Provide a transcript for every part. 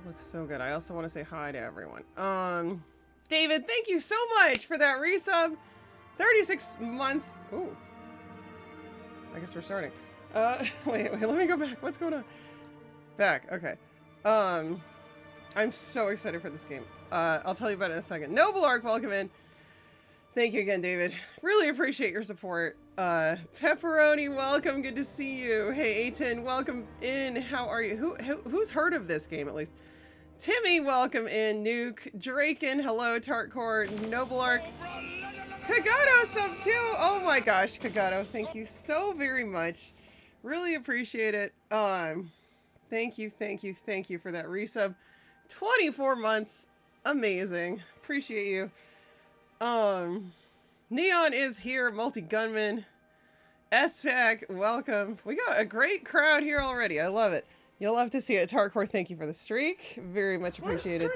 looks so good. I also want to say hi to everyone. David, thank you so much for that resub. 36 months. Ooh. I guess we're starting. Wait, let me go back. What's going on? Back, okay. I'm so excited for this game. I'll tell you about it in a second. Noble Arc, welcome in. Thank you again, David. Really appreciate your support. Pepperoni, welcome. Good to see you. Hey, Aiton, welcome in. How are you? Who's heard of this game at least? Timmy, welcome in. Nuke, Draken, hello. Tartcore, Noble Arc. Kagato sub too. Oh my gosh, Kagato, thank you so very much. Really appreciate it. Thank you for that resub. 24 months. Amazing. Appreciate you. Neon is here. Multi-gunman. SPAC, welcome. We got a great crowd here already. I love it. You'll love to see it. Tarkor, thank you for the streak. Very much appreciated.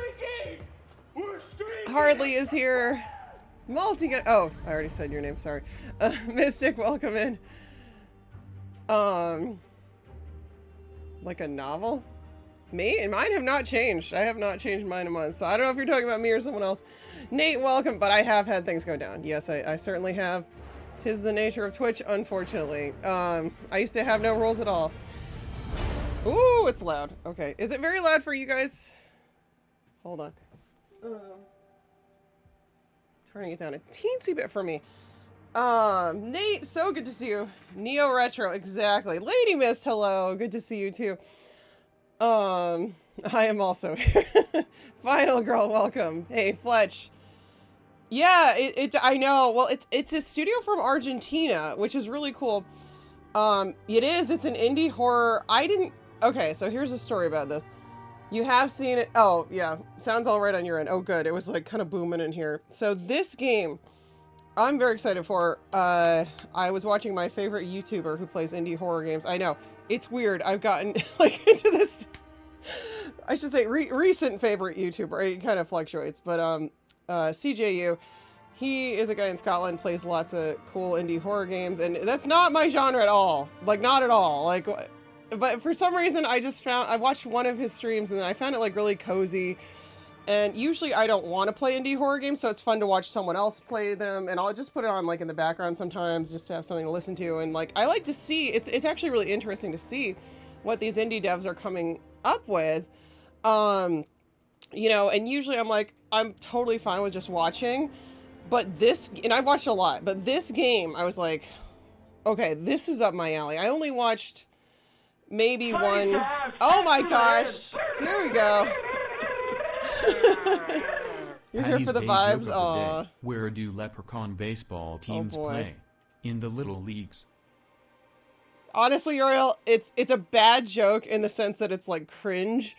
We're streaking. Hardly is here. Multi-gun. Oh, I already said your name. Sorry. Mystic, welcome in. Like a novel? Me? And mine have not changed. I have not changed mine in months. So I don't know if you're talking about me or someone else. Nate, welcome. But I have had things go down. Yes, I certainly have. 'Tis the nature of Twitch, unfortunately. I used to have no rules at all. Ooh, it's loud. Okay. Is it very loud for you guys? Hold on. Turning it down a teensy bit for me. Nate, so good to see you. Neo Retro, exactly. Lady Mist, hello. Good to see you too. I am also here. Final Girl, welcome. Hey, Fletch. Yeah, I know. Well, it's a studio from Argentina, which is really cool. It's an indie horror. Okay, so here's a story about this. You have seen it. Oh, yeah. Sounds all right on your end. Oh, good. It was like kind of booming in here. So this game, I'm very excited for. I was watching my favorite YouTuber who plays indie horror games. I know. It's weird. I've gotten like into this, I should say recent favorite YouTuber. It kind of fluctuates, but CJU, he is a guy in Scotland, plays lots of cool indie horror games, and that's not my genre at all. Like, not at all. Like, but for some reason, I watched one of his streams and I found it like really cozy. And usually I don't want to play indie horror games, so it's fun to watch someone else play them, and I'll just put it on like in the background sometimes just to have something to listen to. And like, I like to see, it's actually really interesting to see what these indie devs are coming up with. You know, and usually I'm totally fine with just watching, but and I've watched a lot, but this game, I was like, okay, this is up my alley. I only watched maybe one. Oh my gosh, here we go. You're here for the vibes. Aw. Where do leprechaun baseball teams play? In the little leagues. Honestly, Uriel, it's a bad joke in the sense that it's like cringe,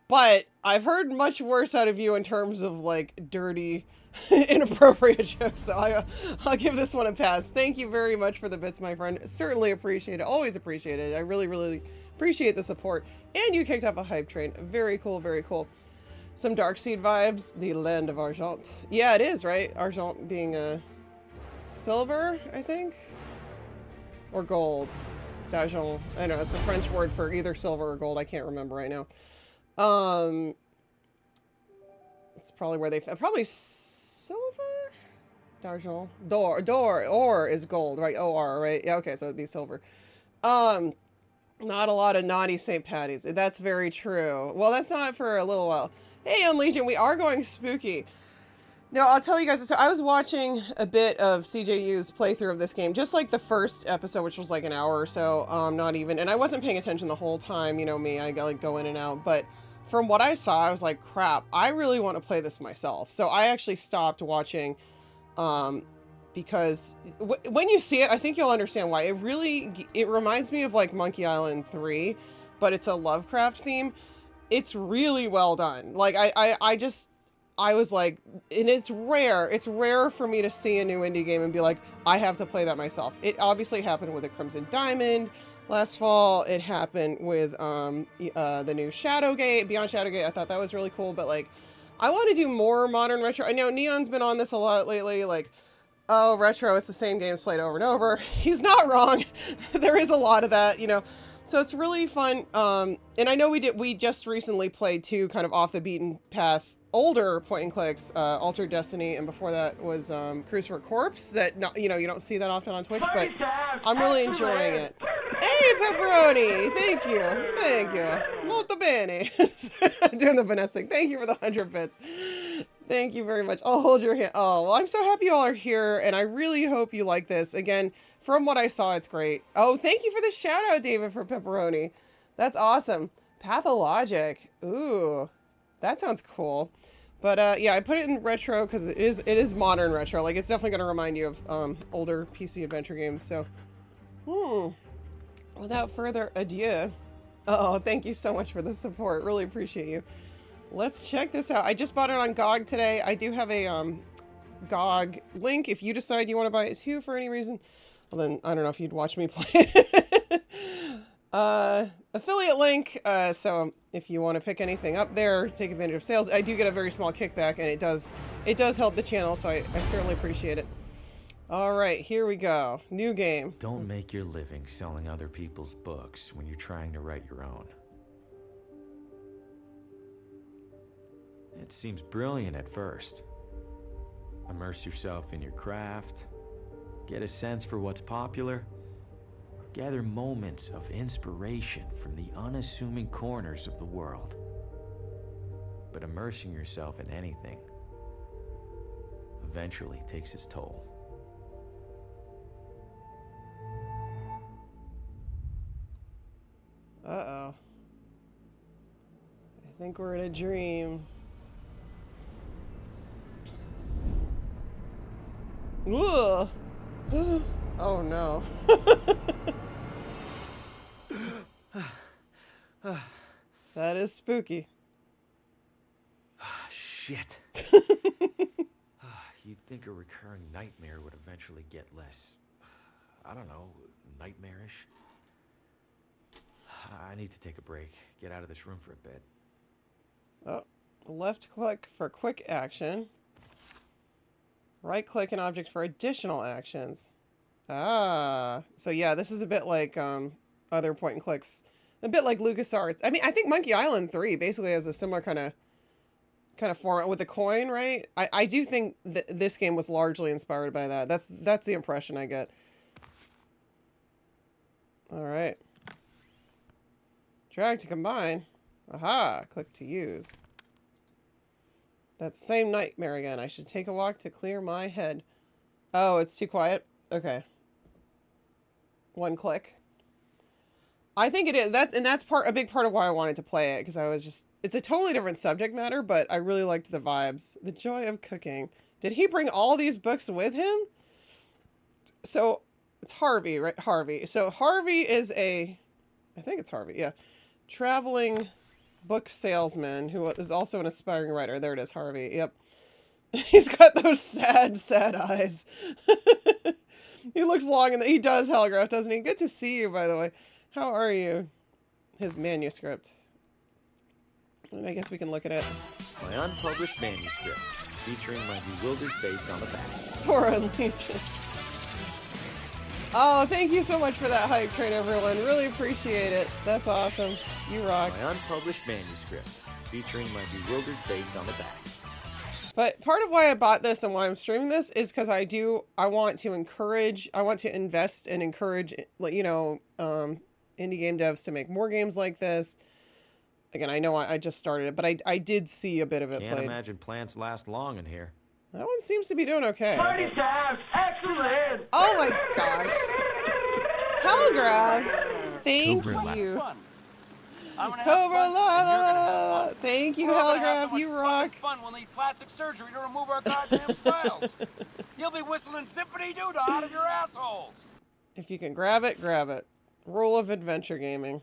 but I've heard much worse out of you in terms of like dirty, inappropriate jokes. So I'll give this one a pass. Thank you very much for the bits, my friend. Certainly appreciate it. Always appreciate it. I really, really appreciate the support. And you kicked up a hype train. Very cool. Very cool. Some Darkseid vibes. The land of Argent. Yeah, it is, right? Argent being a silver, I think? Or gold. D'argent. I don't know. It's the French word for either silver or gold. I can't remember right now. It's probably where probably silver? D'argent. Or is gold, right? OR, right? Yeah, okay, so it'd be silver. Not a lot of naughty St. Patty's. That's very true. Well, that's not for a little while. Hey, Legion, we are going spooky. No, I'll tell you guys, so I was watching a bit of CJU's playthrough of this game, just like the first episode, which was like an hour or so, not even, and I wasn't paying attention the whole time, you know me, I like go in and out, but from what I saw, I was like, crap, I really want to play this myself. So I actually stopped watching, because when you see it, I think you'll understand why. It reminds me of like Monkey-Island-3, but it's a Lovecraft theme. It's really well done. Like, I was like, and it's rare for me to see a new indie game and be like, I have to play that myself. It obviously happened with the Crimson Diamond last fall. It happened with the new Shadowgate, Beyond Shadowgate. I thought that was really cool, but like, I want to do more modern retro. I know Neon's been on this a lot lately, like, oh, retro, it's the same games played over and over. He's not wrong. There is a lot of that, you know. So it's really fun. And I know we just recently played two kind of off the beaten path older point and clicks, Altered Destiny, and before that was Cruise for a Corpse. That you don't see that often on Twitch, but I'm really enjoying it. Hey, Pepperoni! Thank you. Molto bene. Doing the Vanessa thing. Thank you for the 100 bits. Thank you very much. I'll hold your hand. Oh, well, I'm so happy you all are here, and I really hope you like this. Again, from what I saw, it's great. Oh, thank you for the shout out, David, for Pepperoni. That's awesome. Pathologic. Ooh, that sounds cool. But yeah, I put it in retro because it is modern retro. Like, it's definitely going to remind you of older PC adventure games. So, without further ado, thank you so much for the support. Really appreciate you. Let's check this out. I just bought it on GOG today. I do have a GOG link if you decide you want to buy it too for any reason. Well, then I don't know if you'd watch me play it. Affiliate link. So if you want to pick anything up there, take advantage of sales. I do get a very small kickback, and it does help the channel. So I certainly appreciate it. All right, here we go. New game. Don't make your living selling other people's books when you're trying to write your own. It seems brilliant at first. Immerse yourself in your craft, get a sense for what's popular, gather moments of inspiration from the unassuming corners of the world. But immersing yourself in anything eventually takes its toll. Uh-oh. I think we're in a dream. Ugh. Oh no. That is spooky. Shit. You'd think a recurring nightmare would eventually get less, I don't know, nightmarish. I need to take a break. Get out of this room for a bit. Oh, left click for quick action. Right click an object for additional actions. Ah, so yeah, this is a bit like other point and clicks. A bit like LucasArts. I mean, I think Monkey-Island-3 basically has a similar kind of format with the coin, right? I do think this game was largely inspired by that. That's the impression I get. All right. Drag to combine. Aha, click to use. That same nightmare again. I should take a walk to clear my head. Oh, it's too quiet? Okay. One click. I think it is. That's a big part of why I wanted to play it, because I was just, it's a totally different subject matter, but I really liked the vibes. The joy of cooking. Did he bring all these books with him? So it's Harvey, right? Harvey. So Harvey is I think it's Harvey, yeah. Traveling book salesman who is also an aspiring writer. There it is, Harvey. Yep. He's got those sad eyes. He looks long and he does Hellgraph, doesn't he? Good to see you, by the way. How are you? His manuscript. And I guess we can look at it. My unpublished manuscript, featuring my bewildered face on the back. Poor Unleashed. Oh, thank you so much for that hype train, everyone. Really appreciate it. That's awesome. You rock. My unpublished manuscript, featuring my bewildered face on the back. But part of why I bought this and why I'm streaming this is because I want to invest and encourage, indie game devs to make more games like this. Again, I know I just started it, but I did see a bit of it played. Can't imagine plants last long in here. That one seems to be doing okay. Party time! Excellent! Oh my gosh. Hellgraph! Thank you. Cobra la! Thank you, Hellgraph. You rock. Fun. We'll need plastic surgery to remove our goddamn smiles. You'll be whistling Symphony Doodah out of your assholes. If you can grab it, grab it. Rule of adventure gaming.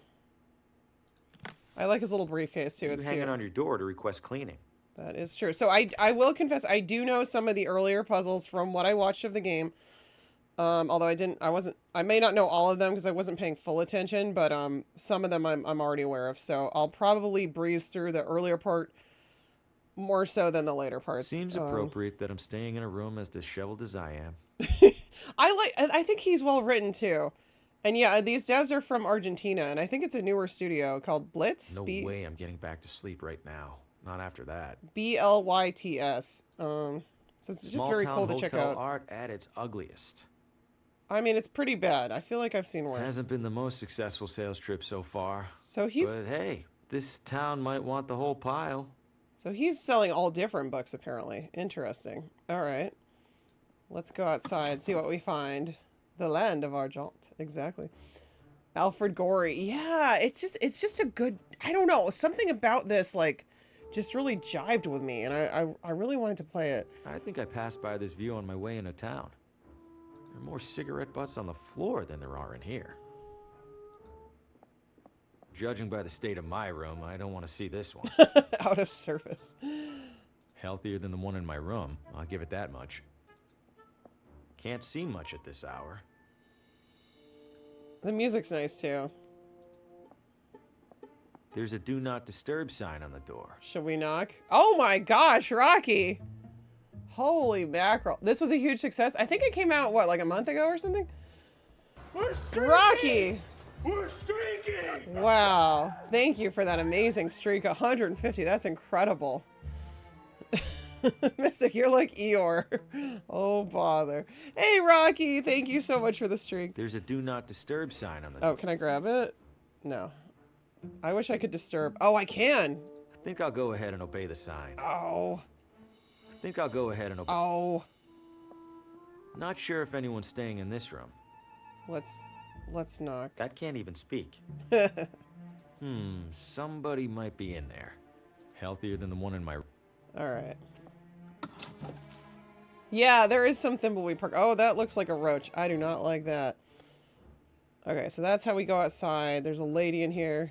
I like his little briefcase too. It's hang cute. it on your door to request cleaning. That is true. So I will confess, I do know some of the earlier puzzles from what I watched of the game. Although I may not know all of them because I wasn't paying full attention, but some of them I'm already aware of. So I'll probably breeze through the earlier part more so than the later parts. Seems appropriate that I'm staying in a room as disheveled as I am. I think he's well written too. And yeah, these devs are from Argentina, and I think it's a newer studio called Blyts. No way I'm getting back to sleep right now. Not after that. Blyts. So it's just very cool to check hotel out. art at its ugliest. I mean, it's pretty bad. I feel like I've seen worse. Hasn't been the most successful sales trip so far. So he's But hey, this town might want the whole pile. So he's selling all different books, apparently. Interesting. All right. Let's go outside, see what we find. The land of Argent. Exactly. Alfred Gorey. Yeah, it's just a good, I don't know, something about this, like, just really jived with me, and I really wanted to play it. I think I passed by this view on my way into town. There are more cigarette butts on the floor than there are in here. Judging by the state of my room, I don't want to see this one. Out of service. Healthier than the one in my room, I'll give it that much. Can't see much at this hour. The music's nice, too. There's a do not disturb sign on the door. Should we knock? Oh my gosh, Rocky! Holy mackerel. This was a huge success. I think it came out, what, like a month ago or something? We're streaking! Rocky! We're streaking! Wow. Thank you for that amazing streak. 150. That's incredible. Mystic, you're like Eeyore. Oh, bother. Hey, Rocky. Thank you so much for the streak. There's a do not disturb sign on the door. Oh, can I grab it? No. I wish I could disturb. Oh, I can. I think I'll go ahead and obey the sign. Oh. I think I'll go ahead and obey. Oh. Not sure if anyone's staying in this room. Let's knock. That can't even speak. Somebody might be in there. Healthier than the one in my... All right. Yeah, there is some Thimbleweed Park. Oh, that looks like a roach. I do not like that. Okay, so that's how we go outside. There's a lady in here.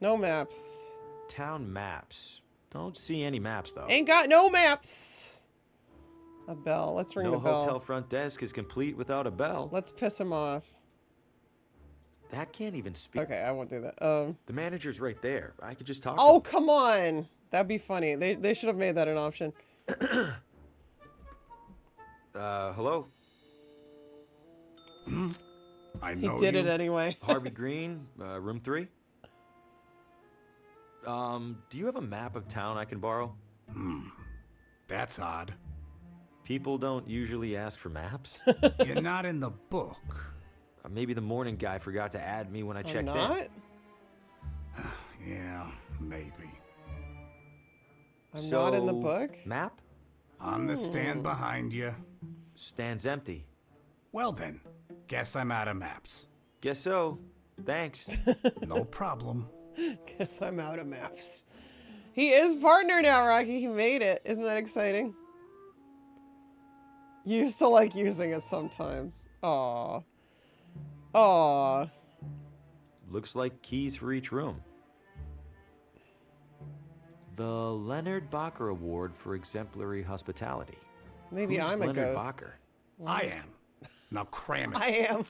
No maps. Town maps. Don't see any maps, though. Ain't got no maps. A bell. Let's ring the No bell. hotel front desk is complete without a bell. Let's piss him off. That can't even speak. Okay, I won't do that. The manager's right there. I could just talk Oh, to him. come on. That'd be funny. They should have made that an option. Hello? I He know did you. it anyway. Harvey Green, room 3? Do you have a map of town I can borrow? That's odd. People don't usually ask for maps. You're not in the book. Maybe the morning guy forgot to add me when I I'm checked not? in. Yeah, maybe. I'm not in the book? Map? On the stand behind you. Stands empty. Well then, guess I'm out of maps. Guess so. Thanks. No problem. Guess I'm out of maps. He is partner now, Rocky. He made it. Isn't that exciting? You used to like using it sometimes. Aw. Aw. Looks like keys for each room. The Leonard Bacher Award for Exemplary Hospitality. Maybe Who's I'm a Leonard ghost. Bacher? I am. Now cram it. I am.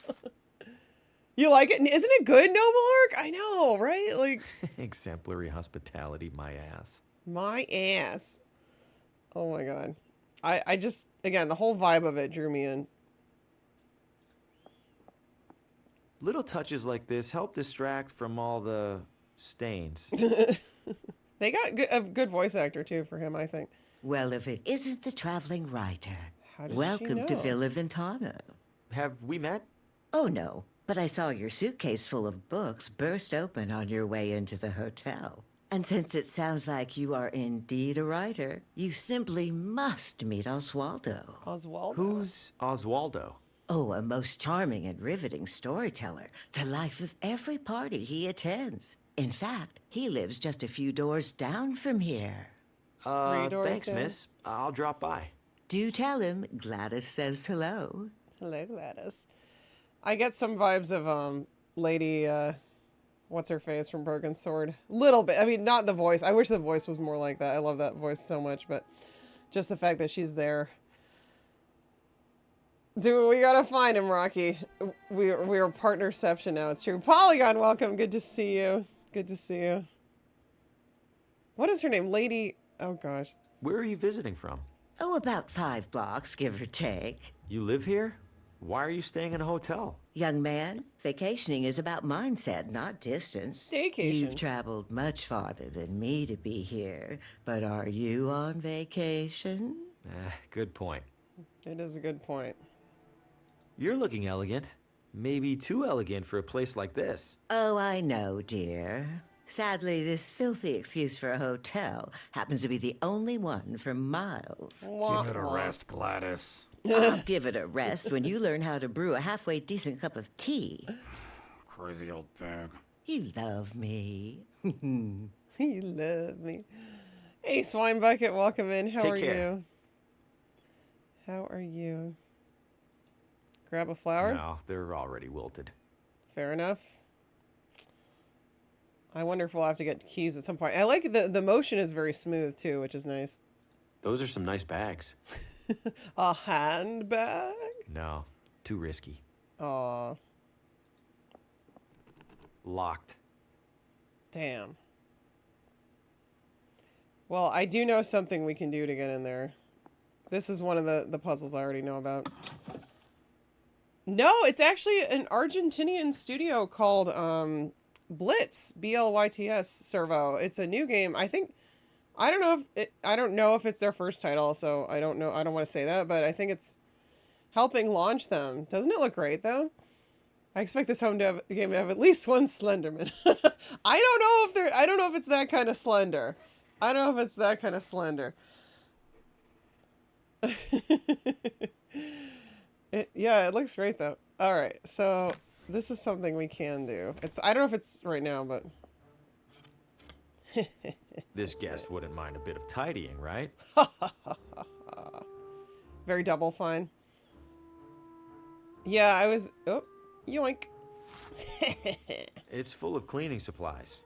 You like it? Isn't it good, Noble Orc? I know, right? Like, Exemplary hospitality, my ass. my ass. Oh my god. I just, again, the whole vibe of it drew me in. Little touches like this help distract from all the stains. They got a good voice actor, too, for him, I think. Well, if it isn't the traveling writer. How does Welcome she to know? Villa Ventano. Have we met? Oh, no, but I saw your suitcase full of books burst open on your way into the hotel. And since it sounds like you are indeed a writer, you simply must meet Oswaldo. Oswaldo. Who's Oswaldo? Oh, a most charming and riveting storyteller, the life of every party he attends. In fact, he lives just a few doors down from here. 3 doors Thanks, down. miss. I'll drop by. Do tell him Gladys says hello. Hello, Gladys. I get some vibes of, Lady, what's her face from Broken Sword? Little bit. I mean, not the voice. I wish the voice was more like that. I love that voice so much, but just the fact that she's there. Dude, we gotta find him, Rocky. We're partnerception now. It's true. Polygon, welcome. Good to see you. Good to see you. What is her name? Lady... Oh, gosh. Where are you visiting from? Oh, about 5 blocks, give or take. You live here? Why are you staying in a hotel? Young man, vacationing is about mindset, not distance. Staycation. You've traveled much farther than me to be here, but are you on vacation? Good point. It is a good point. You're looking elegant. Maybe too elegant for a place like this. Oh, I know, dear. Sadly, this filthy excuse for a hotel happens to be the only one for miles. Give it a rest, Gladys. I'll give it a rest when you learn how to brew a halfway decent cup of tea. Crazy old bag. You love me. You love me. Hey, Swine Bucket, welcome in. How Take are care. you? How are you? Grab a flower? No, they're already wilted. Fair enough. I wonder if we'll have to get keys at some point. I like the motion is very smooth too, which is nice. Those are some nice bags. A handbag? No, too risky. Aw, Locked. damn. Well, I do know something we can do to get in there. This is one of the puzzles I already know about. No, it's actually an Argentinian studio called Blyts, Blyts Servo. It's a new game. I think I don't know if it's their first title, so I don't know. I don't want to say that, but I think it's helping launch them. Doesn't it look great though? I expect this game to have at least one Slenderman. I don't know if it's that kind of slender. I don't know if it's that kind of slender. Yeah, it looks great though. All right, so this is something we can do. I don't know if it's right now, but This guest wouldn't mind a bit of tidying, right? very double fine. Yeah, I was. Oh, yoink. It's full of cleaning supplies.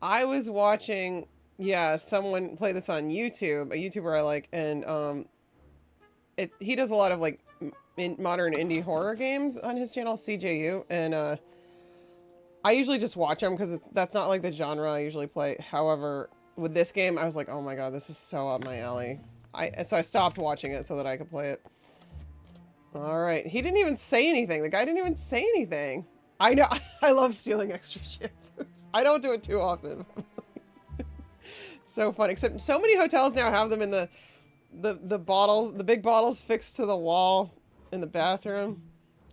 I was watching, yeah, someone play this on YouTube, a YouTuber I like, and he does a lot of like modern indie horror games on his channel, CJU, and I usually just watch them because that's not like the genre I usually play. However, with this game, I was like, oh my god, this is so up my alley. So I stopped watching it so that I could play it. All right, he didn't even say anything. The guy didn't even say anything. I know. I love stealing extra shampoos. I don't do it too often. It's so fun. Except so many hotels now have them in the bottles, the big bottles fixed to the wall in the bathroom.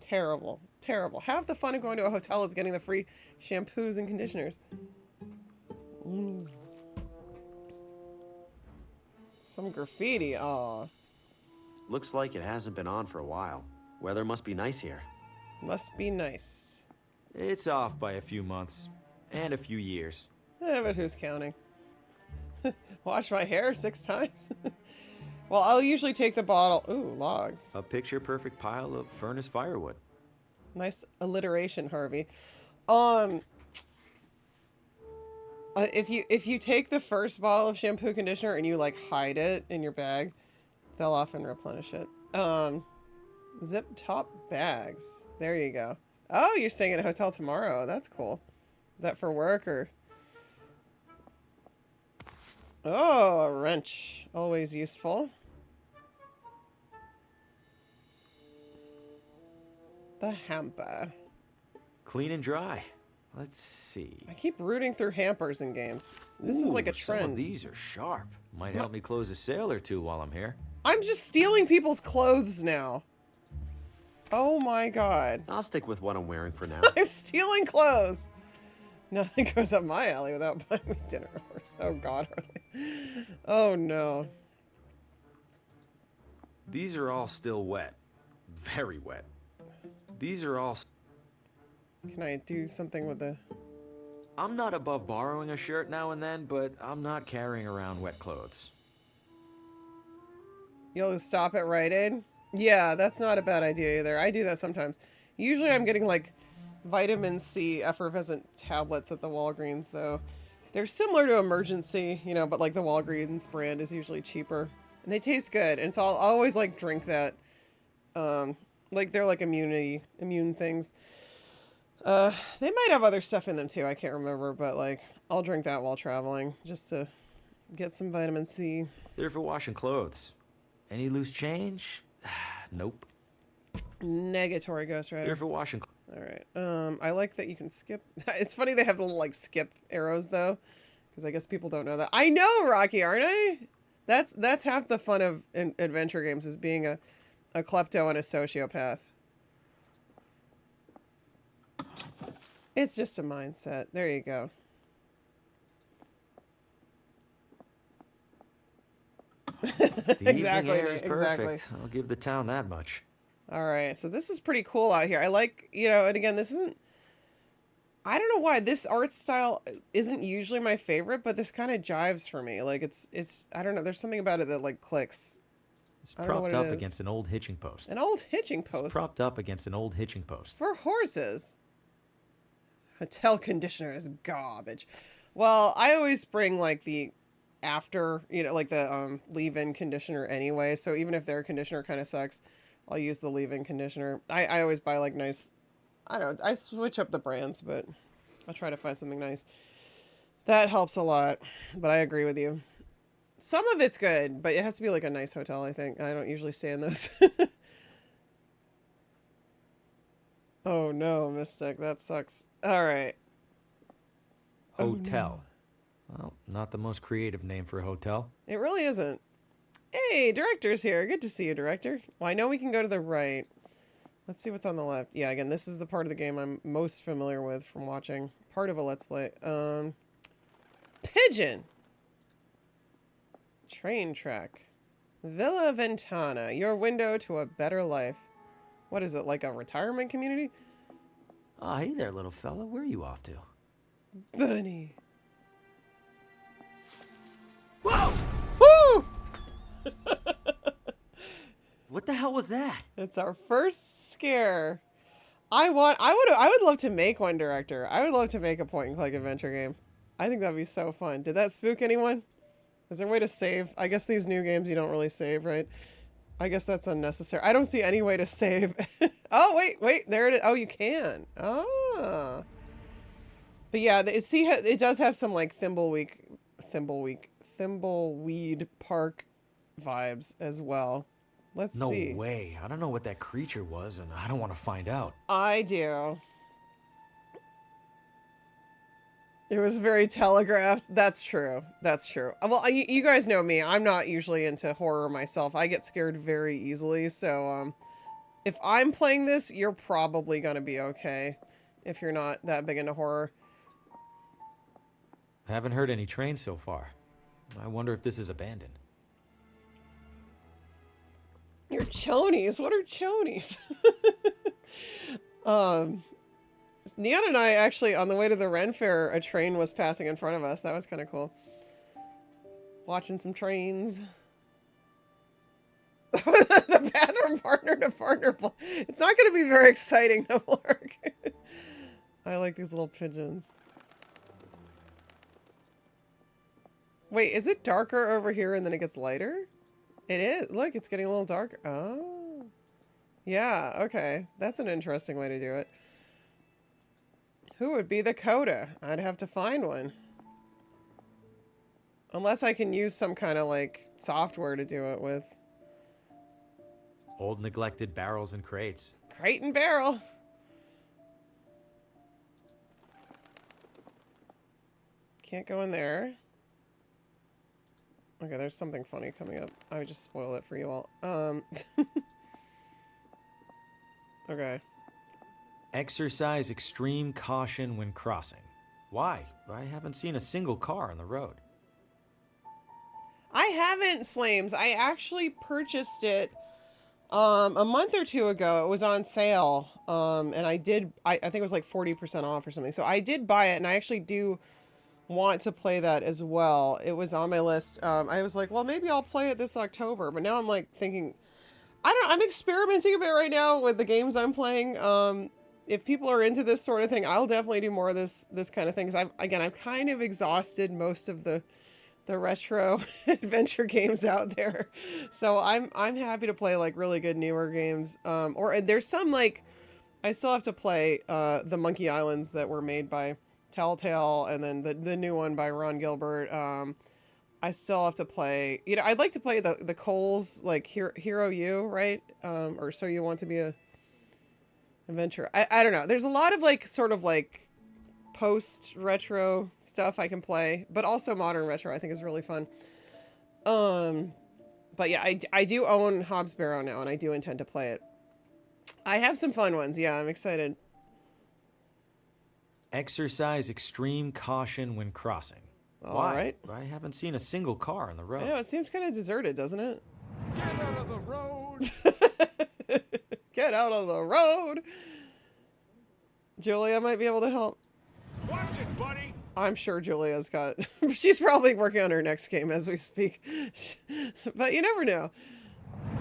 Terrible. Terrible. Half the fun of going to a hotel is getting the free shampoos and conditioners. Mm. Some graffiti. Aw. Looks like it hasn't been on for a while. Weather must be nice here. Must be nice. It's off by a few months and a few years. But who's counting? Wash my hair 6 times? Well, I'll usually take the bottle. Ooh, logs. A picture-perfect pile of furnace firewood. Nice alliteration, Harvey. If you take the first bottle of shampoo conditioner and you like hide it in your bag, they'll often replenish it. Zip top bags. There you go. Oh, you're staying at a hotel tomorrow. That's cool. Is that for work or? Oh, a wrench. Always useful. The hamper. Clean and dry. Let's see. I keep rooting through hampers in games. This is like a Some trend. of these are sharp. Might help me close a sale or two while I'm here. I'm just stealing people's clothes now. Oh my god. I'll stick with what I'm wearing for now. I'm stealing clothes. Nothing goes up my alley without buying me dinner first. Oh god, Harley. Oh no. These are all still wet. Very wet. These are all... Can I do something with the... I'm not above borrowing a shirt now and then, but I'm not carrying around wet clothes. You'll just stop at Rite Aid? Yeah, that's not a bad idea either. I do that sometimes. Usually I'm getting like vitamin C effervescent tablets at the Walgreens though. They're similar to Emergency, you know, but like the Walgreens brand is usually cheaper. And they taste good, and so I'll always like drink that. Like they're like immune things. They might have other stuff in them too, I can't remember, but like I'll drink that while traveling just to get some vitamin C. They're for washing clothes. Any loose change? Nope. Negatory Ghost Rider. Here for washing. All right. I like that you can skip. It's funny they have little like skip arrows though, because I guess people don't know that. I know, Rocky, aren't I? That's half the fun of adventure games, is being a klepto and a sociopath. It's just a mindset. There you go. Exactly. Evening air is Exactly. perfect. I'll give the town that much. All right, so this is pretty cool out here. I like, you know, and again, this isn't, I don't know why this art style isn't usually my favorite, but this kind of jives for me. Like it's, I don't know, there's something about it that like clicks. It's I don't know propped what up it is. against an old hitching post. An old hitching It's post propped up against an old hitching post. for horses. Hotel conditioner is garbage. Well, I always bring like the after, you know, like the leave-in conditioner anyway. So even if their conditioner kind of sucks, I'll use the leave-in conditioner. I always buy like nice, I don't know, I switch up the brands, but I'll try to find something nice. That helps a lot, but I agree with you. Some of it's good, but it has to be like a nice hotel, I think. I don't usually stay in those. Oh no, Mystic, that sucks. All right. Hotel. Well, not the most creative name for a hotel. It really isn't. Hey, Director's here. Good to see you, Director. Well, I know we can go to the right. Let's see what's on the left. Yeah, again, this is the part of the game I'm most familiar with from watching. Part of a Let's Play. Pigeon. Train track. Villa Ventana. Your window to a better life. What is it, like a retirement community? Oh, hey there, little fella. Where are you off to? Bunny. Whoa! Woo! What the hell was that? It's our first scare. I would love to make one, Director. I would love to make a point and click adventure game. I think that'd be so fun. Did that spook anyone? Is there a way to save? I guess these new games you don't really save, right? I guess that's unnecessary. I don't see any way to save. Oh, wait, there it is. Oh, you can. Ah. But yeah, it does have some like Thimbleweed Park vibes as well. Let's see. No way. I don't know what that creature was, and I don't want to find out. I do. It was very telegraphed. That's true. That's true. Well, you guys know me. I'm not usually into horror myself. I get scared very easily. So if I'm playing this, you're probably going to be okay if you're not that big into horror. Haven't heard any trains so far. I wonder if this is abandoned. Your chonies. What are chonies? Neon and I actually, on the way to the Ren Fair, a train was passing in front of us. That was kind of cool. Watching some trains. The bathroom partner to partner. It's not going to be very exciting to work. I like these little pigeons. Wait, is it darker over here and then it gets lighter? It is. Look, it's getting a little darker. Oh. Yeah, okay. That's an interesting way to do it. Who would be the coda? I'd have to find one. Unless I can use some kind of like software to do it with. Old neglected barrels and crates. Crate and barrel. Can't go in there. Okay, there's something funny coming up. I would just spoil it for you all. Okay. Exercise extreme caution when crossing. Why? I haven't seen a single car on the road. I haven't, Slames. I actually purchased it a month or two ago. It was on sale. And I think it was like 40% off or something. So I did buy it, and I actually do want to play that as well. It was on my list. I was like, well, maybe I'll play it this October. But now I'm like thinking, I'm experimenting a bit right now with the games I'm playing. If people are into this sort of thing, I'll definitely do more of this kind of thing. Because I've kind of exhausted most of the retro adventure games out there. So I'm happy to play like really good newer games. Or there's some like, I still have to play the Monkey Islands that were made by Telltale, and then the new one by Ron Gilbert. I still have to play, I'd like to play the Coles, like Hero U, right? Or So You Want to Be a adventure. I don't know. There's a lot of like sort of like post retro stuff I can play, but also modern retro I think is really fun. But yeah, I do own Hobbs Barrow now, and I do intend to play it. I have some fun ones. Yeah, I'm excited. Exercise extreme caution when crossing. All Why? right. I haven't seen a single car on the road. I know, it seems kind of deserted, doesn't it? Get out of the road! Get out of the road! Julia might be able to help. Watch it, buddy! I'm sure Julia's got... She's probably working on her next game as we speak. But you never know.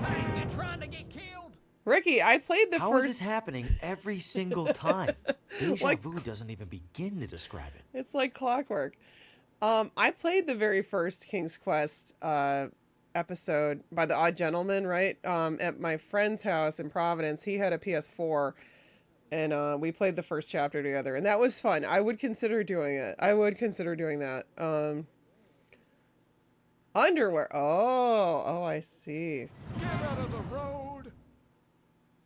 Hey, you trying to get killed? Ricky, I played the How first... is this happening every single time? Deja Like- vu doesn't even begin to describe it. It's like clockwork. I played the very first King's Quest episode by the Odd Gentleman, right? At my friend's house in Providence. He had a PS4, and we played the first chapter together, and that was fun. I would consider doing it. I would consider doing that. Underwear. Oh, I see. Get out of the road!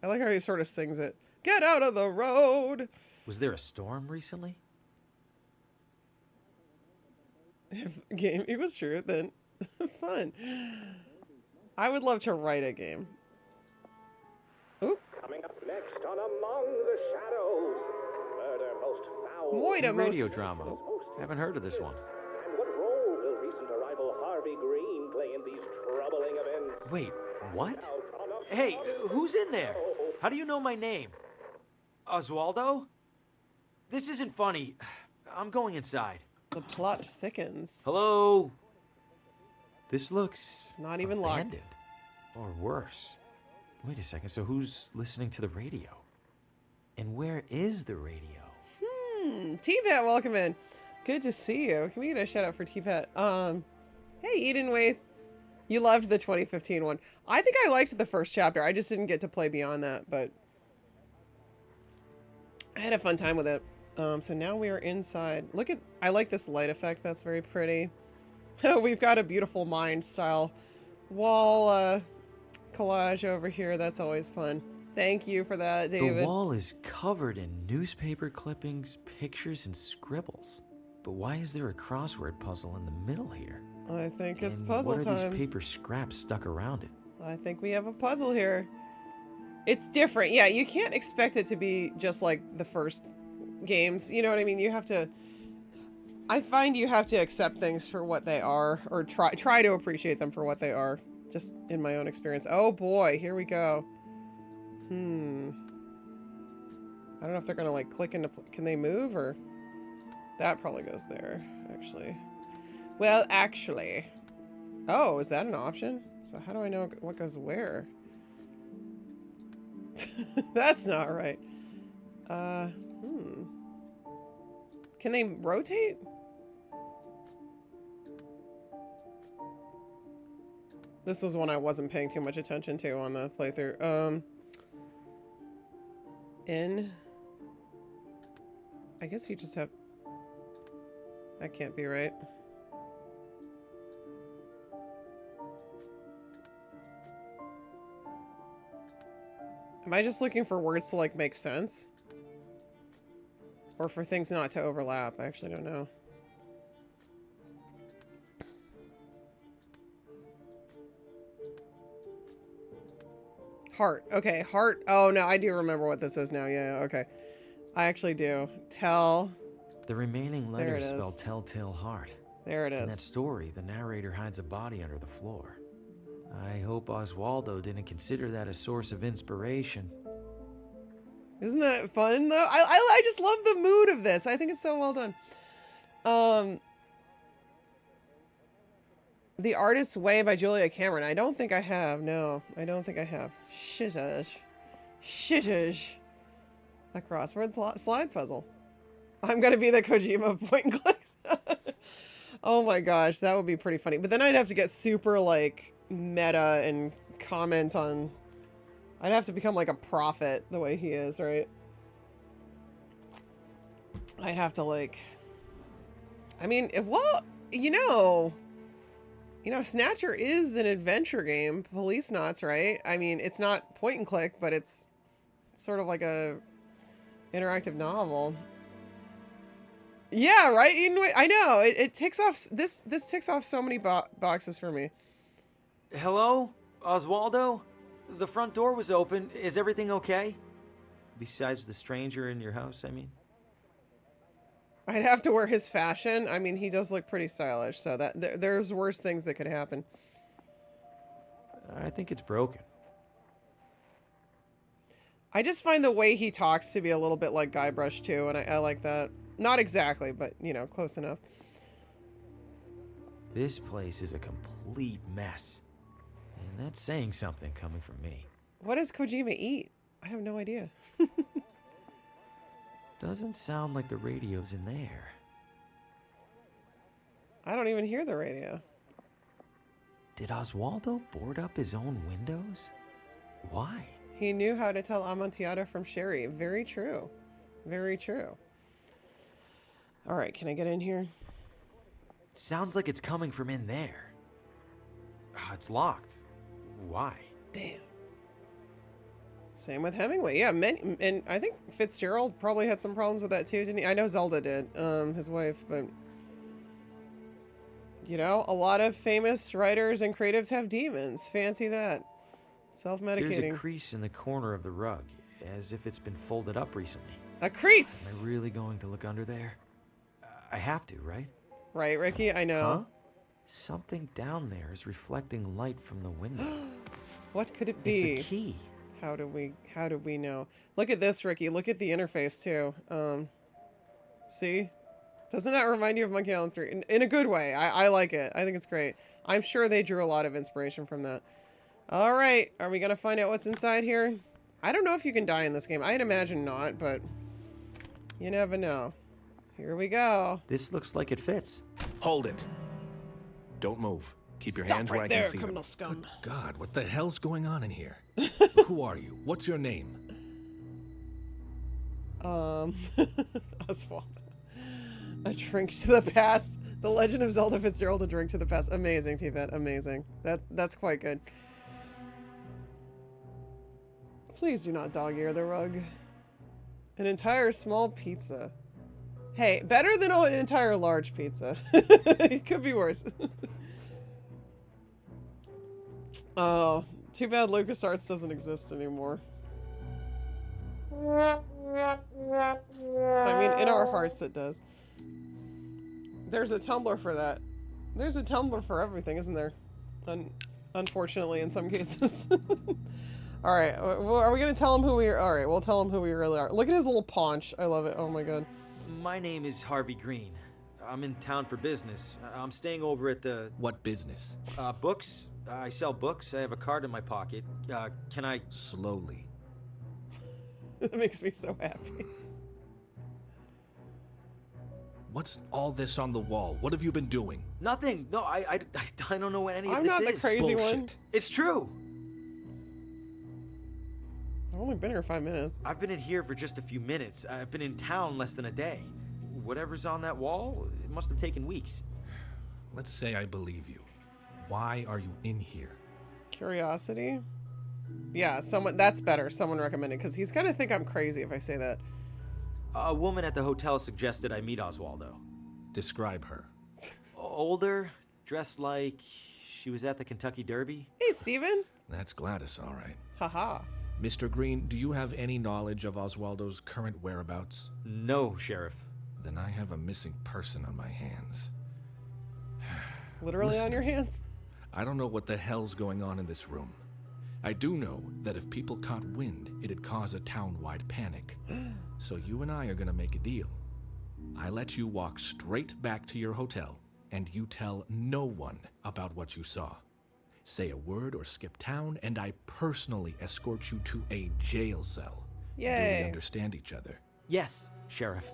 I like how he sort of sings it. Get out of the road. Was there a storm recently? Game. It was true. Then fun. I would love to write a game. Oop. Coming up next on Among the Shadows, murder most foul. Wait a Radio most. drama. Haven't heard of this one. And what role will recent arrival Harvey Green play in these troubling events? Wait, what? Hey, who's in there? How do you know my name? Oswaldo? This isn't funny. I'm going inside. The plot thickens. Hello? This looks Not even locked. abandoned. Or worse. Wait a second, so who's listening to the radio? And where is the radio? T-Pat, welcome in. Good to see you. Can we get a shout out for T-Pat? Hey, Eden Waith. You loved the 2015 one. I think I liked the first chapter. I just didn't get to play beyond that, but I had a fun time with it. So now we are inside. I like this light effect. That's very pretty. We've got a beautiful mind style wall collage over here. That's always fun. Thank you for that, David. The wall is covered in newspaper clippings, pictures, and scribbles. But why is there a crossword puzzle in the middle here? I think it's And puzzle what are time. these paper scraps stuck around it? I think we have a puzzle here. It's different. Yeah, you can't expect it to be just like the first games. You know what I mean? You have to... I find you have to accept things for what they are, or try to appreciate them for what they are, just in my own experience. Oh boy, here we go. I don't know if they're gonna like click into... Can they move, or... That probably goes there, actually. Well, actually... Oh, is that an option? So how do I know what goes where? That's not right. Can they rotate? This was one I wasn't paying too much attention to on the playthrough. I guess you just have... That can't be right. Am I just looking for words to like make sense? Or for things not to overlap? I actually don't know. Heart. Okay, heart. Oh no, I do remember what this is now. Yeah, okay. I actually do. Tell. The remaining There it letters is. spell Telltale Heart. There it In that is. story, the narrator hides a body under the floor. I hope Oswaldo didn't consider that a source of inspiration. Isn't that fun though? I just love the mood of this. I think it's so well done. The Artist's Way by Julia Cameron. I don't think I have. No, I don't think I have. Shittish. Shittish. A crossword slide puzzle. I'm gonna be the Kojima point and clicks. Oh my gosh, that would be pretty funny. But then I'd have to get super like meta and comment on... I'd have to become like a prophet the way he is, right? I'd have to like... I mean, well, you know, Snatcher is an adventure game, Police Knots, right? I mean, it's not point and click, but it's sort of like a Interactive novel. Yeah, right? I know. It ticks off... This ticks off so many boxes for me. Hello? Oswaldo? The front door was open. Is everything okay? Besides the stranger in your house, I mean. I'd have to wear his fashion. I mean, he does look pretty stylish, so that there's worse things that could happen. I think it's broken. I just find the way he talks to be a little bit like Guybrush too, and I like that. Not exactly, but, you know, close enough. This place is a complete mess. And that's saying something coming from me. What does Kojima eat? I have no idea. Doesn't sound like the radio's in there. I don't even hear the radio. Did Oswaldo board up his own windows? Why? He knew how to tell Amontillado from Sherry. Very true. Very true. All right, can I get in here? Sounds like it's coming from in there. It's locked. Why? Damn. Same with Hemingway. Yeah, and I think Fitzgerald probably had some problems with that too, didn't he? I know Zelda did, his wife, but... You know, a lot of famous writers and creatives have demons. Fancy that. Self-medicating. There's a crease in the corner of the rug, as if it's been folded up recently. A crease! Am I really going to look under there? I have to, right? Right, Ricky? I know. Huh? Something down there is reflecting light from the window. What could it be? It's a key. How do we know? Look at this, Ricky. Look at the interface too. See? Doesn't that remind you of Monkey Island 3? In a good way. I like it. I think it's great. I'm sure they drew a lot of inspiration from that. All right. Are we going to find out what's inside here? I don't know if you can die in this game. I'd imagine not, but you never know. Here we go. This looks like it fits. Hold it. Don't move. Keep your Stop hands right where I there, can see them. criminal scum. Good God, what the hell's going on in here? Who are you? What's your name? Oswald. A drink to the past. The Legend of Zelda Fitzgerald, A Drink to the Past. Amazing, T-Vet. Amazing. That's quite good. Please do not dog-ear the rug. An entire small pizza. Hey, better than an entire large pizza. It could be worse. Oh, too bad LucasArts doesn't exist anymore. I mean, in our hearts it does. There's a Tumblr for that. There's a Tumblr for everything, isn't there? Unfortunately, in some cases. All right, are we gonna tell him who we are? All right, we'll tell him who we really are. Look at his little paunch. I love it. Oh my god. My name is Harvey Green. I'm in town for business. I'm staying over at the... What business? Books. I sell books. I have a card in my pocket. Can I... Slowly. That makes me so happy. What's all this on the wall? What have you been doing? Nothing. No, I don't know what any I'm of this not the is. crazy Bullshit. one. It's true. I've only been here 5 minutes. I've been in here for just a few minutes. I've been in town less than a day. Whatever's on that wall, it must have taken weeks. Let's say I believe you. Why are you in here? Curiosity? Yeah, that's better. Someone recommended, because he's gonna think I'm crazy if I say that. A woman at the hotel suggested I meet Oswaldo. Describe her. Older, dressed like she was at the Kentucky Derby. Hey, Steven. That's Gladys, all right. Haha. Mr. Green, do you have any knowledge of Oswaldo's current whereabouts? No, Sheriff. Then I have a missing person on my hands. Literally Listen, on your hands? I don't know what the hell's going on in this room. I do know that if people caught wind, it'd cause a town-wide panic. So you and I are gonna make a deal. I let you walk straight back to your hotel, and you tell no one about what you saw. Say a word or skip town, and I personally escort you to a jail cell. Yay. Do we understand each other? Yes, Sheriff.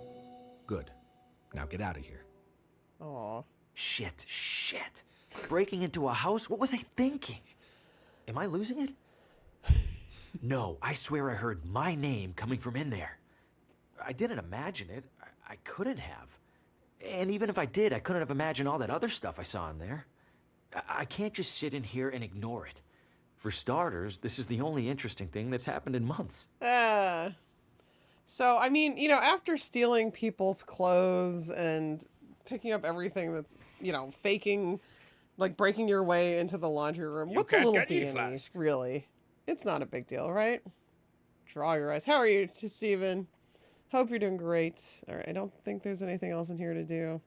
Good. Now get out of here. Aw. Shit. Breaking into a house? What was I thinking? Am I losing it? No, I swear I heard my name coming from in there. I didn't imagine it. I couldn't have. And even if I did, I couldn't have imagined all that other stuff I saw in there. I can't just sit in here and ignore it. For starters, this is the only interesting thing that's happened in months. So, I mean, you know, after stealing people's clothes and picking up everything that's, you know, faking, like breaking your way into the laundry room, what's a little peony, really? It's not a big deal, right? Draw your eyes. How are you, Steven? Hope you're doing great. All right, I don't think there's anything else in here to do.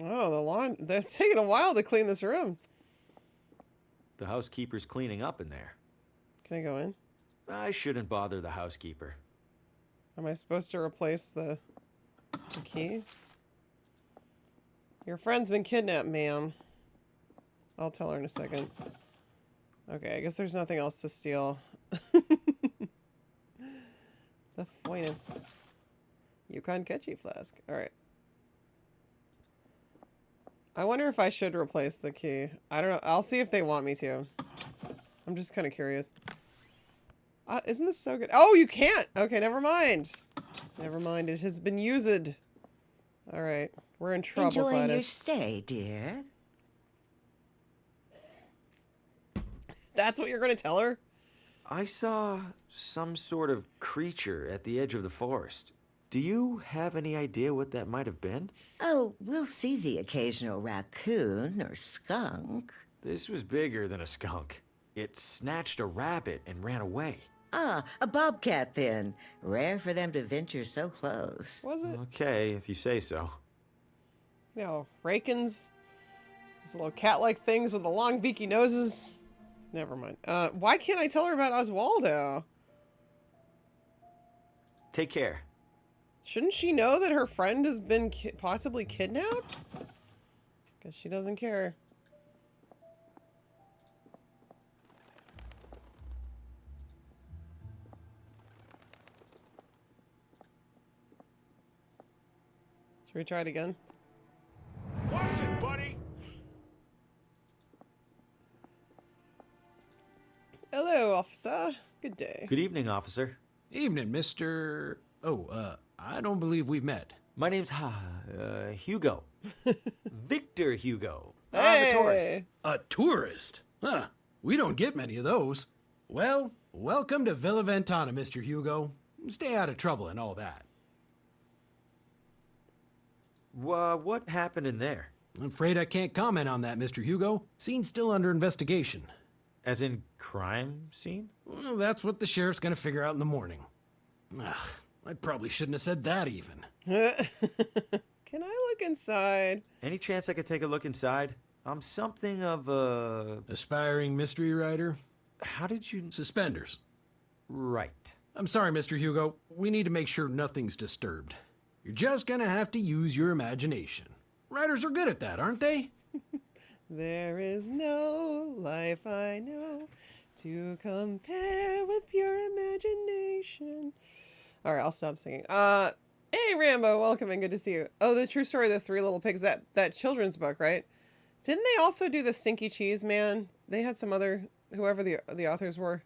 Oh, the lawn. That's taking a while to clean this room. The housekeeper's cleaning up in there. Can I go in? I shouldn't bother the housekeeper. Am I supposed to replace the key? Your friend's been kidnapped, ma'am. I'll tell her in a second. Okay, I guess there's nothing else to steal. The finest Yukon Ketchy flask. Alright. I wonder if I should replace the key. I don't know. I'll see if they want me to. I'm just kind of curious. Isn't this so good? Oh, you can't! Okay, never mind. Never mind. It has been used. Alright. We're in trouble, Enjoying Gladys. your stay, dear? That's what you're going to tell her? I saw some sort of creature at the edge of the forest. Do you have any idea what that might have been? Oh, we'll see the occasional raccoon or skunk. This was bigger than a skunk. It snatched a rabbit and ran away. Ah, a bobcat then. Rare for them to venture so close. Was it? Okay, if you say so. You know, rakins. These little cat-like things with the long beaky noses. Never mind. Why can't I tell her about Oswaldo? Take care. Shouldn't she know that her friend has been possibly kidnapped? Guess she doesn't care. Should we try it again? Watch it, buddy! Hello, officer. Good day. Good evening, officer. Evening, Mr. I don't believe we've met. My name's Hugo. Victor Hugo. Hey! I'm a tourist. A tourist? Huh. We don't get many of those. Well, welcome to Villa Ventana, Mr. Hugo. Stay out of trouble and all that. What happened in there? I'm afraid I can't comment on that, Mr. Hugo. Scene's still under investigation. As in crime scene? Well, that's what the sheriff's gonna figure out in the morning. Ugh, I probably shouldn't have said that even. Can I look inside? Any chance I could take a look inside? I'm something of a... Aspiring mystery writer? How did you... Suspenders. Right. I'm sorry, Mr. Hugo. We need to make sure nothing's disturbed. You're just gonna have to use your imagination. Writers are good at that, aren't they? There is no life I know to compare with pure imagination. All right, I'll stop singing. Hey, Rambo, welcome and good to see you. Oh, the true story of the Three Little Pigs, that children's book, right? Didn't they also do the Stinky Cheese Man? They had some other, whoever the authors were.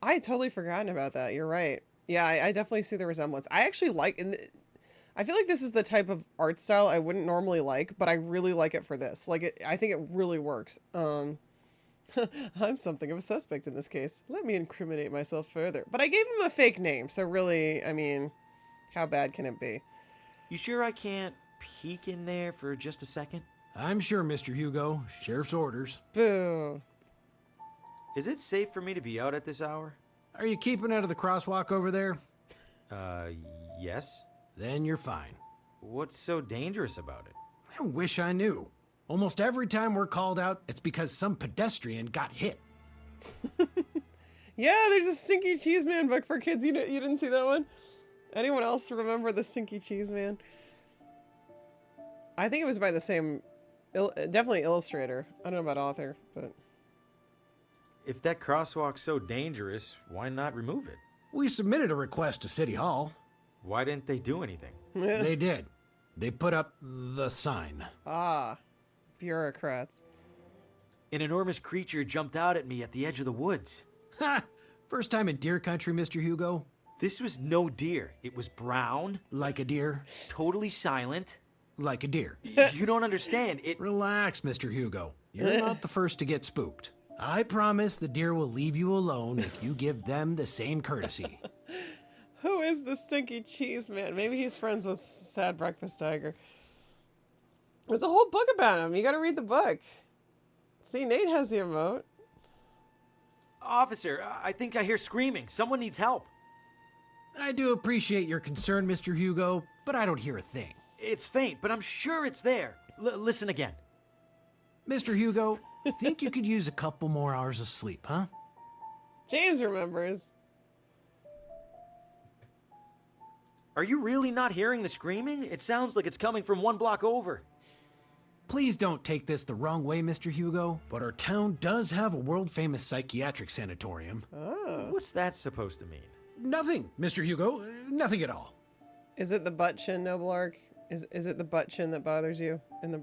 I had totally forgotten about that. You're right. Yeah, I definitely see the resemblance. I actually like, I feel like this is the type of art style I wouldn't normally like, but I really like it for this. Like, I think it really works. I'm something of a suspect in this case. Let me incriminate myself further. But I gave him a fake name, so really, I mean, how bad can it be? You sure I can't peek in there for just a second? I'm sure, Mr. Hugo. Sheriff's orders. Boo. Is it safe for me to be out at this hour? Are you keeping out of the crosswalk over there? Yes. Then you're fine. What's so dangerous about it? I wish I knew. Almost every time we're called out, it's because some pedestrian got hit. Yeah, there's a Stinky Cheese Man book for kids. You didn't see that one? Anyone else remember the Stinky Cheese Man? I think it was by the same, definitely illustrator. I don't know about author, but... If that crosswalk's so dangerous, why not remove it? We submitted a request to City Hall. Why didn't they do anything? They did. They put up the sign. Ah, bureaucrats. An enormous creature jumped out at me at the edge of the woods. Ha! First time in deer country, Mr. Hugo? This was no deer. It was brown. Like a deer? Totally silent. Like a deer. You don't understand. It... Relax, Mr. Hugo. You're not the first to get spooked. I promise the deer will leave you alone if you give them the same courtesy. Who is the stinky cheese man? Maybe he's friends with Sad Breakfast Tiger. There's a whole book about him. You gotta read the book. See, Nate has the emote. Officer, I think I hear screaming. Someone needs help. I do appreciate your concern, Mr. Hugo, but I don't hear a thing. It's faint, but I'm sure it's there. Listen again. Mr. Hugo, think you could use a couple more hours of sleep, huh? James remembers. Are you really not hearing the screaming? It sounds like it's coming from 1 block over. Please don't take this the wrong way, Mr. Hugo, but our town does have a world-famous psychiatric sanatorium. Oh. What's that supposed to mean? Nothing, Mr. Hugo. Nothing at all. Is it the butt chin, Noble Ark? Is it the butt chin that bothers you? In the...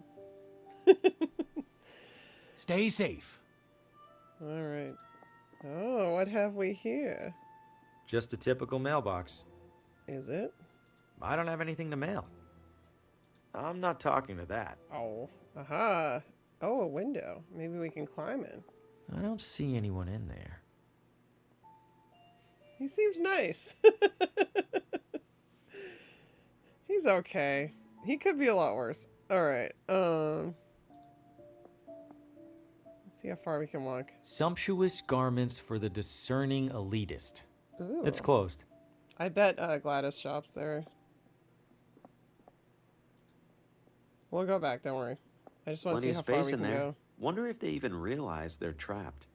Stay safe. All right. Oh, what have we here? Just a typical mailbox. Is it? I don't have anything to mail. I'm not talking to that. Oh. Aha. Oh, a window. Maybe we can climb in. I don't see anyone in there. He seems nice. He's okay. He could be a lot worse. All right. Let's see how far we can walk. Sumptuous garments for the discerning elitist. Ooh. It's closed. I bet Gladys shops there. We'll go back, don't worry. I just want to see how far we can go. Wonder if they even realize they're trapped.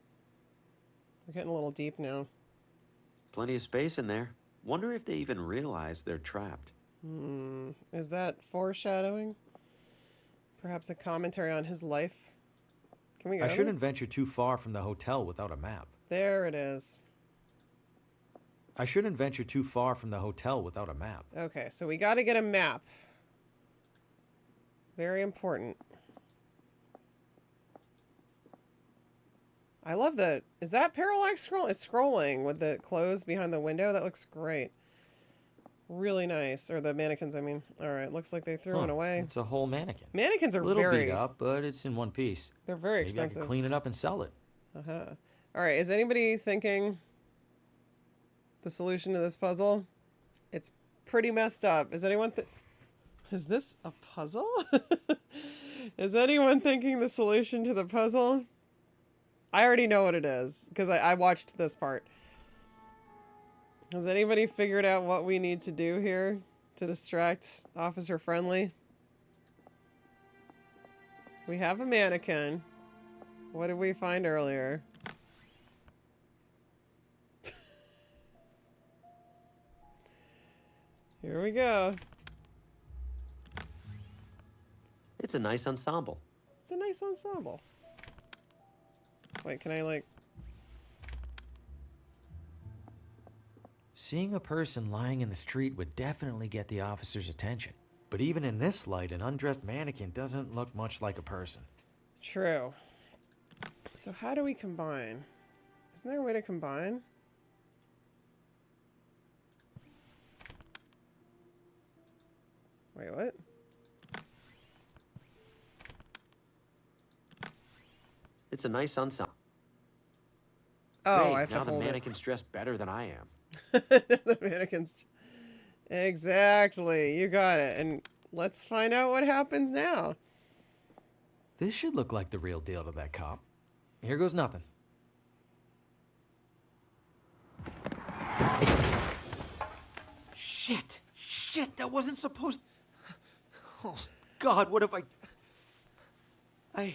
We're getting a little deep now. Plenty of space in there. Wonder if they even realize they're trapped. Is that foreshadowing? Perhaps a commentary on his life? Can we go? I shouldn't venture too far from the hotel without a map. There it is. I shouldn't venture too far from the hotel without a map. Okay, so we got to get a map. Very important. I love that. Is that parallax scroll? It's scrolling with the clothes behind the window. That looks great. Really nice. Or the mannequins, I mean. All right, looks like they threw it away. It's a whole mannequin. Mannequins are a little very... beat up, but it's in one piece. They're very Maybe expensive. I can clean it up and sell it. Uh-huh. All right, is anybody thinking the solution to this puzzle? It's pretty messed up. Is anyone... Is this a puzzle? Is anyone thinking the solution to the puzzle? I already know what it is, because I watched this part. Has anybody figured out what we need to do here to distract Officer Friendly? We have a mannequin. What did we find earlier? Here we go. It's a nice ensemble. It's a nice ensemble. Wait, can I like... Seeing a person lying in the street would definitely get the officer's attention. But even in this light, an undressed mannequin doesn't look much like a person. True. So how do we combine? Isn't there a way to combine? Wait, what? It's a nice ensemble. Oh, Great, I have to now the hold mannequin's dressed better than I am. it. The mannequins. Exactly. You got it. And let's find out what happens now. This should look like the real deal to that cop. Here goes nothing. Shit! Shit! That wasn't supposed... Oh, God, what have I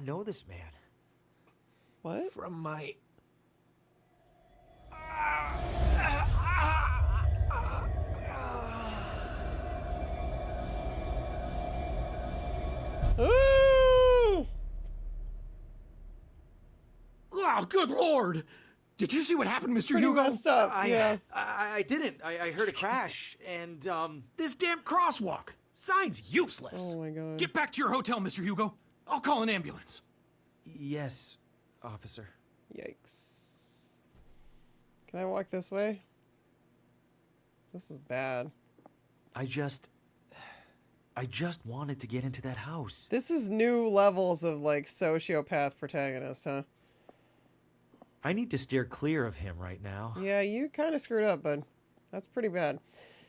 know this man. What? From my... Ooh! Oh, good lord! Did you see what happened, Mr. Pretty Hugo? messed up. Yeah. I didn't. I heard a crash, and, This damn crosswalk! Sign's useless! Oh my god. Get back to your hotel, Mr. Hugo. I'll call an ambulance. Yes, officer. Yikes. Can I walk this way? This is bad. I just wanted to get into that house. This is new levels of, like, sociopath protagonist, huh? I need to steer clear of him right now. Yeah, you kind of screwed up, bud. That's pretty bad.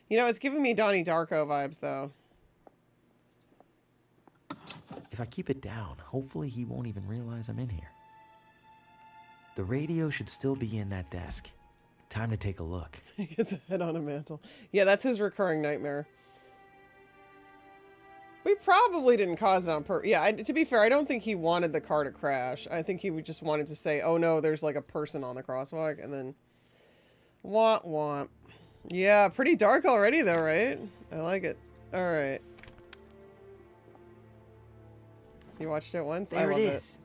You know, it's giving me Donnie Darko vibes, though. If I keep it down, hopefully he won't even realize I'm in here. The radio should still be in that desk. Time to take a look. He gets a head on a mantle. Yeah, that's his recurring nightmare. We probably didn't cause it on purpose. Yeah, to be fair, I don't think he wanted the car to crash. I think he just wanted to say, oh no, there's like a person on the crosswalk, and then... Womp womp. Yeah, pretty dark already though, right? I like it. Alright. You watched it once? There I love it is.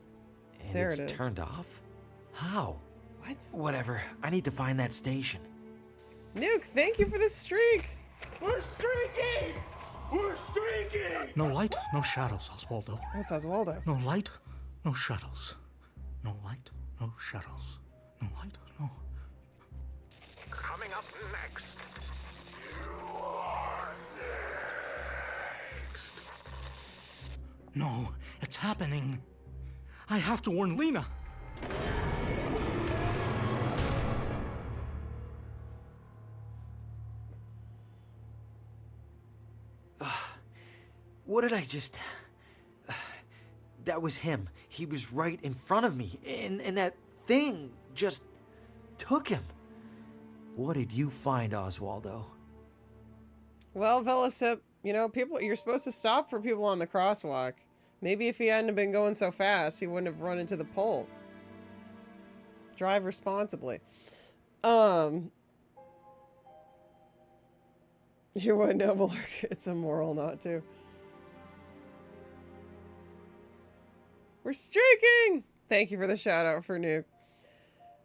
And there it's it is. turned off? How? What? Whatever. I need to find that station. Nuke, thank you for the streak! We're streaking! We're streaking! No light, no shadows, Oswaldo. That's Oswaldo. No light, no shadows. No light, no shadows. No light, no... Coming up next. No, it's happening. I have to warn Lena. What did I just... That was him. He was right in front of me. And that thing just took him. What did you find, Oswaldo? Well, Velocip, you know, you're supposed to stop for people on the crosswalk. Maybe if he hadn't been going so fast, he wouldn't have run into the pole. Drive responsibly. You would know, Bullock. It's immoral not to. We're streaking! Thank you for the shout out for Nuke.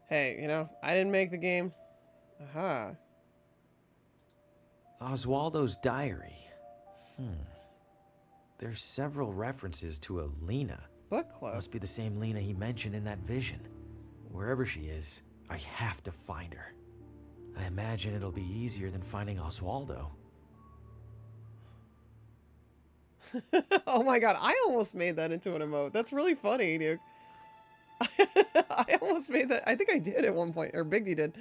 Hey, you know, I didn't make the game. Aha. Oswaldo's diary. There's several references to a Lena. Book club. Must be the same Lena he mentioned in that vision. Wherever she is, I have to find her. I imagine it'll be easier than finding Oswaldo. Oh my god, I almost made that into an emote. That's really funny, Nuke. I almost made that. I think I did at one point, or Biggie did.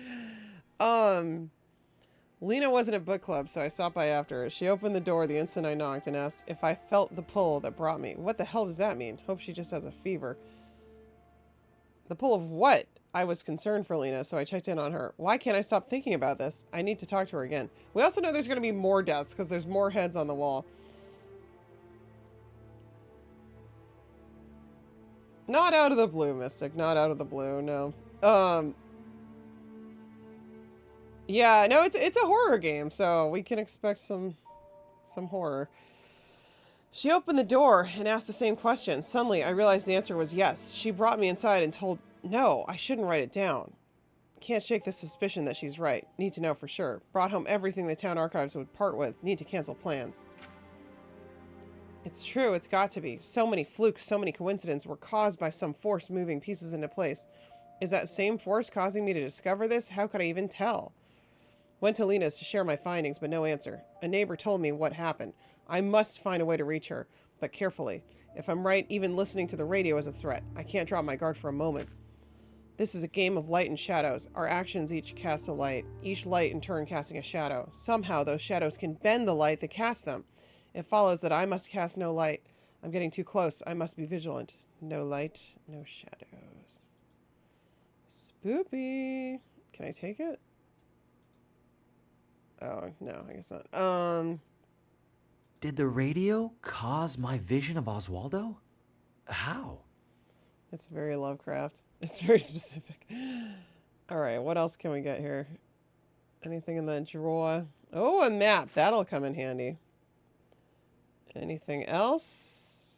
Lena wasn't at book club, so I stopped by after her. She opened the door the instant I knocked and asked if I felt the pull that brought me. What the hell does that mean? Hope she just has a fever. The pull of what? I was concerned for Lena, so I checked in on her. Why can't I stop thinking about this? I need to talk to her again. We also know there's going to be more deaths because there's more heads on the wall. Not out of the blue, Mystic. Not out of the blue, no. Yeah, no, it's a horror game, so we can expect some horror. She opened the door and asked the same question. Suddenly, I realized the answer was yes. She brought me inside and told, no, I shouldn't write it down. Can't shake the suspicion that she's right. Need to know for sure. Brought home everything the town archives would part with. Need to cancel plans. It's true, it's got to be. So many flukes, so many coincidences were caused by some force moving pieces into place. Is that same force causing me to discover this? How could I even tell? Went to Lena's to share my findings, but no answer. A neighbor told me what happened. I must find a way to reach her, but carefully. If I'm right, even listening to the radio is a threat. I can't drop my guard for a moment. This is a game of light and shadows. Our actions each cast a light, each light in turn casting a shadow. Somehow those shadows can bend the light that casts them. It follows that I must cast no light. I'm getting too close. I must be vigilant. No light, no shadows. Spoopy. Can I take it? Oh, no, I guess not. Did the radio cause my vision of Oswaldo? How? It's very Lovecraft. It's very specific. All right, what else can we get here? Anything in that drawer? Oh, a map. That'll come in handy. Anything else?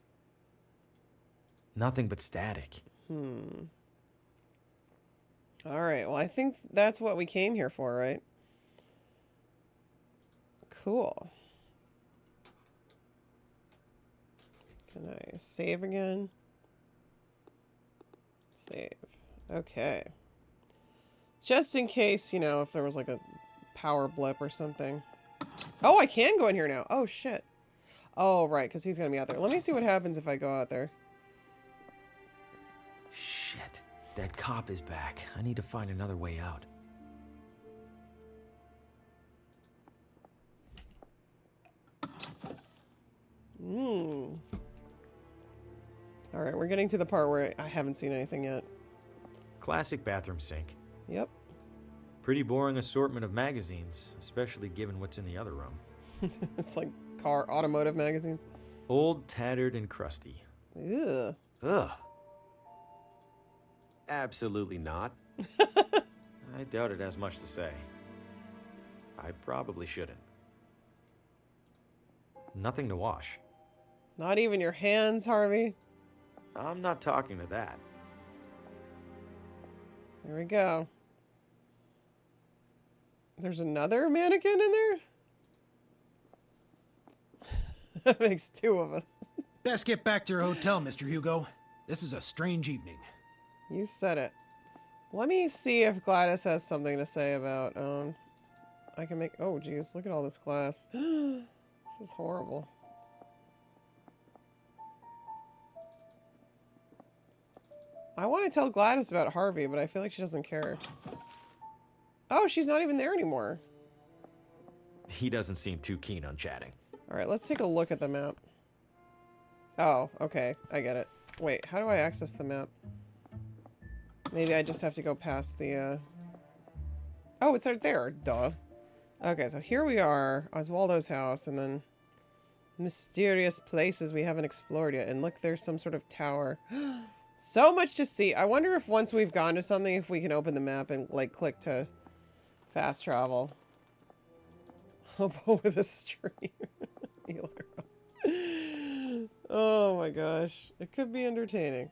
Nothing but static. All right, well, I think that's what we came here for, right? Cool. Can I save again? Save. Okay. Just in case, you know, if there was like a power blip or something. Oh, I can go in here now. Oh, shit. Oh, right, because he's going to be out there. Let me see what happens if I go out there. Shit. That cop is back. I need to find another way out. All right, we're getting to the part where I haven't seen anything yet. Classic bathroom sink. Yep. Pretty boring assortment of magazines, especially given what's in the other room. It's like automotive magazines. Old, tattered, and crusty. Ugh. Ugh. Absolutely not. I doubt it has much to say. I probably shouldn't. Nothing to wash. Not even your hands, Harvey. I'm not talking to that. Here we go. There's another mannequin in there? That makes two of us. Best get back to your hotel, Mr. Hugo. This is a strange evening. You said it. Let me see if Gladys has something to say about, I can make, oh geez, look at all this glass. This is horrible. I want to tell Gladys about Harvey, but I feel like she doesn't care. Oh, she's not even there anymore. He doesn't seem too keen on chatting. All right, let's take a look at the map. Oh, okay, I get it. Wait, how do I access the map? Maybe I just have to go past the, Oh, it's right there, duh. Okay, so here we are, Oswaldo's house, and then mysterious places we haven't explored yet. And look, there's some sort of tower. So much to see. I wonder if once we've gone to something, if we can open the map and, like, click to fast travel. Hobo with a stream. Oh my gosh. It could be entertaining.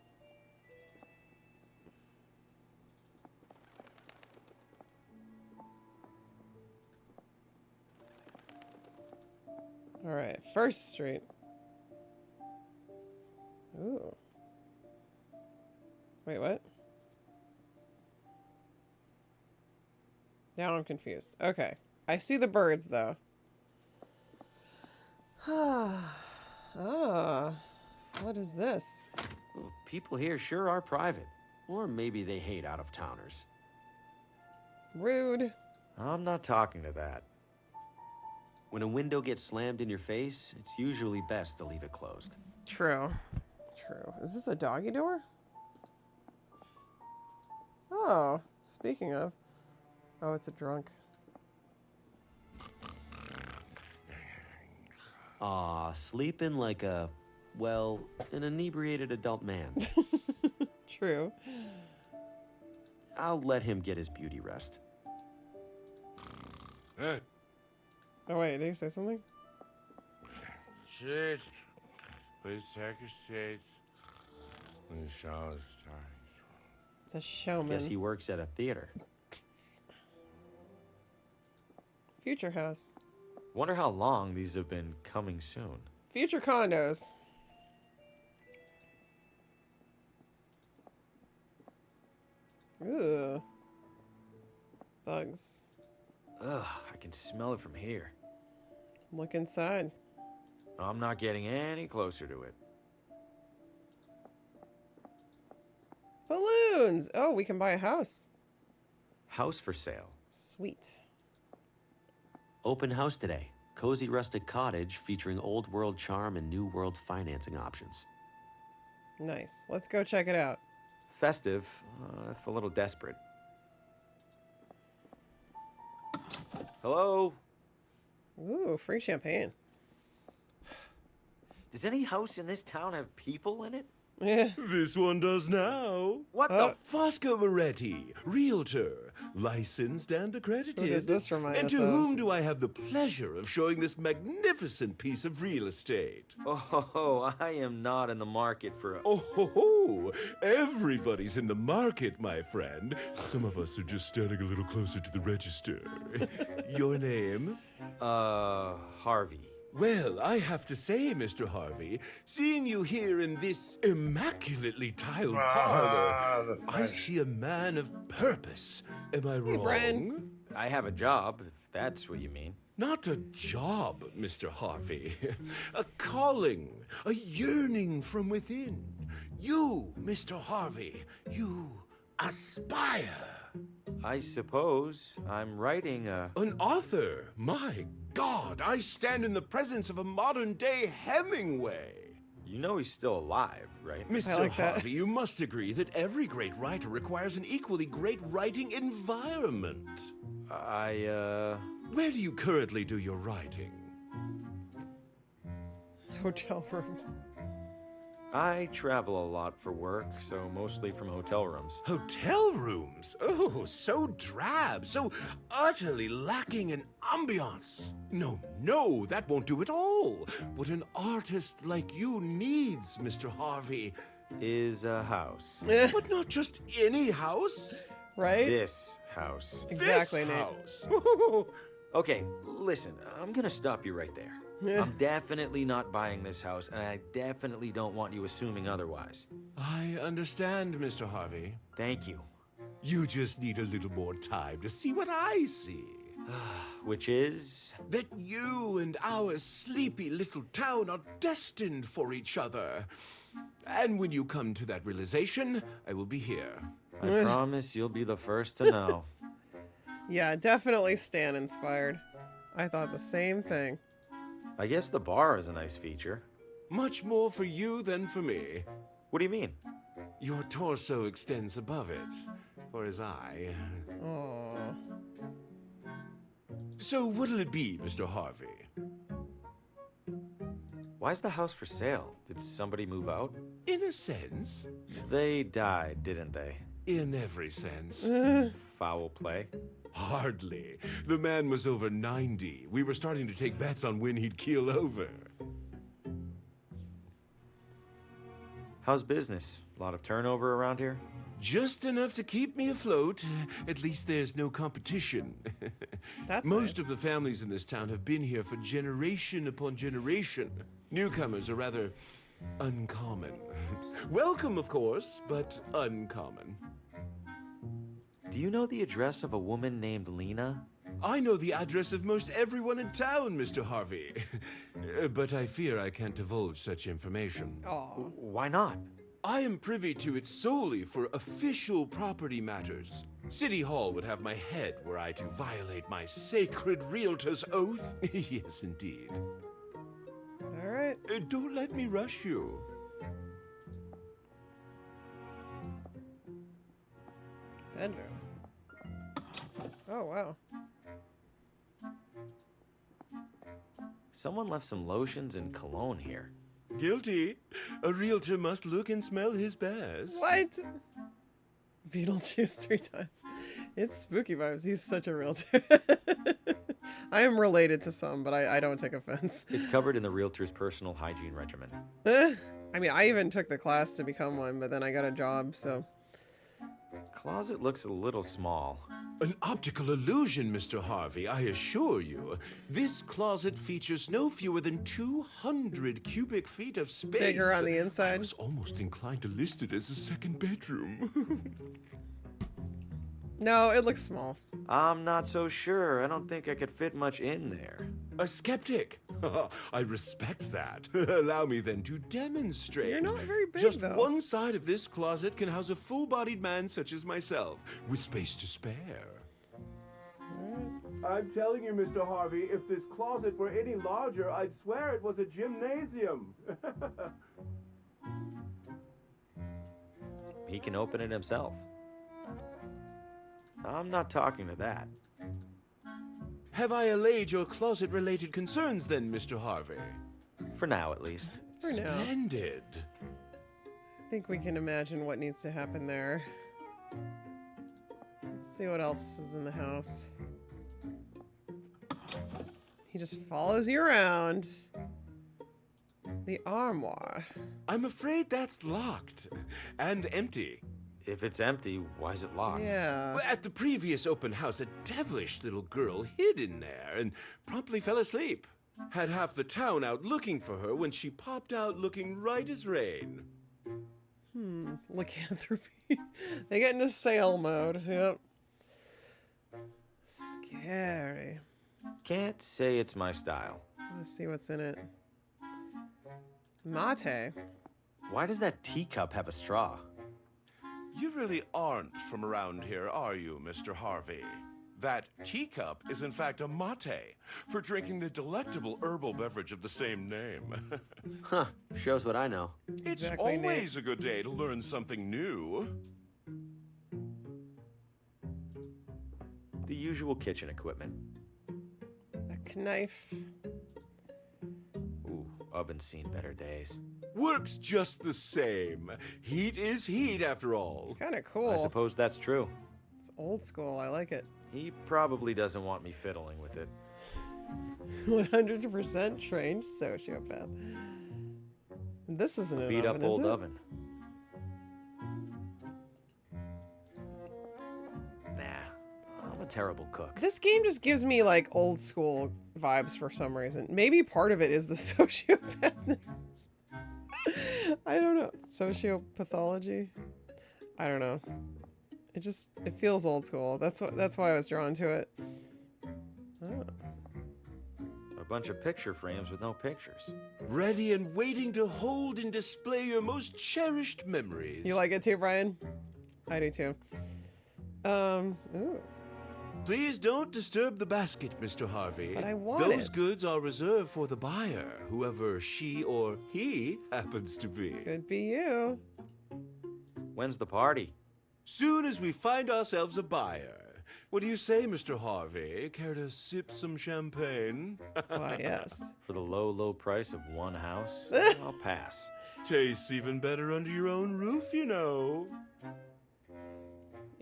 Alright, First Street. Ooh. Wait, what? Now I'm confused. Okay. I see the birds, though. Ah. What is this? Well, people here sure are private. Or maybe they hate out-of-towners. Rude. I'm not talking to that. When a window gets slammed in your face, it's usually best to leave it closed. True. True. Is this a doggy door? Oh, speaking of. Oh, it's a drunk. Aw, sleeping like a, well, an inebriated adult man. True. I'll let him get his beauty rest. Oh, wait, did he say something? Just please take your seats. The show is starting. It's a showman. Guess he works at a theater. Future house. Wonder how long these have been coming soon. Future condos. Ugh. Bugs. Ugh, I can smell it from here. Look inside. I'm not getting any closer to it. Balloons! Oh, we can buy a house. House for sale. Sweet. Open house today. Cozy rustic cottage featuring old world charm and new world financing options. Nice. Let's go check it out. Festive, if a little desperate. Hello? Ooh, free champagne. Does any house in this town have people in it? Yeah. This one does now. What the Fosco Moretti, realtor, licensed and accredited. Who does this remind And us to of? whom do I have the pleasure of showing this magnificent piece of real estate? Oh, I am not in the market for a... Oh, ho, ho. Everybody's in the market, my friend. Some of us are just standing a little closer to the register. Your name? Harvey. Well, I have to say, Mr. Harvey, seeing you here in this immaculately tiled parlor, I see a man of purpose. Am I wrong? Brian. I have a job, if that's what you mean. Not a job, Mr. Harvey. A calling, a yearning from within. You, Mr. Harvey, you aspire. I suppose I'm writing a... An author? My God, I stand in the presence of a modern-day Hemingway. You know he's still alive, right? Mr. Harvey, you must agree that every great writer requires an equally great writing environment. Where do you currently do your writing? Hotel rooms. I travel a lot for work, so mostly from hotel rooms. Hotel rooms? Oh, so drab, so utterly lacking in ambiance. No, no, that won't do at all. What an artist like you needs, Mr. Harvey, is a house. But not just any house. Right? This house. Exactly, This Nate. house. Okay, listen, I'm gonna stop you right there. I'm definitely not buying this house, and I definitely don't want you assuming otherwise. I understand, Mr. Harvey. Thank you. You just need a little more time to see what I see. Which is? That you and our sleepy little town are destined for each other. And when you come to that realization, I will be here. I promise you'll be the first to know. Yeah, definitely Stan inspired. I thought the same thing. I guess the bar is a nice feature. Much more for you than for me. What do you mean? Your torso extends above it, for his eye. Oh. So what'll it be, Mr. Harvey? Why's the house for sale? Did somebody move out? In a sense. They died, didn't they? In every sense. Foul play? Hardly. The man was over 90. We were starting to take bets on when he'd keel over. How's business? A lot of turnover around here? Just enough to keep me afloat. At least there's no competition. That's Most nice. of the families in this town have been here for generation upon generation. Newcomers are rather uncommon. Welcome, of course, but uncommon. Do you know the address of a woman named Lena? I know the address of most everyone in town, Mr. Harvey. But I fear I can't divulge such information. Oh. Why not? I am privy to it solely for official property matters. City Hall would have my head were I to violate my sacred realtor's oath. Yes, indeed. All right. Don't let me rush you. Bedroom. Oh, wow. Someone left some lotions and cologne here. Guilty. A realtor must look and smell his best. What? Beetlejuice 3 times. It's spooky vibes. He's such a realtor. I am related to some, but I don't take offense. It's covered in the realtor's personal hygiene regimen. I mean, I even took the class to become one, but then I got a job, so... Closet looks a little small. An optical illusion, Mr. Harvey, I assure you. This closet features no fewer than 200 cubic feet of space. Bigger on the inside? I was almost inclined to list it as a second bedroom. No, it looks small. I'm not so sure. I don't think I could fit much in there. A skeptic? I respect that. Allow me then to demonstrate. You're not very big, Just though. one side of this closet can house a full-bodied man such as myself, with space to spare. I'm telling you, Mr. Harvey, if this closet were any larger, I'd swear it was a gymnasium. He can open it himself. I'm not talking to that. Have I allayed your closet-related concerns then, Mr. Harvey? For now, at least. For now. Splendid. I think we can imagine what needs to happen there. Let's see what else is in the house. He just follows you around. The armoire. I'm afraid that's locked and empty. If it's empty, why is it locked? Yeah. At the previous open house, a devilish little girl hid in there and promptly fell asleep. Had half the town out looking for her when she popped out looking right as rain. Lycanthropy. They get into sale mode. Yep. Scary. Can't say it's my style. Let's see what's in it. Mate. Why does that teacup have a straw? You really aren't from around here, are you, Mr. Harvey? That teacup is in fact a mate, for drinking the delectable herbal beverage of the same name. Huh, shows what I know. It's Exactly, always a good day to learn something new. The usual kitchen equipment. A knife. Ooh, oven's seen better days. Works just the same. Heat is heat, after all. It's kind of cool. I suppose that's true. It's old school. I like it. He probably doesn't want me fiddling with it. 100% trained sociopath. This isn't an Beat oven, up old is it? oven. Nah, I'm a terrible cook. This game just gives me like old school vibes for some reason. Maybe part of it is the sociopathness. I don't know. Sociopathology? I don't know. It feels old school. That's why I was drawn to it. Oh. A bunch of picture frames with no pictures. Ready and waiting to hold and display your most cherished memories. You like it too, Brian? I do too. Ooh. Please don't disturb the basket, Mr. Harvey. But I want Those it. goods are reserved for the buyer, whoever she or he happens to be. Could be you. When's the party? Soon as we find ourselves a buyer. What do you say, Mr. Harvey? Care to sip some champagne? Why, yes. For the low, low price of one house? I'll pass. Tastes even better under your own roof, you know.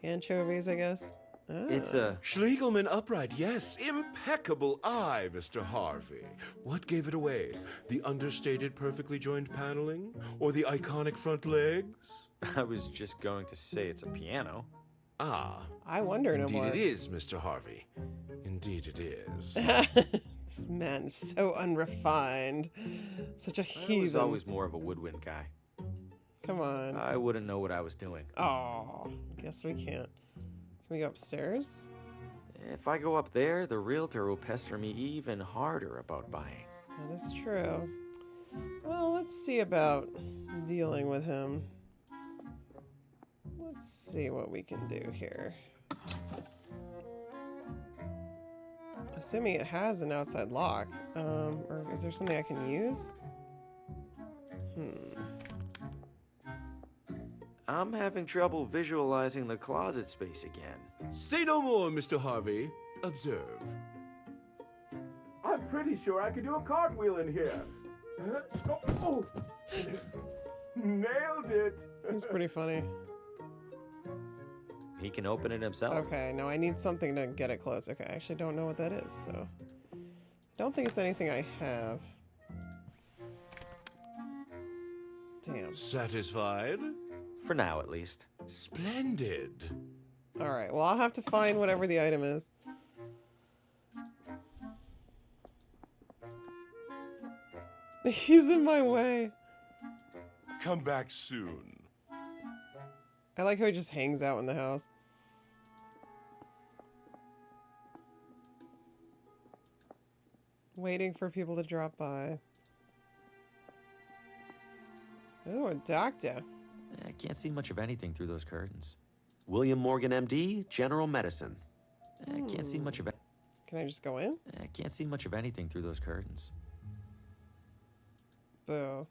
Anchovies, I guess. Ah. It's a... Schlegelman upright, yes. Impeccable eye, Mr. Harvey. What gave it away? The understated, perfectly joined paneling? Or the iconic front legs? I was just going to say it's a piano. Ah. I wonder no Indeed more. it is, Mr. Harvey. Indeed it is. This man is so unrefined. Such a I heathen. was always more of a woodwind guy. Come on. I wouldn't know what I was doing. Oh, guess we can't. Can we go upstairs? If I go up there, the realtor will pester me even harder about buying. That is true. Well, let's see about dealing with him. Let's see what we can do here. Assuming it has an outside lock. Or is there something I can use? I'm having trouble visualizing the closet space again. Say no more, Mr. Harvey. Observe. I'm pretty sure I could do a cartwheel in here. Oh. Nailed it. He's pretty funny. He can open it himself. Okay, no, I need something to get it closed. Okay, I actually don't know what that is, so... I don't think it's anything I have. Damn. Satisfied? For now, at least. Splendid. Alright, well, I'll have to find whatever the item is. He's in my way. Come back soon. I like how he just hangs out in the house. Waiting for people to drop by. Oh, a doctor. I can't see much of anything through those curtains. William Morgan, MD, General Medicine. I can't see much of it. Can I just go in? I can't see much of anything through those curtains. Boo.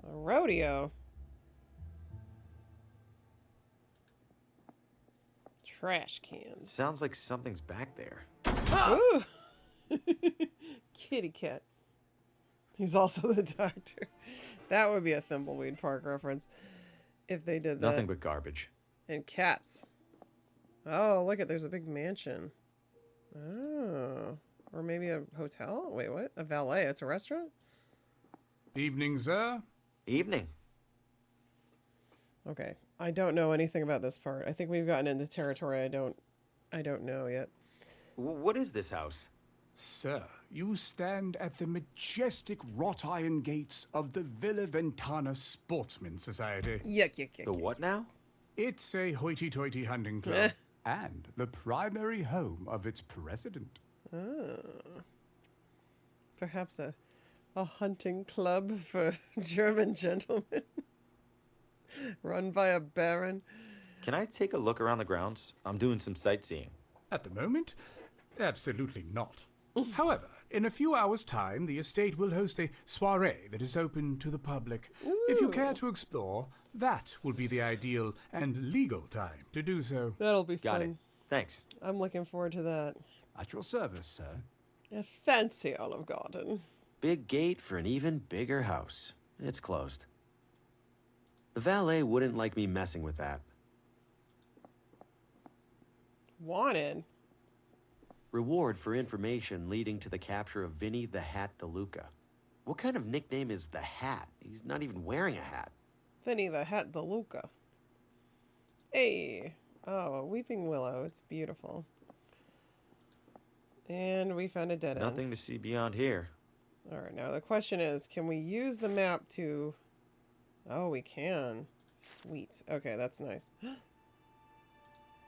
A rodeo. Trash cans. Sounds like something's back there. Ooh. Kitty cat. He's also the doctor. That would be a Thimbleweed Park reference if they did that. Nothing but garbage. And cats. Oh, look at, there's a big mansion. Oh. Or maybe a hotel? Wait, what? A valet? It's a restaurant? Evening, sir. Evening. Okay. I don't know anything about this part. I think we've gotten into territory I don't know yet. What is this house? Sir, you stand at the majestic wrought iron gates of the Villa Ventana Sportsman Society. Yuck, yuck, yuck. The what now? It's a hoity-toity hunting club. and the primary home of its president. Oh. Perhaps a hunting club for German gentlemen run by a baron. Can I take a look around the grounds? I'm doing some sightseeing. At the moment, absolutely not. However, in a few hours' time, the estate will host a soiree that is open to the public. If you care to explore, that will be the ideal and legal time to do so. That'll be Got it. fun. Thanks. I'm looking forward to that. At your service, sir. A fancy Olive Garden. Big gate for an even bigger house. It's closed. The valet wouldn't like me messing with that. Wanted. Reward for information leading to the capture of Vinny the Hat DeLuca. What kind of nickname is the Hat? He's not even wearing a hat. Vinny the Hat DeLuca. Hey. Oh, a weeping willow. It's beautiful. And we found a dead end. Nothing to see beyond here. Alright, now the question is, can we use the map to... Oh, we can. Sweet. Okay, that's nice.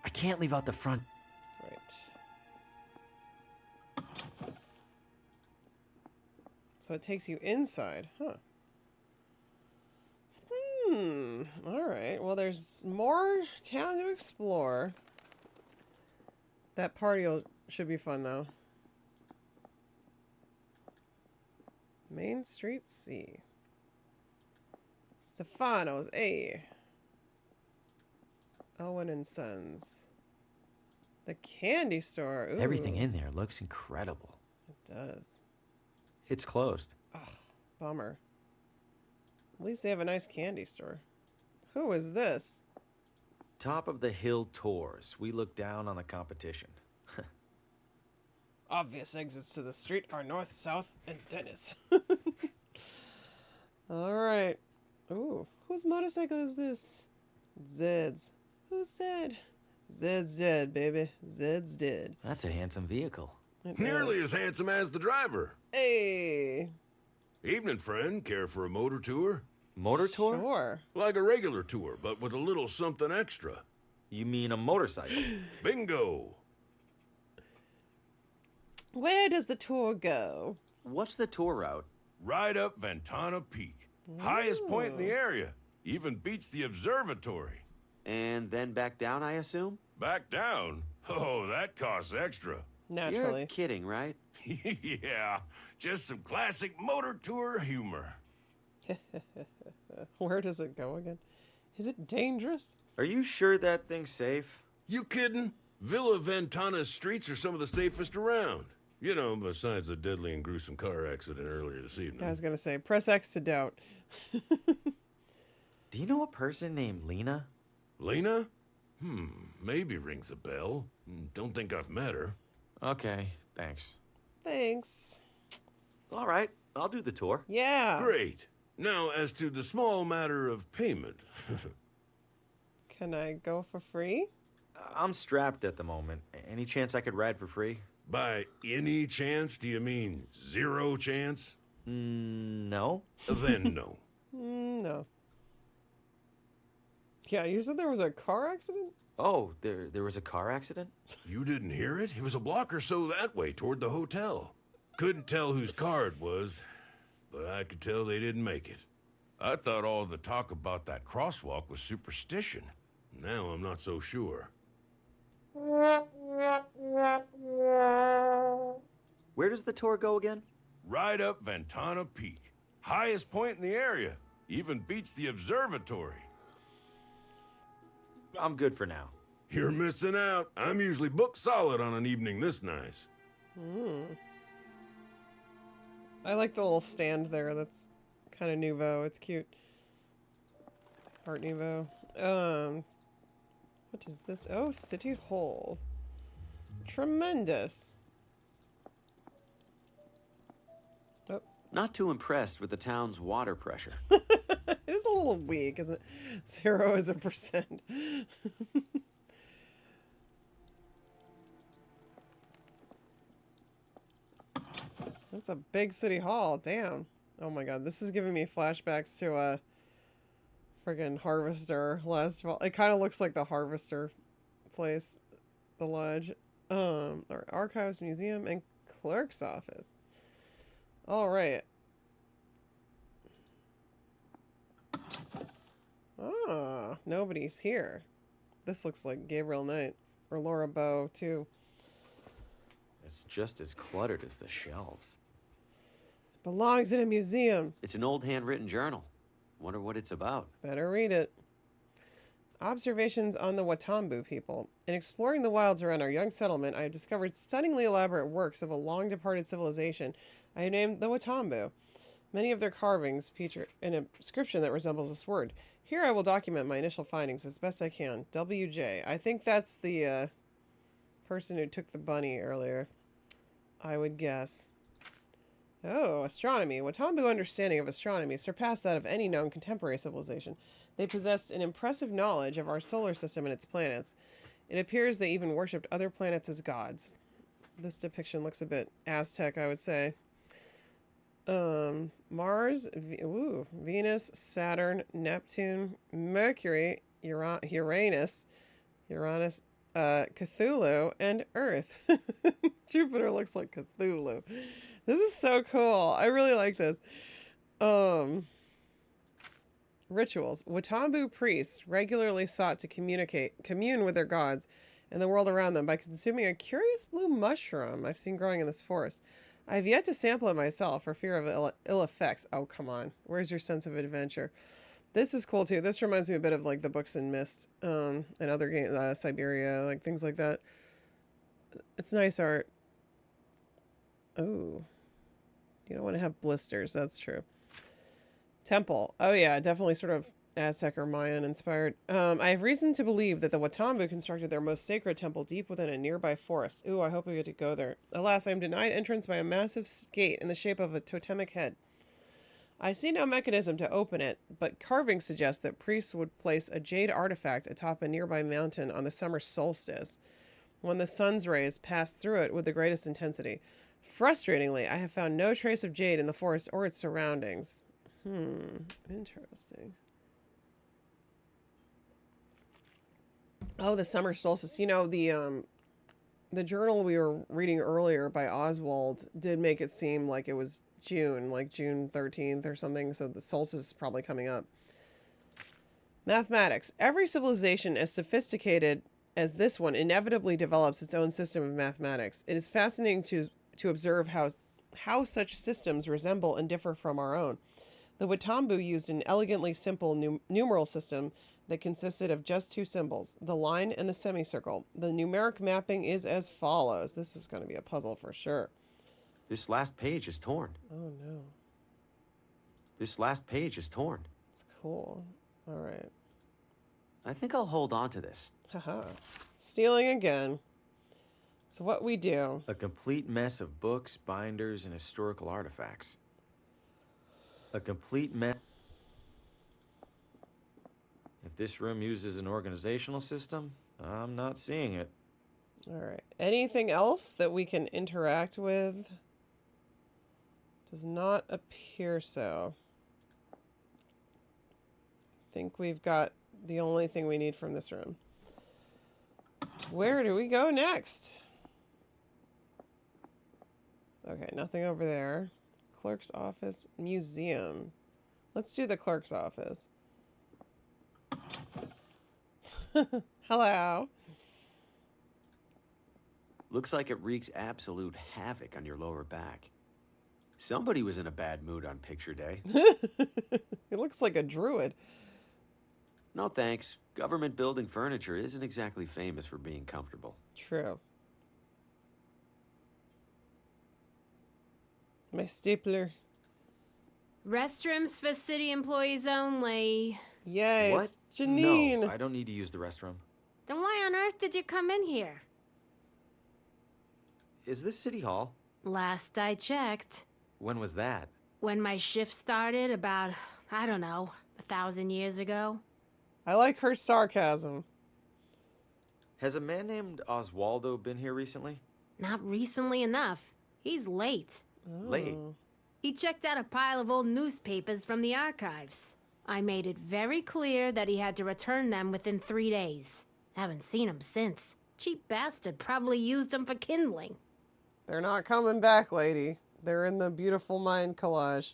I can't leave out the front. Right. So it takes you inside, huh? Alright, well there's more town to explore. That party should be fun though. Main Street C. Stefano's A. Owen and Sons. The candy store. Ooh, Everything in there looks incredible. it does. It's closed. Ugh, bummer. At least they have a nice candy store. Who is this? Top of the hill tours. We look down on the competition. Obvious exits to the street are north, south, and Dennis. Alright. Ooh, whose motorcycle is this? Zed's. Who's Zed? Zed's dead, baby. Zed's dead. That's a handsome vehicle. It Nearly is. as handsome as the driver. Hey. Evening, friend. Care for a motor tour? Motor tour? Sure. Like a regular tour, but with a little something extra. You mean a motorcycle? Bingo! Where does the tour go? What's the tour route? Right up Ventana Peak. Highest point in the area. Even beats the observatory. And then back down, I assume? Back down? Oh, that costs extra. Naturally. You're kidding, right? Yeah, just some classic motor tour humor. Where does it go again? Is it dangerous? Are you sure that thing's safe? You kidding? Villa Ventana's streets are some of the safest around. You know, besides the deadly and gruesome car accident earlier this evening. I was gonna say, press X to doubt. Do you know a person named Lena? Lena? Maybe rings a bell. Don't think I've met her. Okay, thanks. Thanks. All right, I'll do the tour. Yeah. Great. Now, as to the small matter of payment. Can I go for free? I'm strapped at the moment. Any chance I could ride for free? By any chance, do you mean zero chance? No. Then no. No. Yeah, you said there was a car accident? Oh, there was a car accident? You didn't hear it? It was a block or so that way, toward the hotel. Couldn't tell whose car it was, but I could tell they didn't make it. I thought all the talk about that crosswalk was superstition. Now I'm not so sure. Where does the tour go again? Right up Ventana Peak. Highest point in the area. Even beats the observatory. I'm good for now. You're missing out. I'm usually booked solid on an evening this nice. I like the little stand there. That's kind of nouveau. It's cute. Art nouveau. What is this? Oh, City Hall. Tremendous. Oh. Not too impressed with the town's water pressure. It is a little weak, isn't it? 0%. That's a big city hall. Damn. Oh my god, this is giving me flashbacks to a friggin' Harvester last fall. It kind of looks like the Harvester place. the lodge. Our archives, museum, and clerk's office. All right. Ah, nobody's here. This looks like Gabriel Knight or Laura Bow too. It's just as cluttered as the shelves. Belongs in a museum. It's an old handwritten journal. Wonder what it's about. Better read it. Observations on the Watambu people. In exploring the wilds around our young settlement, I have discovered stunningly elaborate works of a long-departed civilization I have named the Watambu. Many of their carvings feature an inscription that resembles this word. Here I will document my initial findings as best I can. WJ. I think that's the person who took the bunny earlier. I would guess. Oh, astronomy. Watambu understanding of astronomy surpassed that of any known contemporary civilization. They possessed an impressive knowledge of our solar system and its planets. It appears they even worshipped other planets as gods. This depiction looks a bit Aztec, I would say. Mars, Venus, Saturn, Neptune, Mercury, Uranus, Cthulhu, and Earth. Jupiter looks like Cthulhu. This is so cool. I really like this. Rituals. Watambu priests regularly sought to commune with their gods and the world around them by consuming a curious blue mushroom I've seen growing in this forest. I have yet to sample it myself for fear of ill effects. Oh, come on. Where's your sense of adventure? This is cool, too. This reminds me a bit of, like, the Books in Mist, and other games, Siberia, like, things like that. It's nice art. Oh. You don't want to have blisters, that's true. Temple. Oh, yeah, definitely sort of Aztec or Mayan inspired. I have reason to believe that the Watambu constructed their most sacred temple deep within a nearby forest. Ooh, I hope we get to go there. Alas, I am denied entrance by a massive gate in the shape of a totemic head. I see no mechanism to open it, but carvings suggest that priests would place a jade artifact atop a nearby mountain on the summer solstice, when the sun's rays pass through it with the greatest intensity. Frustratingly, I have found no trace of jade in the forest or its surroundings. Interesting. Oh, the summer solstice. You know, the journal we were reading earlier by Oswald did make it seem like it was June, like June 13th or something, so the solstice is probably coming up. Mathematics. Every civilization as sophisticated as this one inevitably develops its own system of mathematics. It is fascinating to observe how such systems resemble and differ from our own. The Watambu used an elegantly simple numeral system that consisted of just two symbols, the line and the semicircle. The numeric mapping is as follows. This is going to be a puzzle for sure. This last page is torn. Oh, no. This last page is torn. It's cool. All right. I think I'll hold on to this. Haha. Stealing again. It's what we do. A complete mess of books, binders, and historical artifacts. A complete mess. If this room uses an organizational system, I'm not seeing it. All right. Anything else that we can interact with? Does not appear so. I think we've got the only thing we need from this room. Where do we go next? Okay, nothing over there. Clerk's office, museum. Let's do the clerk's office. Hello. Looks like it wreaks absolute havoc on your lower back. Somebody was in a bad mood on picture day. It looks like a druid. No thanks. Government building furniture isn't exactly famous for being comfortable. True. My stapler. Restrooms for city employees only. Yay, What? it's Janine. No, I don't need to use the restroom. Then why on earth did you come in here? Is this City Hall? Last I checked. When was that? When my shift started about, I don't know, 1,000 years ago. I like her sarcasm. Has a man named Oswaldo been here recently? Not recently enough. He's late. Late? He checked out a pile of old newspapers from the archives. I made it very clear that he had to return them within 3 days. Haven't seen him since. Cheap bastard probably used them for kindling. They're not coming back, lady. They're in the beautiful mind collage.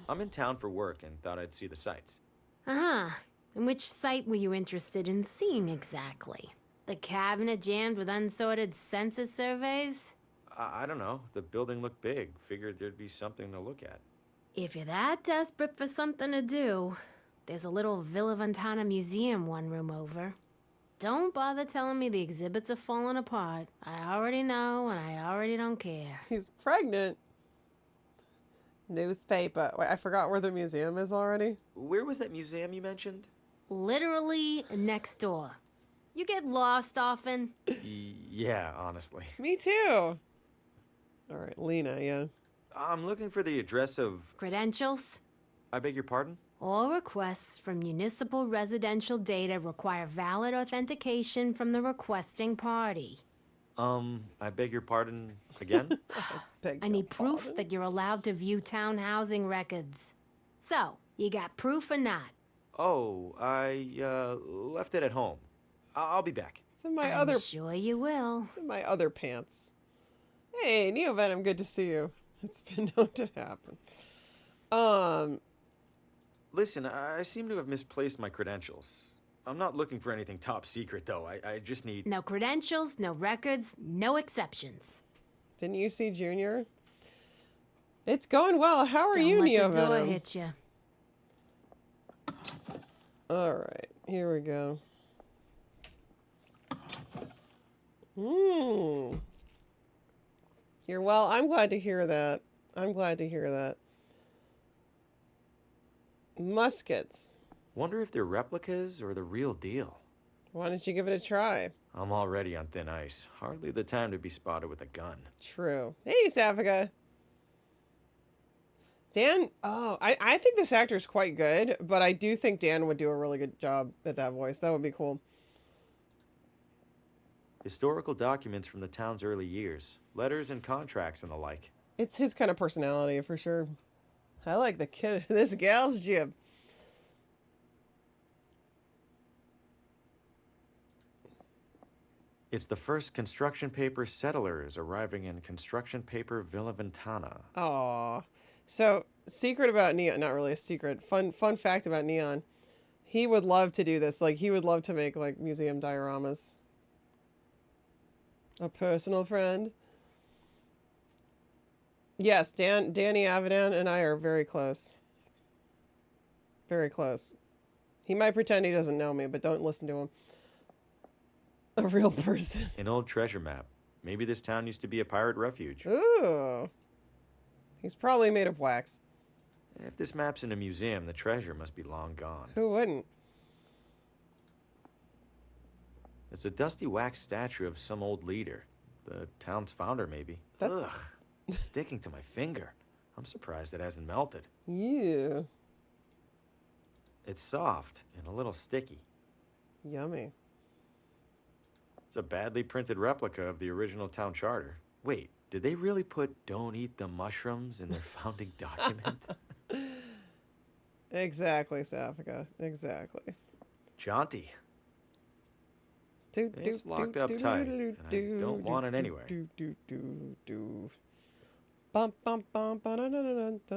I'm in town for work and thought I'd see the sights. Uh-huh. And which site were you interested in seeing exactly? The cabinet jammed with unsorted census surveys? I don't know. The building looked big. Figured there'd be something to look at. If you're that desperate for something to do, there's a little Villa Ventana museum one room over. Don't bother telling me the exhibits are falling apart. I already know, and I already don't care. He's pregnant. Newspaper. Wait, I forgot where the museum is already. Where was that museum you mentioned? Literally next door. You get lost often? Yeah, honestly. Me too. All right, Lena, yeah. I'm looking for the address of... Credentials? I beg your pardon? All requests from municipal residential data require valid authentication from the requesting party. I beg your pardon again? I need proof that you're allowed to view town housing records. So, you got proof or not? Oh, I left it at home. I'll be back. It's in my I'm other... sure you will. It's in my other pants. Hey, Neo Venom, good to see you. It's been known to happen. Listen, I seem to have misplaced my credentials. I'm not looking for anything top secret, though. I just need... No credentials, no records, no exceptions. Didn't you see Junior? It's going well. How are Don't you, let Neo the door Venom? hit you. All right, here we go. You're well. I'm glad to hear that. I'm glad to hear that. Muskets. Wonder if they're replicas or the real deal. Why don't you give it a try? I'm already on thin ice. Hardly the time to be spotted with a gun. True. Hey, Safica. Dan, I think this actor's quite good, but I do think Dan would do a really good job at that voice. That would be cool. Historical documents from the town's early years. Letters and contracts and the like. It's his kind of personality, for sure. I like the kid. This gal's jib. It's the first construction paper settlers arriving in construction paper Villa Ventana. Aw. So, secret about Neon. Not really a secret. Fun fact about Neon. He would love to do this. Like, he would love to make, like, museum dioramas. A personal friend. Yes, Danny Avidan and I are very close. Very close. He might pretend he doesn't know me, but don't listen to him. A real person. An old treasure map. Maybe this town used to be a pirate refuge. Ooh. He's probably made of wax. If this map's in a museum, the treasure must be long gone. Who wouldn't? It's a dusty wax statue of some old leader. The town's founder, maybe. Ugh. Sticking to my finger. I'm surprised it hasn't melted. Yeah. It's soft and a little sticky. Yummy. It's a badly printed replica of the original town charter. Wait, did they really put "Don't eat the mushrooms" in their founding document? Exactly, Safica. Exactly. Jaunty. It's locked up tight, and I don't want it anywhere.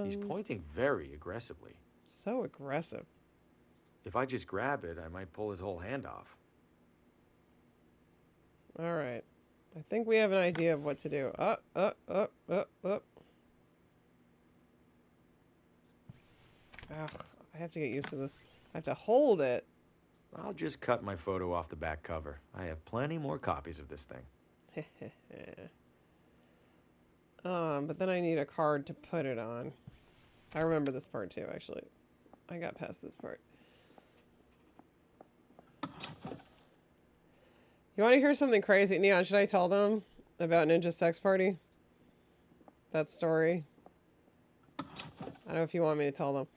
He's pointing very aggressively. So aggressive. If I just grab it, I might pull his whole hand off. All right. I think we have an idea of what to do. Up. Ugh, I have to get used to this. I have to hold it. I'll just cut my photo off the back cover. I have plenty more copies of this thing. But then I need a card to put it on. I remember this part too, actually. I got past this part. You want to hear something crazy? Neon, should I tell them about Ninja Sex Party? That story? I don't know if you want me to tell them.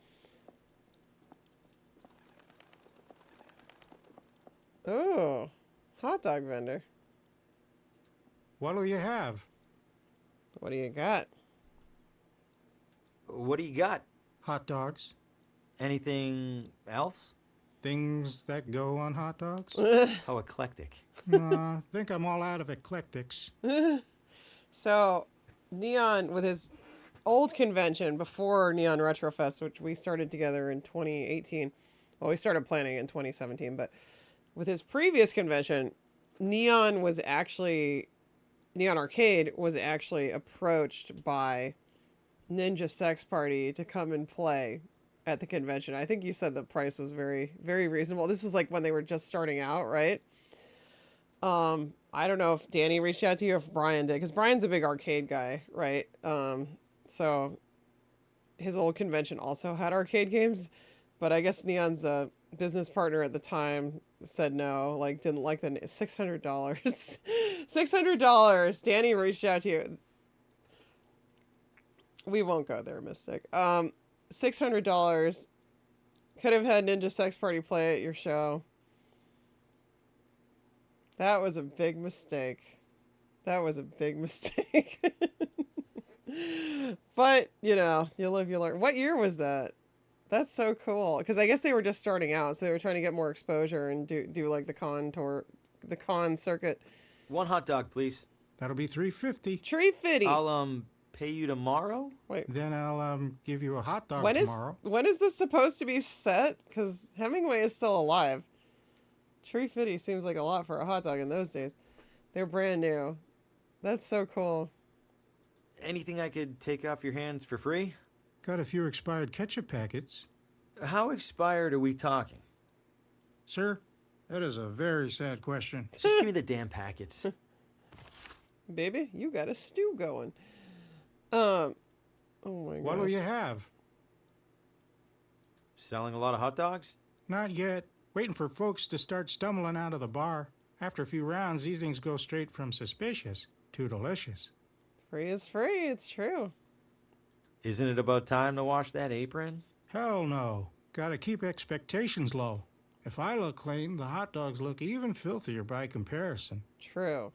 Oh, hot dog vendor. What'll you have? What do you got? What do you got? Hot dogs. Anything else? Things that go on hot dogs? How eclectic. Think I'm all out of eclectics. So, Neon, with his old convention before Neon Retrofest, which we started together in 2018. Well, we started planning in 2017, but with his previous convention, Neon Arcade was actually approached by Ninja Sex Party to come and play at the convention. I think you said the price was very, very reasonable. This was like when they were just starting out, right? I don't know if Danny reached out to you or if Brian did, because Brian's a big arcade guy, right? So his old convention also had arcade games, but I guess Neon's business partner at the time said no, like didn't like the $600. $600. Danny reached out to you. We won't go there, Mystic. $600. Could have had Ninja Sex Party play at your show. That was a big mistake. That was a big mistake. But, you know, you live, you learn. What year was that? That's so cool. Because I guess they were just starting out, so they were trying to get more exposure and do like the con circuit. One hot dog, please. That'll be $3.50. $3.50. I'll pay you tomorrow. Wait. Then I'll give you a hot dog tomorrow. When is this supposed to be set? Because Hemingway is still alive. $3.50 seems like a lot for a hot dog in those days. They're brand new. That's so cool. Anything I could take off your hands for free? Got a few expired ketchup packets. How expired are we talking? Sir, that is a very sad question. Just give me the damn packets. Baby, you got a stew going. Oh my god. What'll you have? Selling a lot of hot dogs? Not yet. Waiting for folks to start stumbling out of the bar. After a few rounds, these things go straight from suspicious to delicious. Free is free, it's true. Isn't it about time to wash that apron? Hell no. Gotta keep expectations low. If I look clean, the hot dogs look even filthier by comparison. True.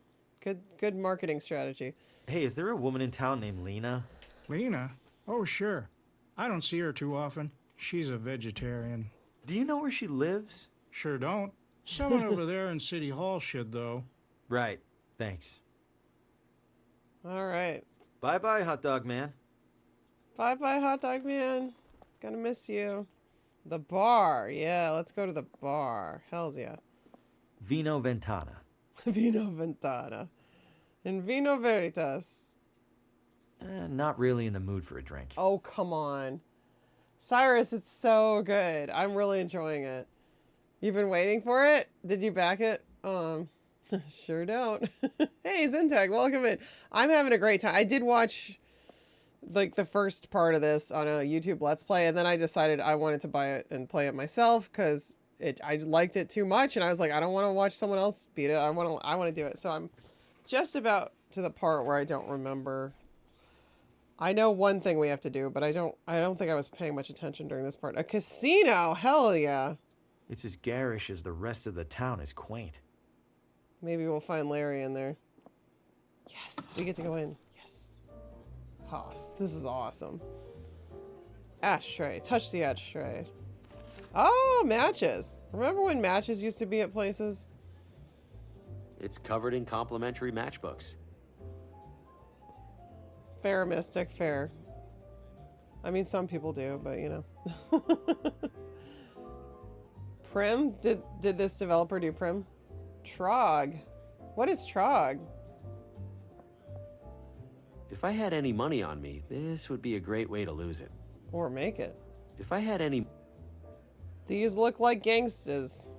Good marketing strategy. Hey, is there a woman in town named Lena? Lena? Oh, sure. I don't see her too often. She's a vegetarian. Do you know where she lives? Sure don't. Someone over there in City Hall should, though. Right. Thanks. All right. Bye-bye, hot dog man. Bye-bye, hot dog man. Gonna miss you. The bar. Yeah, let's go to the bar. Hells yeah. Vino Ventana. Vino Ventana. And Vino Veritas. Not really in the mood for a drink. Oh, come on. Cyrus, it's so good. I'm really enjoying it. You've been waiting for it? Did you back it? Sure don't. Hey, Zintag, welcome in. I'm having a great time. I did watch like the first part of this on a YouTube Let's Play, and then I decided I wanted to buy it and play it myself because I liked it too much, and I was like, I don't want to watch someone else beat it. I want to do it. So I'm just about to the part where I don't remember. I know one thing we have to do, but I don't think I was paying much attention during this part. A casino, hell yeah. It's as garish as the rest of the town is quaint. Maybe we'll find Larry in there. Yes, we get to go in. Yes. Hoss, this is awesome. Ashtray, touch the ashtray. Oh, matches. Remember when matches used to be at places? It's covered in complimentary matchbooks. Fair, Mystic, fair. I mean, some people do, but you know. Prim? Did this developer do Prim? Trog. What is Trog? If I had any money on me, this would be a great way to lose it. Or make it. If I had any... These look like gangsters.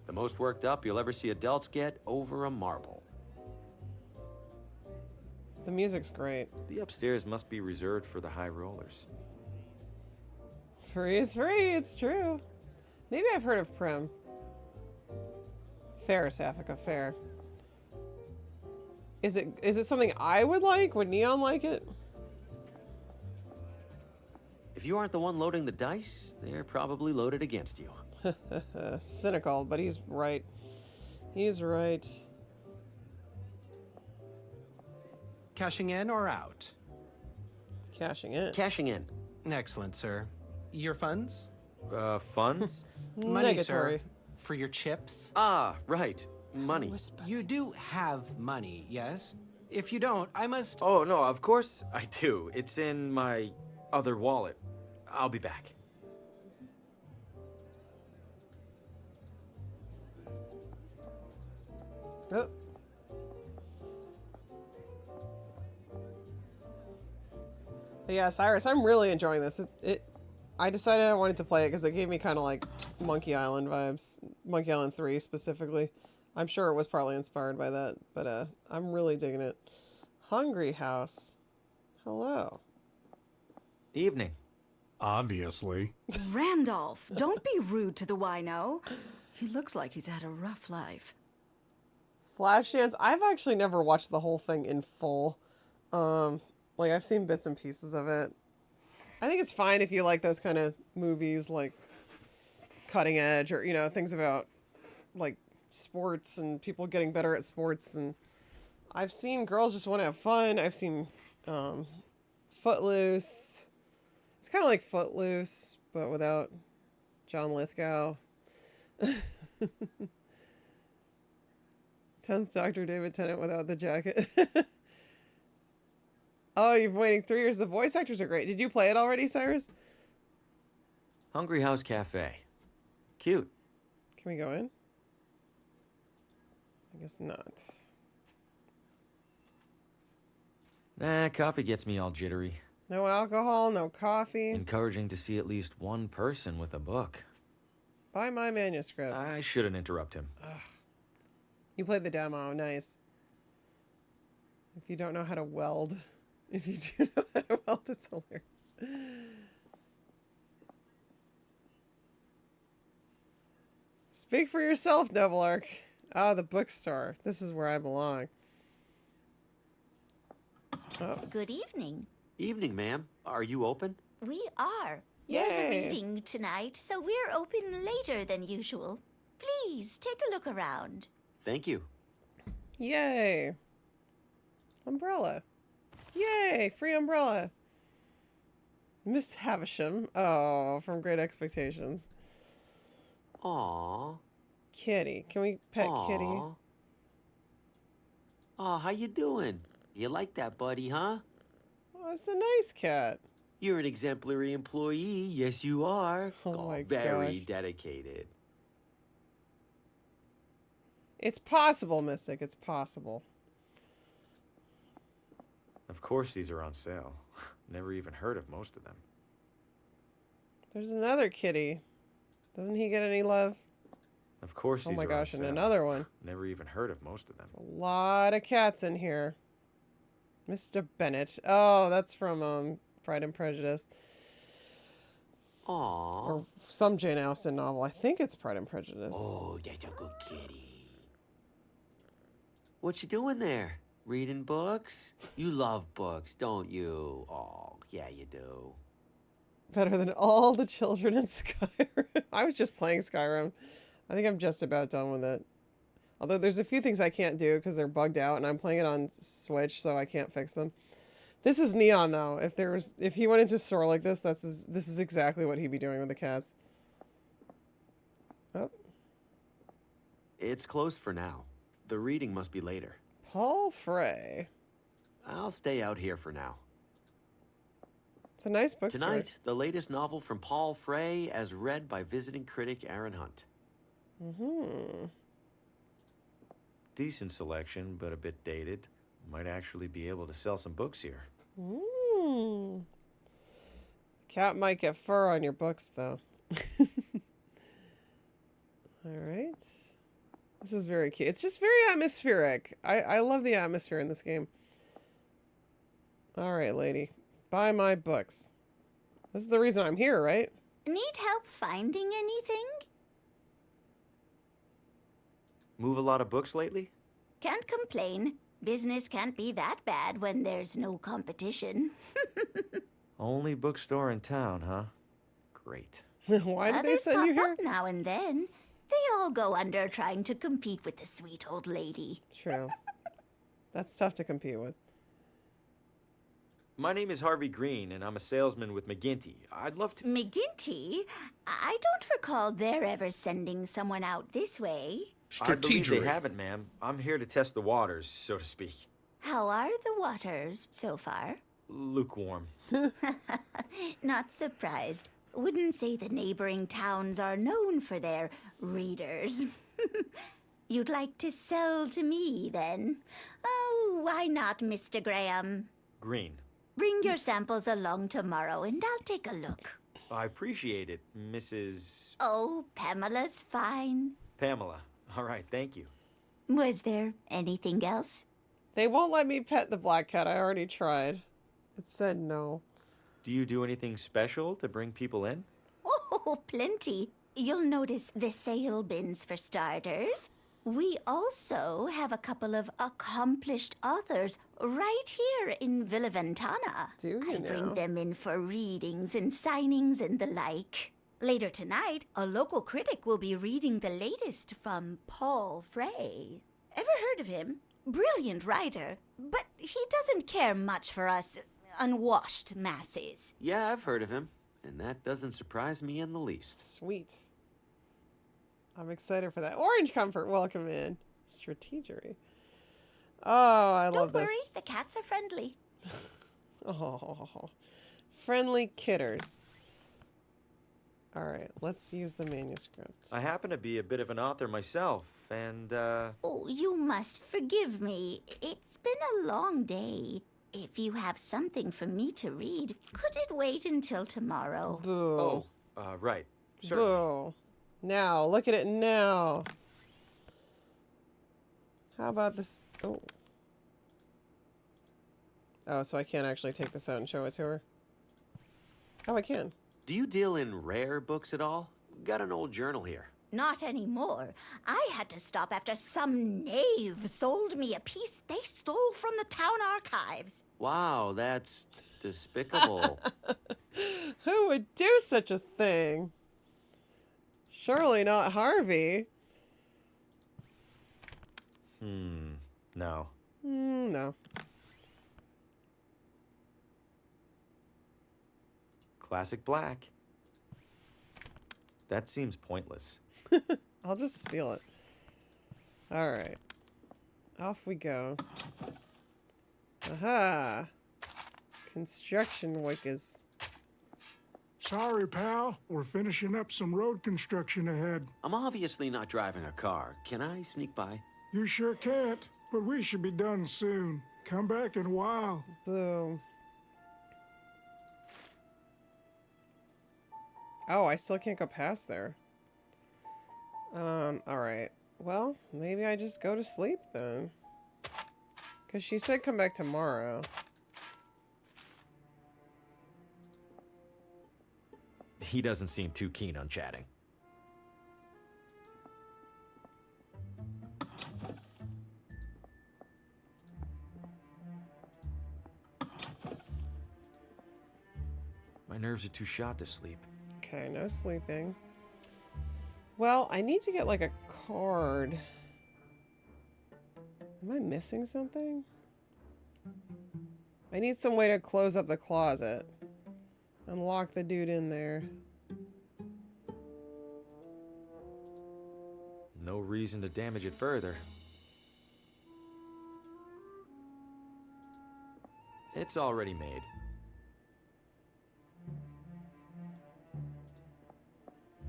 The most worked up you'll ever see adults get over a marble. The music's great. The upstairs must be reserved for the high rollers. Free is free, it's true. Maybe I've heard of Prim. Fair, Safika, fair. Is it something I would like? Would Neon like it? If you aren't the one loading the dice, they're probably loaded against you. Cynical, but he's right. He's right. Cashing in or out? Cashing in. Cashing in. Excellent, sir. Your funds? Funds? Money, Negatory. sir. For your chips. Ah, right. Money. You do have money, yes? If you don't, I must... Oh, no, of course I do. It's in my other wallet. I'll be back. Oh. But yeah, Cyrus, I'm really enjoying this. I decided I wanted to play it because it gave me kind of like Monkey Island vibes. Monkey Island 3 specifically. I'm sure it was partly inspired by that, but I'm really digging it. Hungry House. Hello. Evening. Obviously. Randolph, don't be rude to the wino. He looks like he's had a rough life. Flashdance. I've actually never watched the whole thing in full. Like I've seen bits and pieces of it. I think it's fine if you like those kind of movies, like Cutting Edge, or, you know, things about like sports and people getting better at sports. And I've seen Girls Just Want to Have Fun. I've seen Footloose. It's kind of like Footloose, but without John Lithgow. 10th Doctor David Tennant without the jacket. Oh, you've been waiting 3 years. The voice actors are great. Did you play it already, Cyrus? Hungry House Cafe. Cute. Can we go in? I guess not. Nah, coffee gets me all jittery. No alcohol, no coffee. Encouraging to see at least one person with a book. Buy my manuscripts. I shouldn't interrupt him. Ugh. You played the demo. Nice. If you don't know how to weld. If you do know how to weld, it's hilarious. Speak for yourself, Noble Ark. Ah, the bookstore. This is where I belong. Oh. Good evening. Evening, ma'am. Are you open? We are. Yay. There's a reading tonight, so we're open later than usual. Please, take a look around. Thank you. Yay. Umbrella. Yay, free umbrella. Miss Havisham. Oh, from Great Expectations. Aww. Kitty. Can we pet Kitty? Aw, how you doing? You like that, buddy, huh? Oh, it's a nice cat. You're an exemplary employee. Yes, you are. Oh my very gosh. dedicated. It's possible, Mystic. It's possible. Of course these are on sale. Never even heard of most of them. There's another kitty. Doesn't he get any love? Of course these Oh my are gosh, on and sale. another one. Never even heard of most of them. A lot of cats in here. Mr. Bennett. Oh, that's from Pride and Prejudice. Aww. Or some Jane Austen novel. I think it's Pride and Prejudice. Oh, that's a good kitty. What you doing there? Reading books? You love books, don't you? Oh, yeah, you do. Better than all the children in Skyrim. I was just playing Skyrim. I think I'm just about done with it. Although there's a few things I can't do because they're bugged out, and I'm playing it on Switch, so I can't fix them. This is Neon, though. If he went into a store like this, this is exactly what he'd be doing with the cats. Oh. It's closed for now. The reading must be later. Paul Frey. I'll stay out here for now. It's a nice bookstore. Tonight, the latest novel from Paul Frey as read by visiting critic Aaron Hunt. Mm-hmm. Decent selection, but a bit dated. Might actually be able to sell some books here. Mm. Cat might get fur on your books, though. All right. This is very cute. It's just very atmospheric. I love the atmosphere in this game. All right, lady. Buy my books. This is the reason I'm here, right? Need help finding anything? Move a lot of books lately? Can't complain. Business can't be that bad when there's no competition. Only bookstore in town, huh? Great. Why did they send you pop here? up now and then. They all go under trying to compete with the sweet old lady. True. That's tough to compete with. My name is Harvey Green, and I'm a salesman with McGinty. I'd love to... McGinty? I don't recall their ever sending someone out this way. I believe they haven't, ma'am. I'm here to test the waters, so to speak. How are the waters so far? Lukewarm. Not surprised. Wouldn't say the neighboring towns are known for their readers. You'd like to sell to me, then? Oh, why not, Mr. Graham? Green. Bring your samples along tomorrow, and I'll take a look. I appreciate it, Mrs. Oh, Pamela's fine. Pamela. All right, thank you. Was there anything else? They won't let me pet the black cat. I already tried. It said no. Do you do anything special to bring people in? Oh, plenty. You'll notice the sale bins for starters. We also have a couple of accomplished authors right here in Villa Ventana. Do you I bring them in for readings and signings and the like. Later tonight, a local critic will be reading the latest from Paul Frey. Ever heard of him? Brilliant writer, but he doesn't care much for us unwashed masses. Yeah, I've heard of him, and that doesn't surprise me in the least. Sweet. I'm excited for that. Orange Comfort, welcome in. Strategery. Oh, I love this. Don't worry, the cats are friendly. Oh, friendly kitters. All right, let's use the manuscript. I happen to be a bit of an author myself, and, Oh, you must forgive me. It's been a long day. If you have something for me to read, could it wait until tomorrow? Boo. Oh, right. Certainly. Boo. Now, look at it now. How about this? Oh. Oh, so I can't actually take this out and show it to her? Oh, I can. Do you deal in rare books at all? Got an old journal here. Not anymore. I had to stop after some knave sold me a piece they stole from the town archives. Wow, that's despicable. Who would do such a thing? Surely not Harvey. No. No. Classic black. That seems pointless. I'll just steal it. Alright. Off we go. Aha! Construction workers. Sorry, pal. We're finishing up some road construction ahead. I'm obviously not driving a car. Can I sneak by? You sure can't, but we should be done soon. Come back in a while. Boom. Oh, I still can't go past there. Alright. Well, maybe I just go to sleep then. Because she said come back tomorrow. He doesn't seem too keen on chatting. My nerves are too shot to sleep. Okay, no sleeping. Well, I need to get like a card. Am I missing something? I need some way to close up the closet. And lock the dude in there. No reason to damage it further. It's already made.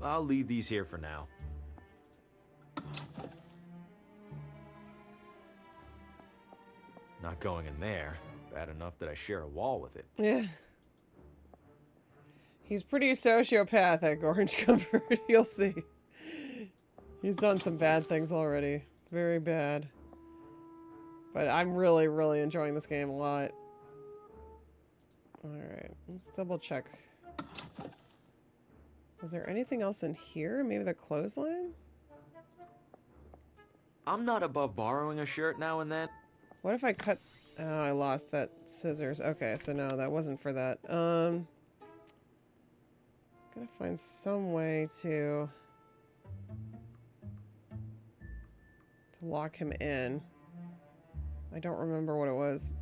I'll leave these here for now. Not going in there. Bad enough that I share a wall with it. Yeah. He's pretty sociopathic, Orange Comfort. You'll see. He's done some bad things already. Very bad. But I'm really, really enjoying this game a lot. Alright, let's double check. Was there anything else in here? Maybe the clothesline? I'm not above borrowing a shirt now and then. What if I cut... Oh, I lost that scissors. Okay, so no, that wasn't for that. Gotta find some way to lock him in. I don't remember what it was.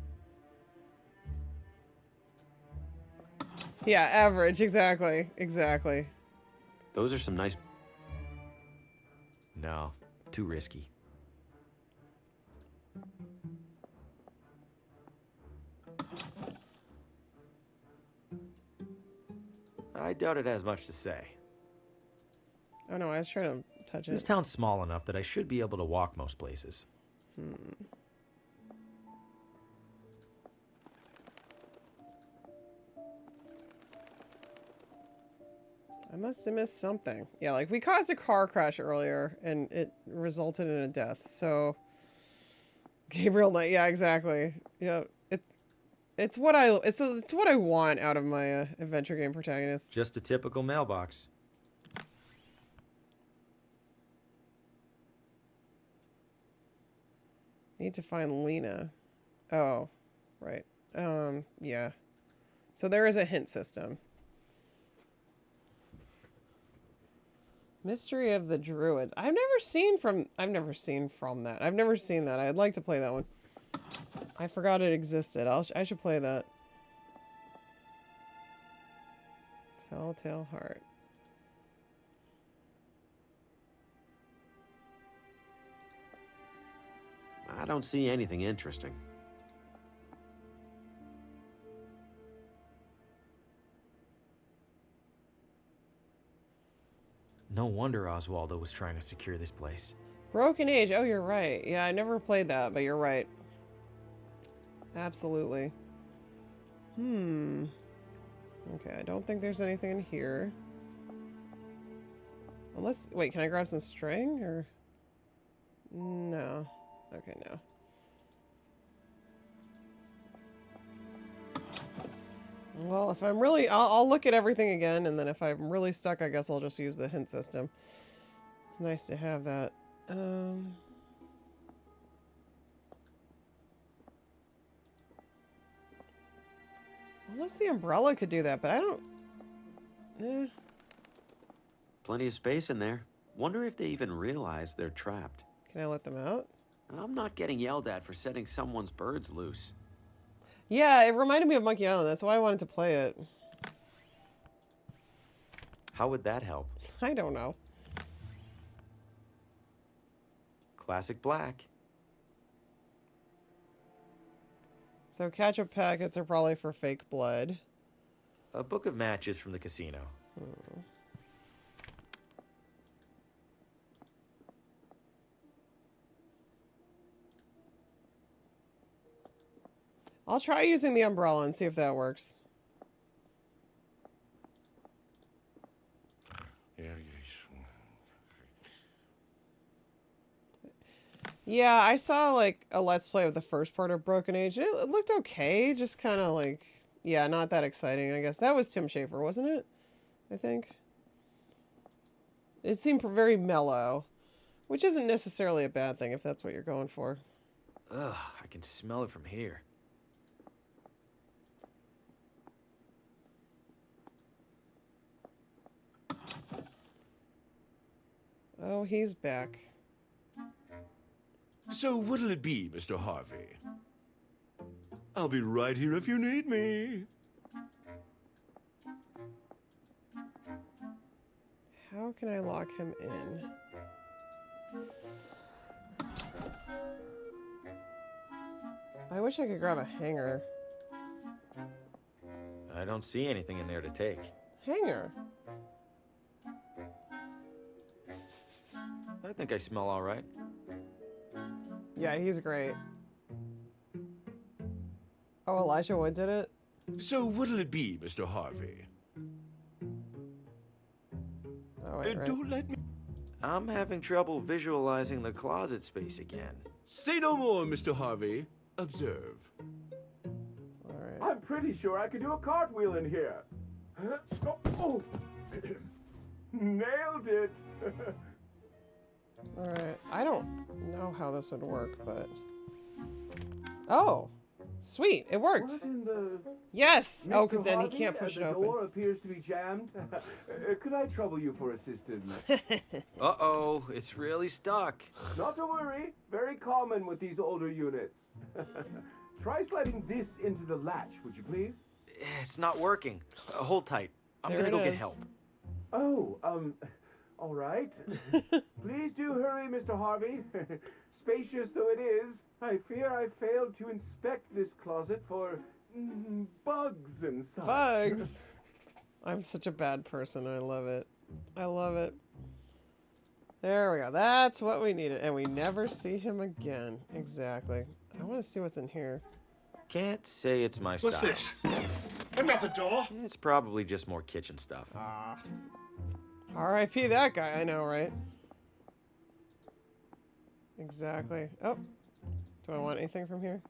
Yeah, average. Exactly. Exactly. Those are some nice... No, too risky. I doubt it has much to say. Oh no, I was trying to touch it. This town's small enough that I should be able to walk most places. I must have missed something. Yeah, like we caused a car crash earlier and it resulted in a death. Gabriel Knight, yeah, exactly. Yeah, it's what I want out of my adventure game protagonist. Just a typical mailbox. Need to find Lena. Oh, right. Yeah. So there is a hint system. Mystery of the Druids. I've never seen from that. I've never seen that. I'd like to play that one. I forgot it existed. I should play that. Telltale Heart. I don't see anything interesting. No wonder Oswaldo was trying to secure this place. Broken Age. Oh, you're right. Yeah, I never played that, but you're right. Absolutely. Okay, I don't think there's anything in here. Unless... Wait, can I grab some string? Or... No. Okay, no. Well, if I'm really... I'll look at everything again, and then if I'm really stuck, I guess I'll just use the hint system. It's nice to have that. Unless the umbrella could do that, but I don't... Plenty of space in there. Wonder if they even realize they're trapped. Can I let them out? I'm not getting yelled at for setting someone's birds loose. Yeah, it reminded me of Monkey Island. That's why I wanted to play it. How would that help? I don't know. Classic black. So ketchup packets are probably for fake blood. A book of matches from the casino. I'll try using the umbrella and see if that works. Yeah, I saw like a Let's Play of the first part of Broken Age. It looked okay, just kind of like, yeah, not that exciting, I guess. That was Tim Schafer, wasn't it? I think. It seemed very mellow, which isn't necessarily a bad thing if that's what you're going for. Ugh, I can smell it from here. Oh, he's back. So what'll it be, Mr. Harvey? I'll be right here if you need me. How can I lock him in? I wish I could grab a hanger. I don't see anything in there to take. Hanger? I think I smell all right. Yeah, he's great. Oh, Elijah Wood did it? So what'll it be, Mr. Harvey? Oh, wait, right. Don't let me... I'm having trouble visualizing the closet space again. Say no more, Mr. Harvey. Observe. Alright. I'm pretty sure I could do a cartwheel in here. Oh. Nailed it. Alright. I don't know how this would work, but... Oh! Sweet! It worked! What in the... Yes! Oh, because Mr. then he Harvey, can't push it the open. door appears to be jammed. Could I trouble you for assistance? Uh-oh, it's really stuck. Not to worry. Very common with these older units. Try sliding this into the latch, would you please? It's not working. Hold tight. I'm There gonna go it get is. help. Oh, all right. Please do hurry, Mr. Harvey. Spacious though it is, I fear I failed to inspect this closet for bugs and such. Bugs. I'm such a bad person. I love it. I love it. There we go. That's what we needed. And we never see him again. Exactly. I want to see what's in here. Can't say it's my style. What's this? Open up the door. It's probably just more kitchen stuff. R.I.P. that guy. I know, right? Exactly. Oh. Do I want anything from here?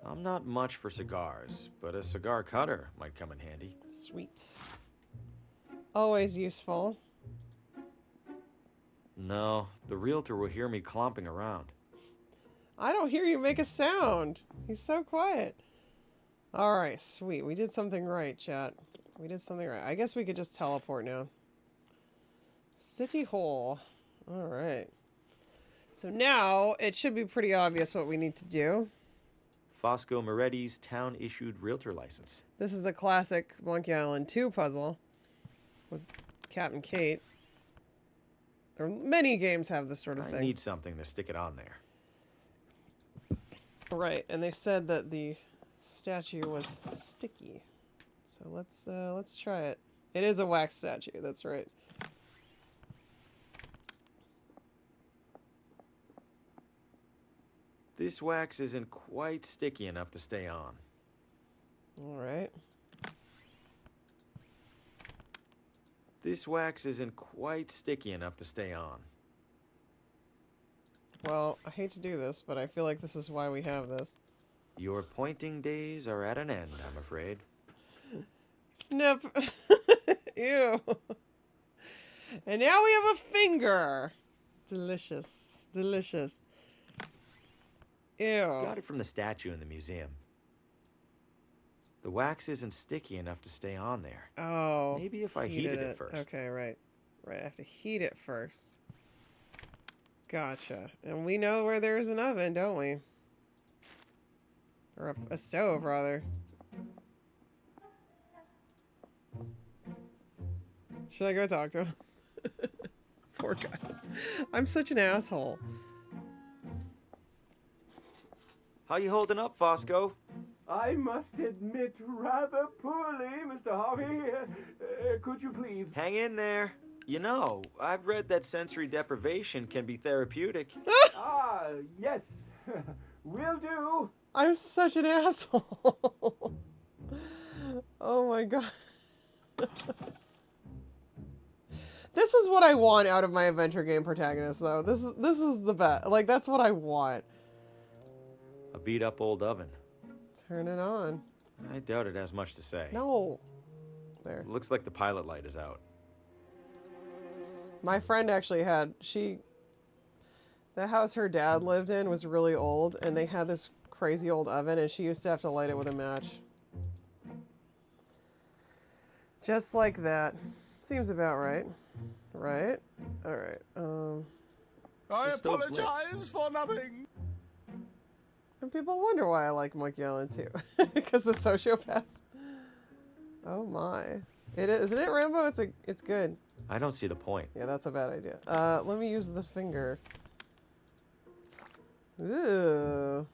I'm not much for cigars, but a cigar cutter might come in handy. Sweet. Always useful. No, the realtor will hear me clomping around. I don't hear you make a sound. He's so quiet. Alright, sweet. We did something right, chat. We did something right. I guess we could just teleport now. City Hall. Alright. So now, it should be pretty obvious what we need to do. Fosco Moretti's town-issued realtor license. This is a classic Monkey Island 2 puzzle with Captain Kate. Or many games have this sort of I thing. need something to stick it on there. Right, and they said that the statue was sticky. So let's try it. It is a wax statue, that's right. This wax isn't quite sticky enough to stay on. Alright. This wax isn't quite sticky enough to stay on. Well, I hate to do this, but I feel like this is why we have this. Your pointing days are at an end, I'm afraid. Snip! Ew! And now we have a finger! Delicious. Delicious. Ew. Got it from the statue in the museum. The wax isn't sticky enough to stay on there. Oh. Maybe if I heated it first. Okay, right. Right, I have to heat it first. Gotcha. And we know where there's an oven, don't we? Or a stove, rather. Should I go talk to him? Poor guy. I'm such an asshole. How you holding up, Fosco? I must admit, rather poorly, Mr. Harvey. Could you please? Hang in there. You know, I've read that sensory deprivation can be therapeutic. Ah, yes. Will do. I'm such an asshole. Oh my god. This is what I want out of my adventure game protagonist, though. This is the best. Like, that's what I want. A beat-up old oven. Turn it on. I doubt it has much to say. No. There. Looks like the pilot light is out. My friend actually had, the house her dad lived in was really old, and they had this crazy old oven, and she used to have to light it with a match. Just like that. Seems about right. Right? Alright, I stove's lit. apologize for nothing. And people wonder why I like Monkey Island 2. Because the sociopaths. Oh my. Isn't it, Rambo? It's good. I don't see the point. Yeah, that's a bad idea. Let me use the finger. Ooh.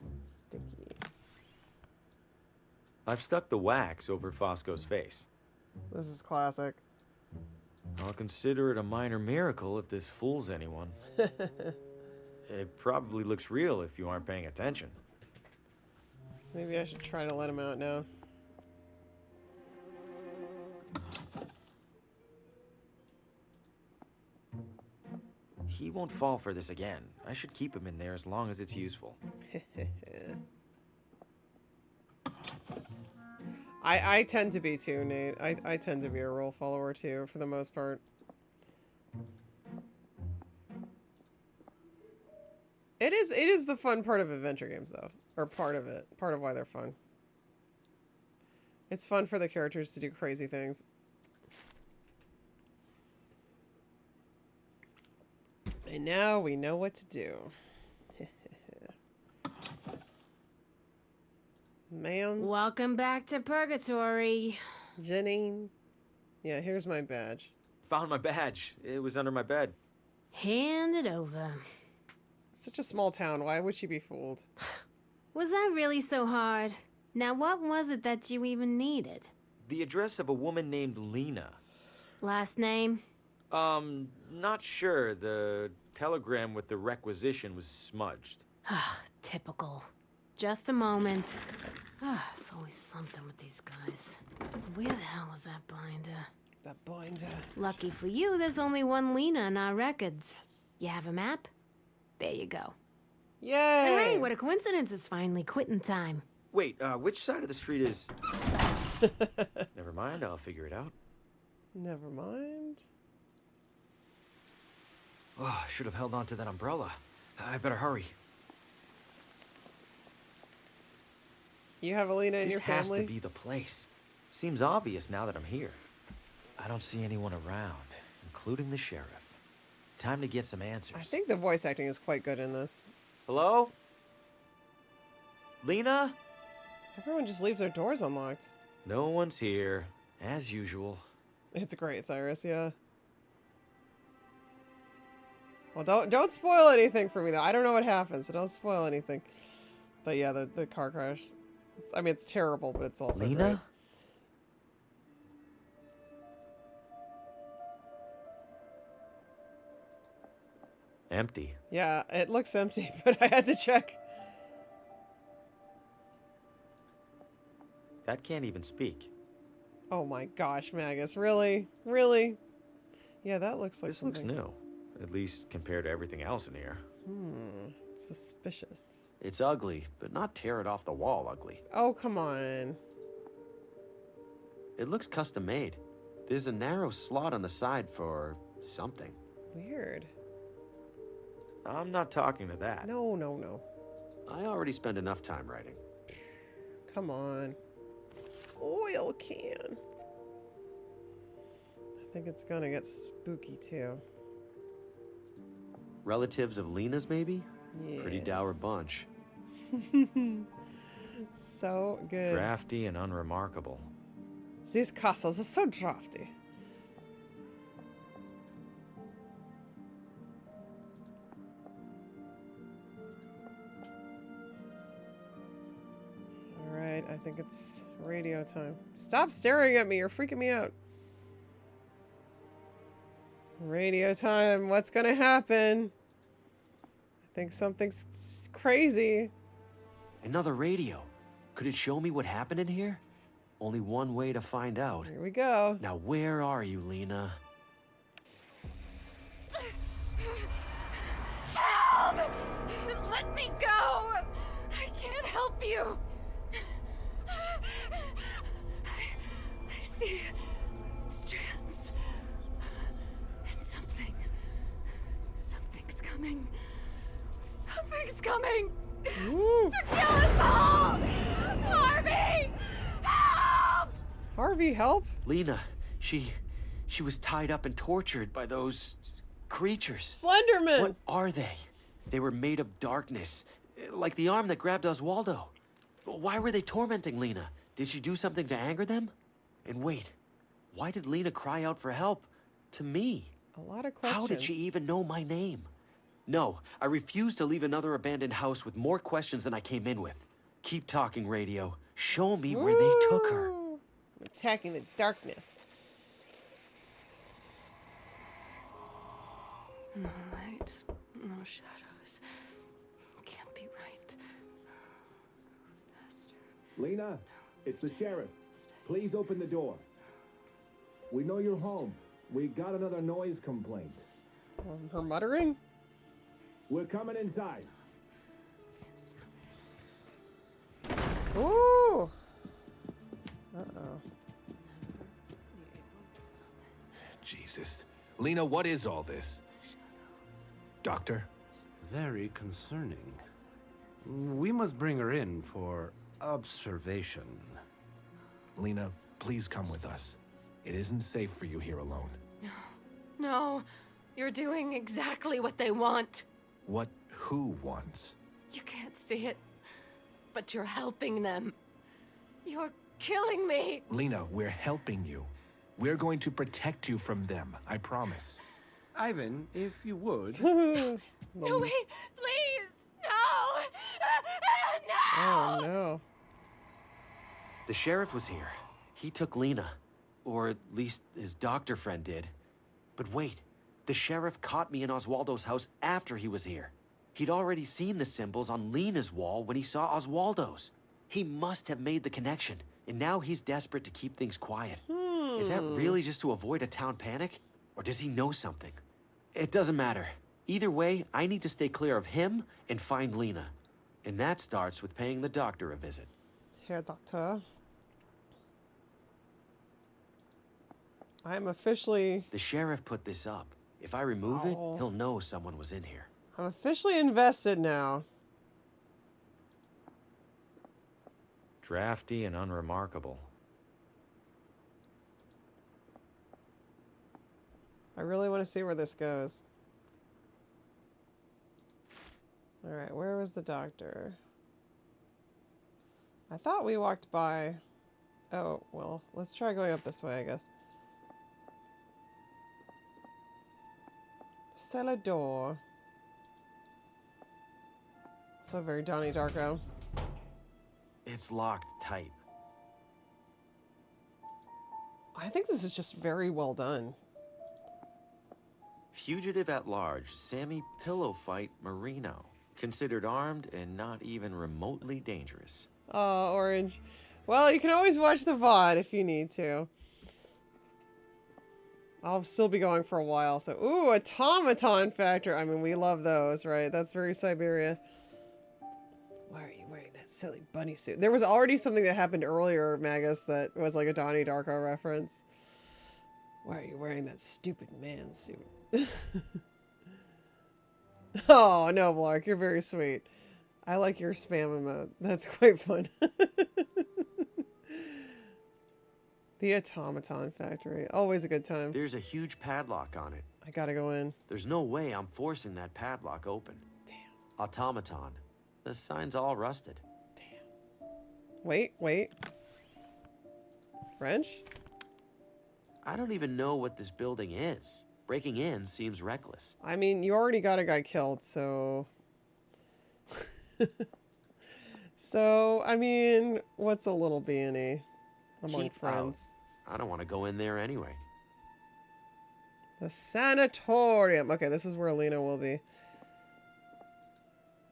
Sticky. I've stuck the wax over Fosco's face. This is classic. I'll consider it a minor miracle if this fools anyone. It probably looks real if you aren't paying attention. Maybe I should try to let him out now. He won't fall for this again. I should keep him in there as long as it's useful. I tend to be too, Nate. I tend to be a rule follower too, for the most part. It is the fun part of adventure games, though. Or part of it. Part of why they're fun. It's fun for the characters to do crazy things. And now we know what to do. Ma'am? Welcome back to Purgatory. Janine? Yeah, here's my badge. Found my badge. It was under my bed. Hand it over. Such a small town. Why would she be fooled? Was that really so hard? Now, what was it that you even needed? The address of a woman named Lena. Last name? Not sure. The telegram with the requisition was smudged. Typical. Just a moment. It's always something with these guys. Where the hell was that binder? That binder. Lucky for you, there's only one Lena in our records. You have a map? There you go. Yay! And hey, what a coincidence, it's finally quitting time. Wait, which side of the street is... Never mind, I'll figure it out. Never mind. Oh, I should have held on to that umbrella. I better hurry. You have Alina in your family? This has to be the place. Seems obvious now that I'm here. I don't see anyone around, including the sheriff. Time to get some answers. I think the voice acting is quite good in this. Hello? Lena? Everyone just leaves their doors unlocked. No one's here, as usual. It's great, Cyrus, yeah. Well, don't spoil anything for me, though. I don't know what happens, so don't spoil anything. But yeah, the car crash. I mean, it's terrible, but it's also Lena? great. Empty. Yeah, it looks empty, but I had to check. That can't even speak. Oh my gosh, Magus, really? Really? Yeah, that looks like This something. looks new, at least compared to everything else in here. Suspicious. It's ugly, but not tear it off the wall ugly. Oh, come on. It looks custom made. There's a narrow slot on the side for something. Weird. I'm not talking to that. No, no, no. I already spent enough time writing. Come on. Oil can. I think it's gonna get spooky too. Relatives of Lena's, maybe? Yes. Pretty dour bunch. So good. Drafty and unremarkable. These castles are so drafty. Alright, I think it's radio time. Stop staring at me, you're freaking me out. Radio time, what's gonna happen? I think something's crazy. Another radio. Could it show me what happened in here? Only one way to find out. Here we go. Now where are you, Lena? Help! Let me go! I can't help you! I see strands. And something's coming. Something's coming! Ooh. To kill us all! Harvey! Help! Harvey, help? Lena, she was tied up and tortured by those creatures. Slenderman! What are they? They were made of darkness, like the arm that grabbed Oswaldo. Why were they tormenting Lena? Did she do something to anger them? And wait, why did Lena cry out for help to me? A lot of questions. How did she even know my name? No, I refuse to leave another abandoned house with more questions than I came in with. Keep talking, radio. Show me where they took her. Attacking the darkness. No light, no shadows. Can't be right. Faster. Lena, it's the sheriff. Please open the door. We know you're home. We got another noise complaint. Her muttering? We're coming inside. Ooh. Uh-oh. Jesus. Lena, what is all this? Doctor? Very concerning. We must bring her in for observation. Lena, please come with us. It isn't safe for you here alone. No, you're doing exactly what they want. Who wants? You can't see it, but you're helping them. You're killing me. Lena, we're helping you. We're going to protect you from them, I promise. Ivan, if you would. No, wait, please. No. No. Oh, no. The sheriff was here. He took Lena. Or at least his doctor friend did. But wait, the sheriff caught me in Oswaldo's house after he was here. He'd already seen the symbols on Lena's wall when he saw Oswaldo's. He must have made the connection, and now he's desperate to keep things quiet. Is that really just to avoid a town panic? Or does he know something? It doesn't matter. Either way, I need to stay clear of him and find Lena. And that starts with paying the doctor a visit. Herr Doctor. I'm officially... The sheriff put this up. If I remove it, he'll know someone was in here. I'm officially invested now. Drafty and unremarkable. I really want to see where this goes. Alright, where was the doctor? I thought we walked by... Oh, well, let's try going up this way, I guess. Cellar door. It's a very Donnie Darko. It's locked tight. I think this is just very well done. Fugitive at large, Sammy Pillow Fight Marino. Considered armed and not even remotely dangerous. Oh, Orange. Well, you can always watch the VOD if you need to. I'll still be going for a while, so... Ooh, automaton factor. I mean, we love those, right? That's very Siberia. Why are you wearing that silly bunny suit? There was already something that happened earlier, Magus, that was like a Donnie Darko reference. Why are you wearing that stupid man suit? Oh, no, Blark, you're very sweet. I like your spam emote. That's quite fun. The automaton factory. Always a good time. There's a huge padlock on it. I gotta go in. There's no way I'm forcing that padlock open. Damn. Automaton. The sign's all rusted. Wait. French? I don't even know what this building is. Breaking in seems reckless. I mean, you already got a guy killed, so... So, I mean, what's a little B&E among Keep friends? out. I don't want to go in there anyway. The sanatorium. Okay, this is where Alina will be.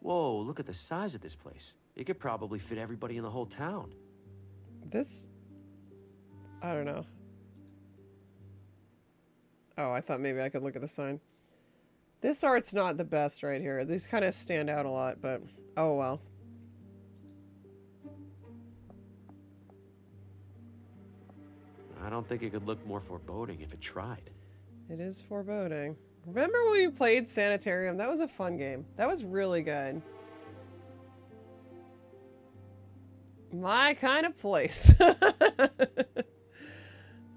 Whoa, look at the size of this place. It could probably fit everybody in the whole town. This... I don't know. Oh, I thought maybe I could look at the sign. This art's not the best right here. These kind of stand out a lot, but oh well. I don't think it could look more foreboding if it tried. It is foreboding. Remember when we played Sanitarium? That was a fun game. That was really good. My kind of place.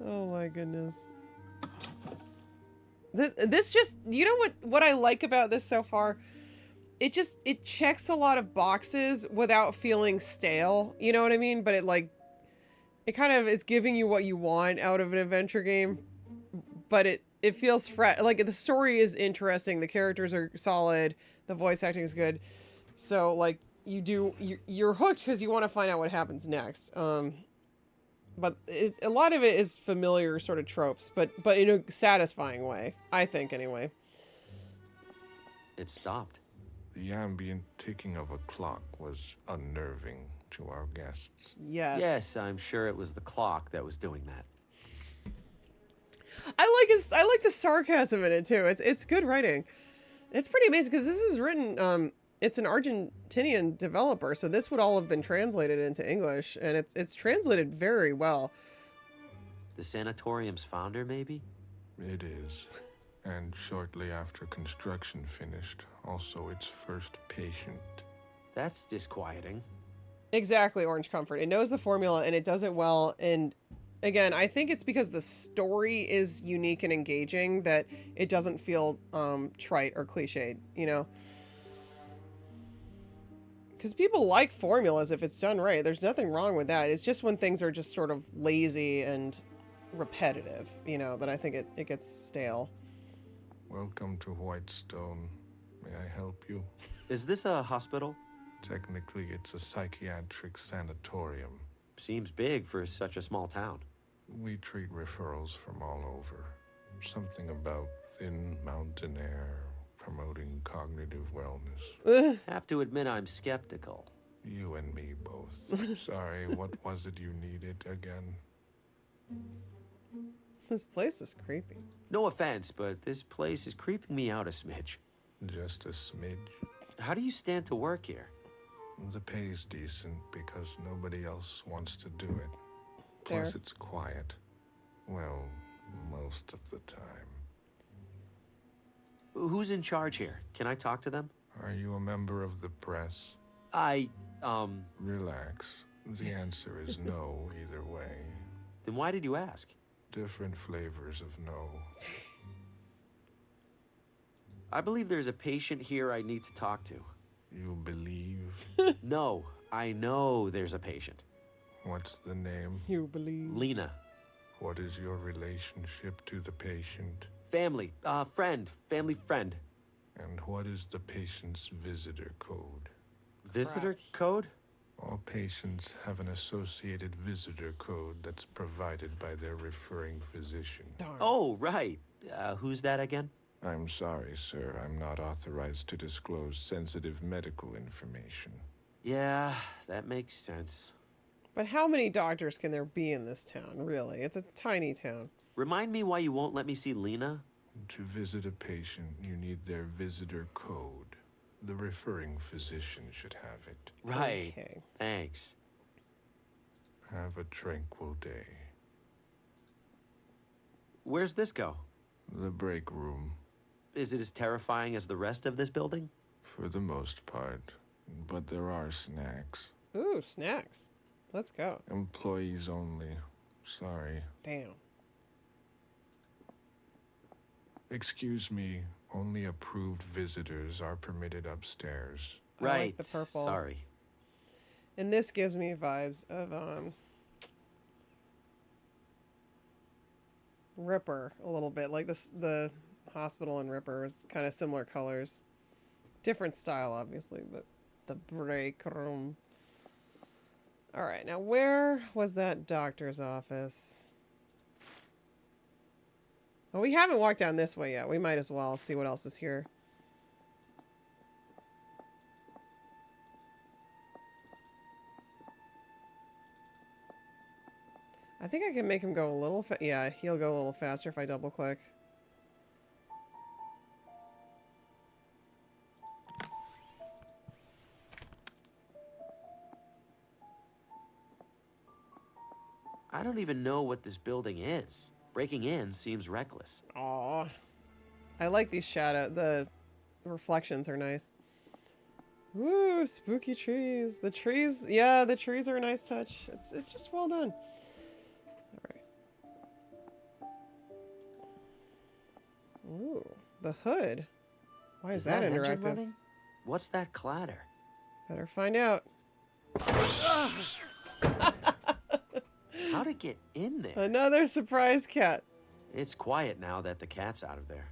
Oh my goodness. This just, you know what I like about this so far? It checks a lot of boxes without feeling stale. You know what I mean? But it kind of is giving you what you want out of an adventure game. But it feels fresh. Like, the story is interesting. The characters are solid. The voice acting is good. So, like, you're hooked because you want to find out what happens next. But a lot of it is familiar sort of tropes, but in a satisfying way, I think, anyway. It stopped. The ambient ticking of a clock was unnerving to our guests. Yes. Yes, I'm sure it was the clock that was doing that. I like the sarcasm in it too. It's good writing. It's pretty amazing because this is written. It's an Argentinian developer, so this would all have been translated into English, and it's translated very well. The sanatorium's founder, maybe? It is. And shortly after construction finished, also its first patient. That's disquieting. Exactly, Orange Comfort. It knows the formula, and it does it well, and again, I think it's because the story is unique and engaging that it doesn't feel trite or cliched, you know? Because people like formulas if it's done right. There's nothing wrong with that. It's just when things are just sort of lazy and repetitive, you know, that I think it gets stale. Welcome to Whitestone. May I help you? Is this a hospital? Technically, it's a psychiatric sanatorium. Seems big for such a small town. We treat referrals from all over. Something about thin mountain air, promoting cognitive wellness. Have to admit I'm skeptical. You and me both. Sorry, what was it you needed again? This place is creepy. No offense, but this place is creeping me out a smidge. Just a smidge? How do you stand to work here? The pay's decent because nobody else wants to do it. Plus, it's quiet. Well, most of the time. Who's in charge here? Can I talk to them? Are you a member of the press? Relax. The answer is no either way. Then why did you ask? Different flavors of no. I believe there's a patient here I need to talk to. You believe? No, I know there's a patient. What's the name? You believe? Lena. What is your relationship to the patient? Family. Family friend. And what is the patient's visitor code? Visitor code? All patients have an associated visitor code that's provided by their referring physician. Darn. Oh, right. Who's that again? I'm sorry, sir. I'm not authorized to disclose sensitive medical information. Yeah, that makes sense. But how many doctors can there be in this town, really? It's a tiny town. Remind me why you won't let me see Lena? To visit a patient, you need their visitor code. The referring physician should have it. Right. Okay. Thanks. Have a tranquil day. Where's this go? The break room. Is it as terrifying as the rest of this building? For the most part. But there are snacks. Ooh, snacks. Let's go. Employees only. Sorry. Damn. Excuse me. Only approved visitors are permitted upstairs. Right. I like the purple. Sorry. And this gives me vibes of Ripper a little bit. Like this, the hospital and Ripper is kind of similar colors. Different style, obviously, but the break room. All right, now where was that doctor's office? Well, we haven't walked down this way yet. We might as well see what else is here. I think I can make him go a little yeah, he'll go a little faster if I double click. I don't even know what this building is. Breaking in seems reckless. Aw. I like these the reflections are nice. Ooh, spooky trees. The trees, yeah, the trees are a nice touch. It's just well done. Alright. Ooh, the hood. Why is that engine interactive? running? What's that clatter? Better find out. How'd it get in there? Another surprise cat. It's quiet now that the cat's out of there.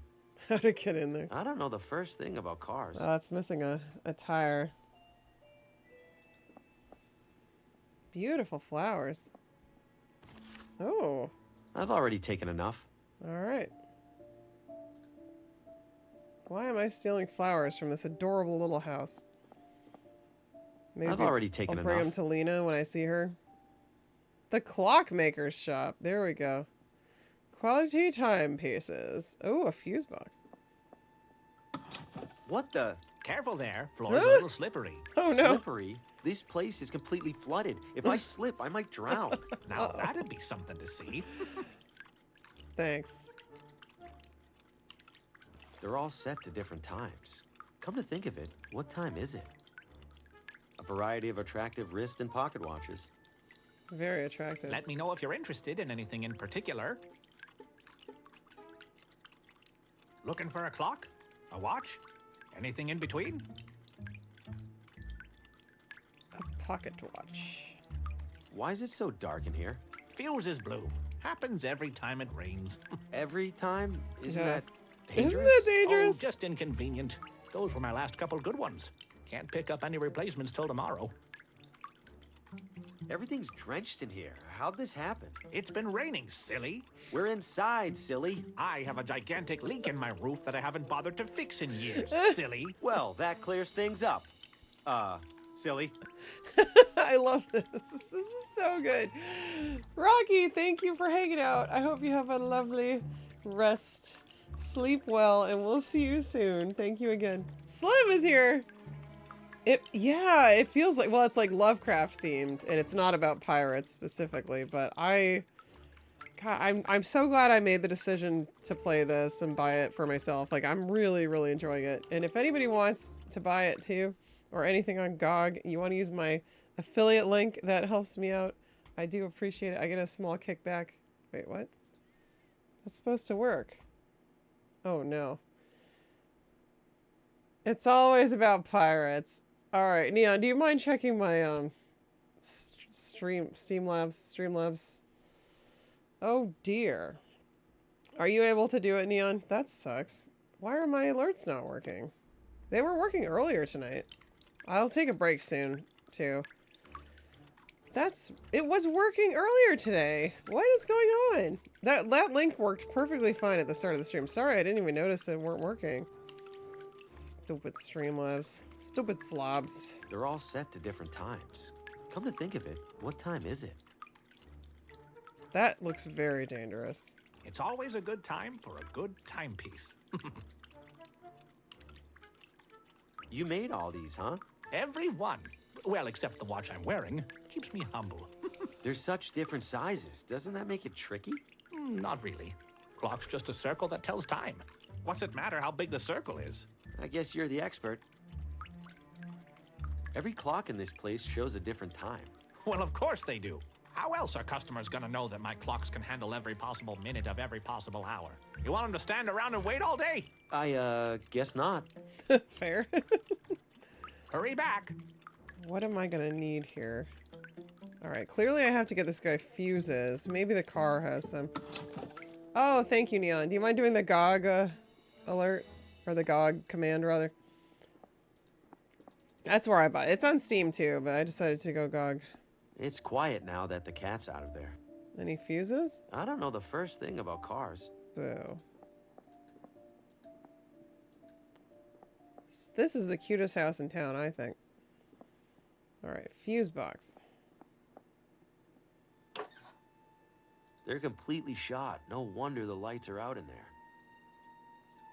How'd it get in there? I don't know the first thing about cars. Oh, it's missing a tire. Beautiful flowers. Oh. I've already taken enough. Alright. Why am I stealing flowers from this adorable little house? Maybe I've already taken I'll bring enough. them to Lena when I see her. The clockmaker's shop. There we go. Quality timepieces. Oh, a fuse box. What the? Careful there. Floor's a little slippery. Oh, no. Slippery? This place is completely flooded. If I slip, I might drown. Now that'd be something to see. Thanks. They're all set to different times. Come to think of it, what time is it? A variety of attractive wrist and pocket watches. Very attractive. Let me know if you're interested in anything in particular. Looking for a clock? A watch? Anything in between? pocket watch. Why is it so dark in here? Fuse is blue. Happens every time it rains. Every time? Isn't Yeah. that dangerous? Isn't that dangerous? Oh, just inconvenient. Those were my last couple good ones. Can't pick up any replacements till tomorrow. Everything's drenched in here. How'd this happen? It's been raining, silly. We're inside, silly. I have a gigantic leak in my roof that I haven't bothered to fix in years, silly. Well, that clears things up. Silly. I love this. This is so good. Rocky, thank you for hanging out. I hope you have a lovely rest. Sleep well, and we'll see you soon. Thank you again. Slim is here. It feels like, well, it's like Lovecraft themed, and it's not about pirates specifically, but God, I'm so glad I made the decision to play this and buy it for myself. Like, I'm really, really enjoying it. And if anybody wants to buy it too, or anything on GOG, you want to use my affiliate link, that helps me out. I do appreciate it. I get a small kickback. Wait, what? That's supposed to work. Oh no. It's always about pirates. Alright, Neon, do you mind checking my Streamlabs? Oh dear. Are you able to do it, Neon? That sucks. Why are my alerts not working? They were working earlier tonight. I'll take a break soon, too. It was working earlier today. What is going on? That link worked perfectly fine at the start of the stream. Sorry, I didn't even notice it weren't working. Stupid Streamlabs. Stupid slobs. They're all set to different times. Come to think of it, what time is it? That looks very dangerous. It's always a good time for a good timepiece. You made all these, huh? Every one. Well, except the watch I'm wearing. Keeps me humble. There's such different sizes. Doesn't that make it tricky? Not really. Clock's just a circle that tells time. What's it matter how big the circle is? I guess you're the expert. Every clock in this place shows a different time. Well, of course they do. How else are customers gonna know that my clocks can handle every possible minute of every possible hour? You want them to stand around and wait all day? I, guess not. Fair. Hurry back. What am I gonna need here? Alright, clearly I have to get this guy fuses. Maybe the car has some. Oh, thank you, Neon. Do you mind doing the GOG alert? Or the GOG command, rather? That's where I buy it. It's on Steam, too, but I decided to go GOG. It's quiet now that the cat's out of there. Any fuses? I don't know the first thing about cars. Boo. This is the cutest house in town, I think. Alright, fuse box. They're completely shot. No wonder the lights are out in there.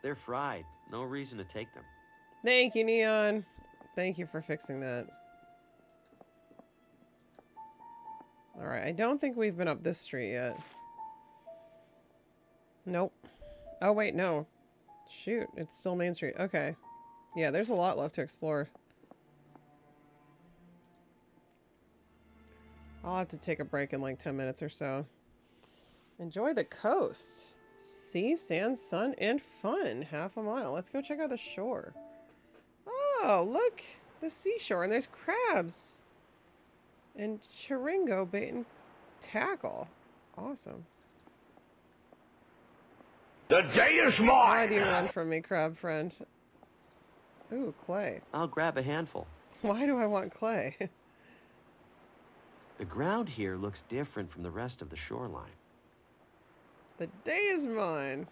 They're fried. No reason to take them. Thank you, Neon. Thank you for fixing that. Alright, I don't think we've been up this street yet. Nope. Oh, wait, no. Shoot, it's still Main Street. Okay. Yeah, there's a lot left to explore. I'll have to take a break in like 10 minutes or so. Enjoy the coast. Sea, sand, sun, and fun. Half a mile. Let's go check out the shore. Oh, look! The seashore, and there's crabs. And chiringo bait and tackle. Awesome. The day is mine! Why do you run from me, crab friend? Ooh, clay. I'll grab a handful. Why do I want clay? The ground here looks different from the rest of the shoreline. The day is mine.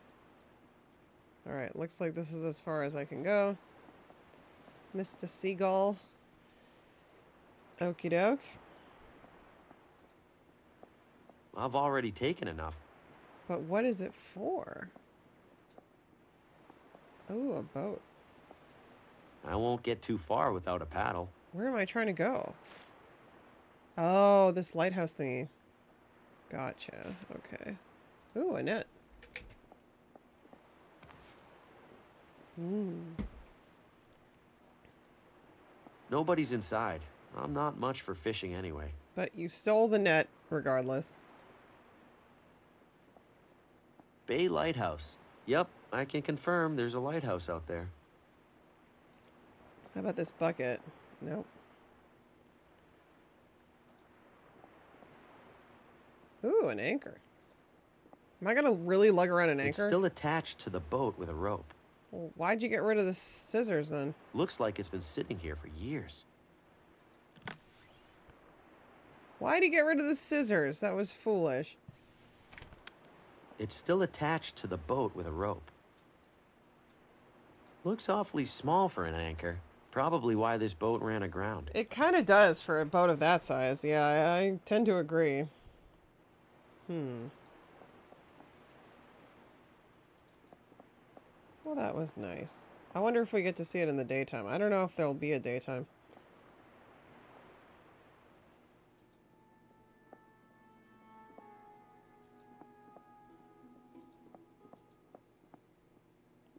Alright, looks like this is as far as I can go. Mr. Seagull. Okie doke. I've already taken enough. But what is it for? Oh, a boat. I won't get too far without a paddle. Where am I trying to go? Oh, this lighthouse thingy. Gotcha. Okay. Ooh, a net. Nobody's inside. I'm not much for fishing anyway. But you stole the net regardless. Bay Lighthouse. Yep, I can confirm there's a lighthouse out there. How about this bucket? Nope. Ooh, an anchor. Am I gonna really lug around an anchor? It's still attached to the boat with a rope. Well, why'd you get rid of the scissors then? Looks like it's been sitting here for years. Why'd he get rid of the scissors? That was foolish. It's still attached to the boat with a rope. Looks awfully small for an anchor. Probably why this boat ran aground. It kind of does for a boat of that size. Yeah, I tend to agree. Well, that was nice. I wonder if we get to see it in the daytime. I don't know if there'll be a daytime.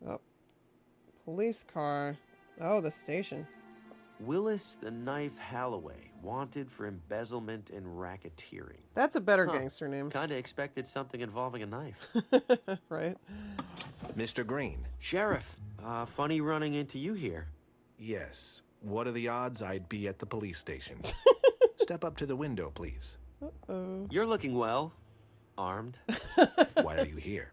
Oh. Police car. Oh, the station. Willis the Knife Halloway, wanted for embezzlement and racketeering. That's a better gangster name. Kinda expected something involving a knife. Right? Mr. Green. Sheriff, funny running into you here. Yes. What are the odds I'd be at the police station? Step up to the window, please. Uh-oh. You're looking well. Armed. Why are you here?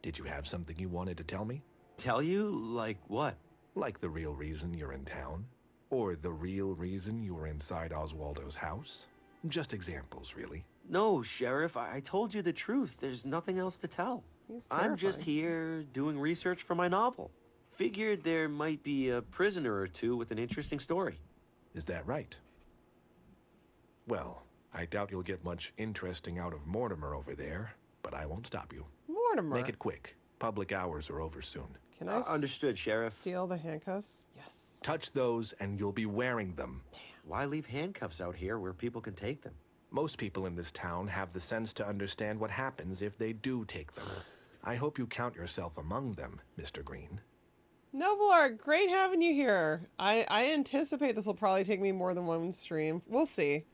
Did you have something you wanted to tell me? Tell you? Like what? Like the real reason you're in town? Or the real reason you were inside Oswaldo's house? Just examples, really. No, Sheriff, I told you the truth. There's nothing else to tell. I'm just here doing research for my novel. Figured there might be a prisoner or two with an interesting story. Is that right? Well, I doubt you'll get much interesting out of Mortimer over there, but I won't stop you. Mortimer. Make it quick. Public hours are over soon. Can I understood, Sheriff. Steal the handcuffs? Yes. Touch those and you'll be wearing them. Damn. Why leave handcuffs out here where people can take them? Most people in this town have the sense to understand what happens if they do take them. I hope you count yourself among them, Mr. Green. Noble Art, great having you here. I anticipate this will probably take me more than one stream. We'll see.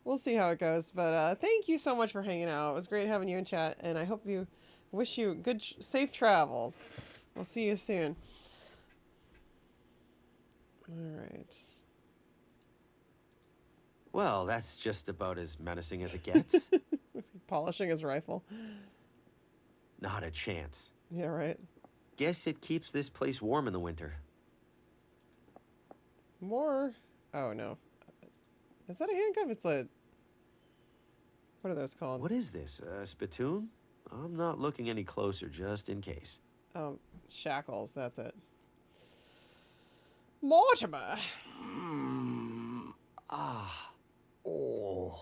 We'll see how it goes. But thank you so much for hanging out. It was great having you in chat, and I hope you wish you good, safe travels. We'll see you soon. All right. Well, that's just about as menacing as it gets. Is he polishing his rifle? Not a chance. Yeah, right. Guess it keeps this place warm in the winter. More? Oh, no. Is that a handcuff? It's a... What are those called? What is this? A spittoon? I'm not looking any closer, just in case. Shackles, that's it. Mortimer! Oh.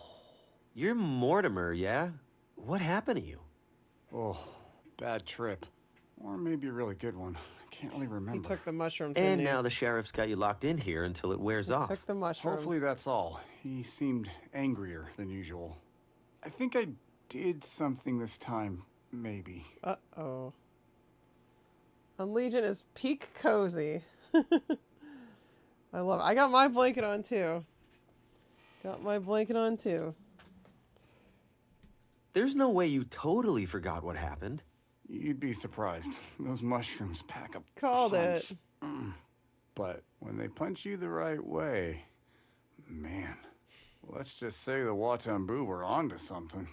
You're Mortimer, yeah? What happened to you? Oh, bad trip. Or maybe a really good one. I can't really remember. He took the mushrooms. And now the sheriff's got you locked in here until it wears off. Took the mushrooms. Hopefully that's all. He seemed angrier than usual. I think I did something this time, maybe. Uh-oh. Legion is peak cozy. I love it. I got my blanket on too. There's no way you totally forgot what happened. You'd be surprised. Those mushrooms pack a Called punch. it. But when they punch you the right way, man, let's just say the Watambu were onto something.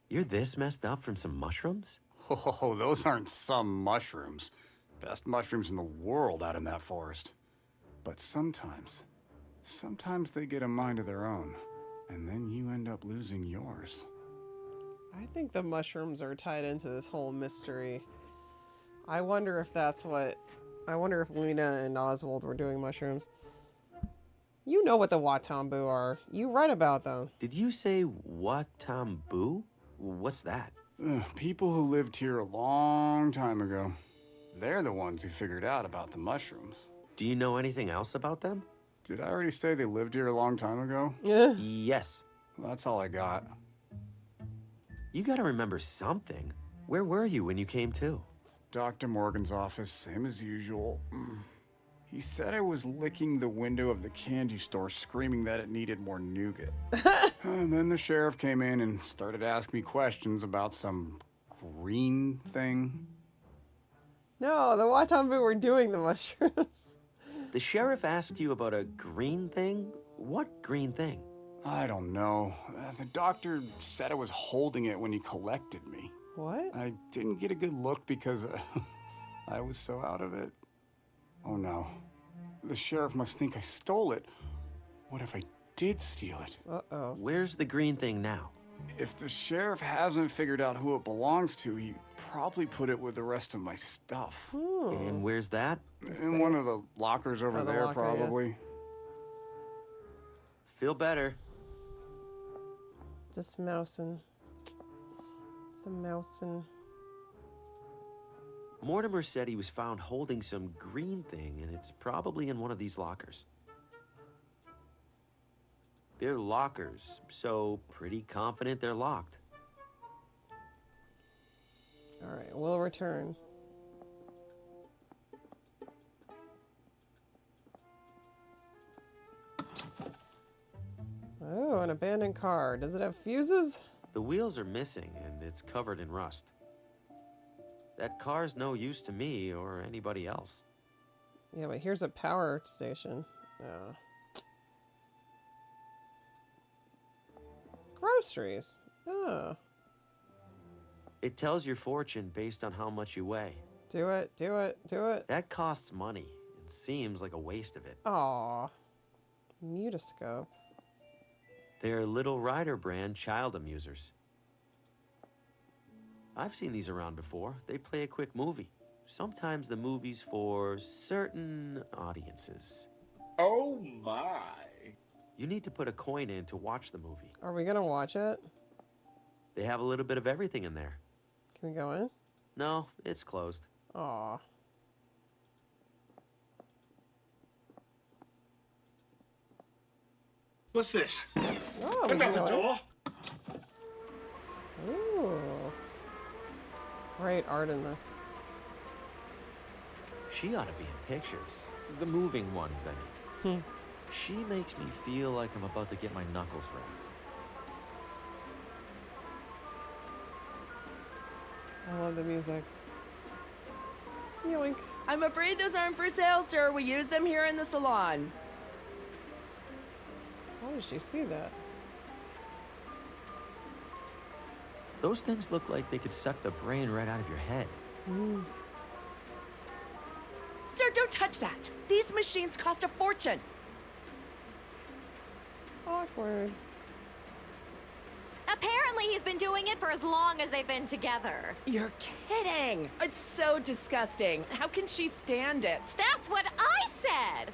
You're this messed up from some mushrooms? Oh, those aren't some mushrooms. Best mushrooms in the world out in that forest. But sometimes they get a mind of their own, and then you end up losing yours. I think the mushrooms are tied into this whole mystery. I wonder if that's what... I wonder if Lena and Oswald were doing mushrooms. You know what the Watambu are. You read about them. Did you say Watambu? What's that? People who lived here a long time ago. They're the ones who figured out about the mushrooms. Do you know anything else about them? Did I already say they lived here a long time ago? Yeah. Yes. Well, that's all I got. You gotta remember something. Where were you when you came to? Dr. Morgan's office, same as usual. He said I was licking the window of the candy store, screaming that it needed more nougat. And then the sheriff came in and started asking me questions about some green thing. No, the Watambu were doing the mushrooms. The sheriff asked you about a green thing? What green thing? I don't know. The doctor said I was holding it when he collected me. What? I didn't get a good look because I was so out of it. Oh no. The sheriff must think I stole it. What if I did steal it? Uh-oh. Where's the green thing now? If the sheriff hasn't figured out who it belongs to, he probably put it with the rest of my stuff. And where's that? In one of the lockers over there, locker, probably. yeah. Feel better. Just mousing. It's a mousing. Mortimer said he was found holding some green thing, and it's probably in one of these lockers. They're lockers, so pretty confident they're locked. All right, we'll return. Oh, an abandoned car. Does it have fuses? The wheels are missing, and it's covered in rust. That car's no use to me or anybody else. Yeah, but here's a power station. Oh. Groceries. Oh. It tells your fortune based on how much you weigh. Do it, do it, do it. That costs money. It seems like a waste of it. Aw. Mutoscope. They're Little Rider brand child amusers. I've seen these around before. They play a quick movie. Sometimes the movie's for certain audiences. Oh my. You need to put a coin in to watch the movie. Are we gonna watch it? They have a little bit of everything in there. Can we go in? No, it's closed. Aw. What's this? Oh, we Open can up the go in. door. Ooh. Great art in this. She ought to be in pictures. The moving ones, I mean. She makes me feel like I'm about to get my knuckles wrapped. I love the music. Yoink. I'm afraid those aren't for sale, sir. We use them here in the salon. How did she see that? Those things look like they could suck the brain right out of your head. Ooh. Sir, don't touch that. These machines cost a fortune. Awkward. Apparently he's been doing it for as long as they've been together. You're kidding. It's so disgusting. How can she stand it? That's what I said.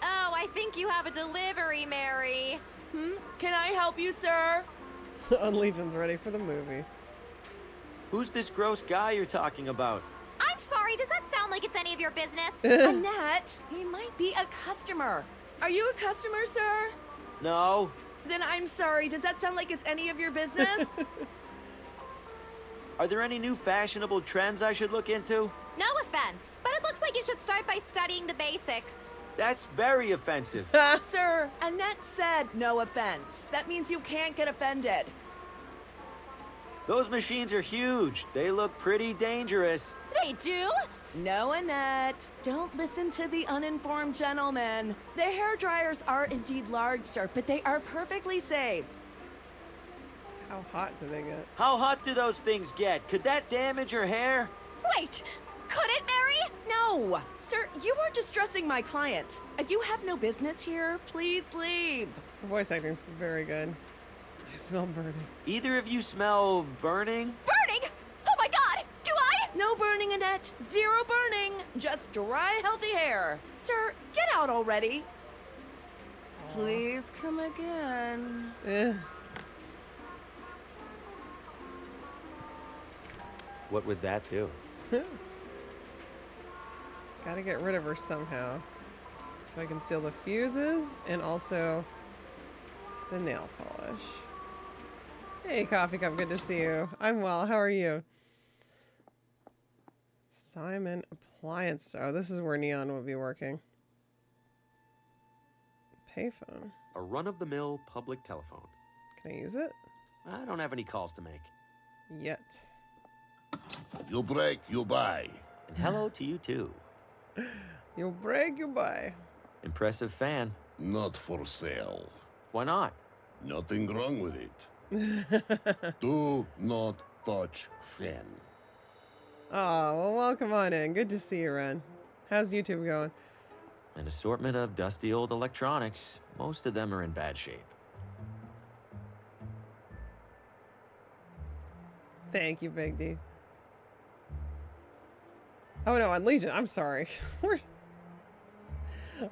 Oh, I think you have a delivery, Mary. Can I help you, sir? Unlegion's ready for the movie. Who's this gross guy you're talking about? I'm sorry, does that sound like it's any of your business? Annette, he might be a customer. Are you a customer, sir? No. Then I'm sorry, does that sound like it's any of your business? Are there any new fashionable trends I should look into? No offense, but it looks like you should start by studying the basics. That's very offensive. Sir, Annette said no offense. That means you can't get offended. Those machines are huge. They look pretty dangerous. They do? No, Annette. Don't listen to the uninformed gentleman. The hair dryers are indeed large, sir, but they are perfectly safe. How hot do they get? How hot do those things get? Could that damage your hair? Wait, could it, Mary? No! Sir, you are distressing my client. If you have no business here, please leave. The voice acting's very good. I smell burning. Either of you smell burning? Burning? Oh my god! Do I? No burning, Annette. Zero burning. Just dry, healthy hair. Sir, get out already. Please come again. What would that do? Gotta get rid of her somehow. So I can steal the fuses and also the nail polish. Hey, Coffee Cup, good to see you. I'm well, how are you? Simon Appliance. Oh, this is where Neon will be working. Payphone. A run-of-the-mill public telephone. Can I use it? I don't have any calls to make. Yet. You break, you buy. And hello to you too. You break, you buy. Impressive fan. Not for sale. Why not? Nothing wrong with it. Do not touch fan. Oh, well, welcome on in. Good to see you, Ren. How's YouTube going? An assortment of dusty old electronics. Most of them are in bad shape. Thank you, Big D. Oh no, on Legion. I'm sorry.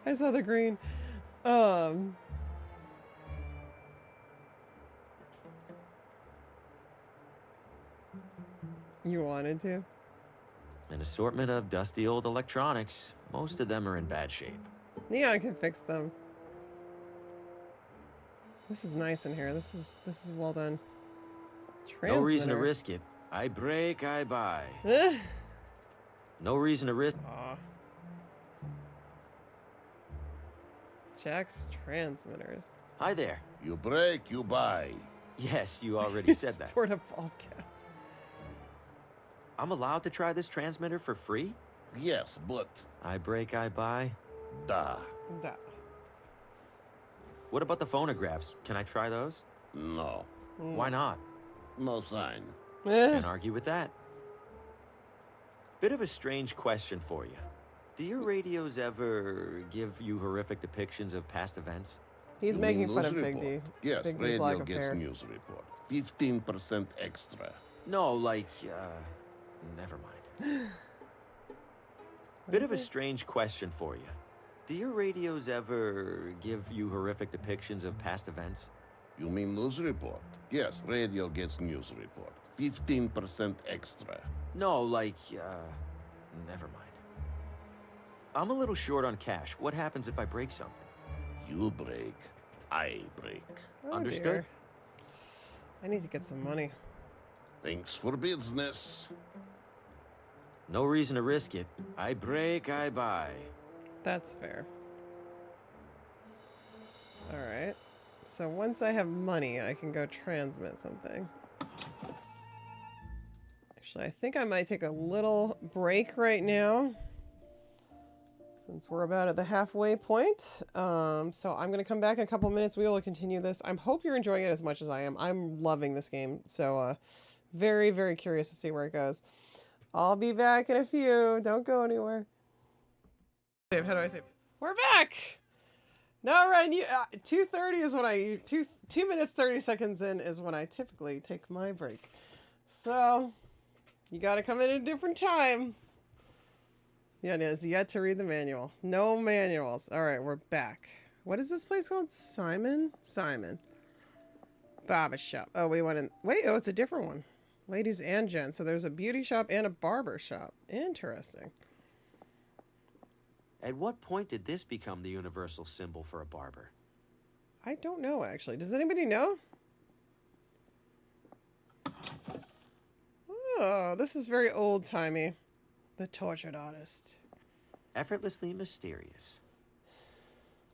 I saw the green. You wanted to? An assortment of dusty old electronics. Most of them are in bad shape. Neon can fix them. This is nice in here. This is well done. No reason to risk it. I break, I buy. No reason to risk. Aw. Jack's transmitters. Hi there. You break, you buy. Yes, you already said that. Sport a bald cap. I'm allowed to try this transmitter for free? Yes, but... I break, I buy. Da. Da. What about the phonographs? Can I try those? No. Why not? No sign. Can't argue with that. Bit of a strange question for you. Do your radios ever give you horrific depictions of past events? He's making fun of Big D. Yes, Big D's radio lack of gets hair. news report. 15% extra. No, like, never mind. Bit of a strange question for you. Do your radios ever give you horrific depictions of past events? You mean news report? Yes, radio gets news report. 15% extra. No, like, never mind. I'm a little short on cash. What happens if I break something? You break, I break. Oh, Understood? dear. I need to get some money. Thanks for business. No reason to risk it. I break, I buy. That's fair. Alright. So once I have money, I can go transmit something. Actually, I think I might take a little break right now, since we're about at the halfway point. So I'm going to come back in a couple minutes. We will continue this. I hope you're enjoying it as much as I am. I'm loving this game. So very, very curious to see where it goes. I'll be back in a few. Don't go anywhere. Save. How do I save? We're back! No, Ren, you 2:30 is when I 2 minutes 30 seconds in is when I typically take my break. So you got to come in at a different time. Yeah, it is yet to read the manual. No manuals. All right, we're back. What is this place called? Simon. Barber shop. Oh, we went in. Wait, oh, it's a different one. Ladies and gents. So there's a beauty shop and a barber shop. Interesting. At what point did this become the universal symbol for a barber? I don't know, actually. Does anybody know? Oh, this is very old-timey. The tortured artist. Effortlessly mysterious.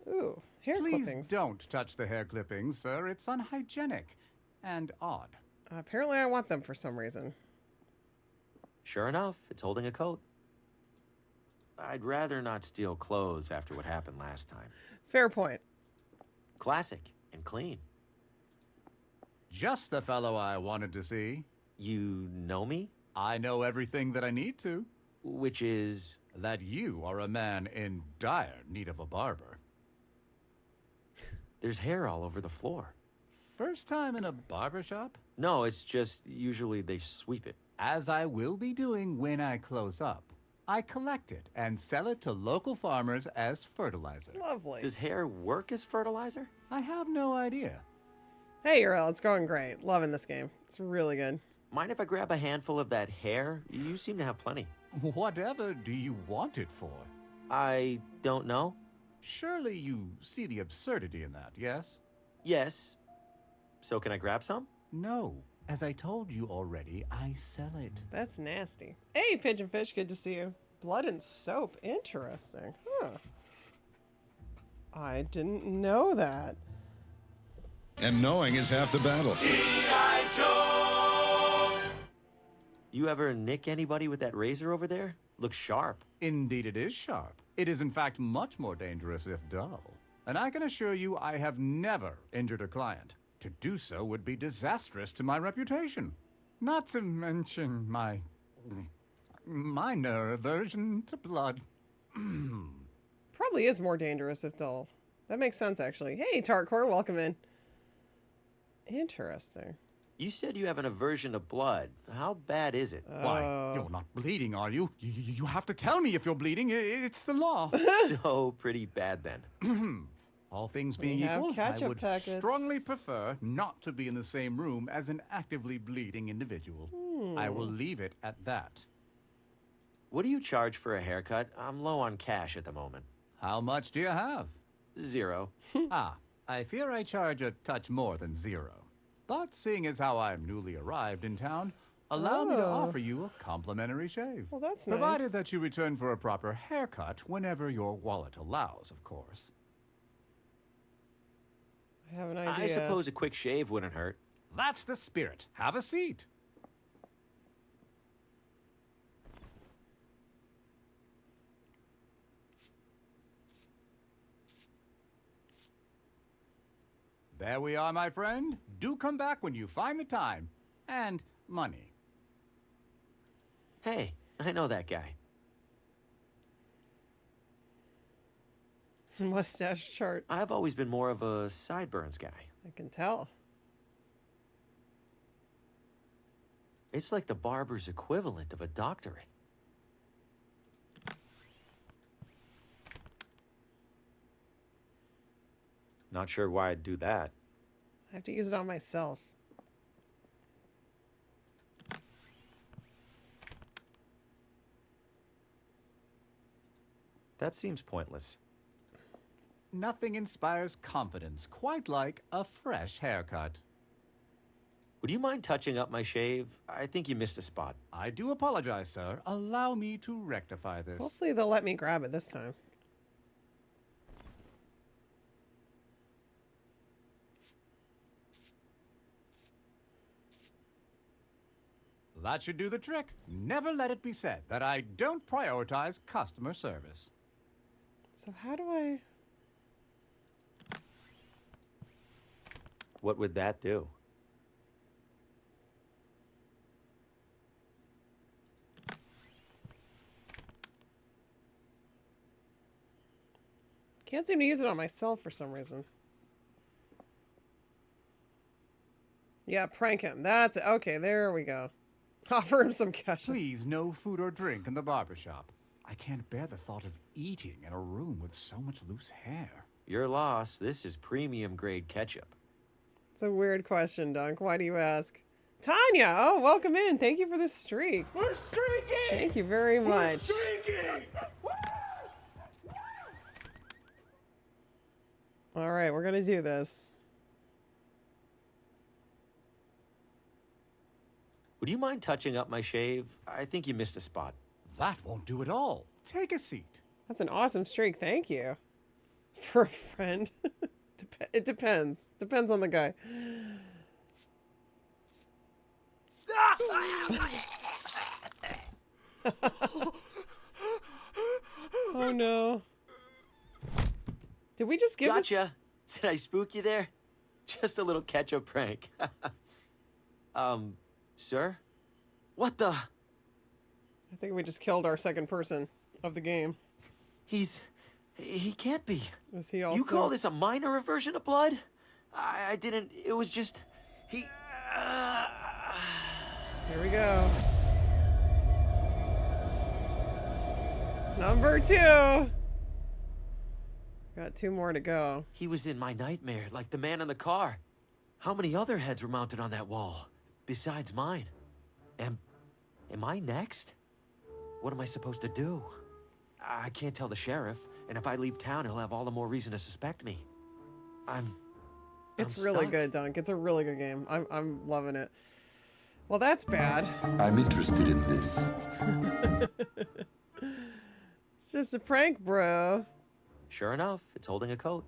Ooh, hair Please clippings. don't touch the hair clippings, sir. It's unhygienic and odd. Apparently I want them for some reason. Sure enough, it's holding a coat. I'd rather not steal clothes after what happened last time. Fair point. Classic and clean. Just the fellow I wanted to see. You know me? I know everything that I need to. Which is? That you are a man in dire need of a barber. There's hair all over the floor. First time in a barber shop? No, it's just usually they sweep it. As I will be doing when I close up. I collect it and sell it to local farmers as fertilizer. Lovely. Does hair work as fertilizer? I have no idea. Hey, Uriel, it's going great. Loving this game. It's really good. Mind if I grab a handful of that hair? You seem to have plenty. Whatever do you want it for? I don't know. Surely you see the absurdity in that, yes? Yes. So can I grab some? No. As I told you already, I sell it. That's nasty. Hey, Pigeon Fish, good to see you. Blood and soap. Interesting. Huh. I didn't know that. And knowing is half the battle. G.I. Joe! You ever nick anybody with that razor over there? Looks sharp. Indeed it is sharp. It is in fact much more dangerous if dull. And I can assure you I have never injured a client. To do so would be disastrous to my reputation. Not to mention my minor aversion to blood. Probably is more dangerous if dull. That makes sense, actually. Hey, Tarkor, welcome in. Interesting. You said you have an aversion to blood. How bad is it? Why, you're not bleeding, are you? You have to tell me if you're bleeding. It's the law. So pretty bad then. All things being equal, I would strongly prefer not to be in the same room as an actively bleeding individual. I will leave it at that. What do you charge for a haircut? I'm low on cash at the moment. How much do you have? 0. I fear I charge a touch more than 0. But seeing as how I'm newly arrived in town, allow me to offer you a complimentary shave. Well, that's Provided nice. that you return for a proper haircut whenever your wallet allows, of course. I have an idea. I suppose a quick shave wouldn't hurt. That's the spirit. Have a seat. There we are, my friend. Do come back when you find the time. And money. Hey, I know that guy. Mustache chart. I've always been more of a sideburns guy. I can tell. It's like the barber's equivalent of a doctorate. Not sure why I'd do that. I have to use it on myself. That seems pointless. Nothing inspires confidence quite like a fresh haircut. Would you mind touching up my shave? I think you missed a spot. I do apologize, sir. Allow me to rectify this. Hopefully they'll let me grab it this time. That should do the trick. Never let it be said that I don't prioritize customer service. So how do I... What would that do? Can't seem to use it on myself for some reason. Yeah, prank him. That's it. Okay, there we go. Offer him some cash. Please, no food or drink in the barbershop. I can't bear the thought of eating in a room with so much loose hair. Your loss. This is premium grade ketchup. It's a weird question, Dunk. Why do you ask? Tanya! Oh, welcome in. Thank you for this streak. We're streaking! Thank you very much. We're streaking! All right, we're going to do this. Would you mind touching up my shave? I think you missed a spot. That won't do at all. Take a seat. That's an awesome streak. Thank you. For a friend. It depends. Depends on the guy. Oh no. Did we just give Gotcha. Did I spook you there? Just a little ketchup prank. Sir? What the? I think we just killed our second person of the game. He can't be. Is he also... You call this a minor aversion to blood? I didn't, it was just, Here we go. Number 2. Got 2 more to go. He was in my nightmare, like the man in the car. How many other heads were mounted on that wall, besides mine? Am I next? What am I supposed to do? I can't tell the sheriff, and if I leave town, he'll have all the more reason to suspect me. It's really stuck. good, Dunk. It's a really good game. I'm loving it. Well, that's bad. I'm interested in this. It's just a prank, bro. Sure enough, it's holding a coat.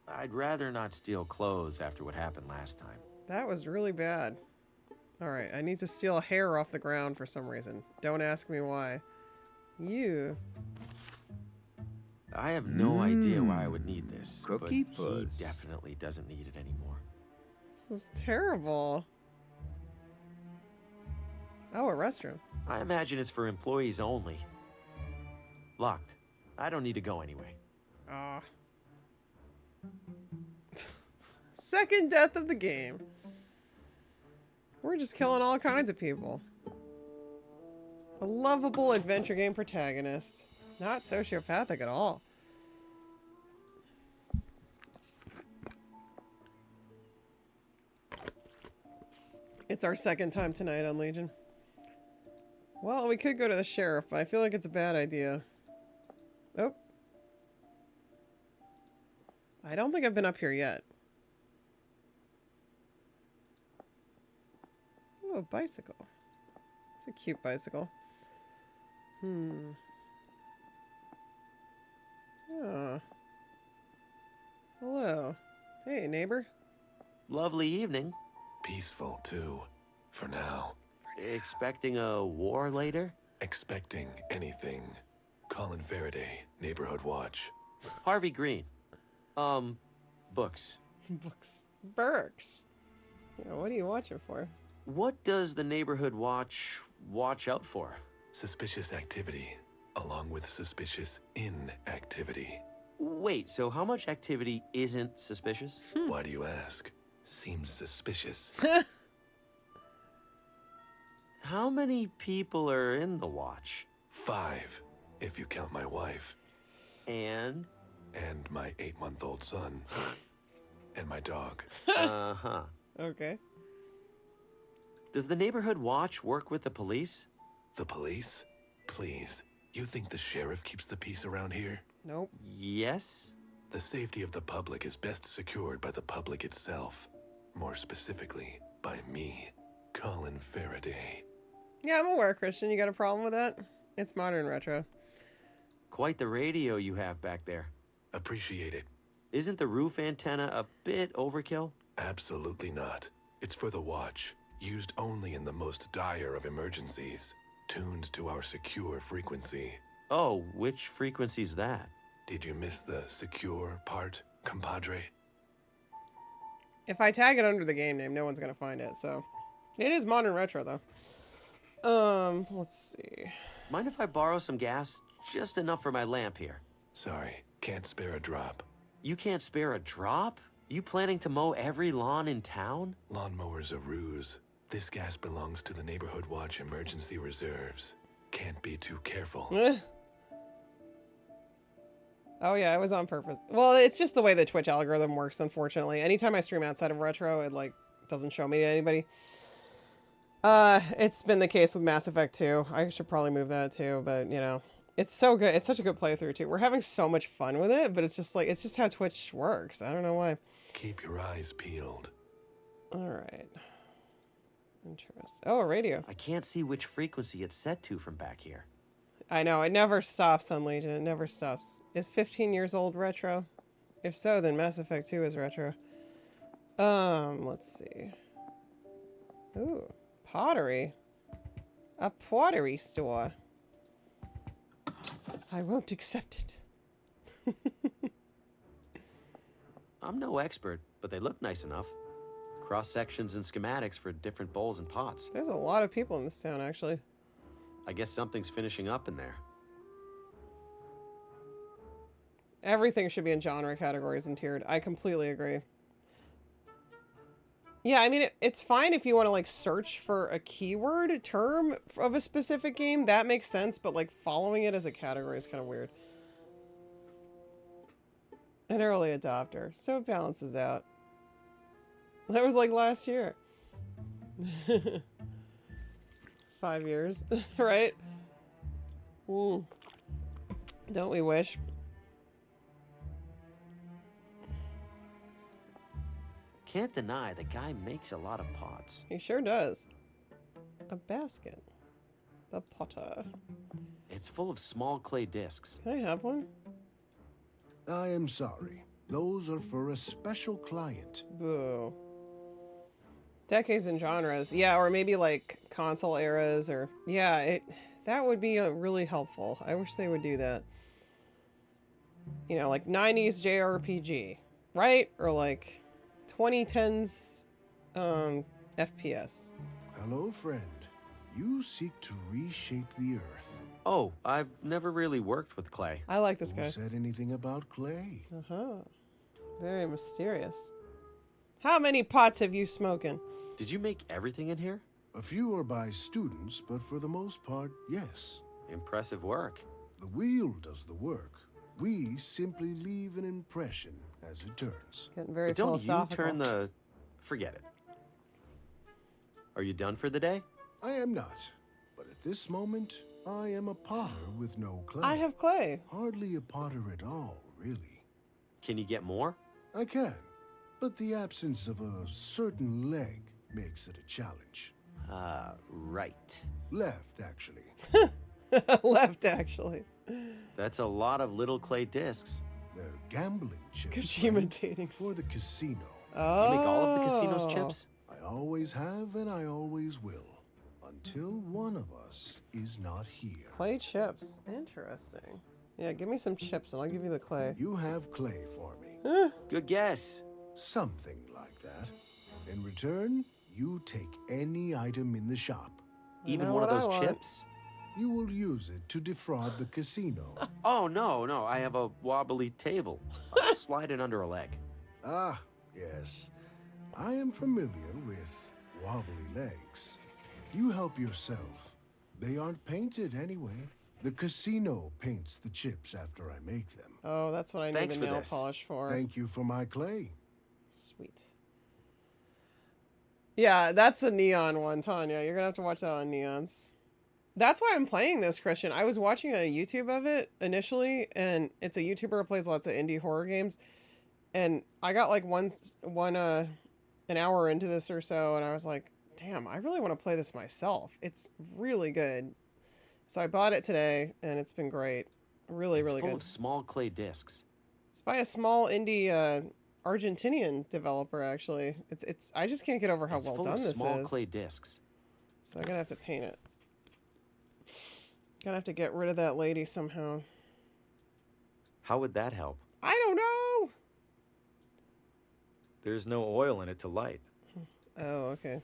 I'd rather not steal clothes after what happened last time. That was really bad. All right, I need to steal hair off the ground for some reason. Don't ask me why. You. I have no idea why I would need this, but Cookie he Puss. definitely doesn't need it anymore. This is terrible. Oh, a restroom. I imagine it's for employees only. Locked. I don't need to go anyway. Ah. Second death of the game. We're just killing all kinds of people. A lovable adventure game protagonist. Not sociopathic at all. It's our second time tonight on Legion. Well, we could go to the sheriff, but I feel like it's a bad idea. Oh. I don't think I've been up here yet. Oh, a bicycle. It's a cute bicycle. Oh. Hello. Hey, neighbor. Lovely evening. Peaceful, too. For now. Expecting a war later? Expecting anything. Colin Faraday, Neighborhood Watch. Harvey Green. Books. Books. Burks. Yeah, what are you watching for? What does the Neighborhood Watch watch out for? Suspicious activity, along with suspicious inactivity. Wait, so how much activity isn't suspicious? Why do you ask? Seems suspicious. How many people are in the watch? 5, if you count my wife. And? And my 8-month-old son. And my dog. Uh-huh. Okay. Does the Neighborhood Watch work with the police? The police? Please, you think the sheriff keeps the peace around here? Nope. Yes? The safety of the public is best secured by the public itself. More specifically, by me, Colin Faraday. Yeah, I'm aware, Christian. You got a problem with that? It's modern retro. Quite the radio you have back there. Appreciate it. Isn't the roof antenna a bit overkill? Absolutely not. It's for the watch, used only in the most dire of emergencies, tuned to our secure frequency. Oh, which frequency's that? Did you miss the secure part, compadre? If I tag it under the game name, no one's gonna find it, so. It is modern retro, though. Let's see. Mind if I borrow some gas? Just enough for my lamp here. Sorry, can't spare a drop. You can't spare a drop? You planning to mow every lawn in town? Lawnmower's a ruse. This gas belongs to the Neighborhood Watch emergency reserves. Can't be too careful. Oh yeah, it was on purpose. Well, it's just the way the Twitch algorithm works, unfortunately. Anytime I stream outside of retro, it like doesn't show me to anybody. It's been the case with Mass Effect 2. I should probably move that too, but you know, it's so good. It's such a good playthrough too. We're having so much fun with it, but it's just like, it's just how Twitch works. I don't know why. Keep your eyes peeled. All right. Interesting. Oh, a radio. I can't see which frequency it's set to from back here. I know, it never stops on Legion. It never stops. Is 15 years old retro? If so, then Mass Effect 2 is retro. Let's see. Ooh, pottery. A pottery store. I won't accept it. I'm no expert, but they look nice enough. Cross sections and schematics for different bowls and pots. There's a lot of people in this town, actually. I guess something's finishing up in there. Everything should be in genre categories and tiered. I completely agree. Yeah, I mean, it's fine if you want to, like, search for a keyword term of a specific game. That makes sense, but, like, following it as a category is kind of weird. An early adopter. So it balances out. That was, like, last year. 5 years, right? Don't we wish? Can't deny the guy makes a lot of pots. He sure does. A basket. The potter. It's full of small clay discs. Can I have one? I am sorry. Those are for a special client. Boo. Decades and genres. Yeah, or maybe like console eras or... Yeah, that would be really helpful. I wish they would do that. You know, like 90s JRPG, right? Or like 2010s FPS. Hello, friend. You seek to reshape the earth. Oh, I've never really worked with clay. I like this Who guy. said anything about clay? Uh-huh. Very mysterious. How many pots have you smoking? Did you make everything in here? A few are by students, but for the most part, yes. Impressive work. The wheel does the work. We simply leave an impression as it turns. Getting very But don't you philosophical. turn the... Forget it. Are you done for the day? I am not. But at this moment, I am a potter with no clay. I have clay. Hardly a potter at all, really. Can you get more? I can. But the absence of a certain leg makes it a challenge. Right. Left, actually. Left, actually. That's a lot of little clay discs. They're gambling chips. Kojima dating. For the casino. Oh. You make all of the casino's chips? I always have and I always will. Until one of us is not here. Clay chips. Interesting. Yeah, give me some chips and I'll give you the clay. You have clay for me. Good guess. Something like that. In return, you take any item in the shop. Even one of those chips? You will use it to defraud the casino. Oh, no. I have a wobbly table. I'll slide it under a leg. Ah, yes. I am familiar with wobbly legs. You help yourself. They aren't painted anyway. The casino paints the chips after I make them. Oh, that's what I need the nail polish for. Thank you for my clay. Sweet. Yeah, that's a neon one, Tanya. You're gonna have to watch that on neons. That's why I'm playing this, Christian. I was watching a YouTube of it initially, and it's a YouTuber who plays lots of indie horror games. And I got like an hour into this or so, and I was like, damn, I really want to play this myself. It's really good. So I bought it today, and it's been great. Really, really full good. Of small clay discs. It's by a small indie Argentinian developer, actually. It's. I just can't get over how well done this is. Small clay discs. So I'm gonna have to paint it. Gonna have to get rid of that lady somehow. How would that help? I don't know. There's no oil in it to light. Oh, okay.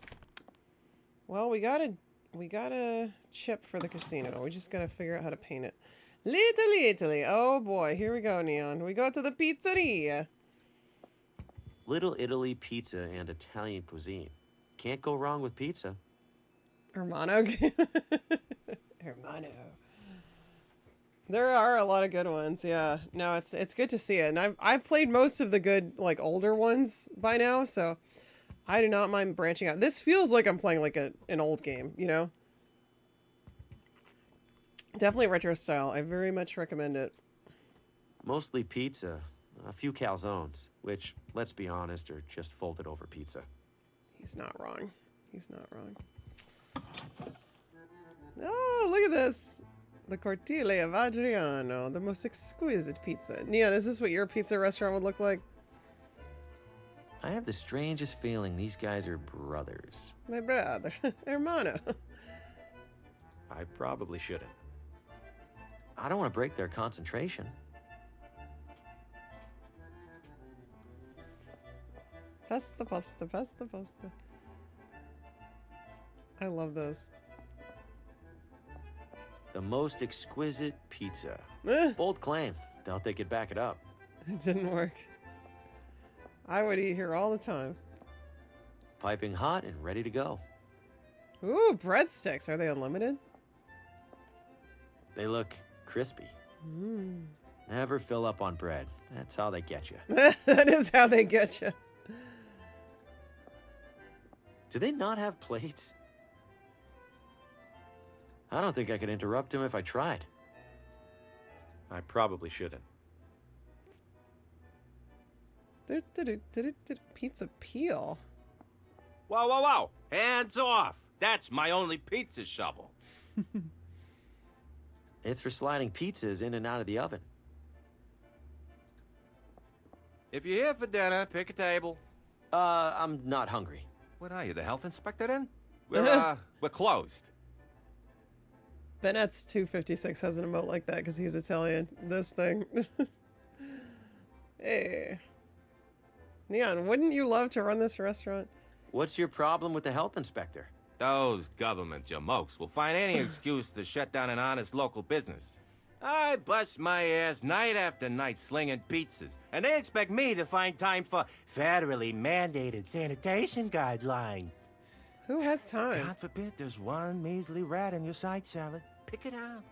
Well, we got a chip for the casino. We just gotta figure out how to paint it. Italy. Oh boy, here we go, Neon. We go to the pizzeria. Little Italy pizza and Italian cuisine. Can't go wrong with pizza. Hermano. Hermano. There are a lot of good ones, yeah. No, it's good to see it. And I've played most of the good, like, older ones by now, so I do not mind branching out. This feels like I'm playing like an old game, you know? Definitely retro style. I very much recommend it. Mostly pizza. A few calzones, which, let's be honest, are just folded over pizza. He's not wrong. He's not wrong. Oh, look at this. The Cortile of Adriano, the most exquisite pizza. Neon, is this what your pizza restaurant would look like? I have the strangest feeling these guys are brothers. My brother. Hermano. I probably shouldn't. I don't want to break their concentration. Pasta. I love this. The most exquisite pizza. Eh. Bold claim. Doubt they could back it up. It didn't work. I would eat here all the time. Piping hot and ready to go. Ooh, breadsticks. Are they unlimited? They look crispy. Mm. Never fill up on bread. That's how they get you. That is how they get you. Do they not have plates? I don't think I could interrupt him if I tried. I probably shouldn't. Pizza peel. Whoa. Hands off. That's my only pizza shovel. It's for sliding pizzas in and out of the oven. If you're here for dinner, pick a table. I'm not hungry. What are you, the health inspector then? We're closed. Bennett's 256 has an emote like that because he's Italian. This thing. Hey. Neon, wouldn't you love to run this restaurant? What's your problem with the health inspector? Those government jamokes will find any excuse to shut down an honest local business. I bust my ass night after night slinging pizzas, and they expect me to find time for federally mandated sanitation guidelines. Who has time? God forbid there's one measly rat in your side salad. Pick it out.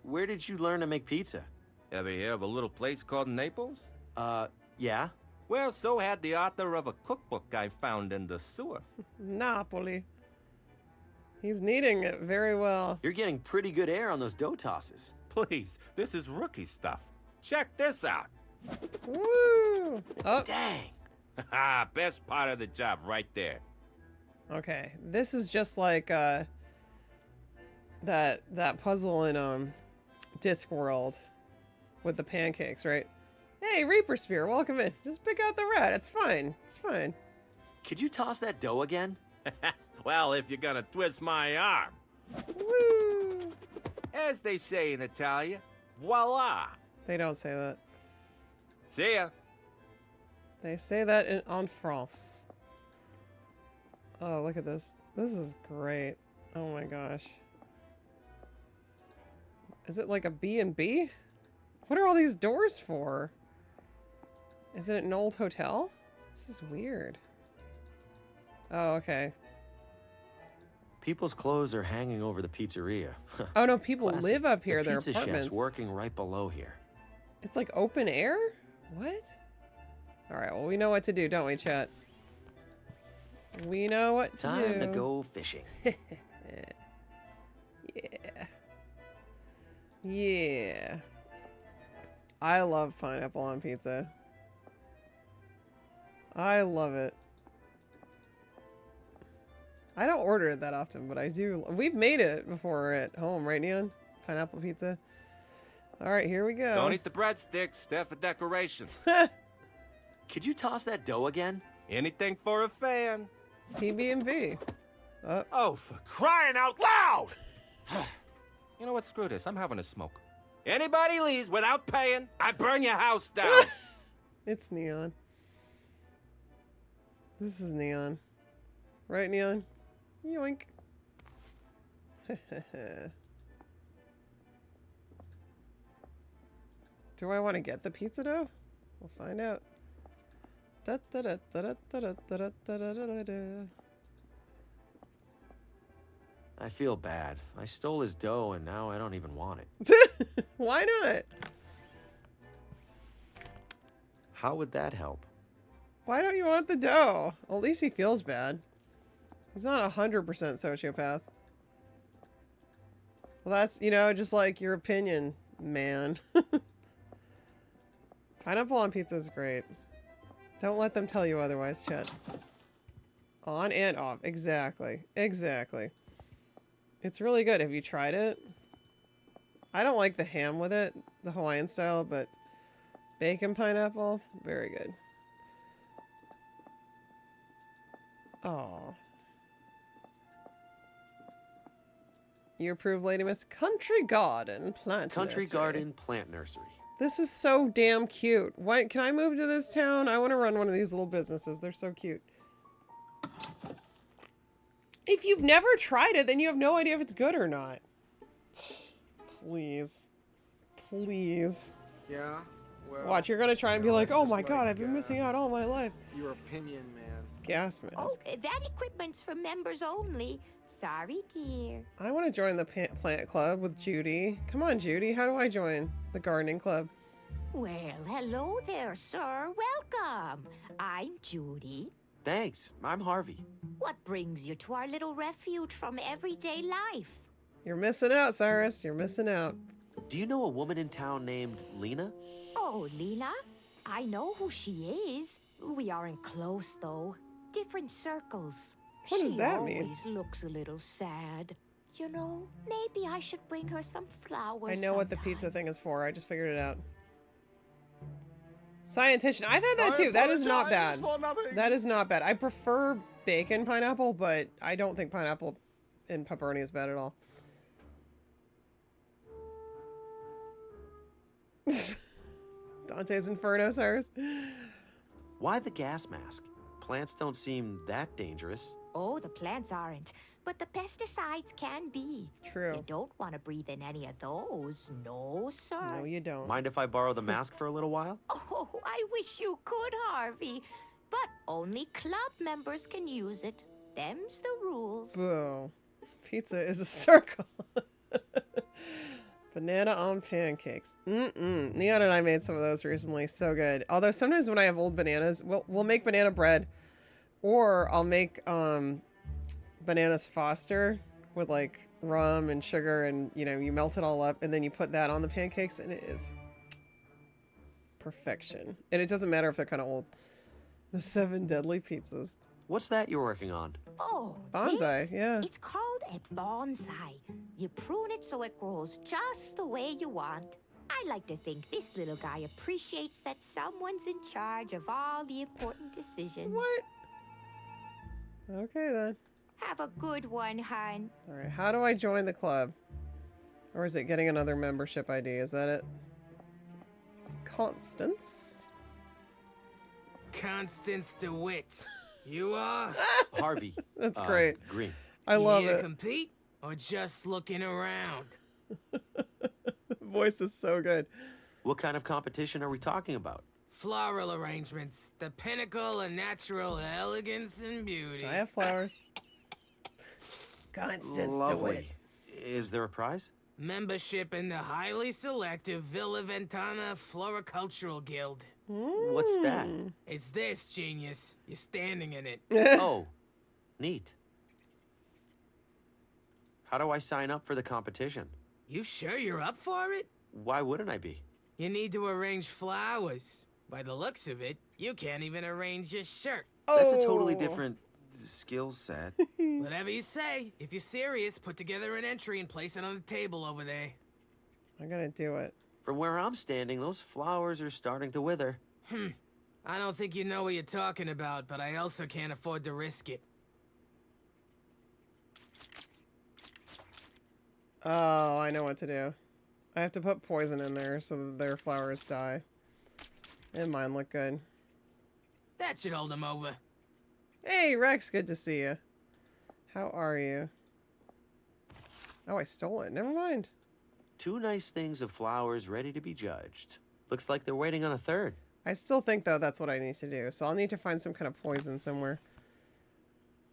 Where did you learn to make pizza? Ever hear of a little place called Naples? Yeah. Well, so had the author of a cookbook I found in the sewer. Napoli. He's kneading it very well. You're getting pretty good air on those dough tosses. Please, this is rookie stuff. Check this out. Woo! Oh. Dang. Best part of the job right there. Okay, this is just like that puzzle in Discworld with the pancakes, right? Hey, Reaper Spear, welcome in. Just pick out the rat. It's fine. It's fine. Could you toss that dough again? Well, if you're gonna twist my arm. Woo! As they say in Italia, voila. They don't say that. See ya. They say that en France. Oh, look at this. This is great. Oh my gosh. Is it like a B&B? What are all these doors for? Is it an old hotel? This is weird. Oh, okay. People's clothes are hanging over the pizzeria. Oh no, people Classic. live up here. The Their pizza apartments. chef's working right below here. It's like open air? What? Alright, well we know what to do, don't we, chat? We know what to do. Time to go fishing. Yeah. Yeah. I love pineapple on pizza. I love it. I don't order it that often, but I do. We've made it before at home, right, Neon? Pineapple pizza. All right, here we go. Don't eat the breadsticks. They're for decoration. Could you toss that dough again? Anything for a fan. PB&B. Oh, for crying out loud! You know what? Screw this. I'm having a smoke. Anybody leaves without paying, I burn your house down. It's Neon. This is Neon. Right, Neon? Yoink. Do I want to get the pizza dough? We'll find out. Da, da, da, da, da, da, da, da, da, da, da, da. I feel bad. I stole his dough and now I don't even want it. Why not? How would that help? Why don't you want the dough? Well, at least he feels bad. He's not 100% sociopath. Well, that's, you know, just like your opinion, man. Pineapple on pizza is great. Don't let them tell you otherwise, Chet. On and off. Exactly. Exactly. It's really good. Have you tried it? I don't like the ham with it, the Hawaiian style, but bacon pineapple, very good. Oh. You approve, Lady Miss? Country Garden Plant Country Nursery. Garden Plant Nursery. This is so damn cute. Why can I move to this town? I want to run one of these little businesses. They're so cute. If you've never tried it, then you have no idea if it's good or not. Please. Please. Yeah? Well, Watch, you're gonna try and be like, oh my god, I've been missing out all my life. Your opinion, man. Gas mask. Oh, that equipment's for members only. Sorry, dear. I want to join the plant club with Judy. Come on, Judy. How do I join the gardening club? Well, hello there, sir. Welcome. I'm Judy. Thanks. I'm Harvey. What brings you to our little refuge from everyday life? You're missing out, Cyrus. You're missing out. Do you know a woman in town named Lena? Oh, Lena? I know who she is. We aren't close, though. Different circles. What does that mean? She always looks a little sad. You know, maybe I should bring her some flowers. I know what the pizza thing is for. I just figured it out. Scientician. I've had that too. That is not bad. That is not bad. I prefer bacon pineapple, but I don't think pineapple and pepperoni is bad at all. Dante's Inferno, Cyrus. Why the gas mask? Plants don't seem that dangerous. Oh, the plants aren't, but the pesticides can be. True. You don't want to breathe in any of those. No, sir. No, you don't. Mind if I borrow the mask for a little while? Oh, I wish you could, Harvey. But only club members can use it. Them's the rules. Boo. Pizza is a circle. Banana on pancakes. Neon and I made some of those recently. So good. Although sometimes when I have old bananas, we'll make banana bread, or I'll make bananas Foster with like rum and sugar, and you know, you melt it all up and then you put that on the pancakes and it is perfection. And it doesn't matter if they're kind of old. The 7 deadly pizzas. What's that you're working on? Oh, Bonsai, this? yeah. It's called a bonsai. You prune it so it grows just the way you want. I like to think this little guy appreciates that someone's in charge of all the important decisions. What? Okay then. Have a good one, hon. All right, how do I join the club? Or is it getting another membership ID? Is that it? Constance? Constance DeWitt. You are? Harvey. That's great. Green. I love you here it. to compete or just looking around? The voice is so good. What kind of competition are we talking about? Floral arrangements, the pinnacle of natural elegance and beauty. I have flowers. Constance Lovely. Is there a prize? Membership in the highly selective Villa Ventana Floricultural Guild. What's that? It's this, genius. You're standing in it. Oh, neat. How do I sign up for the competition? You sure you're up for it? Why wouldn't I be? You need to arrange flowers. By the looks of it, you can't even arrange your shirt. That's a totally different skill set. Whatever you say. If you're serious, put together an entry and place it on the table over there. I'm gonna do it. From where I'm standing, those flowers are starting to wither. I don't think you know what you're talking about, but I also can't afford to risk it. Oh, I know what to do. I have to put poison in there so that their flowers die. And mine look good. That should hold them over. Hey, Rex, good to see you. How are you? Oh, I stole it. Never mind. 2 nice things of flowers ready to be judged. Looks like they're waiting on a third. I still think, though, that's what I need to do. So I'll need to find some kind of poison somewhere.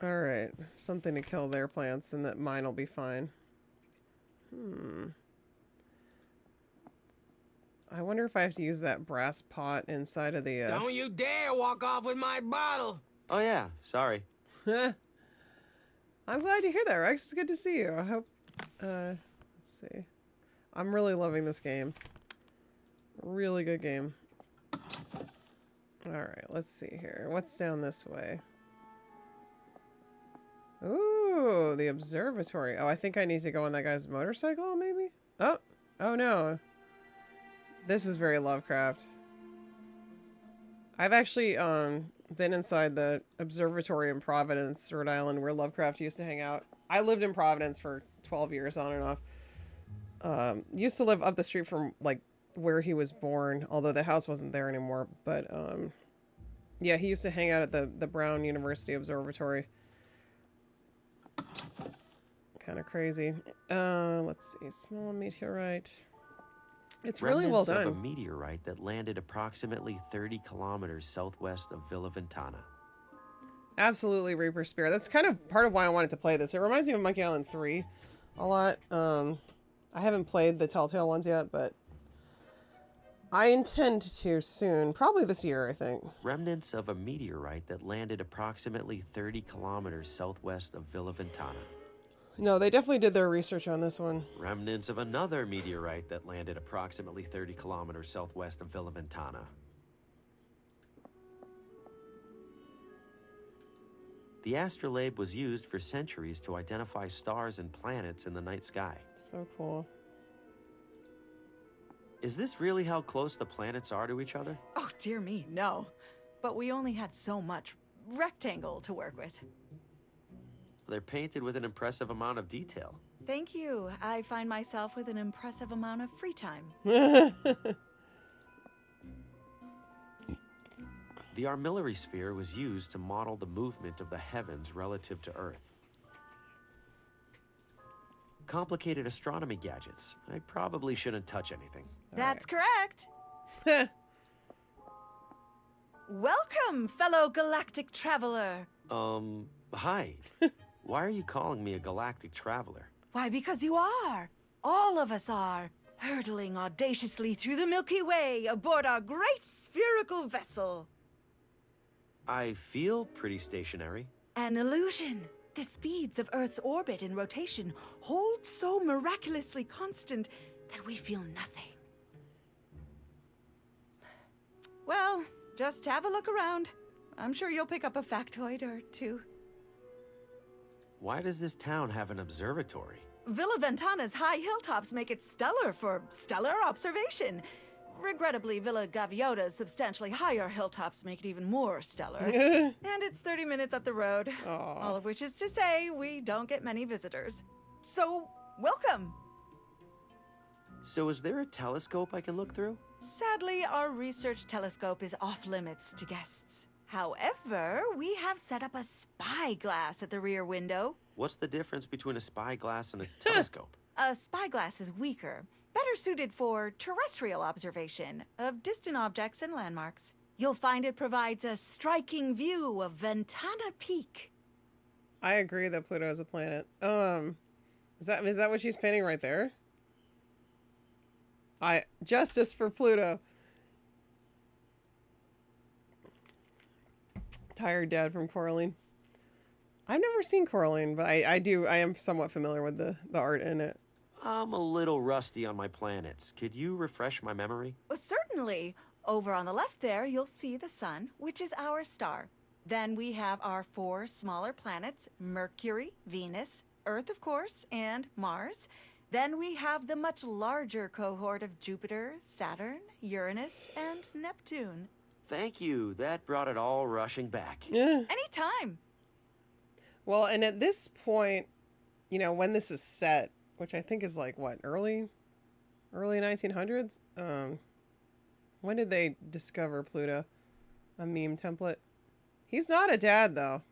Alright. Something to kill their plants, and that mine will be fine. I wonder if I have to use that brass pot inside of the, Don't you dare walk off with my bottle! Oh yeah, sorry. I'm glad to hear that, Rex. It's good to see you. I hope, let's see. I'm really loving this game. Really good game. Alright, let's see here. What's down this way? Ooh, the observatory. Oh, I think I need to go on that guy's motorcycle, maybe? Oh no. This is very Lovecraft. I've actually, been inside the observatory in Providence, Rhode Island, where Lovecraft used to hang out. I lived in Providence for 12 years on and off. Used to live up the street from, like, where he was born, although the house wasn't there anymore. But, yeah, he used to hang out at the Brown University Observatory. Kind of crazy. Let's see. Small meteorite. It's really well done. Remnants of a meteorite that landed approximately 30 kilometers southwest of Villa Ventana. Absolutely, Reaper Spear. That's kind of part of why I wanted to play this. It reminds me of Monkey Island 3 a lot. I haven't played the Telltale ones yet, but I intend to soon. Probably this year, I think. Remnants of a meteorite that landed approximately 30 kilometers southwest of Villa Ventana. No, they definitely did their research on this one. Remnants of another meteorite that landed approximately 30 kilometers southwest of Villa Ventana. The astrolabe was used for centuries to identify stars and planets in the night sky. So cool. Is this really how close the planets are to each other? Oh, dear me, no. But we only had so much rectangle to work with. They're painted with an impressive amount of detail. Thank you. I find myself with an impressive amount of free time. The armillary sphere was used to model the movement of the heavens relative to Earth. Complicated astronomy gadgets. I probably shouldn't touch anything. That's correct. Welcome, fellow galactic traveler. Hi. Why are you calling me a galactic traveler? Why, because you are. All of us are. Hurtling audaciously through the Milky Way aboard our great spherical vessel. I feel pretty stationary. An illusion. The speeds of Earth's orbit and rotation hold so miraculously constant that we feel nothing. Well, just have a look around. I'm sure you'll pick up a factoid or two. Why does this town have an observatory? Villa Ventana's high hilltops make it stellar for stellar observation. Regrettably, Villa Gaviota's substantially higher hilltops make it even more stellar. And it's 30 minutes up the road. Aww. All of which is to say, we don't get many visitors. So, welcome! So is there a telescope I can look through? Sadly, our research telescope is off limits to guests. However, we have set up a spyglass at the rear window. What's the difference between a spyglass and a telescope? A spyglass is weaker, better suited for terrestrial observation of distant objects and landmarks. You'll find it provides a striking view of Ventana Peak. I agree that Pluto is a planet. Is that what she's painting right there? Justice for Pluto. Tired Dad from Coraline. I've never seen Coraline, but I am somewhat familiar with the art in it. I'm a little rusty on my planets. Could you refresh my memory? Oh, certainly. Over on the left there, you'll see the sun, which is our star. Then we have our 4 smaller planets, Mercury, Venus, Earth, of course, and Mars. Then we have the much larger cohort of Jupiter, Saturn, Uranus, and Neptune. Thank you. That brought it all rushing back. Yeah. Anytime. Well, and at this point, you know, when this is set, which I think is like, what, early 1900s? When did they discover Pluto? A meme template. He's not a dad, though.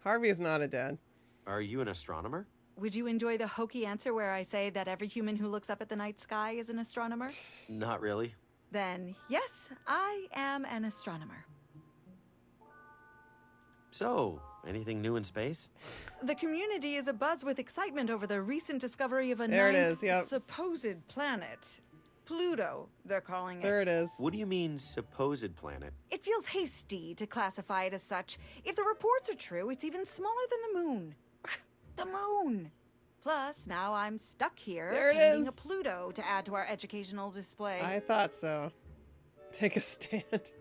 Harvey is not a dad. Are you an astronomer? Would you enjoy the hokey answer where I say that every human who looks up at the night sky is an astronomer? Not really. Then, yes, I am an astronomer. So, anything new in space? The community is abuzz with excitement over the recent discovery of a supposed planet. Pluto, they're calling it. There it is. What do you mean, supposed planet? It feels hasty to classify it as such. If the reports are true, it's even smaller than the moon. The moon! Plus, now I'm stuck here painting a Pluto to add to our educational display. I thought so. Take a stand.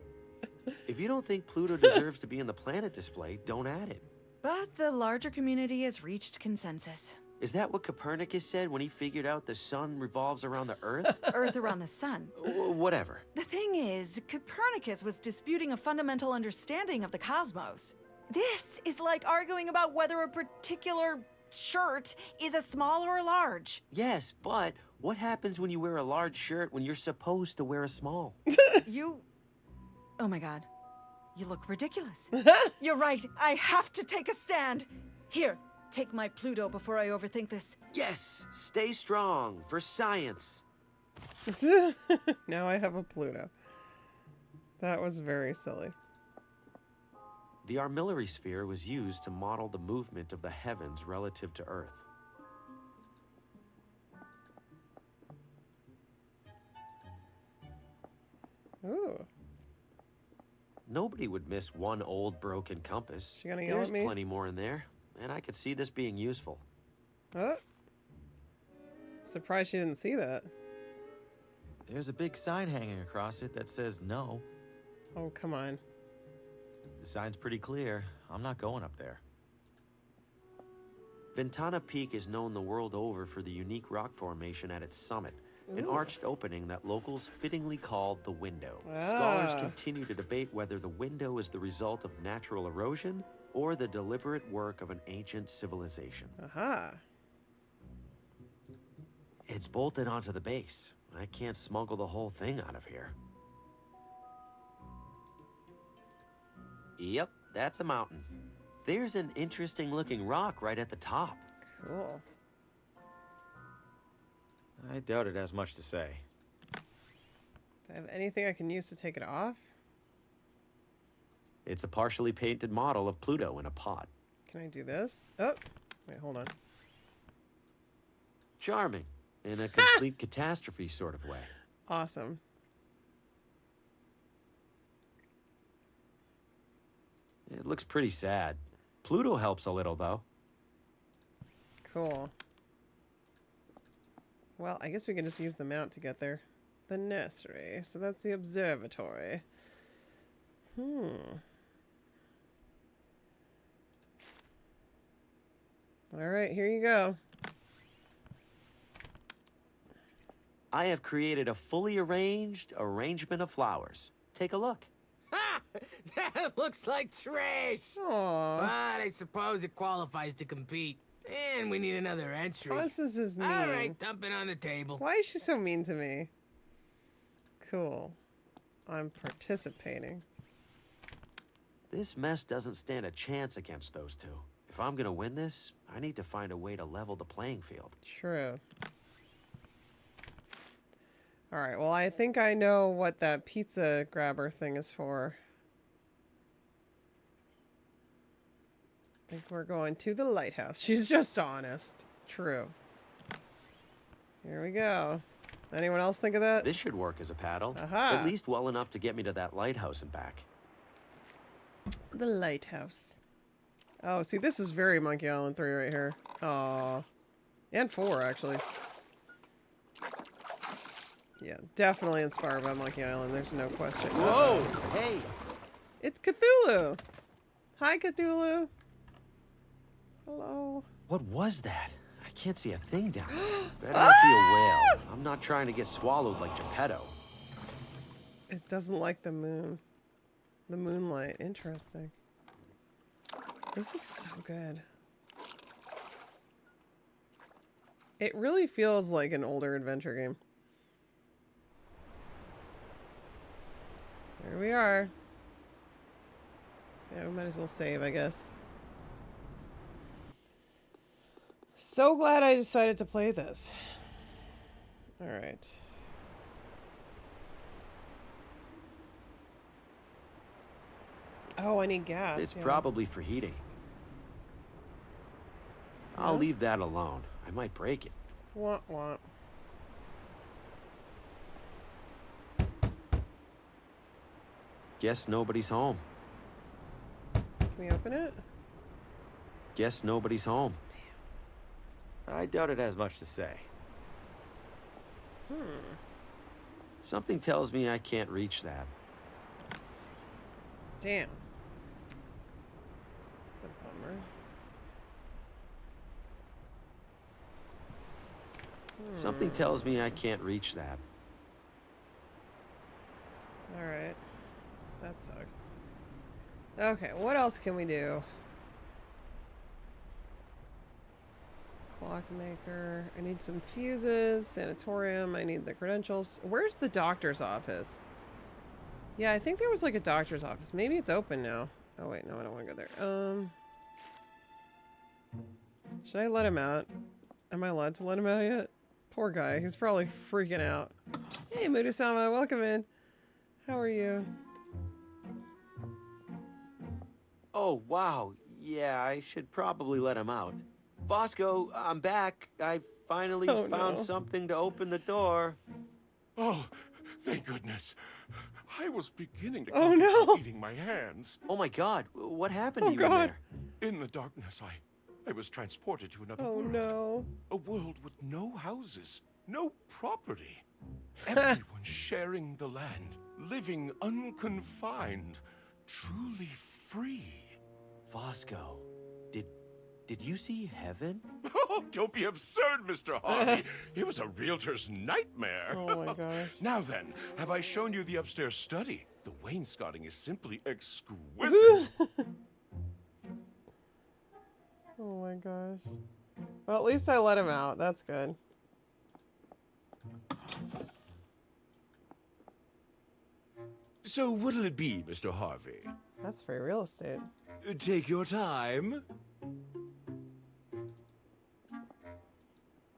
If you don't think Pluto deserves to be in the planet display, don't add it. But the larger community has reached consensus. Is that what Copernicus said when he figured out the sun revolves around the Earth? Earth around the sun. Whatever. The thing is, Copernicus was disputing a fundamental understanding of the cosmos. This is like arguing about whether a particular shirt is a small or a large. Yes, but what happens when you wear a large shirt when you're supposed to wear a small? Oh my god. You look ridiculous. You're right. I have to take a stand. Here, take my Pluto before I overthink this. Yes, stay strong for science. Now I have a Pluto. That was very silly. The armillary sphere was used to model the movement of the heavens relative to Earth. Ooh. Nobody would miss one old broken compass. She gonna yell There's at me? plenty more in there, and I could see this being useful. Oh. Surprised she didn't see that. There's a big sign hanging across it that says no. Oh, come on. The sign's pretty clear. I'm not going up there. Ventana Peak is known the world over for the unique rock formation at its summit, an arched opening that locals fittingly called the Window. Scholars continue to debate whether the window is the result of natural erosion or the deliberate work of an ancient civilization. Aha. It's bolted onto the base. I can't smuggle the whole thing out of here. Yep, that's a mountain. There's an interesting looking rock right at the top. Cool. I doubt it has much to say. Do I have anything I can use to take it off? It's a partially painted model of Pluto in a pot. Can I do this? Oh, wait, hold on. Charming, in a complete catastrophe sort of way. Awesome. It looks pretty sad. Pluto helps a little, though. Cool. Well, I guess we can just use the mount to get there. The nursery. So that's the observatory. Alright, here you go. I have created a fully arranged arrangement of flowers. Take a look. Ha! That looks like trash. Aww. But I suppose it qualifies to compete. And we need another entry. Constance is mean. All right, dump it on the table. Why is she so mean to me? Cool. I'm participating. This mess doesn't stand a chance against those two. If I'm gonna win this, I need to find a way to level the playing field. True. Alright, well, I think I know what that pizza grabber thing is for. I think we're going to the lighthouse. She's just honest. True. Here we go. Anyone else think of that? This should work as a paddle. Aha. At least well enough to get me to that lighthouse and back. The lighthouse. Oh, see, this is very Monkey Island 3 right here. Aw. And 4, actually. Yeah, definitely inspired by Monkey Island. There's no question. Whoa! Hey! It's Cthulhu! Hi, Cthulhu! Hello. What was that? I can't see a thing down there. Better not be a whale. I'm not trying to get swallowed like Geppetto. It doesn't like the moon. The moonlight. Interesting. This is so good. It really feels like an older adventure game. Here we are. Yeah, we might as well save, I guess. So glad I decided to play this. Alright. Oh, I need gas. It's yeah. probably for heating. I'll leave that alone. I might break it. Wah, wah. Guess nobody's home. Can we open it? Guess nobody's home. I doubt it has much to say. Something tells me I can't reach that. Damn. That's a bummer. Something tells me I can't reach that. Alright. That sucks. Okay, what else can we do? Clockmaker. I need some fuses. Sanatorium. I need the credentials. Where's the doctor's office? Yeah, I think there was like a doctor's office. Maybe it's open now. Oh wait, no, I don't want to go there. Should I let him out? Am I allowed to let him out yet? Poor guy. He's probably freaking out. Hey, Mudu-sama, welcome in. How are you? Oh, wow. Yeah, I should probably let him out. Bosco, I'm back. I finally found something to open the door. Oh, thank goodness. I was beginning to Oh, no. eating my hands. Oh my God, what happened to you in there? In the darkness, I was transported to another Oh world. no. A world with no houses, no property. Everyone sharing the land, living unconfined, truly free. Bosco, did you see heaven? Oh, don't be absurd, Mr. Harvey. It was a realtor's nightmare. Oh my gosh. Now then, have I shown you the upstairs study? The wainscoting is simply exquisite. Oh my gosh. Well, at least I let him out. That's good. So what'll it be, Mr. Harvey? That's free real estate. Take your time.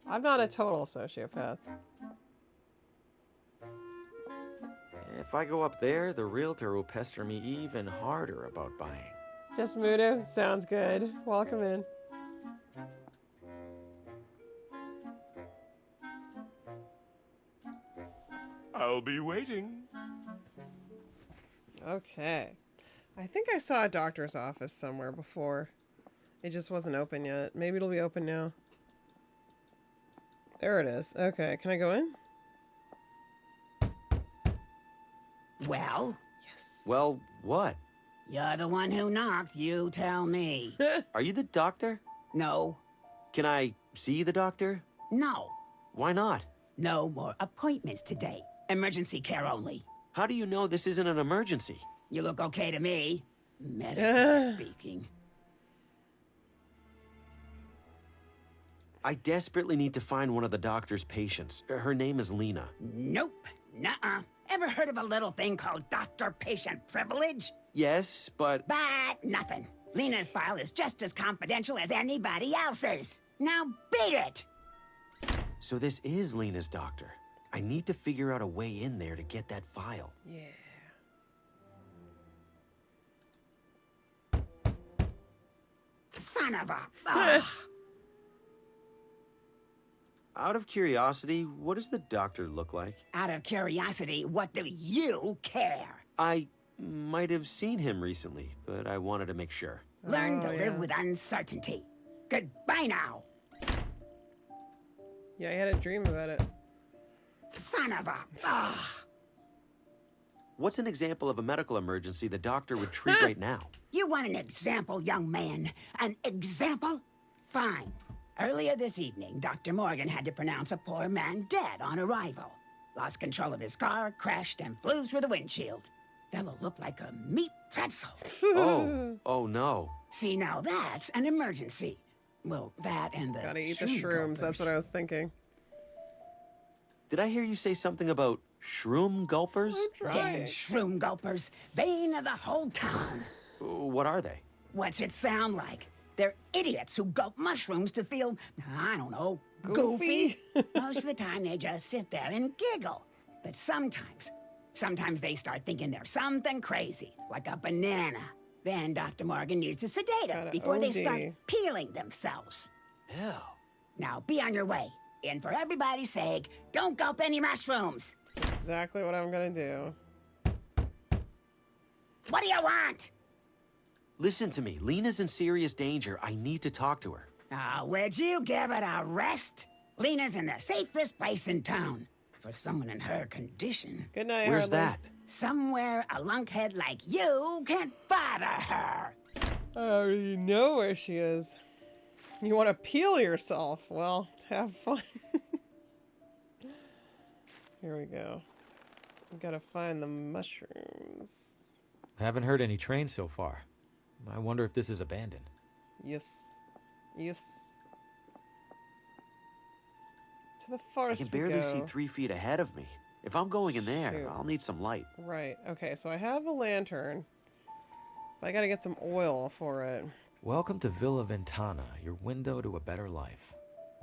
I'm not a total sociopath. If I go up there, the realtor will pester me even harder about buying. Just Mudo? Sounds good. Welcome in. I'll be waiting. Okay. I think I saw a doctor's office somewhere before. It just wasn't open yet. Maybe it'll be open now. There it is. Okay, can I go in? Well? Yes. Well, what? You're the one who knocked, you tell me. Are you the doctor? No. Can I see the doctor? No. Why not? No more appointments today. Emergency care only. How do you know this isn't an emergency? You look okay to me, medically speaking. I desperately need to find one of the doctor's patients. Her name is Lena. Nope. Nuh-uh. Ever heard of a little thing called doctor-patient privilege? Yes, but... But nothing. Lena's file is just as confidential as anybody else's. Now beat it! So this is Lena's doctor. I need to figure out a way in there to get that file. Yeah. Son of a... Ugh. Out of curiosity, what does the doctor look like? Out of curiosity, what do you care? I might have seen him recently, but I wanted to make sure. Learn to live with uncertainty. Goodbye now. Yeah, I had a dream about it. Son of a... Ugh. What's an example of a medical emergency the doctor would treat right now? You want an example, young man? An example? Fine. Earlier this evening, Dr. Morgan had to pronounce a poor man dead on arrival. Lost control of his car, crashed, and flew through the windshield. Fellow looked like a meat pretzel. Oh no. See, now that's an emergency. Well, that and the Gotta eat the shrooms, that's what I was thinking. Did I hear you say something about shroom gulpers? Damn shroom gulpers, bane of the whole town. What are they? What's it sound like? They're idiots who gulp mushrooms to feel, I don't know, Goofy? Most of the time they just sit there and giggle. But sometimes they start thinking they're something crazy, like a banana. Then Dr. Morgan needs to sedate them before they start peeling themselves. Ew. Now be on your way. And for everybody's sake, don't gulp any mushrooms. Exactly what I'm gonna do. What do you want? Listen to me. Lena's in serious danger. I need to talk to her. Would you give it a rest? Lena's in the safest place in town. For someone in her condition. Good night, Where's that? Somewhere a lunkhead like you can't bother her. I already know where she is. You want to peel yourself? Well, have fun. Here we go. We gotta find the mushrooms. Haven't heard any trains so far. I wonder if this is abandoned. Yes. Yes. To the forest I can barely see 3 feet ahead of me. If I'm going in there, Shoot. I'll need some light. Right. Okay, so I have a lantern. But I gotta get some oil for it. Welcome to Villa Ventana, your window to a better life.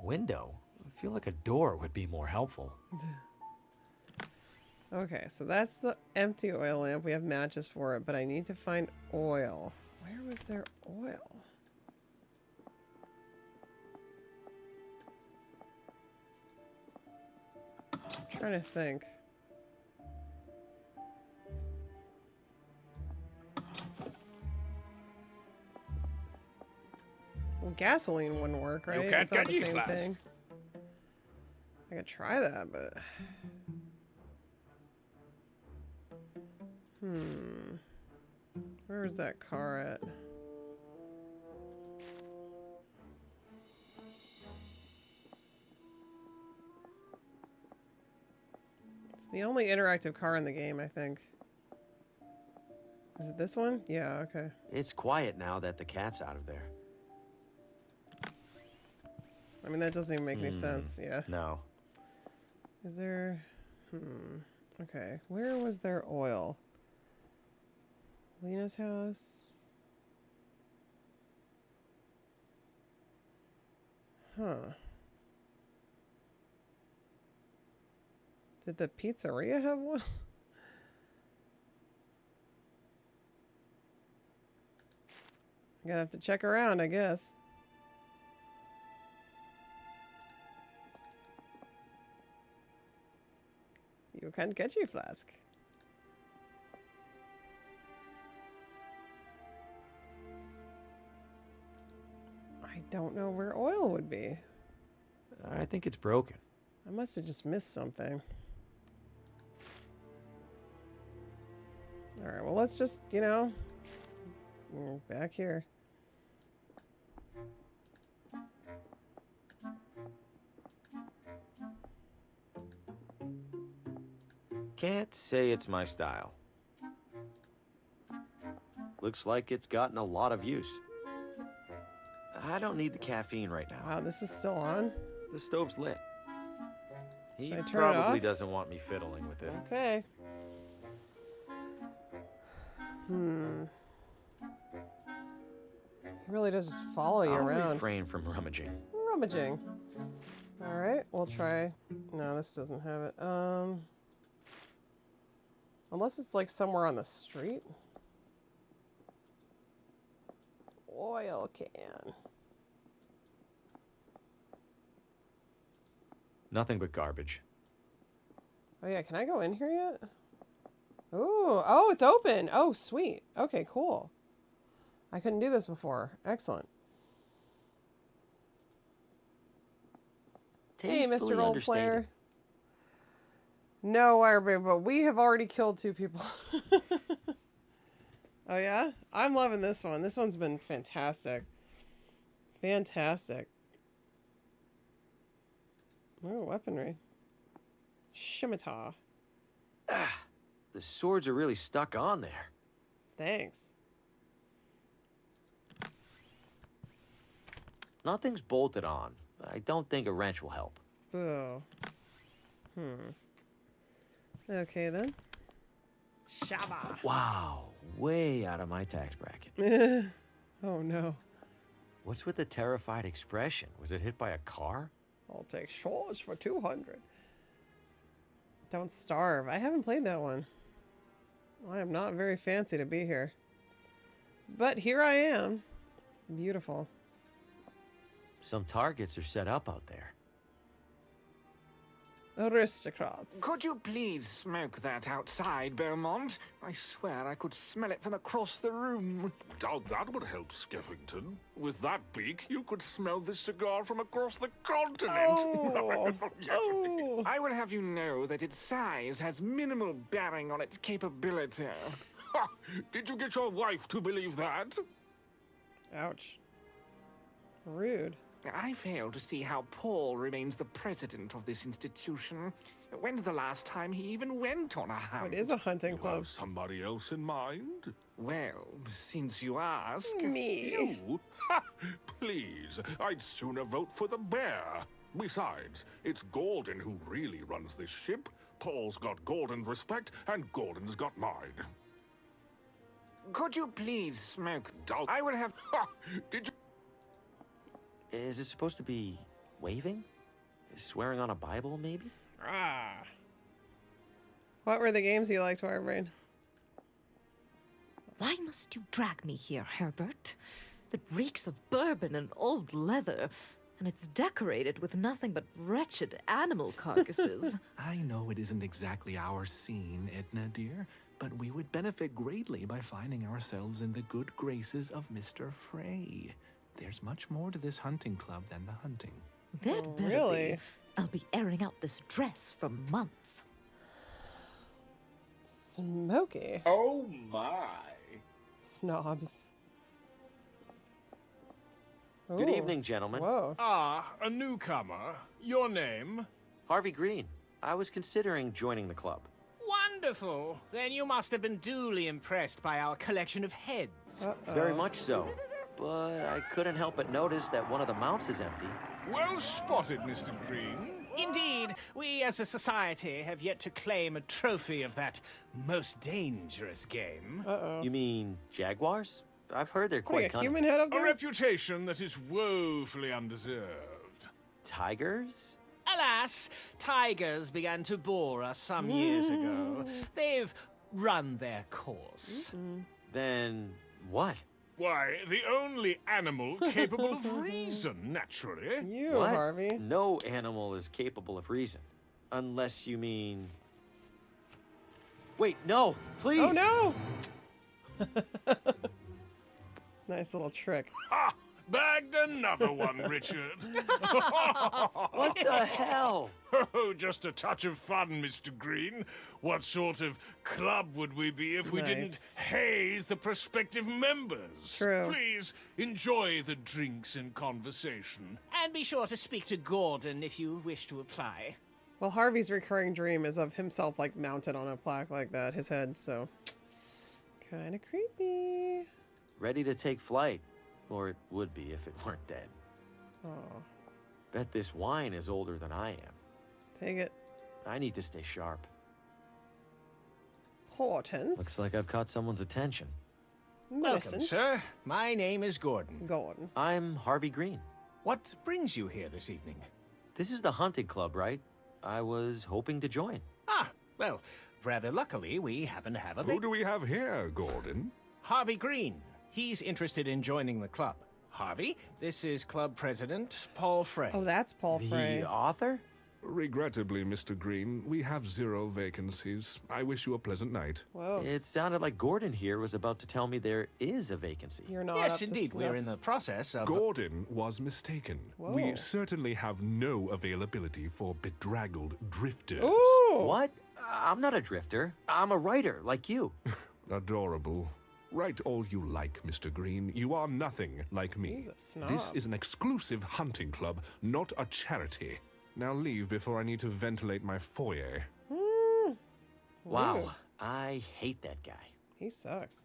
Window? I feel like a door would be more helpful. Okay, so that's the empty oil lamp. We have matches for it, but I need to find oil. Where was there oil? I'm trying to think. Well, gasoline wouldn't work, right? can't It's not get the you same flask. thing. I could try that, but... Where is that car at? It's the only interactive car in the game, I think. Is it this one? Yeah, okay. It's quiet now that the cat's out of there. I mean, that doesn't even make any sense, yeah. No. Is there... Okay, where was there oil? Lena's house. Huh. Did the pizzeria have one? I'm gonna have to check around, I guess. You can get your flask. I don't know where oil would be. I think it's broken. I must have just missed something. Alright, well, let's just, you know, back here. Can't say it's my style. Looks like it's gotten a lot of use. I don't need the caffeine right now. Wow, this is still on? The stove's lit. He Should I turn it probably off? doesn't want me fiddling with it. Okay. He really does just follow you I'll around. refrain from rummaging. Rummaging. Alright, we'll try. No, this doesn't have it. Unless it's like somewhere on the street. Oil can. Nothing but garbage. Oh yeah, can I go in here yet? Ooh, oh, it's open. Oh, sweet. Okay, cool. I couldn't do this before. Excellent. Hey, Tastefully Mr. Old understated. Player. No, Wirebeard, but we have already killed 2 people. Oh yeah? I'm loving this one. This one's been fantastic. Fantastic. Oh, weaponry. Scimitar. Ah, the swords are really stuck on there. Thanks. Nothing's bolted on. I don't think a wrench will help. Oh. Okay then. Shaba. Wow, way out of my tax bracket. Oh no. What's with the terrified expression? Was it hit by a car? I'll take swords for 200. Don't starve. I haven't played that one. I am not very fancy to be here. But here I am. It's beautiful. Some targets are set up out there. Aristocrats. Could you please smoke that outside, Beaumont? I swear I could smell it from across the room. Doubt that would help, Skeffington. With that beak, you could smell this cigar from across the continent. Oh. Oh. I will have you know that its size has minimal bearing on its capability. Ha! Did you get your wife to believe that? Ouch. Rude. I fail to see how Paul remains the president of this institution. When's the last time he even went on a hunt? It is a hunting club. Have somebody else in mind? Well, since you ask... Me. You? Ha! Please, I'd sooner vote for the bear. Besides, it's Gordon who really runs this ship. Paul's got Gordon's respect, and Gordon's got mine. Could you please smoke? Doubt. I will have... Ha! Did you... Is it supposed to be waving? Swearing on a Bible, maybe? Ah. What were the games you liked, Wirebrain? Why must you drag me here, Herbert? It reeks of bourbon and old leather, and it's decorated with nothing but wretched animal carcasses. I know it isn't exactly our scene, Edna dear, but we would benefit greatly by finding ourselves in the good graces of Mr. Frey. There's much more to this hunting club than the hunting. That better really? be. I'll be airing out this dress for months. Smoky. Oh my. Snobs. Good Ooh. evening, gentlemen. Whoa. Ah, a newcomer. Your name? Harvey Green. I was considering joining the club. Wonderful. Then you must have been duly impressed by our collection of heads. Very much so. But I couldn't help but notice that one of the mounts is empty. Well spotted, Mr. Green. Indeed, we as a society have yet to claim a trophy of that most dangerous game. Uh-oh. You mean jaguars? I've heard they're Putting quite a cunning. human head up A there? reputation that is woefully undeserved. Tigers? Alas, tigers began to bore us some years ago. They've run their course. Then what? Why, the only animal capable of reason, naturally. You, What? Harvey. No animal is capable of reason. Unless you mean... Wait, no! Please! Oh no! Nice little trick. Ha! Bagged another one, Richard. What the hell? Oh, just a touch of fun, Mr. Green. What sort of club would we be if we didn't Nice. haze the prospective members? True. Please enjoy the drinks and conversation. And be sure to speak to Gordon if you wish to apply. Well, Harvey's recurring dream is of himself, like, mounted on a plaque like that, his head, so... Kinda creepy. Ready to take flight. Or it would be if it weren't dead. Oh, Bet this wine is older than I am. take it. I need to stay sharp. Hortense. Looks like I've caught someone's attention. Welcome, Millicent. sir. My name is Gordon. Gordon. I'm Harvey Green. What brings you here this evening? This is the hunting club, right? I was hoping to join. Ah, well, rather luckily, we happen to have a... Who do we have here, Gordon? Harvey Green. He's interested in joining the club. Harvey, this is club president Paul Frey. Oh, that's Paul Frey. The author? Regrettably, Mr. Green, we have 0 vacancies. I wish you a pleasant night. Whoa. It sounded like Gordon here was about to tell me there is a vacancy. You're not Yes, up to indeed. snuff. We're in the process of... Gordon was mistaken. Whoa. We certainly have no availability for bedraggled drifters. Ooh! What? I'm not a drifter. I'm a writer, like you. Adorable. Write all you like, Mr. Green. You are nothing like me. He's a snob. This is an exclusive hunting club, not a charity. Now leave before I need to ventilate my foyer. Wow, Weird. I hate that guy. He sucks.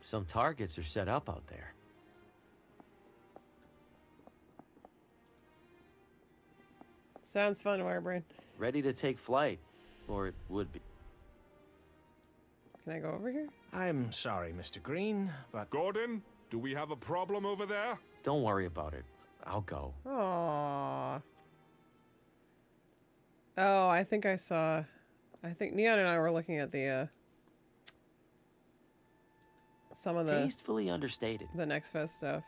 Some targets are set up out there. Sounds fun, Wirebrain. Ready to take flight. Or it would be. Can I go over here? I'm sorry, Mr. Green, but... Gordon, do we have a problem over there? Don't worry about it. I'll go. Aww. Oh, I think I saw... I think Neon and I were looking at the, some of the... Tastefully understated. The Next Fest stuff.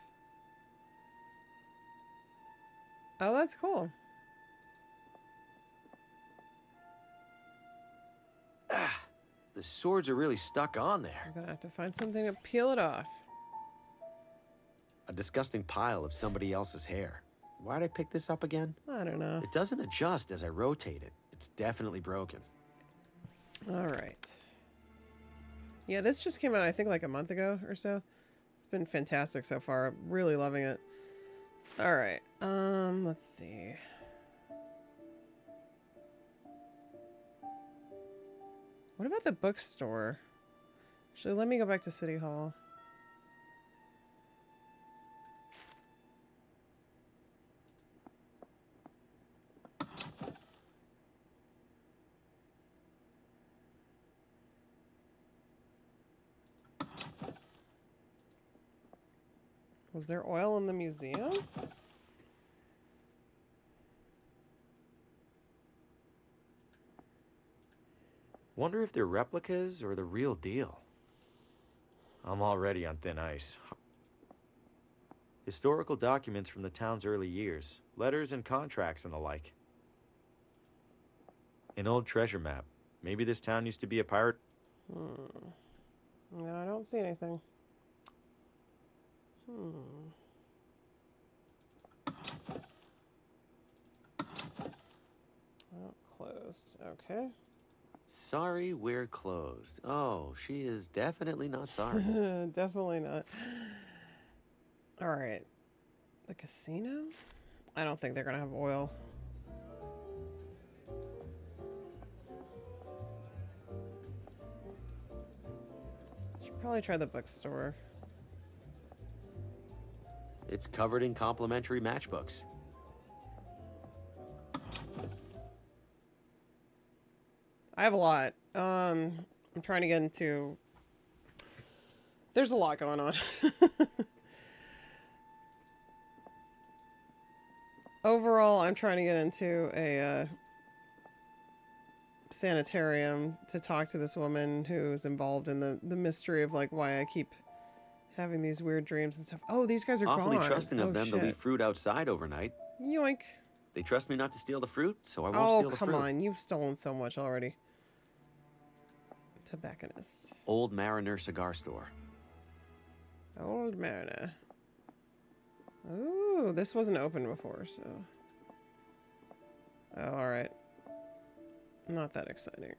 Oh, that's cool. The swords are really stuck on there. I'm gonna have to find something to peel it off. A disgusting pile of somebody else's hair. Why'd I pick this up again? I don't know. It doesn't adjust as I rotate it. It's definitely broken. All right. Yeah, this just came out, I think, like a month ago or so. It's been fantastic so far. I'm really loving it. All right. Let's see. What about the bookstore? Actually, let me go back to City Hall. Was there oil in the museum? Wonder if they're replicas or the real deal. I'm already on thin ice. Historical documents from the town's early years, letters and contracts and the like. An old treasure map. Maybe this town used to be a pirate. No, I don't see anything. Oh, closed. Okay. Sorry, we're closed. Oh, she is definitely not sorry. Definitely not. All right. The casino? I don't think they're going to have oil. Should probably try the bookstore. It's covered in complimentary matchbooks. I have a lot. I'm trying to get into... There's a lot going on. Overall, I'm trying to get into a sanitarium to talk to this woman who's involved in the mystery of like why I keep having these weird dreams and stuff. Oh, these guys are Awfully gone. trusting of Oh, them shit. to leave fruit outside overnight. Yoink. They trust me not to steal the fruit, so I won't Oh, steal the fruit. come on. You've stolen so much already. Tobacconist. Old Mariner Cigar Store. Old Mariner. Ooh, this wasn't open before, so... Oh, alright. Not that exciting.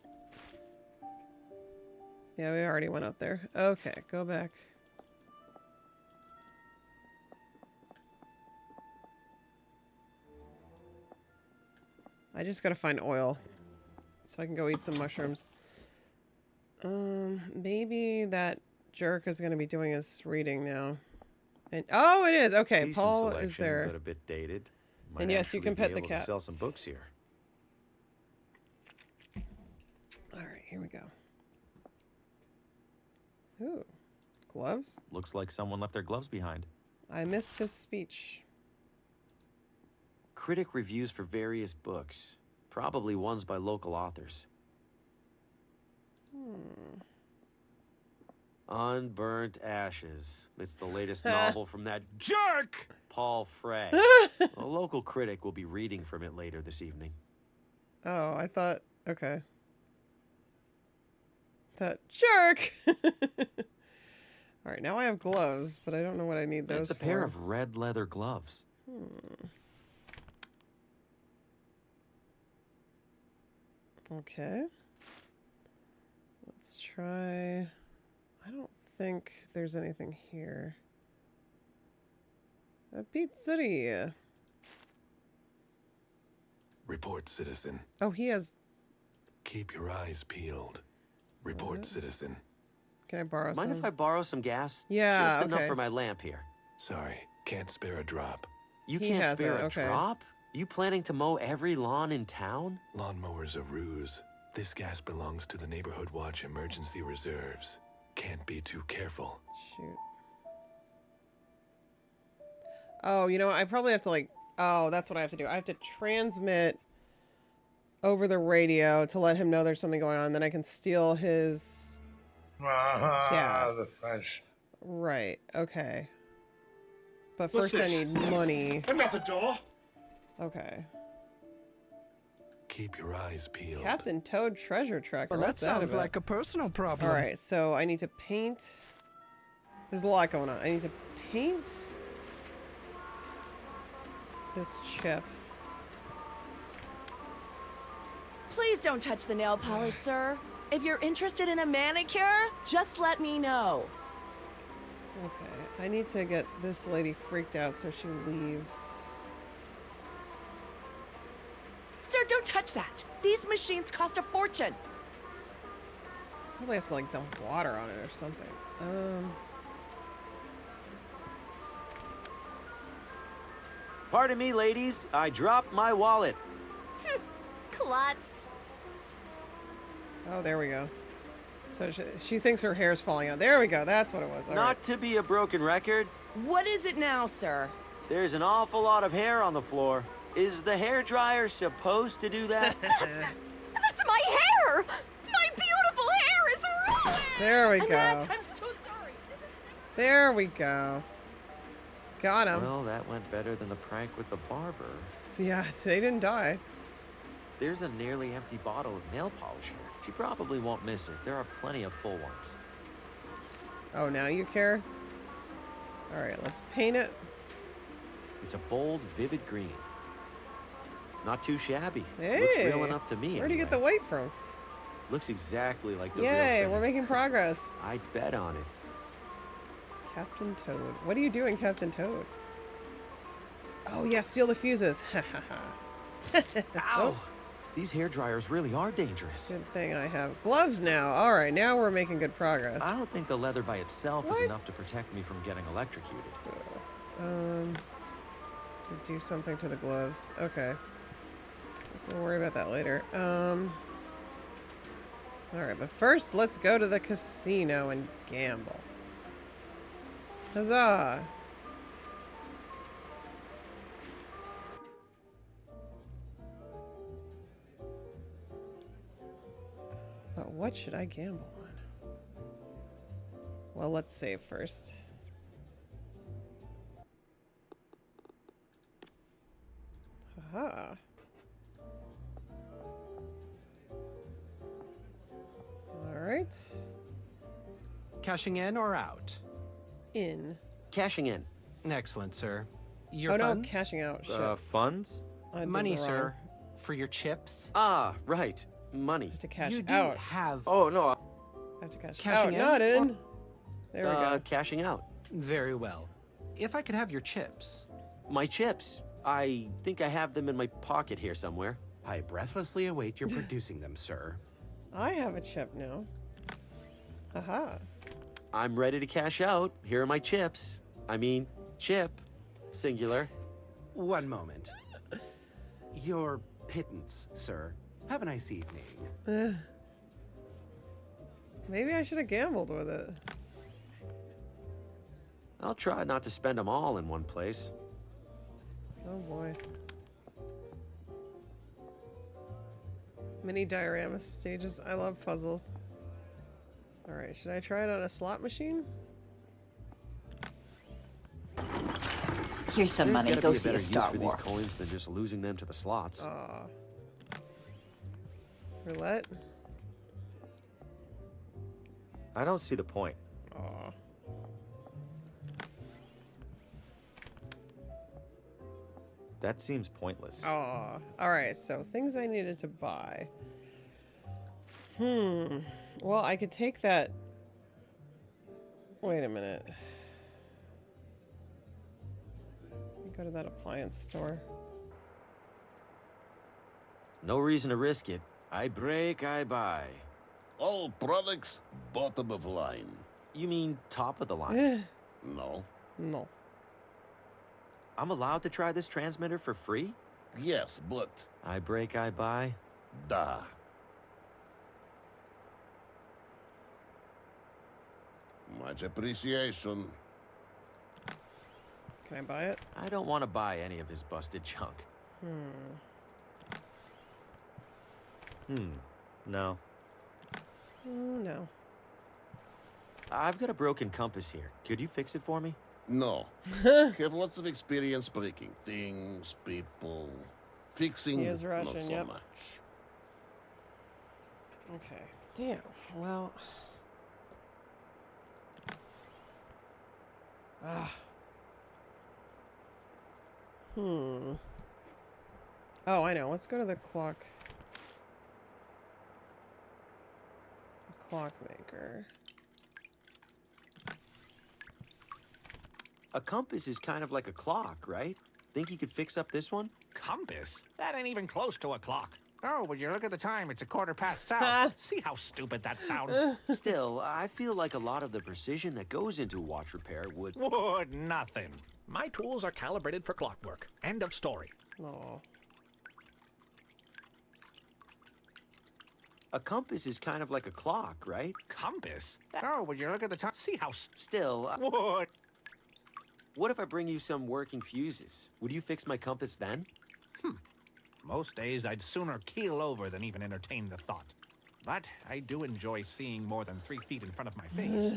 Yeah, we already went up there. Okay, go back. I just gotta find oil. So I can go eat some mushrooms. Maybe that jerk is gonna be doing his reading now. And oh, it is! Okay, Decent Paul selection, is there. but a bit dated. Might And yes, you actually can be pet the able to sell cats. some books here. Alright, here we go. Ooh. Gloves? Looks like someone left their gloves behind. I missed his speech. Critic reviews for various books. Probably ones by local authors. Unburnt Ashes. It's the latest novel from that jerk, Paul Frey. A local critic will be reading from it later this evening. Oh, I thought... Okay. That jerk! Alright, now I have gloves, but I don't know what I need those It's a for. pair of red leather gloves. Okay. Let's try... I don't think there's anything here. A pizzeria. Report, citizen. Oh, he has... Keep your eyes peeled. Report, citizen. Can I borrow some? Mind if I borrow some gas? Yeah, Just enough okay. for my lamp here. Sorry, can't spare a drop. You He can't has spare it, a okay. drop? You planning to mow every lawn in town? Lawnmower's a ruse. This gas belongs to the Neighborhood Watch Emergency Reserves. Can't be too careful. Shoot. Oh, you know what? I probably have to like... Oh, that's what I have to do. I have to transmit over the radio to let him know there's something going on. Then I can steal his gas. The French. Right. Okay. But What's first I this? need money. Another door. Okay. Keep your eyes peeled. Captain Toad Treasure Tracker. Well, that What's sounds about? like a personal problem. All right, so I need to paint. There's a lot going on. I need to paint this chip. Please don't touch the nail polish, sir. If you're interested in a manicure, just let me know. Okay, I need to get this lady freaked out so she leaves. Sir, don't touch that. These machines cost a fortune. Probably have to like dump water on it or something. Pardon me, ladies. I dropped my wallet. Klutz. Oh, there we go. So she thinks her hair's falling out. There we go. That's what it was. All Not right. to be a broken record. What is it now, sir? There's an awful lot of hair on the floor. Is the hairdryer supposed to do that? That's my hair! My beautiful hair is ruined! There we go. Annette, I'm so sorry. There we go. Got him. Well, that went better than the prank with the barber. Yeah, they didn't die. There's a nearly empty bottle of nail polish here. She probably won't miss it. There are plenty of full ones. Oh, now you care? All right, let's paint it. It's a bold, vivid green. Not too shabby. Hey, Looks real enough to me. Where'd you get the anyway. white from? Looks exactly like the real Yay, thing. we're making progress. I'd bet on it. Captain Toad. What are you doing, Captain Toad? Oh, yeah, steal the fuses. Ha ha ha. Ow! These hair dryers really are dangerous. Good thing I have gloves now. All right, now we're making good progress. I don't think the leather by itself What? is enough to protect me from getting electrocuted. To do something to the gloves. Okay. So we'll worry about that later. Alright, but first let's go to the casino and gamble. Huzzah! But what should I gamble on? Well, let's save first. Haha. Alright. Cashing in or out? In. Cashing in. Excellent, sir. Your Oh funds? no, cashing out. Shit. Funds? I did Money, the sir. wrong. For your chips? Ah, right. Money. To cash You do out. have... Oh, no. I have to cash Cashing out, in? not in. There we go. Cashing out. Very well. If I could have your chips. My chips. I think I have them in my pocket here somewhere. I breathlessly await your producing them, sir. I have a chip now. Haha. I'm ready to cash out. Here are my chips. I mean, chip. Singular. One moment. Your pittance, sir. Have a nice evening. Maybe I should have gambled with it. I'll try not to spend them all in one place. Oh boy. Mini diorama stages. I love puzzles. Alright, should I try it on a slot machine? Here's some money. Go see a Star Wars. These coins than just losing them to the slots. Aw. Roulette? I don't see the point. Aw. That seems pointless. Aw. Alright, so things I needed to buy. Well, I could take that... Wait a minute. Go to that appliance store. No reason to risk it. I break, I buy. All products, bottom of line. You mean top of the line? No. No. I'm allowed to try this transmitter for free? Yes, but... I break, I buy. Da. Much appreciation. Can I buy it? I don't want to buy any of his busted junk. No. No. I've got a broken compass here. Could you fix it for me? No. Have lots of experience breaking things, people. Fixing, He is Russian, not so yep. much. Okay. Damn. Well... Oh, I know. Let's go to the clock. The clockmaker. A compass is kind of like a clock, right? Think you could fix up this one? Compass? That ain't even close to a clock. Oh, would you look at the time? It's 7:15. See how stupid that sounds? Still, I feel like a lot of the precision that goes into watch repair would... Would nothing. My tools are calibrated for clockwork. End of story. Oh. A compass is kind of like a clock, right? Compass? Oh, would you look at the time? See how... Still... Would. What if I bring you some working fuses? Would you fix my compass then? Most days, I'd sooner keel over than even entertain the thought. But I do enjoy seeing more than 3 feet in front of my face.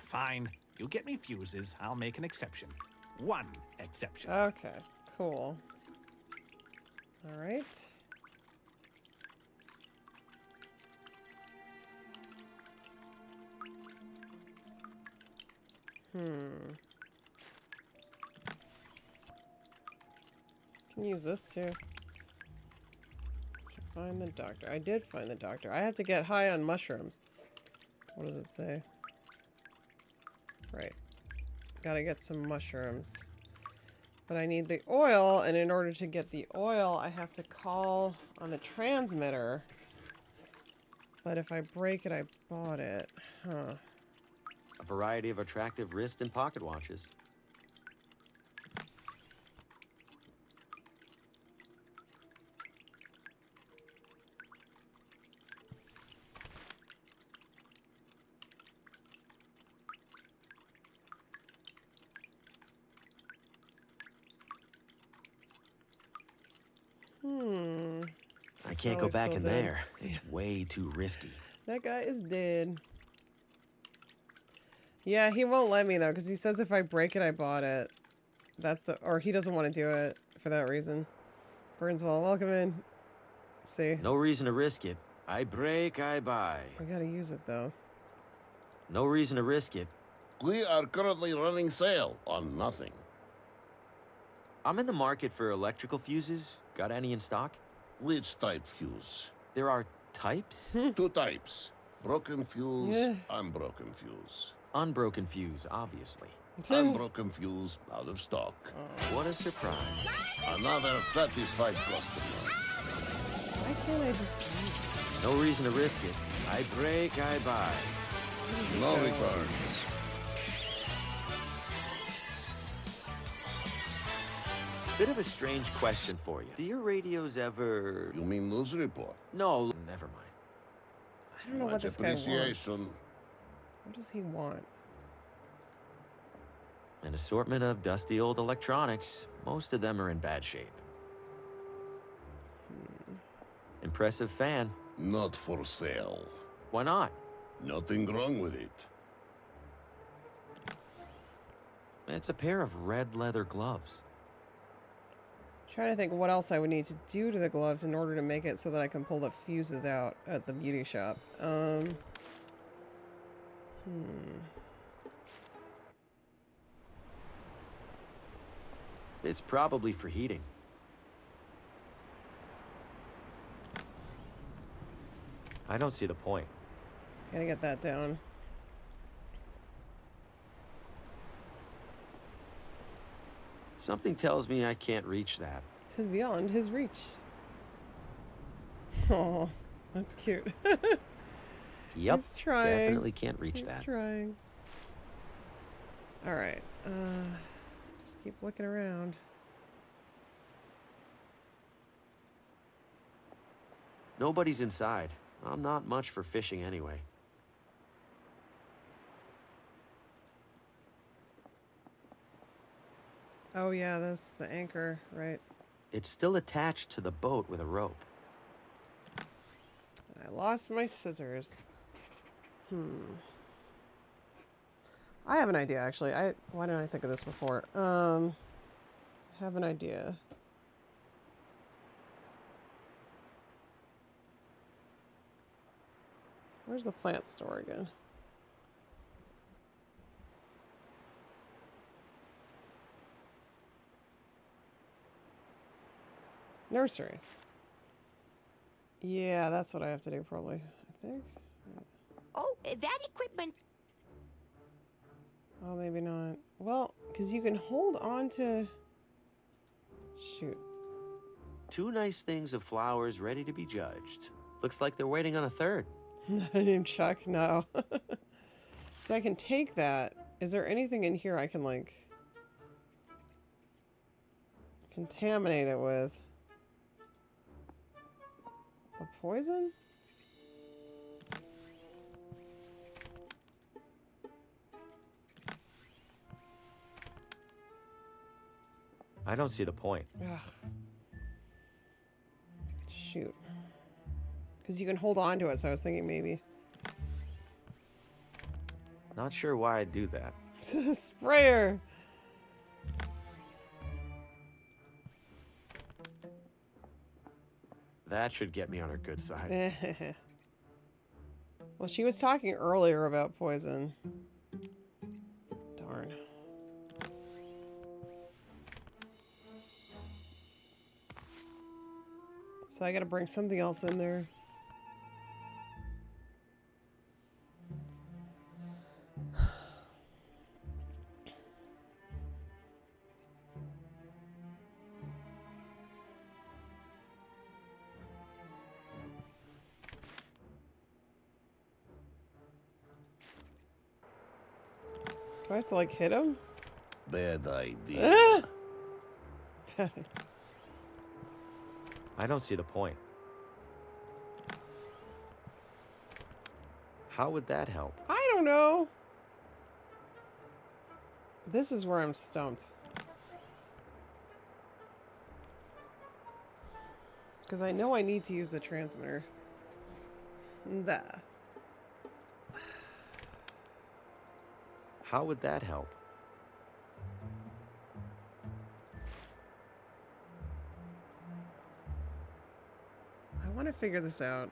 Fine. You get me fuses, I'll make an exception. One exception. Okay. Cool. All right. Can use this too. Find the doctor. I did find the doctor. I have to get high on mushrooms. What does it say? Right. Gotta get some mushrooms. But I need the oil, and in order to get the oil, I have to call on the transmitter. But if I break it, I bought it. Huh. A variety of attractive wrist and pocket watches. can't Oh, go he's back still in dead. there. It's way too risky. That guy is dead. Yeah, he won't let me though, because he says if I break it, I bought it. That's the, or he doesn't want to do it for that reason. Burnsville, welcome in. See, No reason to risk it. I break, I buy. we gotta use it though. No reason to risk it. We are currently running sale on nothing. I'm in the market for electrical fuses. Got any in stock? Which type fuse? There are types? Two types. Broken fuse, Yeah. unbroken fuse. Unbroken fuse, obviously. Unbroken fuse, out of stock. What a surprise. Another satisfied customer. Why can't I just... No reason to risk it. I break, I buy. No returns. Bit of a strange question for you. Do your radios ever... You mean news report? No, never mind. I don't know what Much this guy wants. appreciation. What does he want? An assortment of dusty old electronics. Most of them are in bad shape. Impressive fan. Not for sale. Why not? Nothing wrong with it. It's a pair of red leather gloves. Trying to think what else I would need to do to the gloves in order to make it so that I can pull the fuses out at the beauty shop. It's probably for heating. I don't see the point. Gotta get that down. Something tells me I can't reach that. This is beyond his reach. Oh, that's cute. Yep, He's trying. definitely can't reach He's that. trying. All right. Just keep looking around. Nobody's inside. I'm not much for fishing anyway. Oh yeah, that's the anchor, right? It's still attached to the boat with a rope. I lost my scissors. I have an idea, actually. Why didn't I think of this before? I have an idea. Where's the plant store again? Nursery. Yeah, that's what I have to do probably, I think. Oh, that equipment. Oh, maybe not. Well, because you can hold on to... Shoot. 2 nice things of flowers ready to be judged. Looks like they're waiting on a third. I didn't check, no. So I can take that. Is there anything in here I can, like... contaminate it with? The poison? I don't see the point. Ugh. Shoot. Because you can hold on to it, so I was thinking maybe. Not sure why I'd do that. Sprayer! That should get me on her good side. Well, she was talking earlier about poison. Darn. So I gotta bring something else in there. Do I have to, like, hit him? Bad idea. I don't see the point. How would that help? I don't know. This is where I'm stumped. Because I know I need to use the transmitter. There. How would that help? I want to figure this out.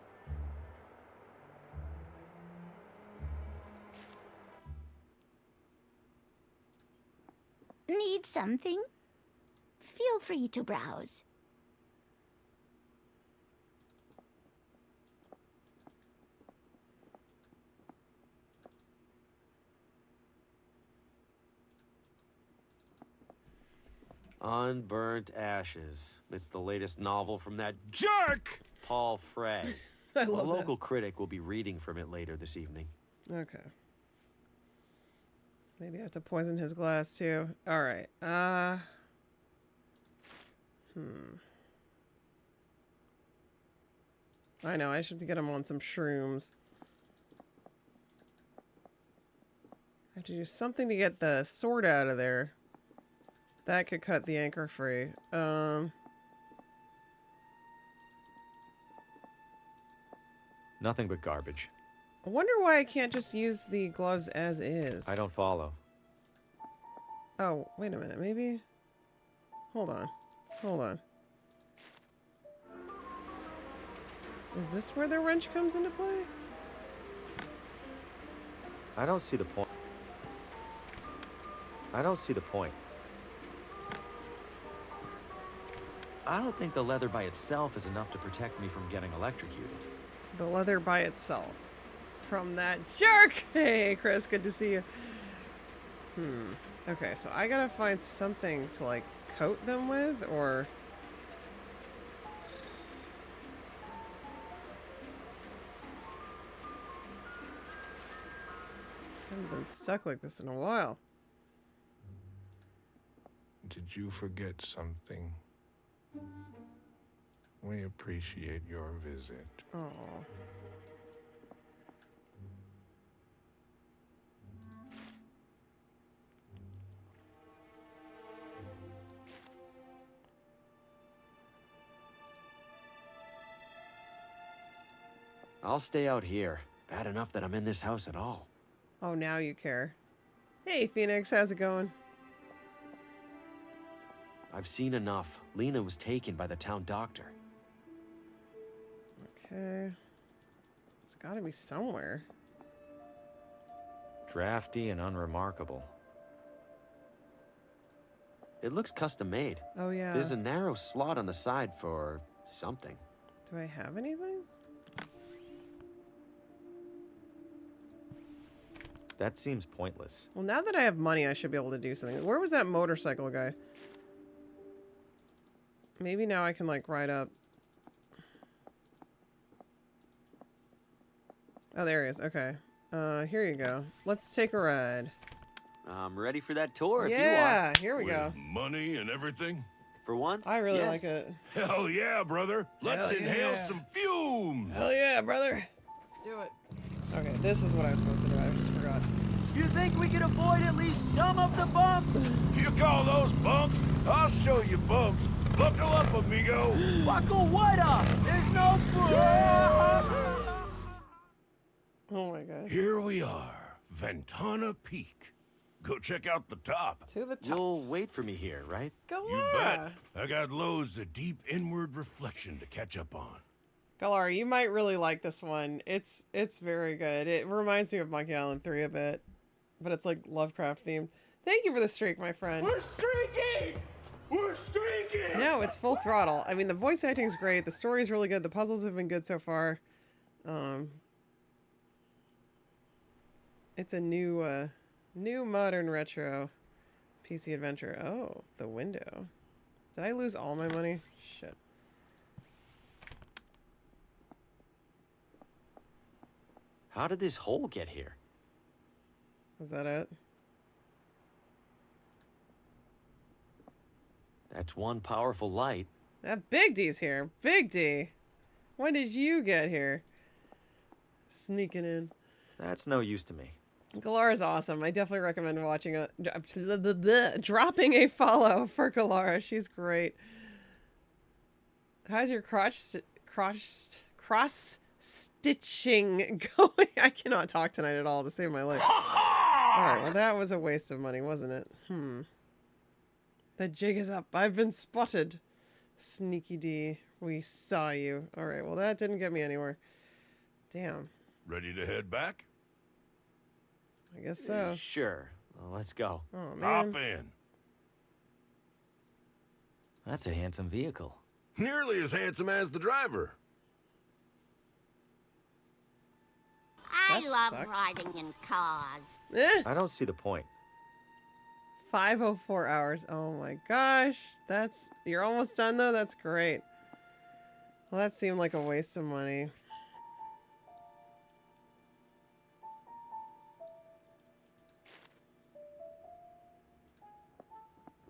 Need something? Feel free to browse. Unburnt Ashes. It's the latest novel from that jerk, Paul Frey. I A love local critic will be reading from it later this evening. Okay. Maybe I have to poison his glass too. All right. I know. I should get him on some shrooms. I have to do something to get the sword out of there. That could cut the anchor free. Nothing but garbage. I wonder why I can't just use the gloves as is. I don't follow. Oh, wait a minute. Maybe? Hold on. Hold on. Is this where the wrench comes into play? I don't see the point. I don't see the point. I don't think the leather by itself is enough to protect me from getting electrocuted. The leather by itself. From that jerk! Hey, Chris, good to see you. Okay, so I gotta find something to, like, coat them with, or... I haven't been stuck like this in a while. Did you forget something? We appreciate your visit. Oh. I'll stay out here. Bad enough that I'm in this house at all. Oh, now you care. Hey, Phoenix, how's it going? I've seen enough. Lena was taken by the town doctor. Okay. It's gotta be somewhere. Drafty and unremarkable. It looks custom made. Oh, yeah. There's a narrow slot on the side for something. Do I have anything? That seems pointless. Well, now that I have money, I should be able to do something. Where was that motorcycle guy? Maybe now I can, like, ride up. Oh, there he is. Okay. Here you go. Let's take a ride. I'm ready for that tour if you are. Yeah, here we go. Money and everything? For once, I really yes. like it. Hell yeah, brother. Let's Hell inhale yeah. some fumes. Hell yeah, brother. Let's do it. Okay, this is what I was supposed to do. I just forgot. You think we can avoid at least some of the bumps? You call those bumps? I'll show you bumps. Buckle up, amigo. Buckle what up? There's no Oh my god. Here we are, Ventana Peak. Go check out the top. To the top. You'll wait for me here, right? Go You bet. I got loads of deep inward reflection to catch up on. Galar, you might really like this one. It's very good. It reminds me of Monkey Island 3 a bit, but it's like Lovecraft themed. Thank you for the streak, my friend. We're streaking! We're streaking! No, it's full throttle. I mean, the voice acting's great. The story's really good. The puzzles have been good so far. It's a new modern retro PC adventure. Oh, the window. Did I lose all my money? Shit. How did this hole get here? Was that it? That's one powerful light. That Big D's here. Big D. When did you get here? Sneaking in. That's no use to me. Galara is awesome. I definitely recommend watching dropping a follow for Galara. She's great. How's your cross stitching going? I cannot talk tonight at all to save my life. Alright, well that was a waste of money, wasn't it? The jig is up. I've been spotted. Sneaky D, we saw you. Alright, well that didn't get me anywhere. Damn. Ready to head back? I guess so. Sure. Well, let's go. Oh, man. Hop in. That's a handsome vehicle. Nearly as handsome as the driver. I That love sucks. riding in cars. I don't see the point. 504 hours. Oh my gosh. You're almost done though? That's great. Well, that seemed like a waste of money.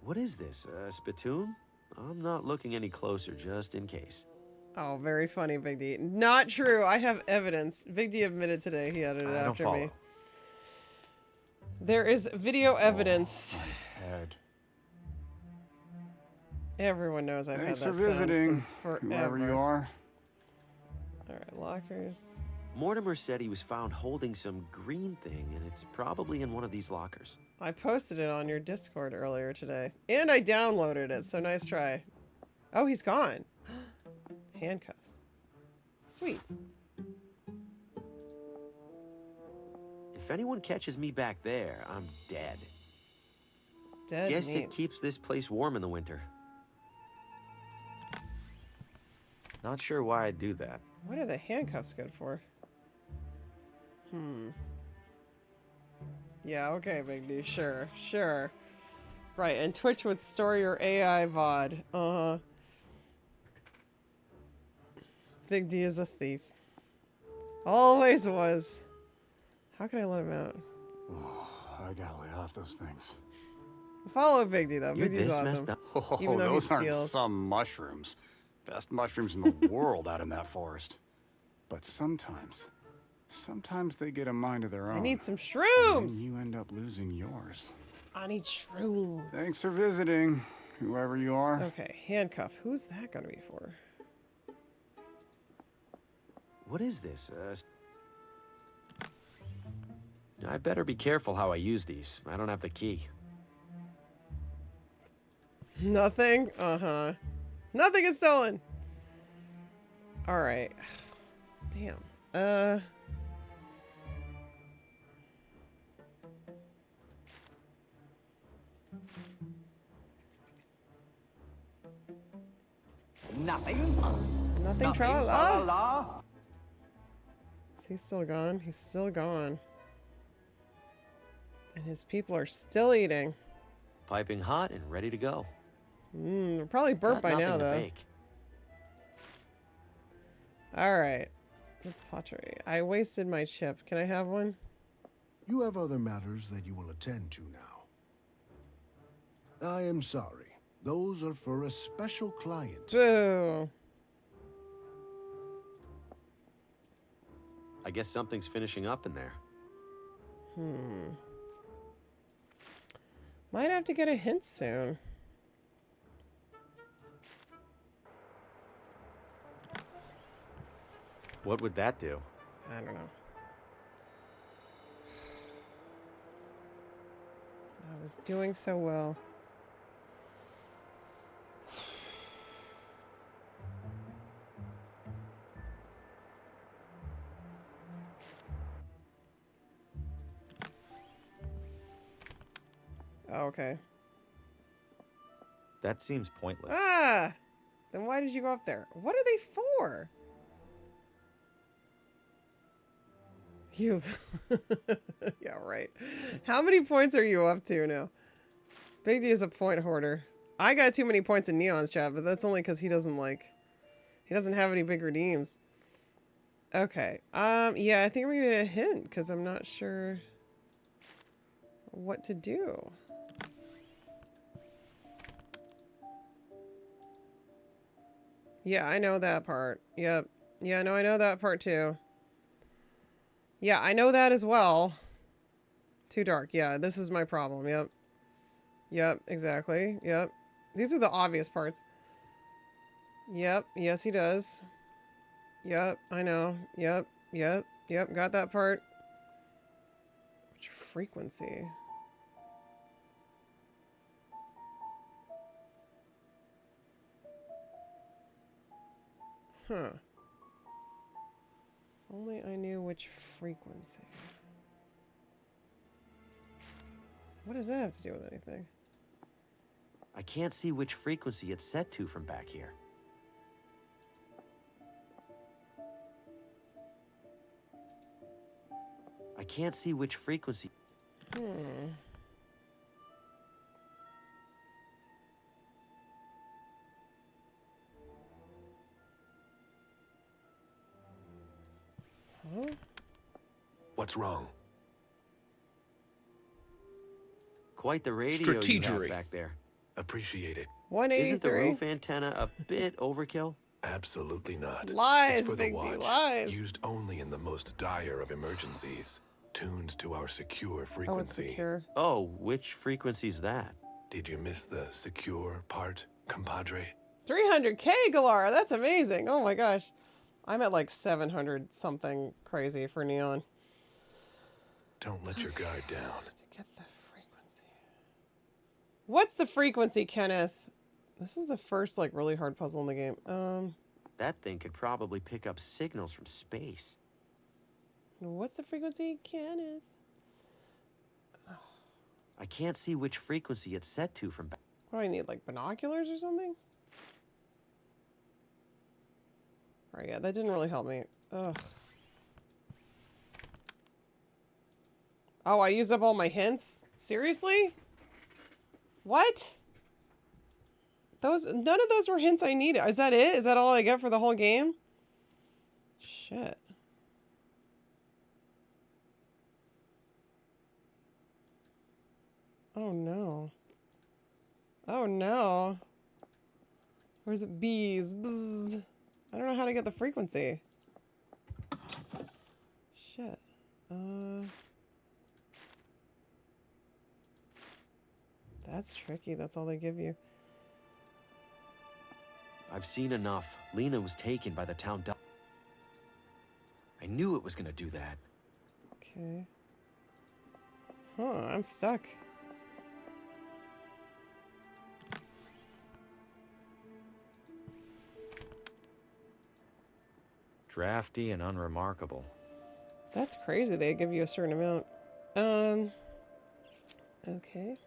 What is this? A spittoon? I'm not looking any closer, just in case. Oh, very funny, Big D. Not true. I have evidence. Big D admitted today he had it I don't after me. follow. There is video evidence. Head. Everyone knows I've Thanks had for that sound visiting, since forever. whoever you are. Alright, lockers. Mortimer said he was found holding some green thing, and it's probably in one of these lockers. I posted it on your Discord earlier today. And I downloaded it, so nice try. Oh, he's gone. Handcuffs. Sweet. If anyone catches me back there, I'm dead. Dead Guess meat. it keeps this place warm in the winter. Not sure why I'd do that. What are the handcuffs good for? Yeah, okay, Big D. Sure, sure. Right, and Twitch would store your AI VOD. Uh-huh. Big D is a thief. Always was. How can I let him out? Oh, I gotta lay off those things. Follow Big D, though. You're Big D's this awesome. messed up. Oh, Even though he those aren't steals. some mushrooms. Best mushrooms in the world out in that forest. But sometimes they get a mind of their own. I need some And shrooms! then you end up losing yours. I need shrooms. Thanks for visiting, whoever you are. Okay, handcuff. Who's that gonna be for? What is this? I better be careful how I use these. I don't have the key. Nothing? Uh-huh. Nothing is stolen! Alright. Damn. Nothing. Nothing, tra-la-la. Is he still gone? He's still gone. And his people are still eating. Piping hot and ready to go. They're probably burnt Got by nothing now, to though. bake. Alright. Pottery. I wasted my chip. Can I have one? You have other matters that you will attend to now. I am sorry. Those are for a special client. Boo! I guess something's finishing up in there. Might have to get a hint soon. What would that do? I don't know. I was doing so well. Oh, okay. That seems pointless. Ah! Then why did you go up there? What are they for? You. Yeah, right. How many points are you up to now? Big D is a point hoarder. I got too many points in Neon's chat, but that's only because he doesn't have any big redeems. Okay. Yeah, I think we're gonna get a hint because I'm not sure what to do. Yeah, I know that part. Yep. Yeah, no, I know that part too. Yeah, I know that as well. Too dark. Yeah, this is my problem. Yep. Yep, exactly. Yep. These are the obvious parts. Yep. Yes, he does. Yep. I know. Yep. Yep. Yep. Got that part. Which frequency? Huh. If only I knew which frequency. What does that have to do with anything? I can't see which frequency it's set to from back here. I can't see which frequency. Hmm. Huh? What's wrong? Quite the radio you have Strategery. back there. Appreciate it. 183. Isn't the roof antenna a bit overkill? Absolutely not. Lies, it's for the Big D, watch, lies. used only in the most dire of emergencies, tuned to our secure Oh, it's frequency. secure. Oh, which frequency's that? Did you miss the secure part, compadre? 300K, Galara. That's amazing. Oh my gosh. I'm at like 700 something crazy for Neon. Don't let your guard down. To get the frequency. What's the frequency, Kenneth? This is the first like really hard puzzle in the game. That thing could probably pick up signals from space. What's the frequency, Kenneth? I can't see which frequency it's set to from back. What do I need, like binoculars or something? Alright, yeah, that didn't really help me. Ugh. Oh, I used up all my hints? Seriously? What? None of those were hints I needed. Is that it? Is that all I get for the whole game? Shit. Oh no. Oh no. Where's it? Bees. Bzz. I don't know how to get the frequency. Shit. That's tricky. That's all they give you. I've seen enough. Lena was taken by the town doc. I knew it was gonna do that. Okay. Huh, I'm stuck. Drafty and unremarkable. That's crazy. They give you a certain amount. Okay.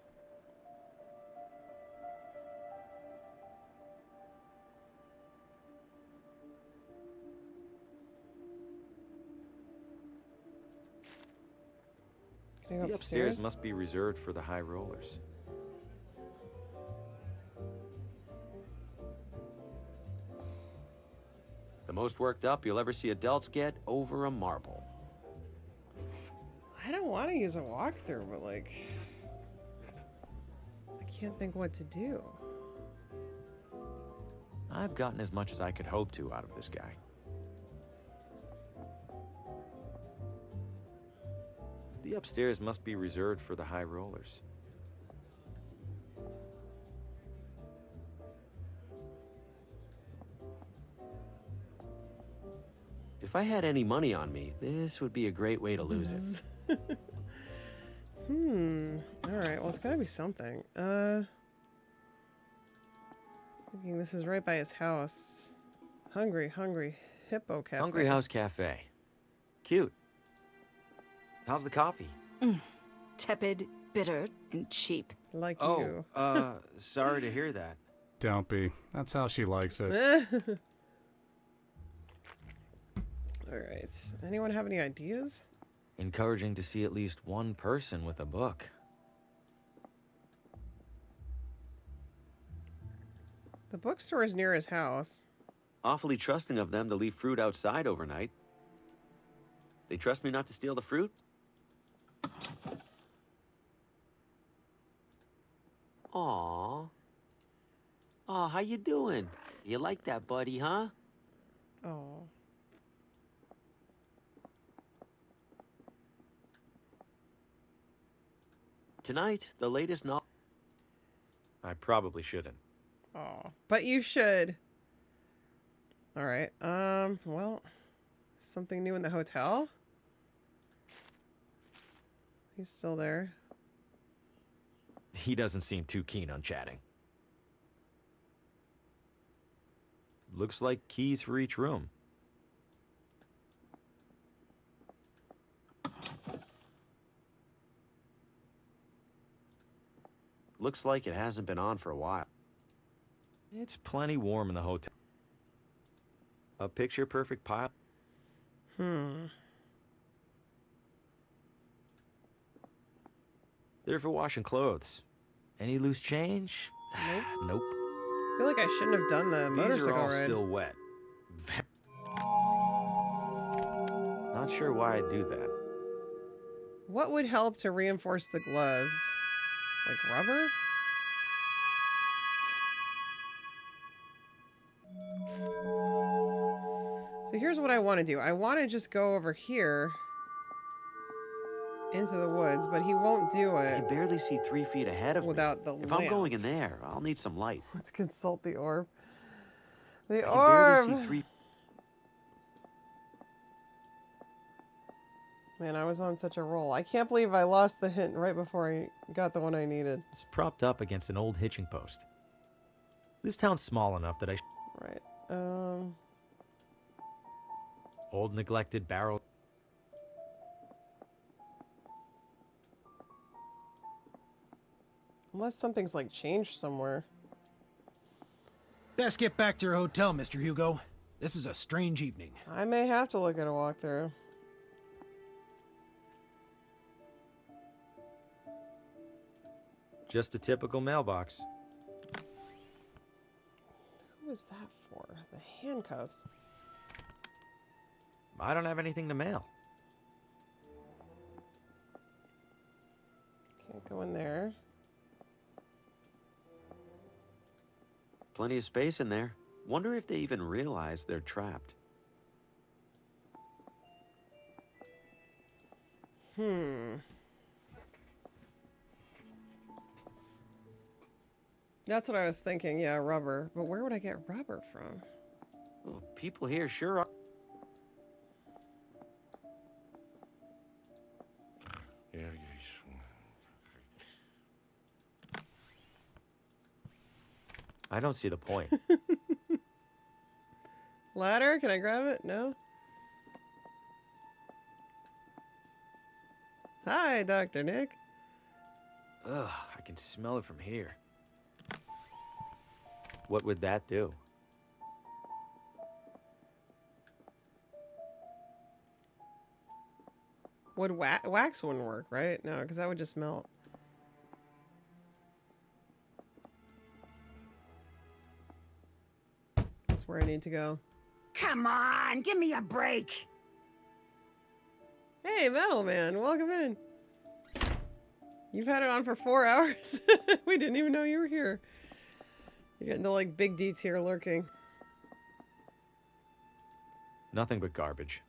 Can I go The upstairs? upstairs must be reserved for the high rollers. The most worked up you'll ever see adults get over a marble. I don't want to use a walkthrough, but like, I can't think what to do. I've gotten as much as I could hope to out of this guy. The upstairs must be reserved for the high rollers. If I had any money on me, this would be a great way to lose it. Alright, well, it's gotta be something. Thinking this is right by his house. Hungry Hippo Cafe. Hungry House Cafe. Cute. How's the coffee? Tepid, bitter, and cheap. Like you. Sorry to hear that. Don't be. That's how she likes it. Alright. Anyone have any ideas? Encouraging to see at least one person with a book. The bookstore is near his house. Awfully trusting of them to leave fruit outside overnight. They trust me not to steal the fruit? Aw. Aw, how you doing? You like that, buddy, huh? Oh. Tonight, the latest I probably shouldn't. Oh. But you should. All right. Well, something new in the hotel? He's still there. He doesn't seem too keen on chatting. Looks like keys for each room. Looks like it hasn't been on for a while. It's plenty warm in the hotel. A picture-perfect pile. There for washing clothes. Any loose change? Nope. Nope. I feel like I shouldn't have done the motorcycle These are all ride. still wet. Not sure why I'd do that. What would help to reinforce the gloves? Like rubber? So here's what I want to do. I want to just go over here into the woods, but he won't do I it. can barely see 3 feet ahead of without me. the If lamp. I'm going in there, I'll need some light. Let's consult the orb. The I can barely orb! see 3. Man, I was on such a roll. I can't believe I lost the hint right before I got the one I needed. It's propped up against an old hitching post. This town's small enough that I... Right. Old neglected barrel... Unless something's like changed somewhere. Best get back to your hotel, Mr. Hugo. This is a strange evening. I may have to look at a walkthrough. Just a typical mailbox. Who is that for? The handcuffs. I don't have anything to mail. Can't go in there. Plenty of space in there. Wonder if they even realize they're trapped. That's what I was thinking. Yeah, rubber. But where would I get rubber from? Well, people here sure are. I don't see the point. Ladder? Can I grab it? No? Hi, Dr. Nick. Ugh, I can smell it from here. What would that do? Would wax wouldn't work, right? No, because that would just melt. That's where I need to go. Come on, give me a break. Hey, Metal Man, welcome in. You've had it on for 4 hours. We didn't even know you were here. You're getting the like big D tier lurking. Nothing but garbage.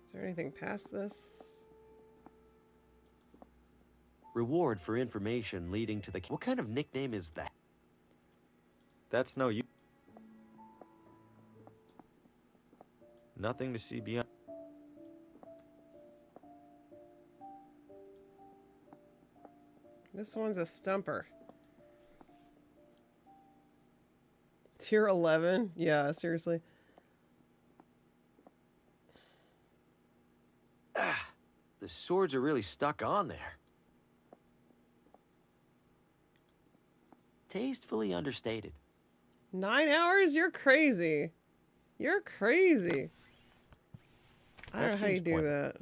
Is there anything past this? Reward for information leading to the... What kind of nickname is that? That's no use. Nothing to see beyond. This one's a stumper. Tier 11? Yeah, seriously. The swords are really stuck on there. Tastefully understated. 9 hours? You're crazy. You're crazy. I don't know how you do that.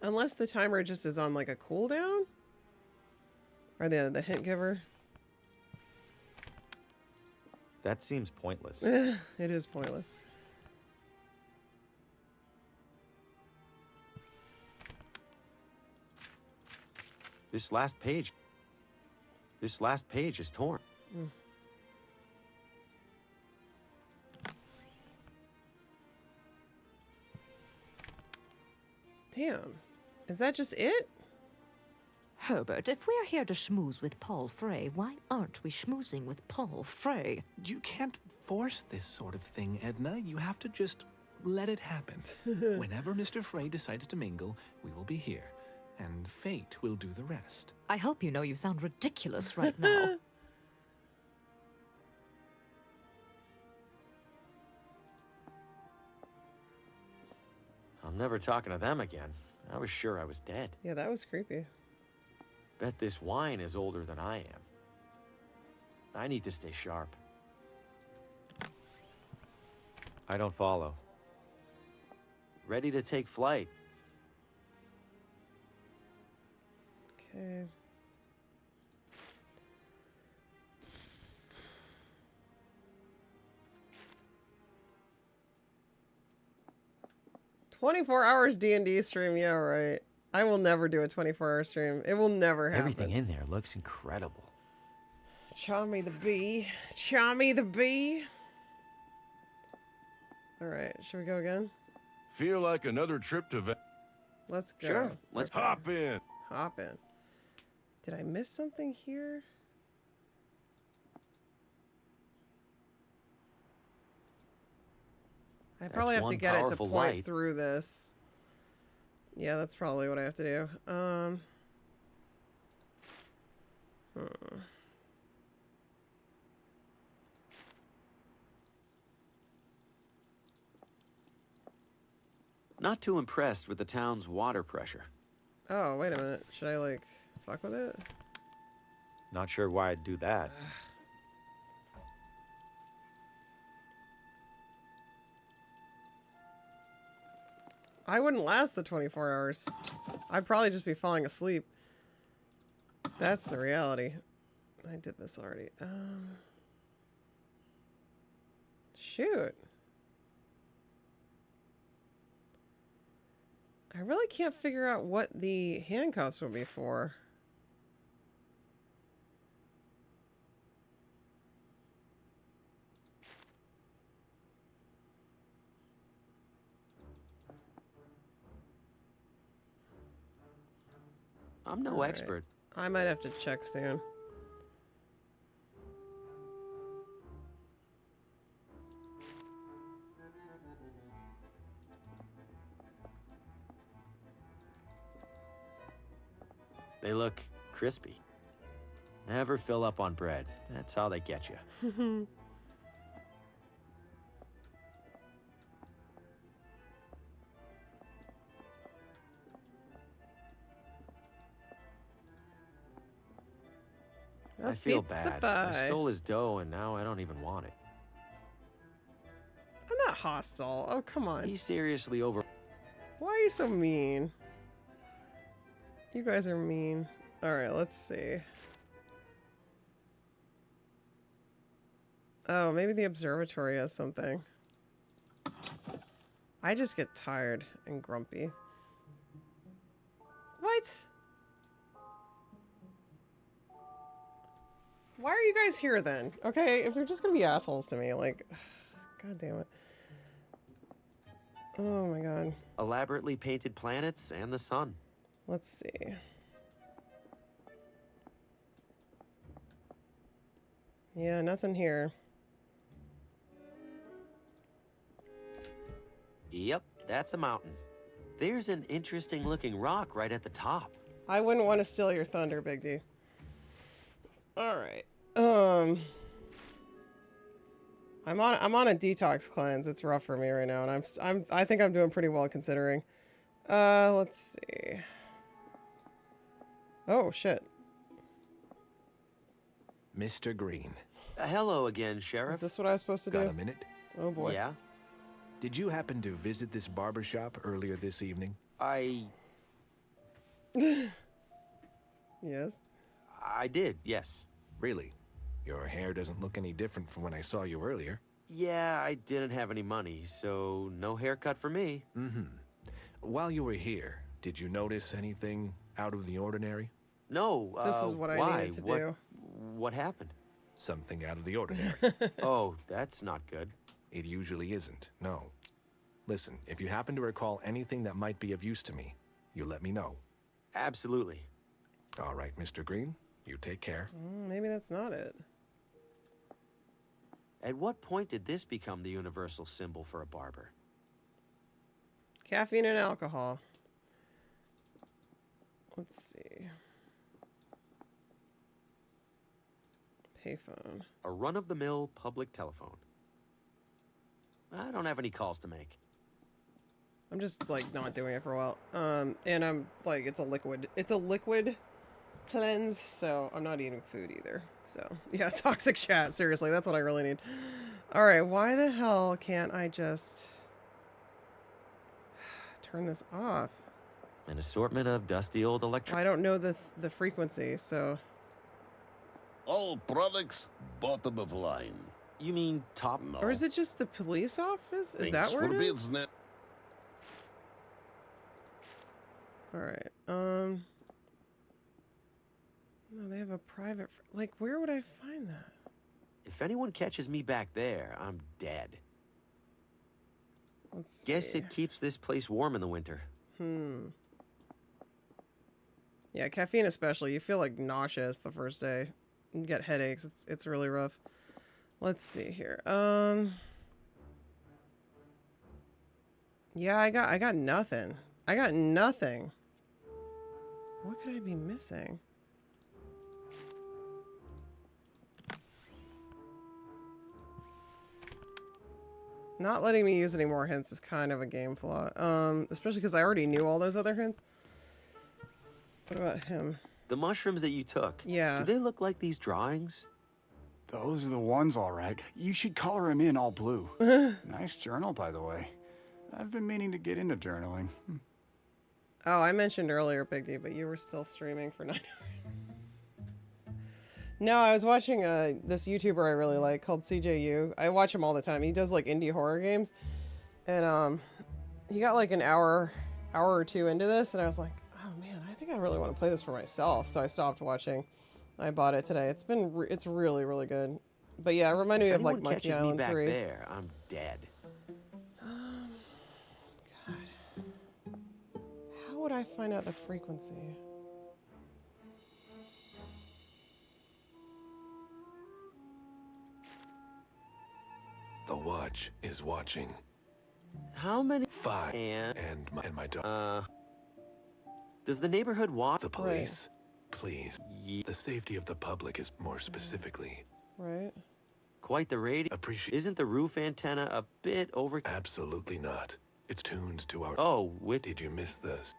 Unless the timer just is on like a cooldown? Or the hint giver? That seems pointless. It is pointless. This last page. This last page is torn. Damn. Is that just it? Herbert, if we're here to schmooze with Paul Frey, why aren't we schmoozing with Paul Frey? You can't force this sort of thing, Edna. You have to just let it happen. Whenever Mr. Frey decides to mingle, we will be here. And fate will do the rest. I hope you know you sound ridiculous right now. I'm never talking to them again. I was sure I was dead. Yeah, that was creepy. Bet this wine is older than I am. I need to stay sharp. I don't follow. Ready to take flight. Okay. "24 hours D&D stream." Yeah, right. I will never do a 24-hour stream. It will never happen. Everything in there looks incredible. Chommy the bee. Chommy the bee. All right, should we go again? Feel like another trip to Let's go. Sure, let's hop in. Hop in. Did I miss something here? I probably have to get it to point through this. Yeah, that's probably what I have to do. Not too impressed with the town's water pressure. Oh, wait a minute. Should I, like, fuck with it? Not sure why I'd do that. I wouldn't last the 24 hours. I'd probably just be falling asleep. That's the reality. I did this already. Shoot. I really can't figure out what the handcuffs would be for. I'm no expert. I might have to check soon. They look crispy. Never fill up on bread. That's how they get you. I feel bad. I stole his dough and now I don't even want it. I'm not hostile. Oh, come on. He's seriously over. Why are you so mean? You guys are mean. Alright, let's see. Oh, maybe the observatory has something. I just get tired and grumpy. What? Why are you guys here then? Okay, if you're just gonna be assholes to me, like, god damn it. Oh my god. Elaborately painted planets and the sun. Let's see. Yeah, nothing here. Yep, that's a mountain. There's an interesting looking rock right at the top. I wouldn't want to steal your thunder, Big D. Alright. I'm on a detox cleanse. It's rough for me right now, and I think I'm doing pretty well considering. Let's see. Oh shit. Mr. Green. Hello again, Sheriff. Is this what I was supposed to do? Got a minute? Oh boy. Yeah. Did you happen to visit this barber shop earlier this evening? Yes. I did, yes. Really? Your hair doesn't look any different from when I saw you earlier. Yeah, I didn't have any money, so no haircut for me. Mm-hmm. While you were here, did you notice anything out of the ordinary? No. This is what I needed to do. What happened? Something out of the ordinary. Oh, that's not good. It usually isn't, no. Listen, if you happen to recall anything that might be of use to me, you let me know. Absolutely. All right, Mr. Green, you take care. Maybe that's not it. At what point did this become the universal symbol for a barber? Caffeine and alcohol. Let's see. Payphone. A run-of-the-mill public telephone. I don't have any calls to make. I'm just like not doing it for a while. And I'm like, it's a liquid cleanse, so I'm not eating food either. So yeah, toxic chat, seriously, that's what I really need. All right, why the hell can't I just turn this off? An assortment of dusty old electric. I don't know the frequency, so. All products bottom of line. You mean top? No. Or is it just the police office? Is that Thanks where for it is? business. All right. No, they have a private. Like, where would I find that? If anyone catches me back there, I'm dead. Let's Guess see. it keeps this place warm in the winter. Yeah, caffeine especially. You feel like nauseous the first day. You get headaches. It's really rough. Let's see here. Yeah, I got nothing. I got nothing. What could I be missing? Not letting me use any more hints is kind of a game flaw. Especially because I already knew all those other hints. What about him? The mushrooms that you took. Yeah. Do they look like these drawings? Those are the ones, all right. You should color him in all blue. Nice journal, by the way. I've been meaning to get into journaling. Oh, I mentioned earlier, Big D, but you were still streaming for 9 hours. No, I was watching this YouTuber I really like called CJU. I watch him all the time. He does like indie horror games. And he got like an hour or two into this, and I was like, oh man, I think I really want to play this for myself. So I stopped watching. I bought it today. It's really, really good. But yeah, it reminded me of like Monkey-Island-3. There, I'm dead. God. How would I find out the frequency? The watch is watching. How many? 5. And my dog. Does the neighborhood watch? The police. Please. The safety of the public is more specifically. Right. Quite the radio. Isn't the roof antenna a bit over? Absolutely not. It's tuned to our. Oh, Did you miss this?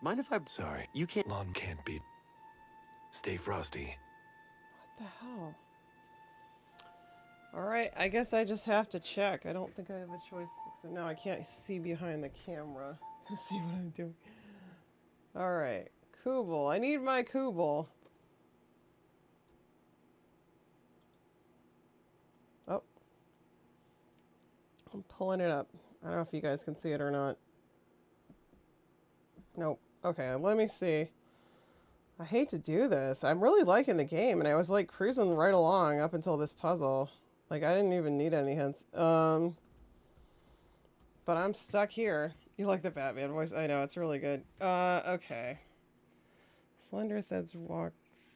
Mind if I? Sorry. You can't. Lawn can't be. Stay frosty. What the hell? All right, I guess I just have to check. I don't think I have a choice. Except now I can't see behind the camera to see what I'm doing. All right, Kubel. I need my Kubel. Oh. I'm pulling it up. I don't know if you guys can see it or not. Nope. Okay, let me see. I hate to do this. I'm really liking the game, and I was like cruising right along up until this puzzle. Like, I didn't even need any hints. But I'm stuck here. You like the Batman voice? I know, it's really good. Okay. Slender Threads walk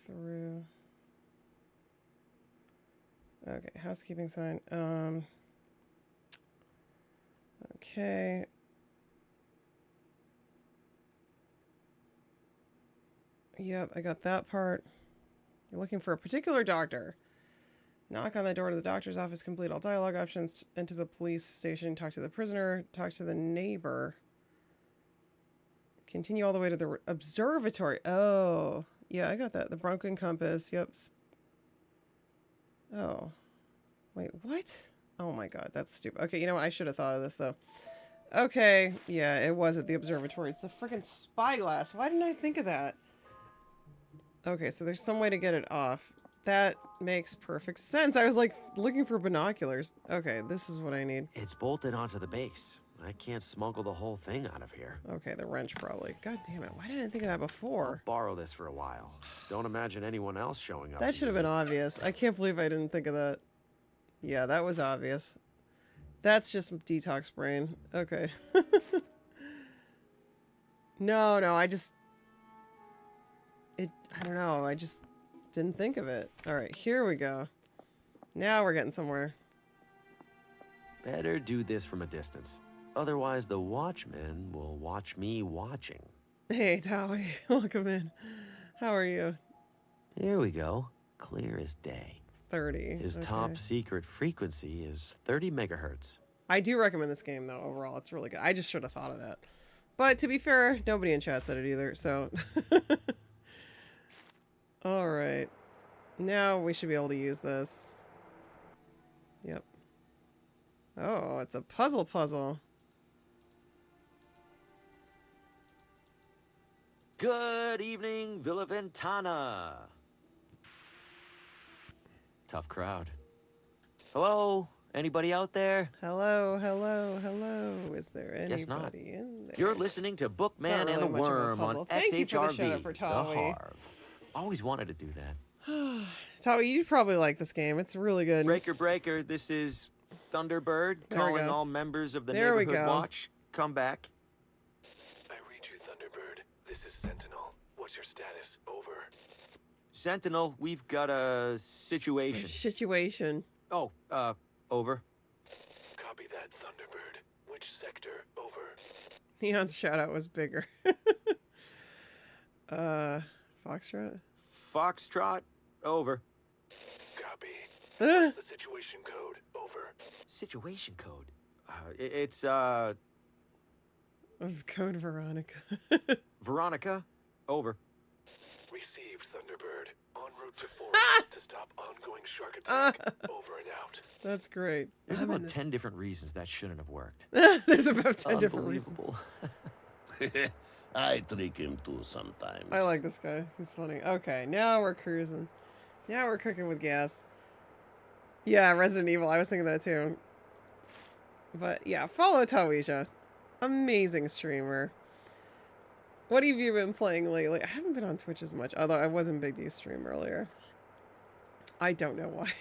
through. Okay, housekeeping sign. Okay. Yep, I got that part. You're looking for a particular doctor. Knock on the door to the doctor's office, complete all dialogue options, enter the police station, talk to the prisoner, talk to the neighbor. Continue all the way to the observatory. Oh, yeah, I got that. The Bronco compass, yep. Oh, wait, what? Oh my god, that's stupid. Okay, you know what? I should have thought of this, though. Okay, yeah, it was at the observatory. It's the freaking spyglass. Why didn't I think of that? Okay, so there's some way to get it off. That makes perfect sense. I was like looking for binoculars. Okay, this is what I need. It's bolted onto the base. I can't smuggle the whole thing out of here. Okay, the wrench probably. God damn it, why didn't I think of that before? I'll borrow this for a while. Don't imagine anyone else showing up. That to should have use been it. obvious. I can't believe I didn't think of that. Yeah, that was obvious. That's just detox brain. Okay. No, I don't know. I just didn't think of it. All right, here we go. Now we're getting somewhere. Better do this from a distance. Otherwise, the watchman will watch me watching. Hey, Towie. Welcome in. How are you? Here we go. Clear as day. 30. His okay. top secret frequency is 30 megahertz. I do recommend this game, though, overall. It's really good. I just should have thought of that. But to be fair, nobody in chat said it either, so... Alright. Now we should be able to use this. Yep. Oh, it's a puzzle. Good evening, Villa Ventana. Tough crowd. Hello? Anybody out there? Hello. Is there Guess not. anybody in there? You're listening to Bookman really and the much of a Worm on puzzle. Thank you for the XHRV, shout-out for the Towie. Harv. Always wanted to do that. Towie, you probably like this game. It's really good. Breaker, this is Thunderbird There we calling go. all members of the There we Neighborhood go. Watch. Come back. I read you, Thunderbird. This is Sentinel. What's your status? Over. Sentinel, we've got a situation. Situation. Oh, over. Copy that, Thunderbird. Which sector? Over. Neon's shout-out was bigger. Foxtrot? Foxtrot, over. Copy. What's the situation code? Over. Situation code? It's, Of Code Veronica. Veronica, over. Received, Thunderbird. En route to forest to stop ongoing shark attack. Over and out. That's great. There's I'm in about this- 10 different reasons that shouldn't have worked. There's about 10 different reasons. Unbelievable. I trick him too sometimes. I like this guy. He's funny. Okay, now we're cruising. Now we're cooking with gas. Yeah, Resident Evil. I was thinking that too. But yeah, follow Tawisha. Amazing streamer. What have you been playing lately? I haven't been on Twitch as much, although I was in Big D's stream earlier. I don't know why.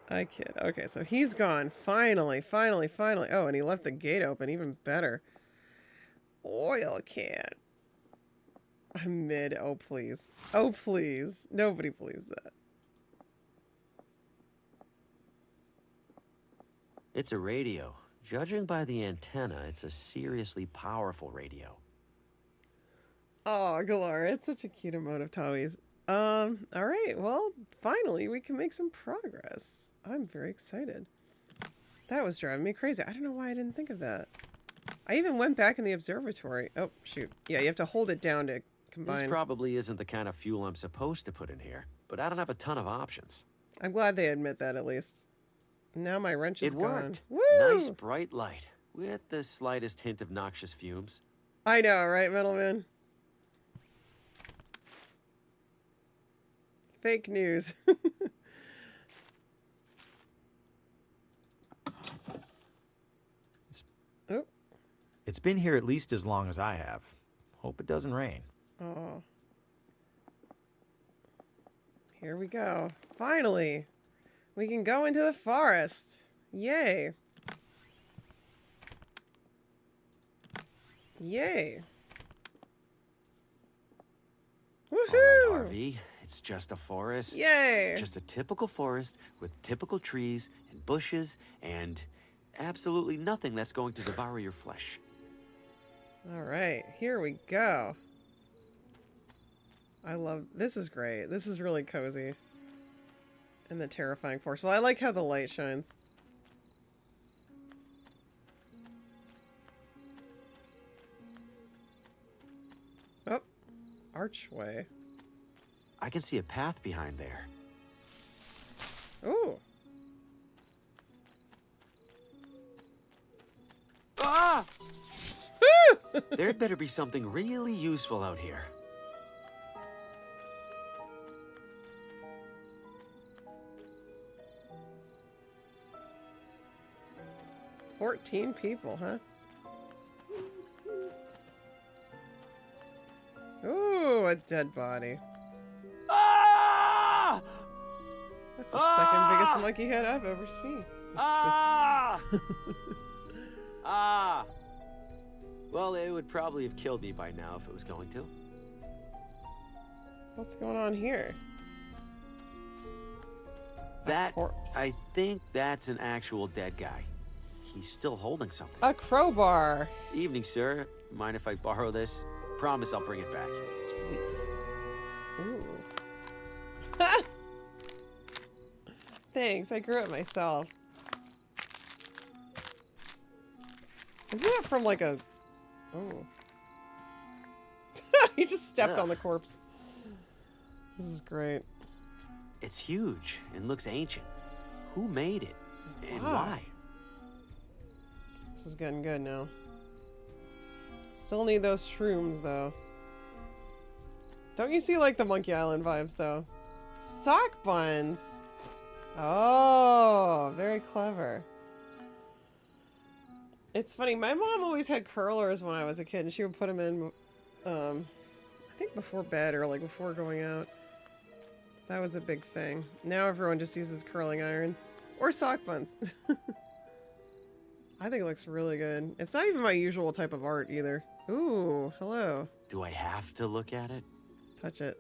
I kid. Okay, so he's gone. Finally. Oh, and he left the gate open. Even better. Oil can. I'm mid. Oh, please. Oh, please. Nobody believes that. It's a radio. Judging by the antenna, it's a seriously powerful radio. Oh, Galara, it's such a cute emote of Towie's. All right. Well, finally, we can make some progress. I'm very excited. That was driving me crazy. I don't know why I didn't think of that. I even went back in the observatory. Oh, shoot. Yeah, you have to hold it down to combine. This probably isn't the kind of fuel I'm supposed to put in here, but I don't have a ton of options. I'm glad they admit that at least. Now my wrench is It gone. worked. Woo! Nice bright light with the slightest hint of noxious fumes. I know, right, Middleman? Fake news. Oh. It's been here at least as long as I have. Hope it doesn't rain. Oh. Here we go. Finally, we can go into the forest. Yay. Yay. Woohoo! All right, RV, it's just a forest. Yay! Just a typical forest with typical trees and bushes and absolutely nothing that's going to devour your flesh. All right, here we go. I love, this is great. This is really cozy. And the terrifying forest. Well, I like how the light shines. Oh, archway. I can see a path behind there. Ooh. Ah! There'd better be something really useful out here. 14 people, huh? Ooh, a dead body. Ah! That's the second biggest monkey head I've ever seen. Ah! Ah! Well, it would probably have killed me by now if it was going to. What's going on here? That, corpse. I think that's an actual dead guy. He's still holding something. A crowbar. Evening, sir. Mind if I borrow this? Promise I'll bring it back. Sweet. Ooh. Thanks, I grew it myself. Isn't that from like a... Oh. He just stepped on the corpse. This is great. It's huge and looks ancient. Who made it? And Wow. why? This is getting good now. Still need those shrooms, though. Don't you see, like, the Monkey Island vibes, though? Sock buns! Oh, very clever. It's funny, my mom always had curlers when I was a kid, and she would put them in, I think before bed or, like, before going out. That was a big thing. Now everyone just uses curling irons. Or sock buns. I think it looks really good. It's not even my usual type of art, either. Ooh, hello. Do I have to look at it? Touch it.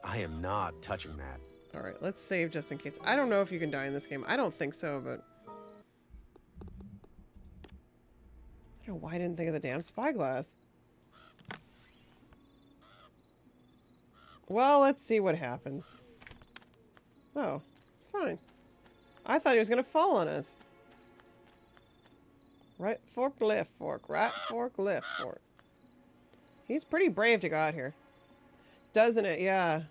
I am not touching that. Alright, let's save just in case. I don't know if you can die in this game. I don't think so, but... I don't know why I didn't think of the damn spyglass. Well, let's see what happens. Oh, it's fine. I thought he was gonna fall on us. Right fork, left fork. Right fork, left fork. He's pretty brave to go out here. Doesn't it? Yeah.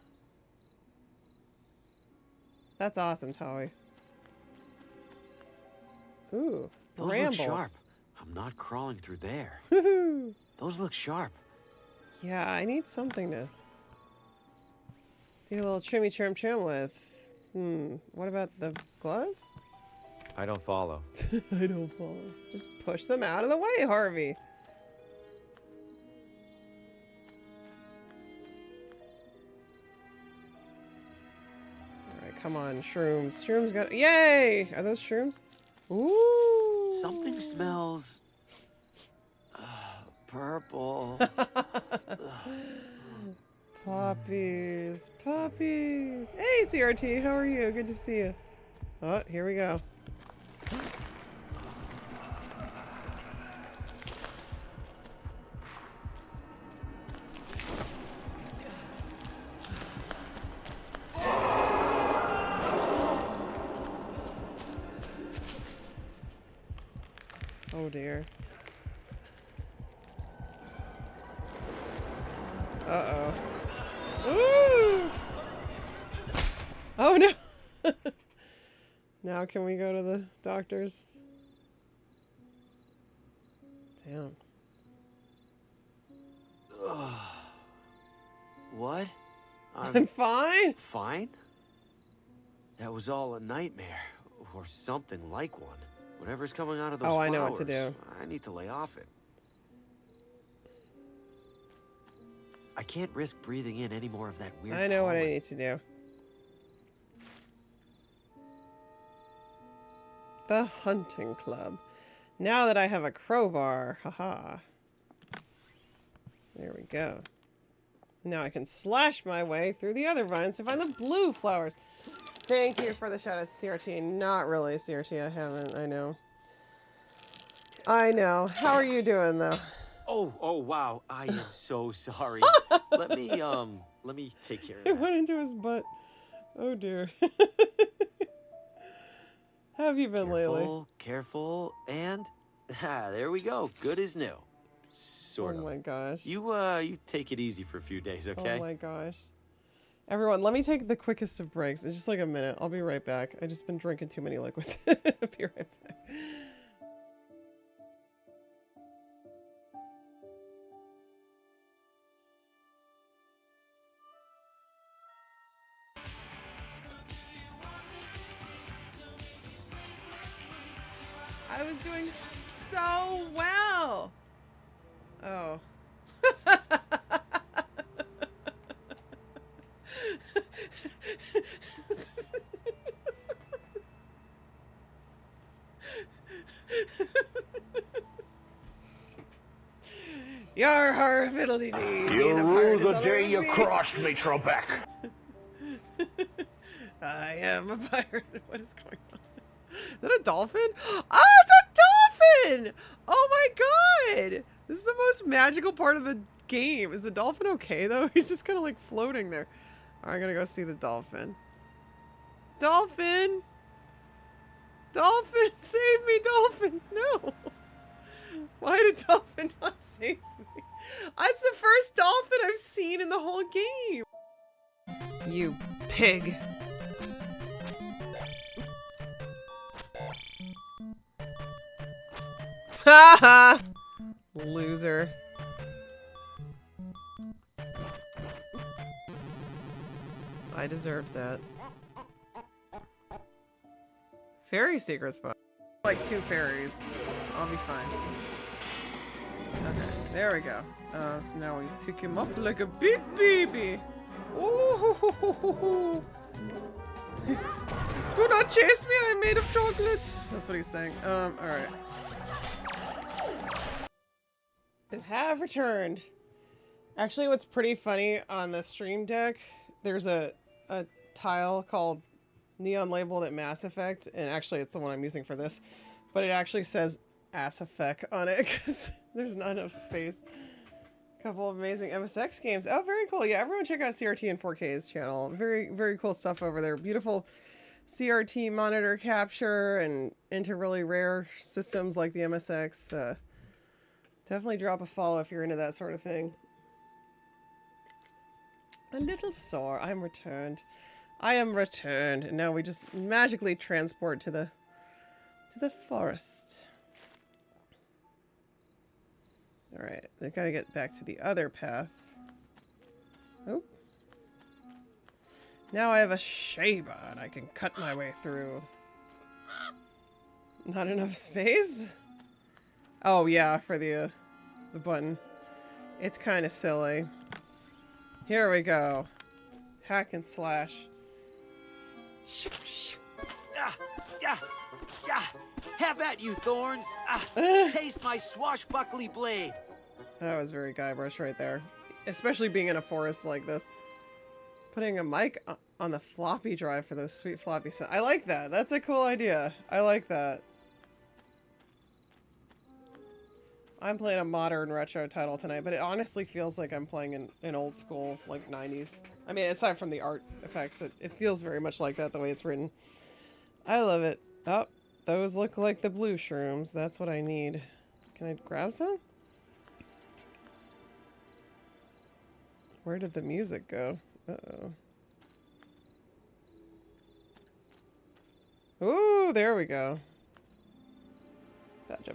That's awesome, Towie. Ooh, Those brambles. look sharp. I'm not crawling through there. Woohoo! Those look sharp. Yeah, I need something to do a little trimmy trim with. What about the gloves? I don't follow. I don't follow. Just push them out of the way, Harvey. Alright, come on, shrooms. Shrooms got... Yay! Are those shrooms? Ooh! Something smells... purple. Puppies. Puppies. Hey, CRT, how are you? Good to see you. Oh, here we go. Oh dear. Uh-oh. Ooh! Oh no! Now can we go to the doctor's? Damn. What? I'm fine. Fine? That was all a nightmare. Or something like one. Whatever's coming out of those flowers. I know what to do. I need to lay off it. I can't risk breathing in any more of that weird I know what I pollen. need to do. The hunting club. Now that I have a crowbar, haha. There we go. Now I can slash my way through the other vines to find the blue flowers. Thank you for the shout out, CRT. Not really, CRT. I haven't. I know. I know. How are you doing, though? Oh, wow. I am so sorry. let me take care of It that. went into his butt. Oh, dear. How have you been lately? Careful, and there we go. Good as new. Sort of. Oh my gosh. You take it easy for a few days, okay? Oh my gosh. Everyone, let me take the quickest of breaks. It's just like a minute. I'll be right back. I've just been drinking too many liquids. Be right back. I was doing so well. Oh. Yar har fiddle-dee-dee. You rue the day you crossed me, Trebek. I am a pirate. What is going on? Is that a dolphin? Oh, it's a dolphin! Oh my god! This is the most magical part of the game. Is the dolphin okay though? He's just kind of like floating there. I'm gonna go see the dolphin. Dolphin! Dolphin! Save me, dolphin! No! Why did dolphin not save me? That's the first dolphin I've seen in the whole game! You pig. Ha ha! Loser. I deserved that. Fairy secret spot. Like 2 fairies. I'll be fine. Okay, there we go. So now we pick him up like a big baby. Ooh. Do not chase me, I'm made of chocolate. That's what he's saying. Alright. His have returned. Actually, what's pretty funny on the stream deck, there's a tile called neon labeled at Mass Effect, and actually it's the one I'm using for this, but it actually says Ass Effect on it because there's not enough space. A couple of amazing MSX games. Oh, very cool. Yeah, everyone check out CRT and 4K's channel. Very, very cool stuff over there. Beautiful CRT monitor capture and into really rare systems like the MSX. Definitely drop a follow if you're into that sort of thing. A little sore. I'm returned. I am returned. And now we just magically transport to the forest. Alright, I gotta get back to the other path. Oh. Now I have a shaver and I can cut my way through. Not enough space? Oh yeah, for the button. It's kind of silly. Here we go. Hack and slash. Have at you, Thorns! Taste my swashbuckly blade! That was very Guybrush right there. Especially being in a forest like this. Putting a mic on the floppy drive for those sweet floppy sounds. I like that. That's a cool idea. I like that. I'm playing a modern retro title tonight, but it honestly feels like I'm playing an old school, like 90s. I mean, aside from the art effects, it feels very much like that the way it's written. I love it. Oh, those look like the blue shrooms. That's what I need. Can I grab some? Where did the music go? Uh-oh. Ooh, there we go.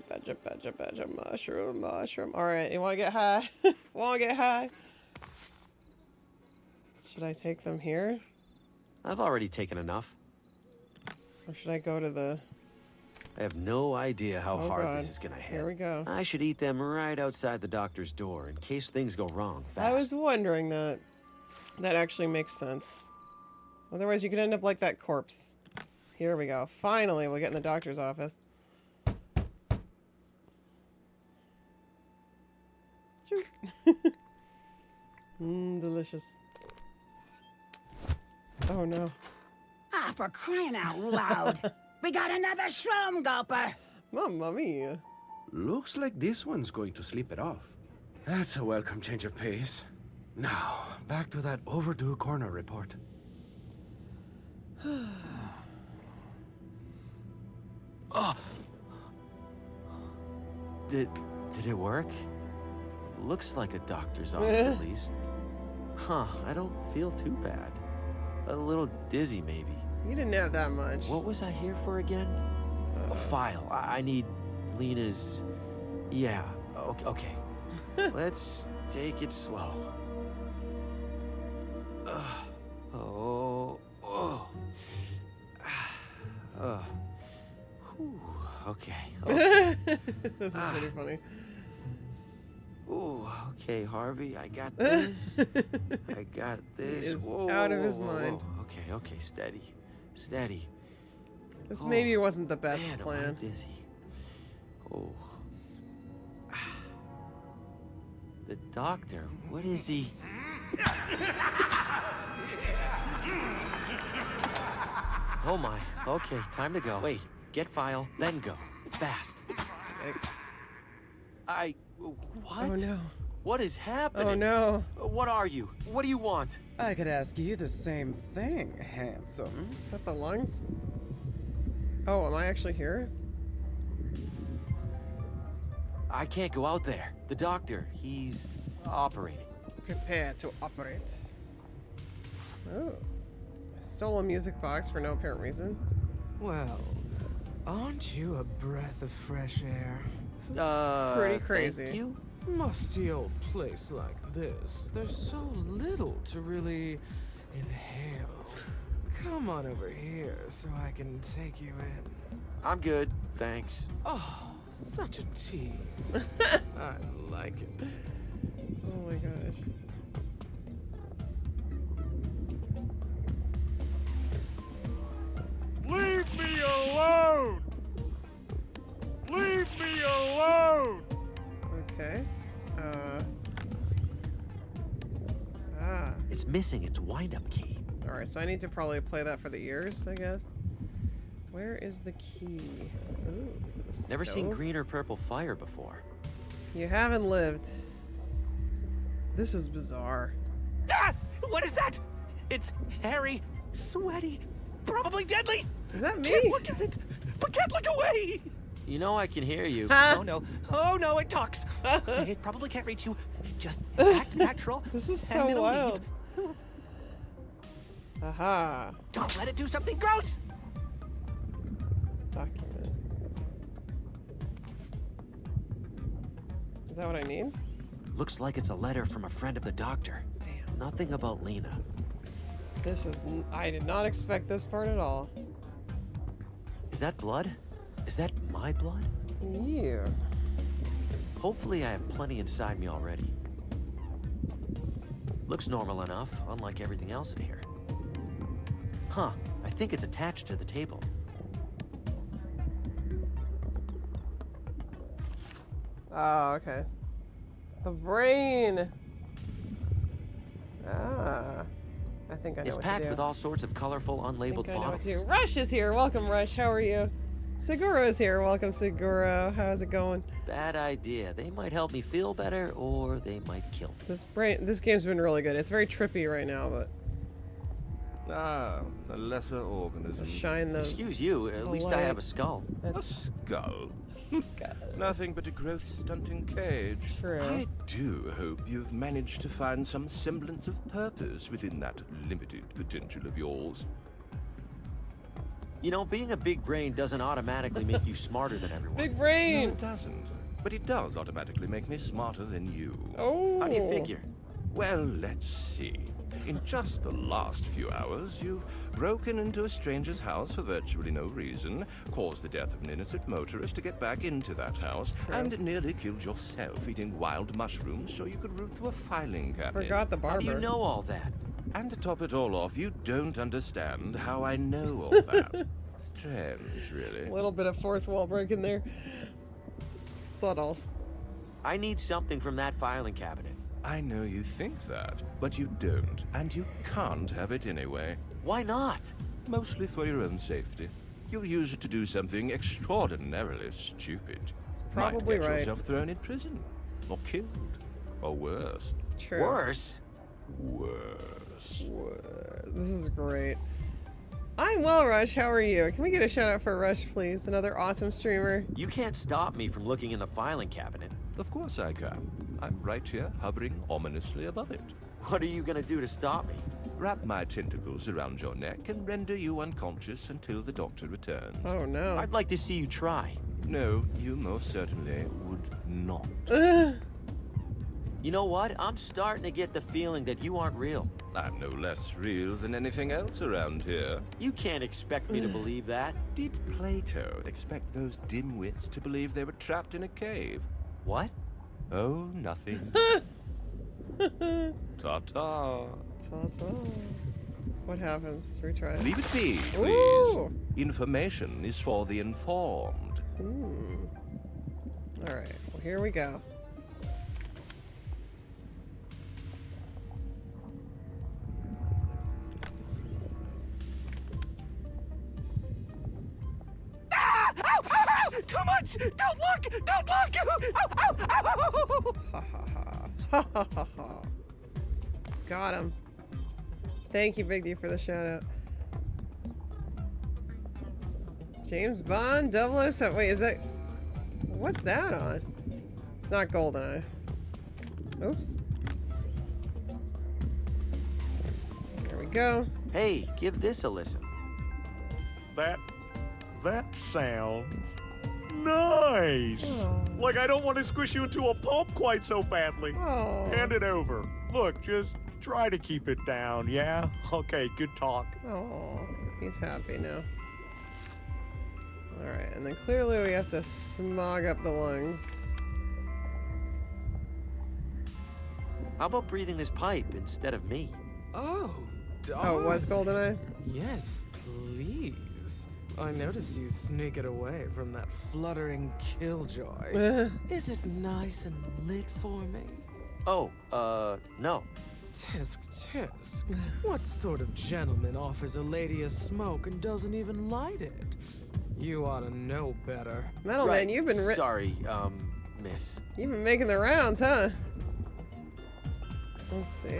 Badger, mushroom. Alright, you wanna get high? Wanna get high? Should I take them here? I've already taken enough. Or should I go to the... I have no idea how hard this is gonna hit. Here we go. I should eat them right outside the doctor's door in case things go wrong fast. I was wondering that. That actually makes sense. Otherwise you could end up like that corpse. Here we go. Finally, we'll get in the doctor's office. Delicious. Oh no. Ah, for crying out loud. We got another shroom gulper. Mamma mia. Looks like this one's going to sleep it off. That's a welcome change of pace. Now, back to that overdue coroner report. Oh. Did it work? Looks like a doctor's office at least. Huh, I don't feel too bad. A little dizzy maybe. You didn't have that much. What was I here for again? A file. I need Lena's... Yeah, okay. Let's take it slow. Okay. This is pretty funny. Ooh, okay, Harvey, I got this. I got this. He is Whoa, out of whoa, his whoa, mind. whoa. Okay, steady. Steady. This maybe wasn't the best man, plan. am I dizzy. Oh. The doctor, what is he? Oh my, okay, time to go. Wait, get file, then go. Fast. Thanks. What? Oh no. What is happening? Oh no. What are you? What do you want? I could ask you the same thing, handsome. Is that the lungs? Oh, am I actually here? I can't go out there. The doctor, he's operating. Prepare to operate. Oh. I stole a music box for no apparent reason. Well, aren't you a breath of fresh air? This is pretty crazy. Thank you? Musty old place like this, there's so little to really inhale. Come on over here so I can take you in. I'm good, thanks. Oh, such a tease. I like it. Oh my gosh. Leave me alone! Leave me alone! Okay. It's missing its wind-up key. Alright, so I need to probably play that for the ears, I guess. Where is the key? Ooh, the Never seen stove? green or purple fire before. You haven't lived. This is bizarre. Ah! What is that? It's hairy, sweaty, probably deadly. Is that me? Can't look at it, but can't look away. You know I can hear you. Oh no! Oh no! It talks. It probably can't reach you. Just act natural. This is and so it'll wild. leave. Aha. Don't let it do something gross. Document. Is that what I need? Looks like it's a letter from a friend of the doctor. Damn. Nothing about Lena. This is... I did not expect this part at all. Is that blood? Is that my blood? Yeah. Hopefully I have plenty inside me already. Looks normal enough, unlike everything else in here. Huh, I think it's attached to the table. Oh, okay. The brain. Ah. I think I know It's what packed to do. with all sorts of colorful, unlabeled I know what bottles. to do. Rush is here. Welcome, Rush. How are you? Seguro is here. Welcome, Seguro. How's it going? Bad idea. They might help me feel better, or they might kill me. This game's been really good. It's very trippy right now, but Ah, a lesser organism. shine the... Excuse you, at least I have a skull. A skull? Nothing but a growth-stunting cage. True. I do hope you've managed to find some semblance of purpose within that limited potential of yours. You know, being a big brain doesn't automatically make you smarter than everyone. Big No, brain! it doesn't. But it does automatically make me smarter than you. Oh. How do you figure? Well, let's see. In just the last few hours, you've broken into a stranger's house for virtually no reason, caused the death of an innocent motorist to get back into that house, and nearly killed yourself eating wild mushrooms so you could root through a filing cabinet. Forgot the barber. How do you know all that? And to top it all off, you don't understand how I know all that. Strange, really. A little bit of fourth wall breaking there. Subtle. I need something from that filing cabinet. I know you think that, but you don't, and you can't have it anyway. Why not? Mostly for your own safety. You'll use it to do something extraordinarily stupid. It's probably Might get right. yourself thrown in prison, or killed, or worse. True. Worse? Worse. This is great. I'm well, Rush. How are you? Can we get a shout out for Rush, please? Another awesome streamer. You can't stop me from looking in the filing cabinet. Of course I can. I'm right here, hovering ominously above it. What are you gonna do to stop me? Wrap my tentacles around your neck and render you unconscious until the doctor returns. Oh no. I'd like to see you try. No, you most certainly would not. You know what? I'm starting to get the feeling that you aren't real. I'm no less real than anything else around here. You can't expect me to believe that. Did Plato expect those dimwits to believe they were trapped in a cave? What? Oh, nothing. Ta-ta. Ta-ta. What happens? Retry. Leave it be, please. Ooh. Information is for the informed. All right. Well, here we go. Too much! Don't look! Don't look! Ow, ow, ow. Ha ha ha. Ha ha ha ha. Got him. Thank you, Big D, for the shout out. James Bond 007. Wait, is that. What's that on? It's not GoldenEye. Oops. There we go. Hey, give this a listen. That sounds nice. Oh. Like I don't want to squish you into a pulp quite so badly. Oh. Hand it over. Look, just try to keep it down, yeah? Okay, good talk. Oh, he's happy now. Alright, and then clearly we have to smog up the lungs. How about breathing this pipe instead of me? Oh, darn. Oh, it was GoldenEye? Yes, please. I noticed you sneak it away from that fluttering killjoy. Is it nice and lit for me? Oh, no. Tisk, tisk. What sort of gentleman offers a lady a smoke and doesn't even light it? You ought to know better. Metal Man, you've been Sorry, miss. You've been making the rounds, huh? Let's see.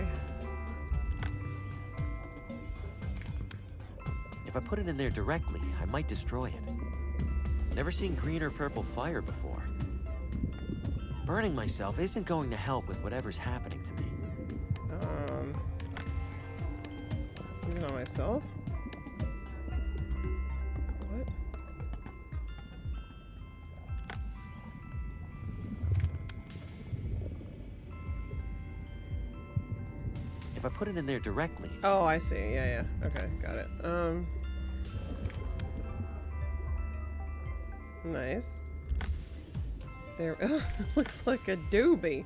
If I put it in there directly, I might destroy it. Never seen green or purple fire before. Burning myself isn't going to help with whatever's happening to me. Use it on myself? What? If I put it in there directly. Oh, I see. Yeah, yeah. Okay, got it. Nice. There. Looks like a doobie.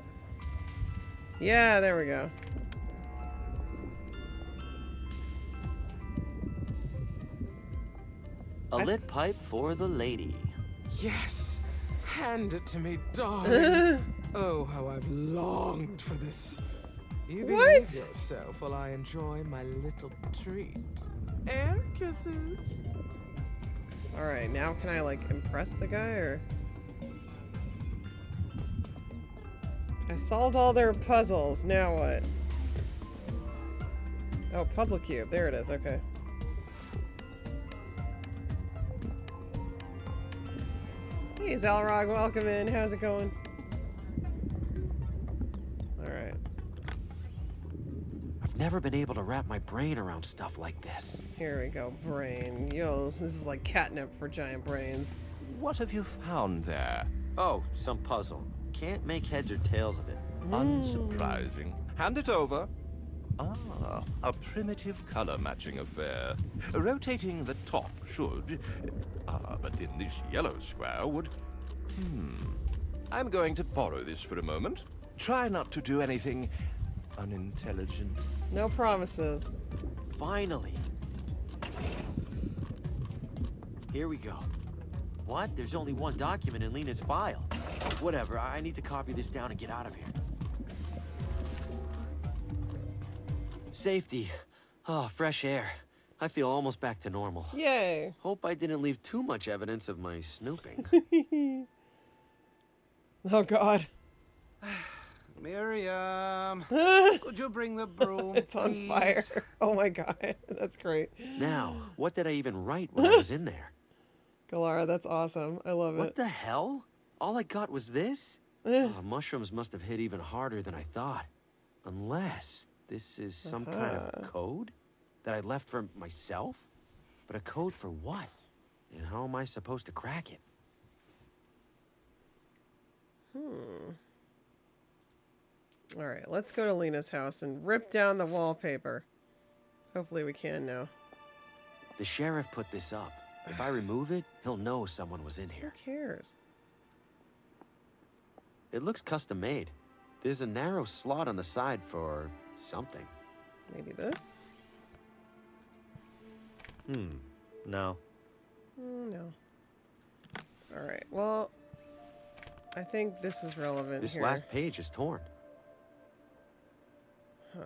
Yeah, there we go. A lit pipe for the lady. Yes! Hand it to me, darling. Oh, how I've longed for this. You behave yourself while I enjoy my little treat. Air kisses. Alright, now can I, like, impress the guy, or? I solved all their puzzles. Now what? Oh, puzzle cube. There it is. Okay. Hey, Zalrog. Welcome in. How's it going? Alright. I've never been able to wrap my brain around stuff like this. Here we go. Brain. Yo, this is like catnip for giant brains. What have you found there? Oh, some puzzle. Can't make heads or tails of it. Unsurprising. Hand it over. Ah, a primitive color matching affair. Rotating the top should. But then this yellow square would. I'm going to borrow this for a moment. Try not to do anything unintelligent. No promises. Finally. Here we go. What? There's only one document in Lena's file. Whatever, I need to copy this down and get out of here. Safety. Oh, fresh air. I feel almost back to normal. Yay. Hope I didn't leave too much evidence of my snooping. Oh, God. Miriam, could you bring the broom, It's on please? fire. Oh, my God. That's great. Now, what did I even write when I was in there? Galara, that's awesome. I love What it. the hell? All I got was this? Mushrooms must have hit even harder than I thought. Unless this is some kind of code that I left for myself? But a code for what? And how am I supposed to crack it? Alright, let's go to Lena's house and rip down the wallpaper. Hopefully we can now. The sheriff put this up. If I remove it, he'll know someone was in here. Who cares? It looks custom made. There's a narrow slot on the side for something. Maybe this? No. No. Alright, well, I think this is relevant This here. last page is torn. Huh.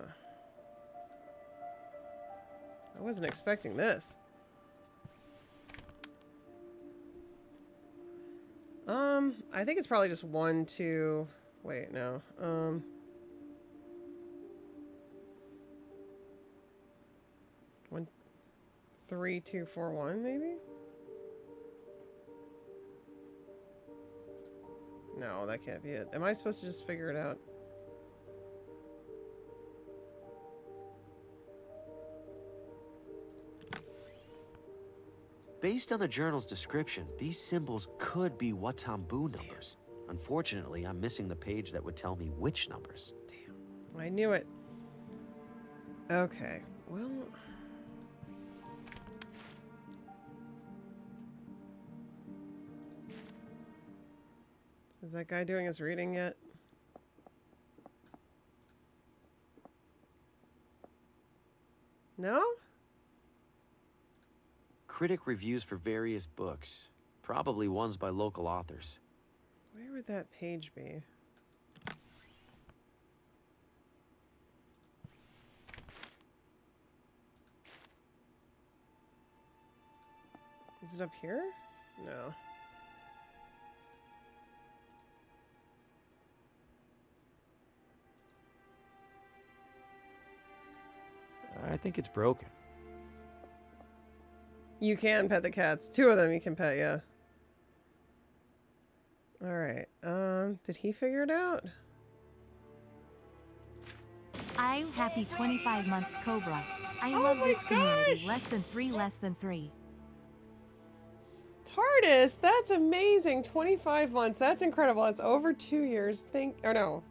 I wasn't expecting this. I think it's probably just 1, 2... Wait, no. 1, 3, 2, 4, 1, maybe? No, that can't be it. Am I supposed to just figure it out? Based on the journal's description, these symbols could be Watambu numbers. Unfortunately, I'm missing the page that would tell me which numbers. Damn. I knew it. Okay, well... Is that guy doing his reading yet? No? Critic reviews for various books, probably ones by local authors. Where would that page be? Is it up here? No. I think it's broken. You can pet the cats. 2 of them you can pet, yeah. Alright, did he figure it out? I'm happy 25 months, Cobra. I Oh love my this community. gosh! Less than 3, less than 3. TARDIS, that's amazing. 25 months, that's incredible. That's over 2 years. Or no.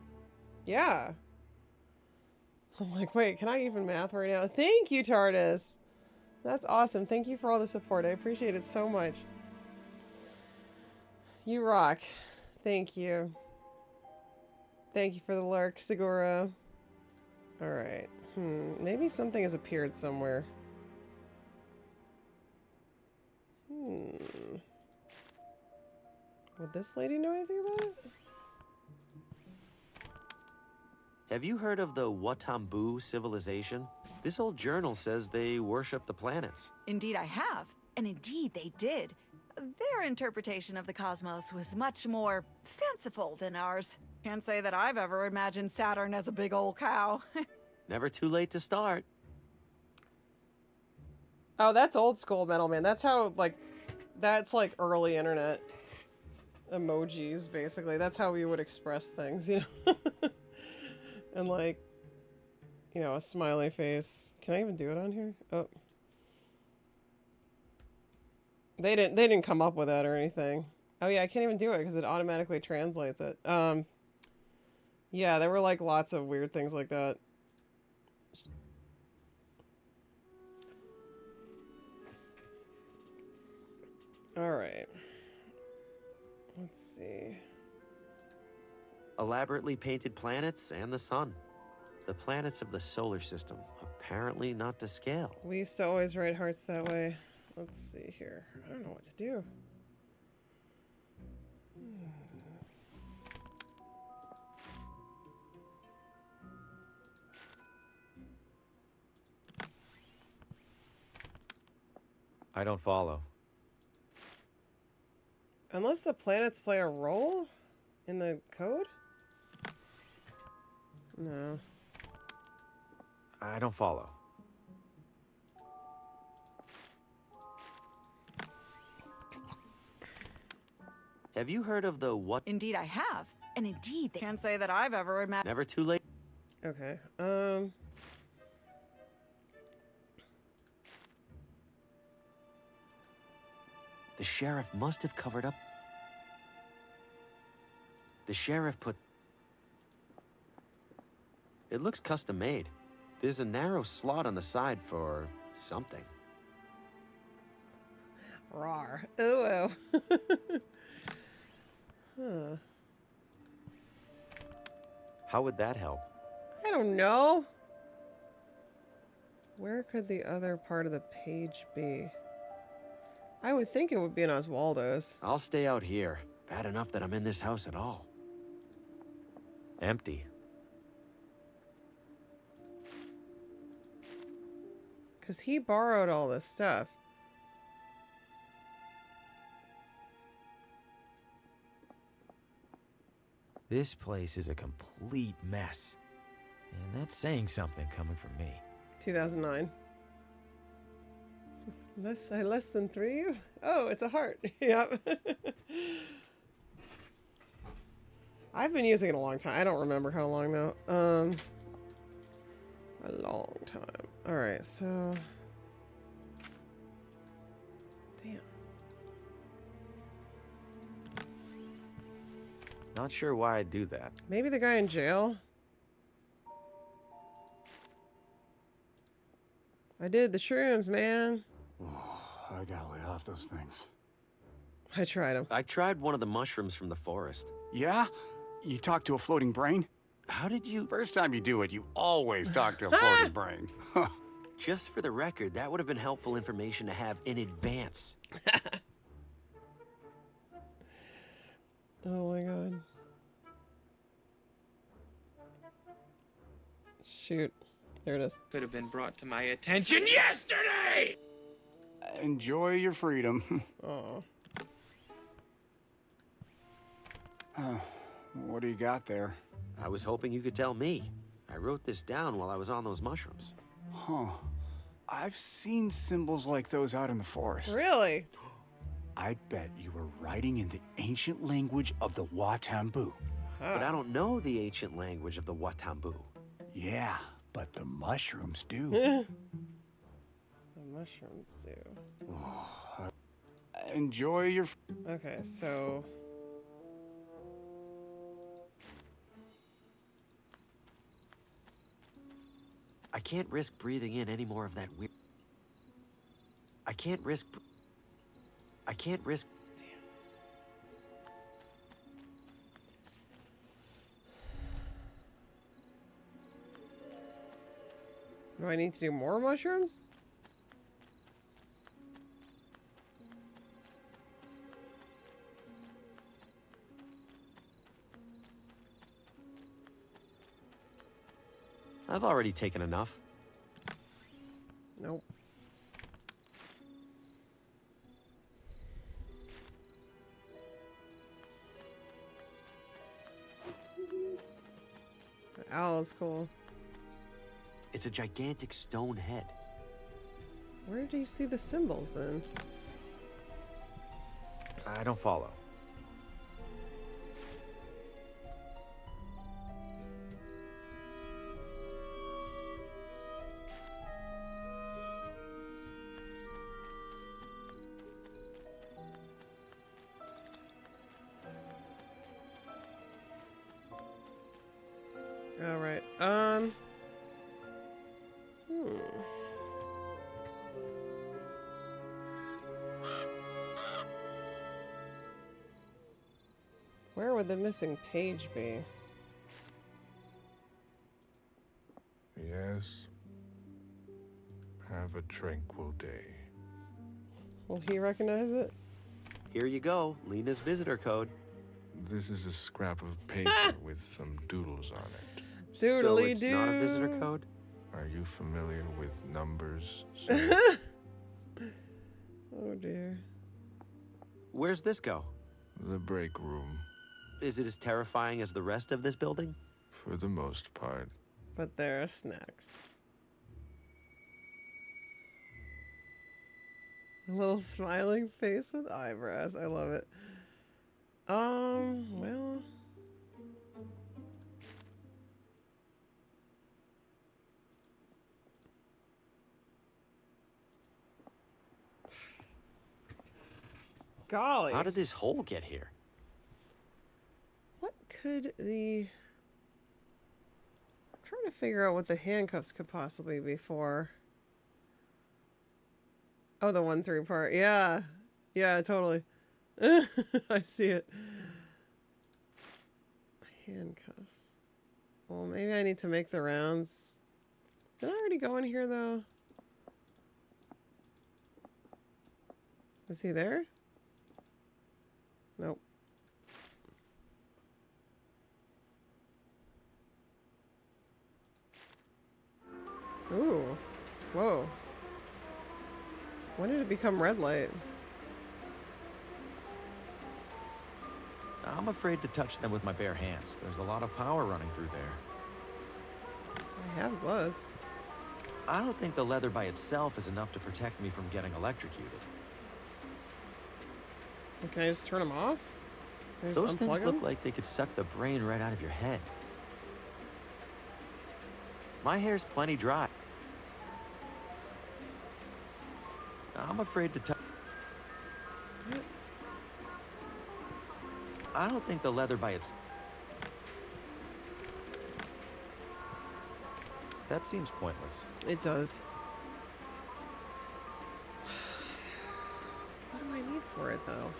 Yeah. I'm like, wait, can I even math right now? Thank you, TARDIS. That's awesome. Thank you for all the support. I appreciate it so much. You rock. Thank you. Thank you for the lurk, Segura. Alright. Maybe something has appeared somewhere. Would this lady know anything about it? Have you heard of the Watambu civilization? This old journal says they worship the planets. Indeed, I have. And indeed, they did. Their interpretation of the cosmos was much more fanciful than ours. Can't say that I've ever imagined Saturn as a big old cow. Never too late to start. Oh, that's old school, Metal Man. That's how, like, that's like early internet emojis, basically. That's how we would express things, you know? And like, you know, a smiley face. Can I even do it on here? Oh. They didn't come up with that or anything. Oh yeah, I can't even do it because it automatically translates it. Yeah, there were like lots of weird things like that. All right. Let's see. Elaborately painted planets and the sun. The planets of the solar system, apparently not to scale. We used to always write hearts that way. Let's see here. I don't know what to do. I don't follow. Unless the planets play a role in the code? No. I don't follow. Have you heard of the what? Indeed, I have. And indeed, they can't say that I've ever imagined. Never too late. Okay. The sheriff must have covered up. The sheriff put. It looks custom made. There's a narrow slot on the side for something. Rawr. Oh well. Huh. How would that help? I don't know. Where could the other part of the page be? I would think it would be in Oswaldo's. I'll stay out here. Bad enough that I'm in this house at all. Empty. Because he borrowed all this stuff. This place is a complete mess. And that's saying something coming from me. 2009. Less than 3? Oh, it's a heart. Yep. I've been using it a long time. I don't remember how long though. A long time. Alright, so... Damn. Not sure why I'd do that. Maybe the guy in jail? I did the shrooms, man. I gotta lay off those things. I tried them. I tried one of the mushrooms from the forest. Yeah? You talked to a floating brain? How did you... First time you do it, you always talk to a floating brain. Just for the record, that would have been helpful information to have in advance. Oh my god. Shoot. There it is. Could have been brought to my attention yesterday! Enjoy your freedom. Oh. What do you got there? I was hoping you could tell me. I wrote this down while I was on those mushrooms. Huh. I've seen symbols like those out in the forest. Really? I bet you were writing in the ancient language of the Watambu. But I don't know the ancient language of the Watambu. Yeah, but the mushrooms do. The mushrooms do. Enjoy your... Okay, so... I can't risk breathing in any more of that weird... I can't risk... Damn. Do I need to do more mushrooms? I've already taken enough. Nope. The owl is cool. It's a gigantic stone head. Where do you see the symbols then? I don't follow. All right. Where would the missing page be? Yes. Have a tranquil day. Will he recognize it? Here you go, Lena's visitor code. This is a scrap of paper with some doodles on it. So it's not a visitor code? Are you familiar with numbers? Oh dear. Where's this go? The break room. Is it as terrifying as the rest of this building? For the most part. But there are snacks. A little smiling face with eyebrows. I love it. Well. Golly. How did this hole get here? What could the trying to figure out what the handcuffs could possibly be for. Oh, the 1-3 part. Yeah. Yeah, totally. I see it. Handcuffs. Well, maybe I need to make the rounds. Did I already go in here, though? Is he there? Nope. Ooh. Whoa. When did it become red light? I'm afraid to touch them with my bare hands. There's a lot of power running through there. I have gloves. I don't think the leather by itself is enough to protect me from getting electrocuted. Can I just turn them off? Can I just Those things unplug look them? like they could suck the brain right out of your head. My hair's plenty dry. I'm afraid to touch. I don't think the leather by itself. That seems pointless. It does. What do I need for it, though?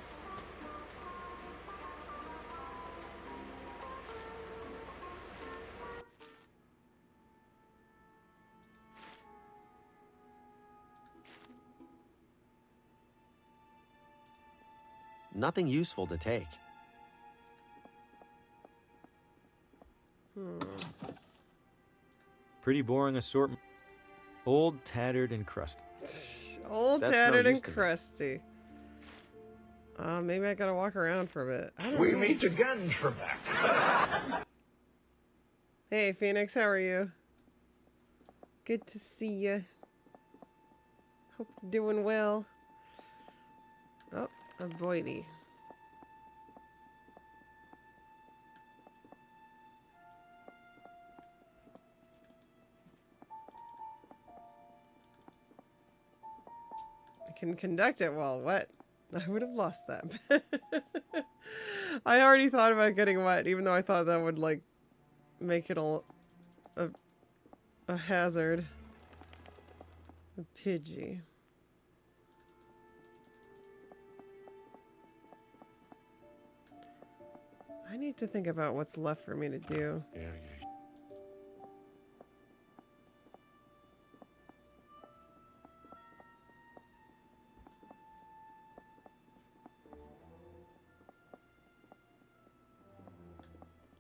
Nothing useful to take. Pretty boring assortment. Old, tattered, and crusty. Old, That's tattered, no and use to me. crusty. Maybe I gotta walk around for a bit. I don't We know. meet again, Trebek. Hey, Phoenix, how are you? Good to see you. Hope you're doing well. Oh, a voidy. I can conduct it while wet. I would have lost that. I already thought about getting wet, even though I thought that would, like, make it a hazard. A Pidgey. I need to think about what's left for me to do.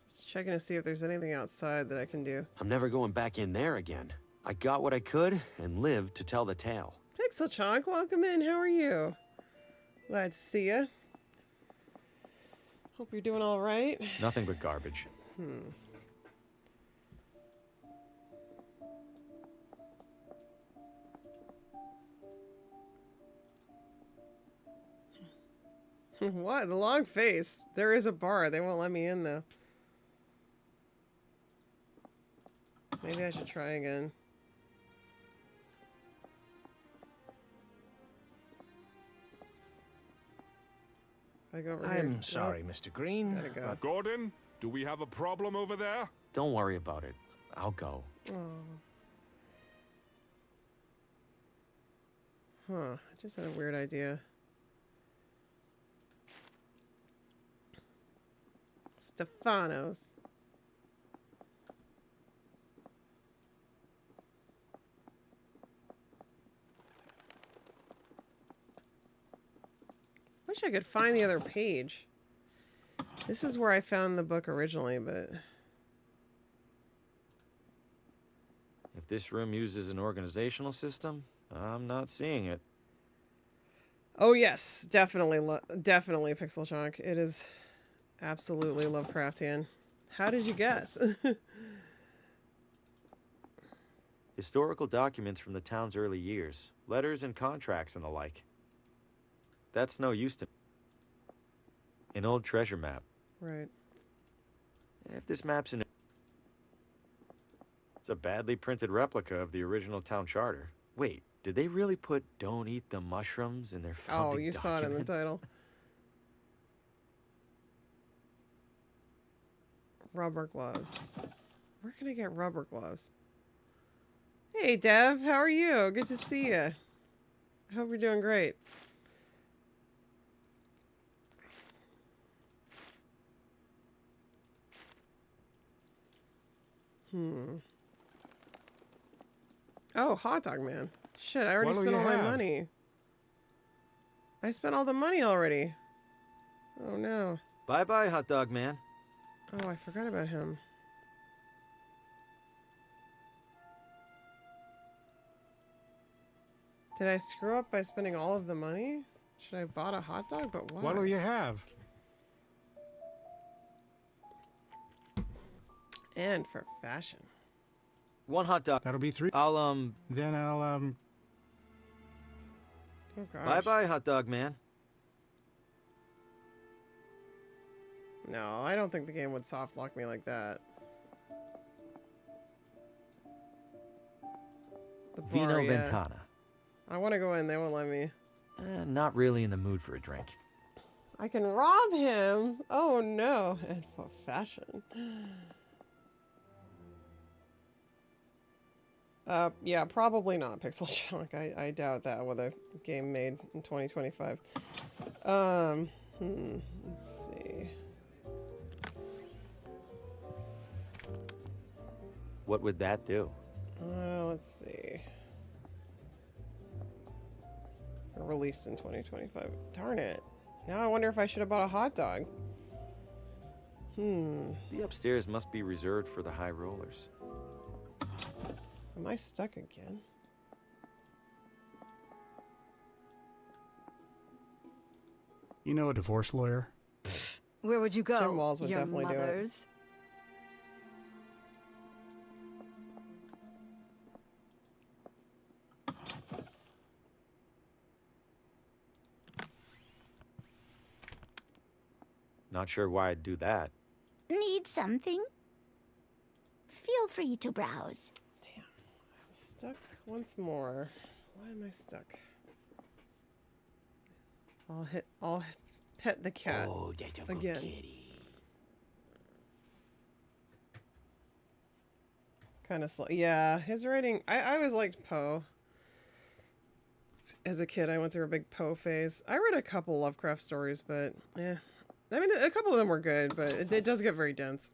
Just checking to see if there's anything outside that I can do. I'm never going back in there again. I got what I could and lived to tell the tale. Pixel Chonk, welcome in. How are you? Glad to see you. Hope you're doing all right. Nothing but garbage. What? The long face. There is a bar. They won't let me in, though. Maybe I should try again. I go over here. I'm sorry, Mr. Green. Gotta go. Gordon, do we have a problem over there? Don't worry about it. I'll go. Huh. I just had a weird idea. Stefanos. Wish I could find the other page. This is where I found the book originally, but... If this room uses an organizational system, I'm not seeing it. Oh yes, definitely, definitely Pixel Chunk. It is absolutely Lovecraftian. How did you guess? Historical documents from the town's early years, letters and contracts and the like. That's no use to an old treasure map. Right. If this map's in, it's a badly printed replica of the original town charter. Wait, did they really put "Don't eat the mushrooms" in their founding Oh, you saw it in the document? title. Rubber gloves. Where can I get rubber gloves? Hey, Dev. How are you? Good to see you. I hope you're doing great. Oh, hot dog man. Shit, I already spent all my money. I spent all the money already. Oh no. Bye-bye, hot dog man. Oh, I forgot about him. Did I screw up by spending all of the money? Should I have bought a hot dog? But why? What'll you have? And for fashion. One hot dog. That'll be 3. Then I'll, Oh gosh. Bye-bye, hot dog man. No, I don't think the game would soft lock me like that. The bar, Vino yeah. Ventana. I want to go in. They won't let me. Not really in the mood for a drink. I can rob him. Oh no. And for fashion. Yeah, probably not Pixel Junk. I doubt that with a game made in 2025. Let's see. What would that do? Let's see. Released in 2025. Darn it. Now I wonder if I should have bought a hot dog. The upstairs must be reserved for the high rollers. Am I stuck again? You know a divorce lawyer? Where would you go? Jim Walls would Your definitely mother's? Not sure why I'd do that. Need something? Feel free to browse. Damn, I'm stuck once more. Why am I stuck? I'll pet the cat again. Kind of slow. Yeah, his writing. I always liked Poe. As a kid, I went through a big Poe phase. I read a couple Lovecraft stories, but I mean, a couple of them were good, but it does get very dense.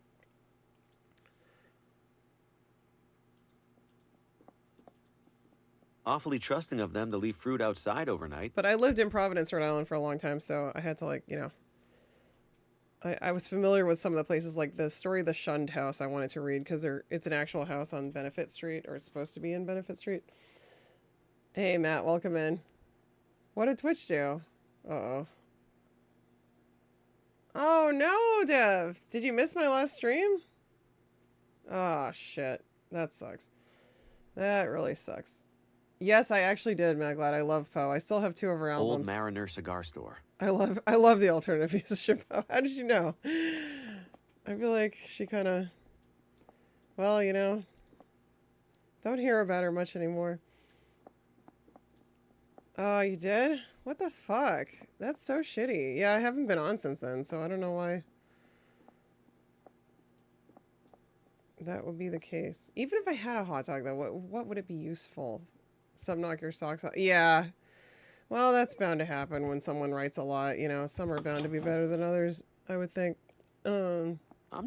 Awfully trusting of them to leave fruit outside overnight. But I lived in Providence, Rhode Island for a long time, so I had to, like, you know... I was familiar with some of the places, like the story of the Shunned House I wanted to read, because it's an actual house on Benefit Street, or it's supposed to be in Benefit Street. Hey, Matt, welcome in. What did Twitch do? Uh-oh. Oh, no, Dev! Did you miss my last stream? Oh, shit. That sucks. That really sucks. Yes, I actually did, Matt. Glad. I love Poe. I still have 2 of her albums. Old Mariner Cigar Store. I love the alternative musician Poe. How did you know? I feel like she kind of... Well, you know... Don't hear about her much anymore. Oh, you did? What the fuck? That's so shitty. Yeah, I haven't been on since then, so I don't know why that would be the case. Even if I had a hot dog, though, what would it be useful? Some knock your socks off. Yeah. Well, that's bound to happen when someone writes a lot. You know, some are bound to be better than others, I would think. I'm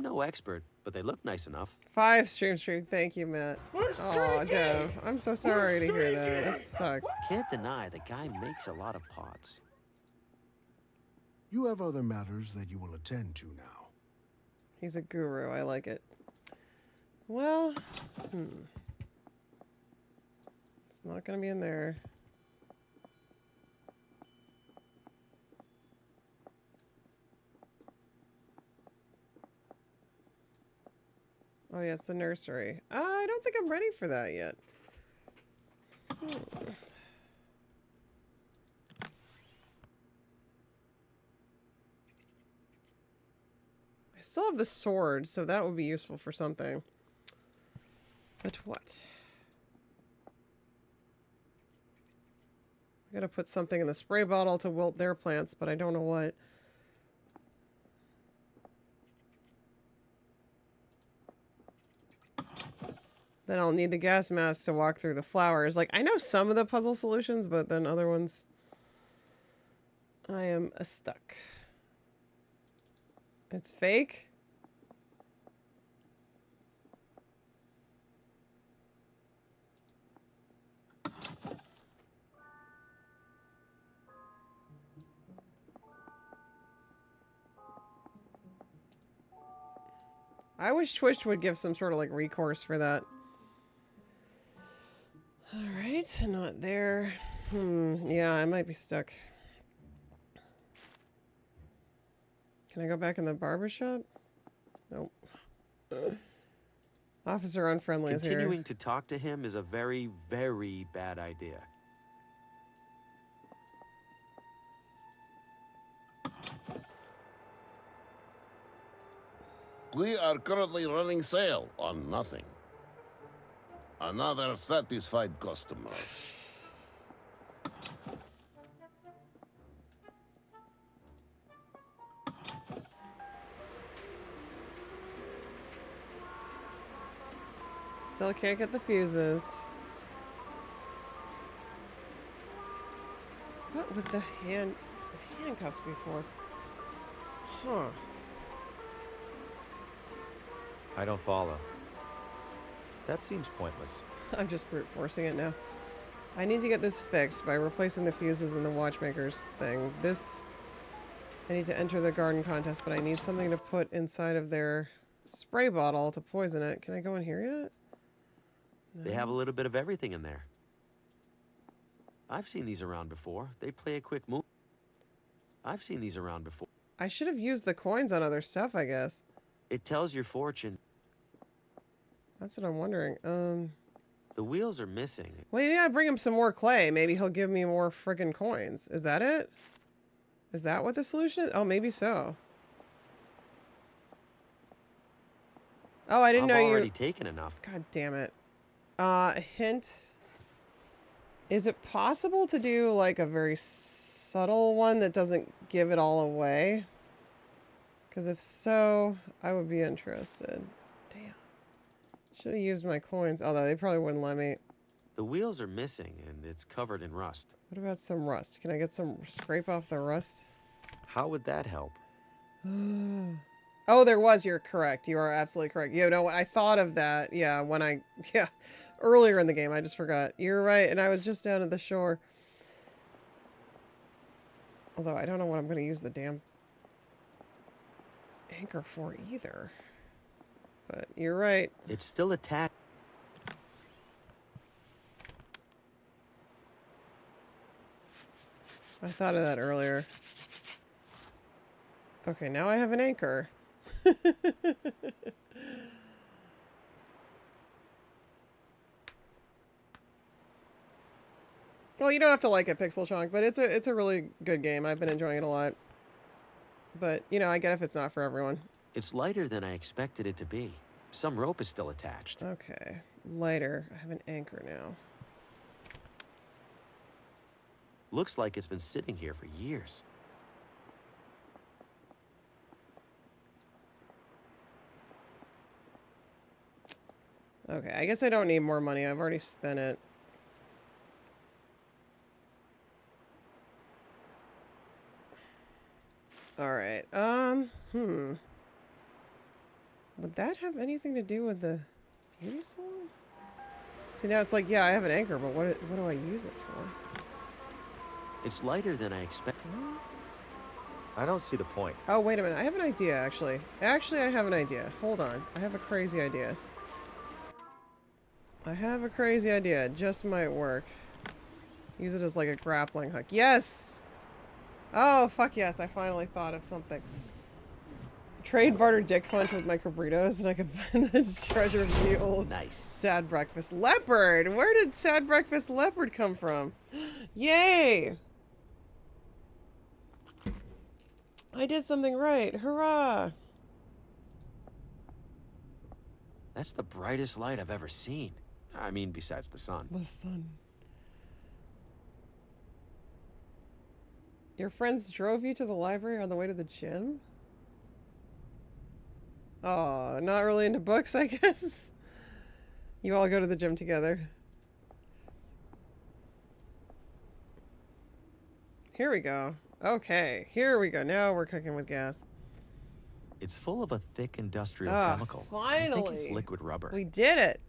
no expert, but they look nice enough. 5 stream. Thank you, Matt. Oh, Dev. I'm so sorry to hear that. That sucks. Can't deny the guy makes a lot of pots. You have other matters that you will attend to now. He's a guru. I like it. Well, it's not going to be in there. Oh, yeah, it's the nursery. I don't think I'm ready for that yet. I still have the sword, so that would be useful for something. But what? I gotta put something in the spray bottle to wilt their plants, but I don't know what. Then I'll need the gas mask to walk through the flowers. Like, I know some of the puzzle solutions, but then other ones, I am stuck. It's fake? I wish Twitch would give some sort of like recourse for that. Alright, not there. Yeah, I might be stuck. Can I go back in the barber shop? Nope. Officer Unfriendly is here. Continuing to talk to him is a very, very bad idea. We are currently running sale on nothing. Another satisfied customer. Still can't get the fuses. What would the handcuffs be for? Huh. I don't follow. That seems pointless. I'm just brute forcing it now. I need to get this fixed by replacing the fuses in the watchmaker's thing. This... I need to enter the garden contest, but I need something to put inside of their spray bottle to poison it. Can I go in here yet? No. They have a little bit of everything in there. I've seen these around before. They play a quick move. I've seen these around before. I should have used the coins on other stuff, I guess. It tells your fortune. That's what I'm wondering. The wheels are missing. Well, maybe I bring him some more clay. Maybe he'll give me more friggin' coins. Is that it? Is that what the solution is? Oh, maybe so. Oh, I didn't know you... I've already taken enough. God damn it. Hint. Is it possible to do like a very subtle one that doesn't give it all away? Because if so, I would be interested. Damn. Should have used my coins, although they probably wouldn't let me. The wheels are missing and it's covered in rust. What about some rust? Can I get some scrape off the rust? How would that help? Oh, there was. You're correct. You are absolutely correct. You know what? I thought of that. Yeah, earlier in the game. I just forgot. You're right. And I was just down at the shore. Although I don't know what I'm going to use the damn anchor for either. But you're right. It's still attached. I thought of that earlier. Okay, now I have an anchor. Well, you don't have to like it, Pixel Chunk, but it's a really good game. I've been enjoying it a lot. But, you know, I get if it's not for everyone. It's lighter than I expected it to be. Some rope is still attached. Okay, lighter. I have an anchor now. Looks like it's been sitting here for years. Okay, I guess I don't need more money. I've already spent it. Alright, would that have anything to do with the beauty salon? See, now it's like, yeah, I have an anchor, but what do I use it for? It's lighter than I expected. I don't see the point. Oh, wait a minute. I have an idea, actually. Actually, I have an idea. Hold on. I have a crazy idea. I have a crazy idea. It just might work. Use it as like a grappling hook. Yes! Oh, fuck yes. I finally thought of something. Trade barter dick punch with my burritos and I can find the treasure of the old Sad Breakfast Leopard. Where did Sad Breakfast Leopard come from? Yay! I did something right. Hurrah! That's the brightest light I've ever seen. I mean, besides the sun. The sun. Your friends drove you to the library on the way to the gym? Oh, not really into books, I guess. You all go to the gym together. Here we go. Okay, here we go. Now we're cooking with gas. It's full of a thick industrial Ah, chemical. I think it's finally. liquid rubber. We did it.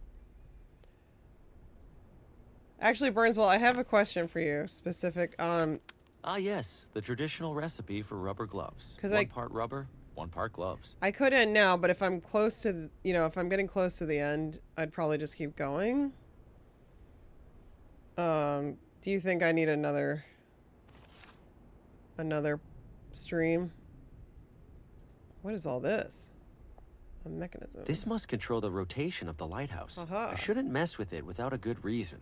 Actually, Burnswell, I have a question for you. Specific. Ah, yes, the traditional recipe for rubber gloves. 'Cause One part rubber, one part gloves. I could end now, but if I'm close to, if I'm getting close to the end, I'd probably just keep going. Do you think I need another stream? What is all this? A mechanism. This must control the rotation of the lighthouse. Aha. I shouldn't mess with it without a good reason.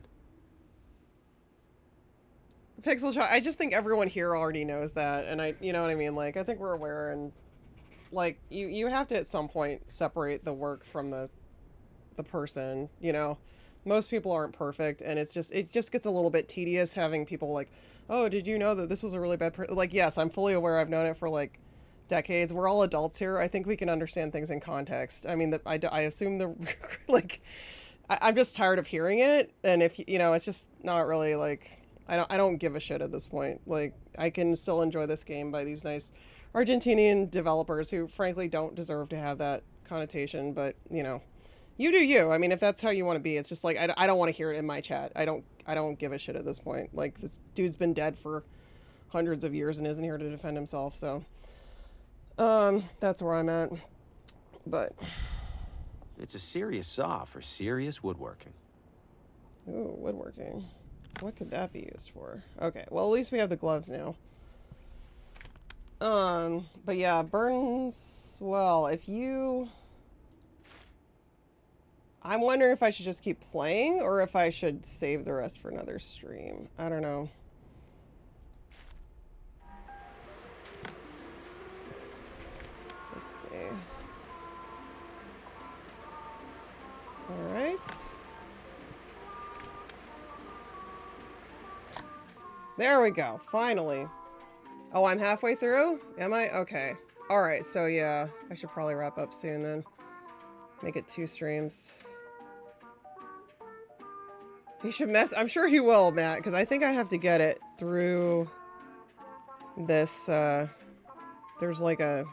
Pixel Shot, I just think everyone here already knows that, and you know what I mean? Like, I think we're aware, and, like, you have to at some point separate the work from the person, you know? Most people aren't perfect, and it just gets a little bit tedious having people like, oh, did you know that this was a really bad like, yes, I'm fully aware, I've known it for, like, decades. We're all adults here. I think we can understand things in context. I mean, I assume like, I'm just tired of hearing it, and if, it's just not really, like... I don't give a shit at this point. Like, I can still enjoy this game by these nice Argentinian developers who, frankly, don't deserve to have that connotation. But, you do you. I mean, if that's how you want to be, it's just like, I don't want to hear it in my chat. I don't give a shit at this point. Like, this dude's been dead for hundreds of years and isn't here to defend himself. So, that's where I'm at. But It's a serious saw for serious woodworking. ooh, woodworking. What could that be used for? Okay, well, at least we have the gloves now. But yeah, Burns, well, I'm wondering if I should just keep playing or if I should save the rest for another stream. I don't know. Let's see. All right. There we go. Finally. Oh, I'm halfway through? Am I? Okay. Alright, so yeah. I should probably wrap up soon then. Make it 2 streams. He should I'm sure he will, Matt, because I think I have to get it through this, there's like up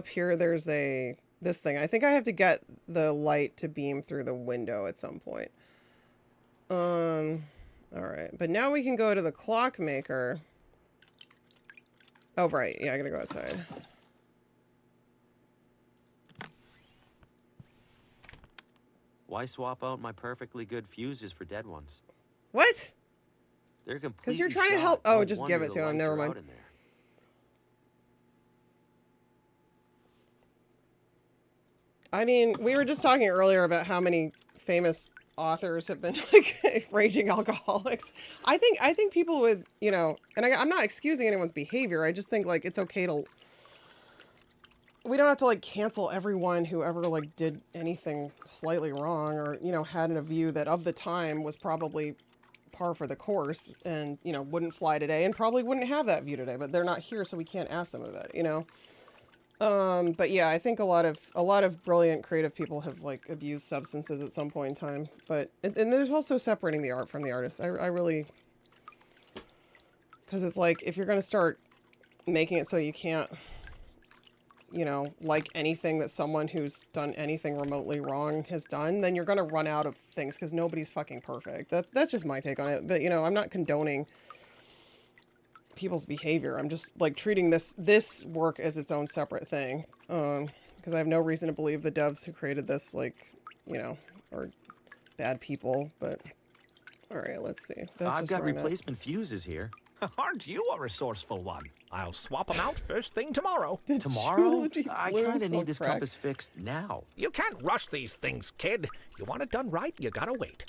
here there's this thing. I think I have to get the light to beam through the window at some point. Alright, but now we can go to the clockmaker. Oh, right, yeah, I gotta go outside. Why swap out my perfectly good fuses for dead ones? What? They're completely Because you're trying to shot. help. Oh, No just give wonder it the to him. lights Never are mind. out in there. I mean, we were just talking earlier about how many famous authors have been like raging alcoholics. I think people with, and I'm not excusing anyone's behavior. I just think like it's okay to. We don't have to like cancel everyone who ever like did anything slightly wrong or had a view that of the time was probably par for the course and wouldn't fly today and probably wouldn't have that view today. But they're not here, so we can't ask them about it. But yeah, I think a lot of brilliant creative people have like abused substances at some point in time. But and there's also separating the art from the artist. I really, because it's like if you're gonna start making it so you can't, like anything that someone who's done anything remotely wrong has done, then you're gonna run out of things because nobody's fucking perfect. That's just my take on it. But I'm not condoning people's behavior. I'm just like treating this work as its own separate thing, because I have no reason to believe the devs who created this are bad people. But all right, let's see. I've got replacement fuses here. Aren't you a resourceful one? I'll swap them out first thing tomorrow. Tomorrow? I kind of need this compass fixed now. You can't rush these things, kid. You want it done right, you gotta wait.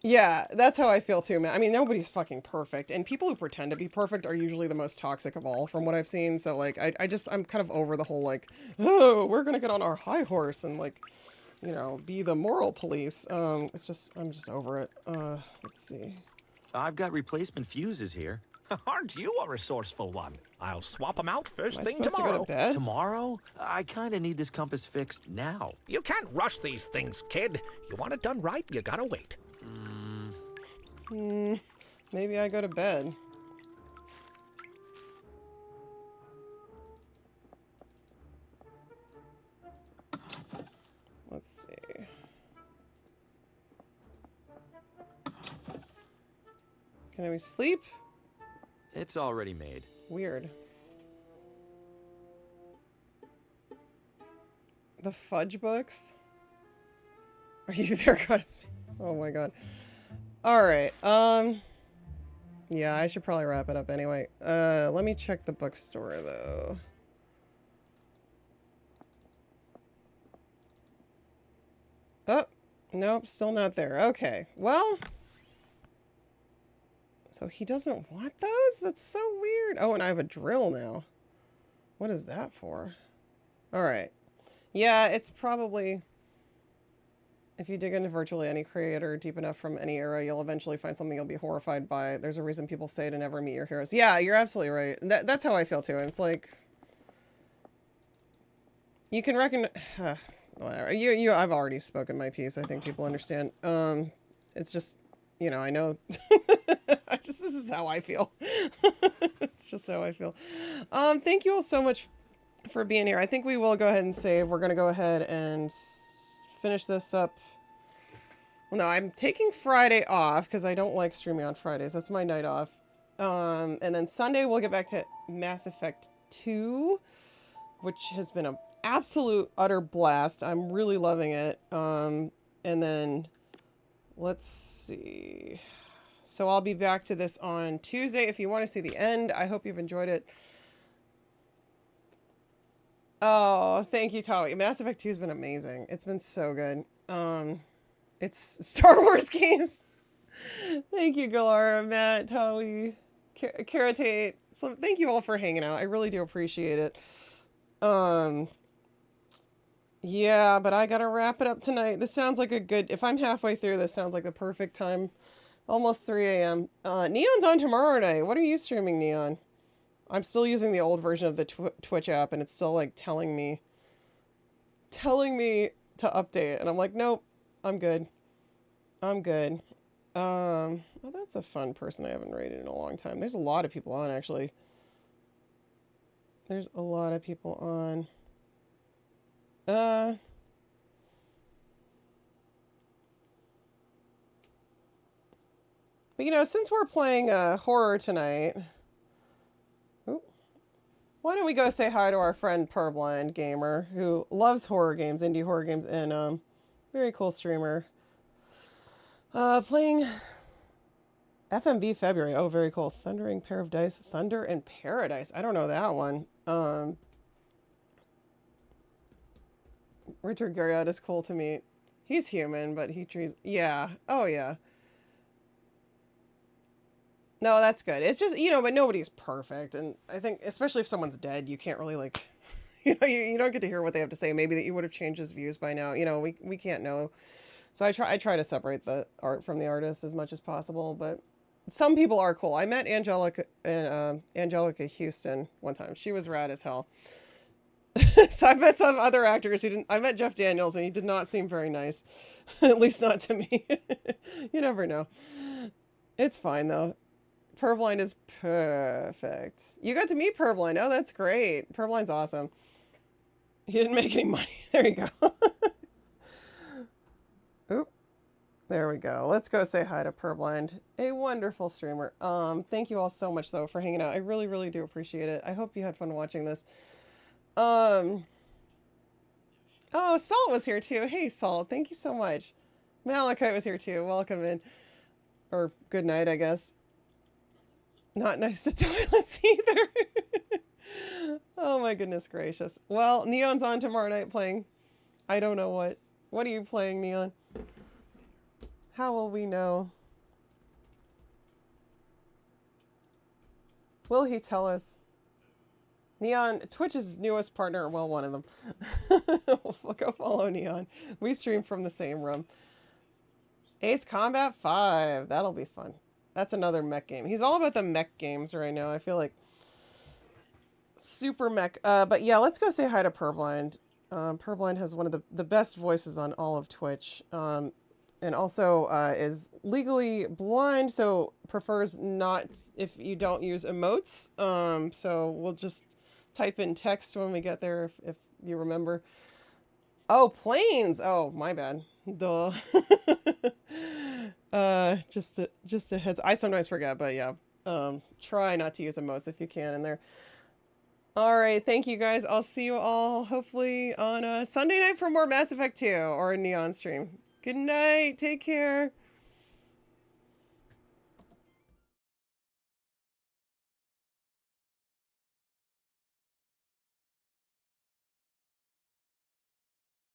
Yeah, that's how I feel too, man. I mean, nobody's fucking perfect, and people who pretend to be perfect are usually the most toxic of all, from what I've seen. So, like, I'm kind of over the whole, like, oh, we're gonna get on our high horse and, like, be the moral police. I'm just over it. Let's see. I've got replacement fuses here. Aren't you a resourceful one? I'll swap them out first Am I thing supposed to go tomorrow. to bed? Tomorrow? I kinda need this compass fixed now. You can't rush these things, kid. You want it done right, you gotta wait. Maybe I go to bed. Let's see. Can we sleep? It's already made. Weird. The fudge books? Are you there, God? Oh my god. Alright, yeah, I should probably wrap it up anyway. Let me check the bookstore, though. Oh, nope, still not there. Okay, well... So he doesn't want those? That's so weird. Oh, and I have a drill now. What is that for? Alright. Yeah, it's probably... If you dig into virtually any creator deep enough from any era, you'll eventually find something you'll be horrified by. There's a reason people say to never meet your heroes. Yeah, you're absolutely right. That's how I feel too. It's like... You can reckon... whatever. I've already spoken my piece. I think people understand. It's just... You know, I know... this is how I feel. It's just how I feel. Thank you all so much for being here. I think we will go ahead and save. We're going to go ahead and finish this up. Well, no, I'm taking Friday off because I don't like streaming on Fridays. That's my night off. And then Sunday we'll get back to Mass Effect 2, which has been an absolute utter blast. I'm really loving it. And then let's see. So I'll be back to this on Tuesday. If you want to see the end, I hope you've enjoyed it. Oh, thank you, Tawi. Mass Effect 2 has been amazing. It's been so good. It's Star Wars games. Thank you, Galara, Matt, Tawi, Karatate. So thank you all for hanging out. I really do appreciate it. Yeah, but I gotta wrap it up tonight. This sounds like a good... If I'm halfway through, this sounds like the perfect time. Almost 3 a.m. Neon's on tomorrow night. What are you streaming, Neon? I'm still using the old version of the Twitch app, and it's still, like, telling me to update. And I'm like, nope, I'm good. I'm good. Oh, that's a fun person I haven't rated in a long time. There's a lot of people on, actually. There's a lot of people on. But, you know, since we're playing horror tonight, why don't we go say hi to our friend Purblind Gamer, who loves horror games, indie horror games, and very cool streamer. Playing FMV February. Oh, very cool. Thundering Pair of Dice. Thunder in Paradise. I don't know that one. Richard Garriott is cool to meet. He's human, but he treats... Yeah. Oh, yeah. No, that's good. It's just, you know, but nobody's perfect. And I think, especially if someone's dead, you can't really, like, you know, you don't get to hear what they have to say. Maybe that you would have changed his views by now. You know, we can't know. So I try to separate the art from the artist as much as possible. But some people are cool. I met Angelica Houston one time. She was rad as hell. So I've met some other actors who didn't. I met Jeff Daniels, and he did not seem very nice. At least not to me. You never know. It's fine, though. Purblind is perfect. You got to meet Purblind. Oh, that's great. Purblind's awesome. He didn't make any money. There you go. Oop. There we go. Let's go say hi to Purblind. A wonderful streamer. Thank you all so much, though, for hanging out. I really, really do appreciate it. I hope you had fun watching this. Oh, Salt was here, too. Hey, Salt. Thank you so much. Malachite was here, too. Welcome in. Or good night, I guess. Not nice to toilets either. Oh my goodness gracious. Well, Neon's on tomorrow night playing. I don't know what. What are you playing, Neon? How will we know? Will he tell us? Neon, Twitch's newest partner, well, one of them. We'll go follow Neon. We stream from the same room. Ace Combat 5. That'll be fun. That's another mech game. He's all about the mech games right now. I feel like super mech. But yeah, let's go say hi to Purblind. Purblind has one of the best voices on all of Twitch. And also is legally blind, so prefers not if you don't use emotes. So we'll just type in text when we get there if you remember. Oh, planes! Oh, my bad. Duh. Just a heads. I sometimes forget, but yeah. Try not to use emotes if you can in there. All right, thank you guys. I'll see you all hopefully on Sunday night for more Mass Effect 2 or a Neon stream. Good night. Take care.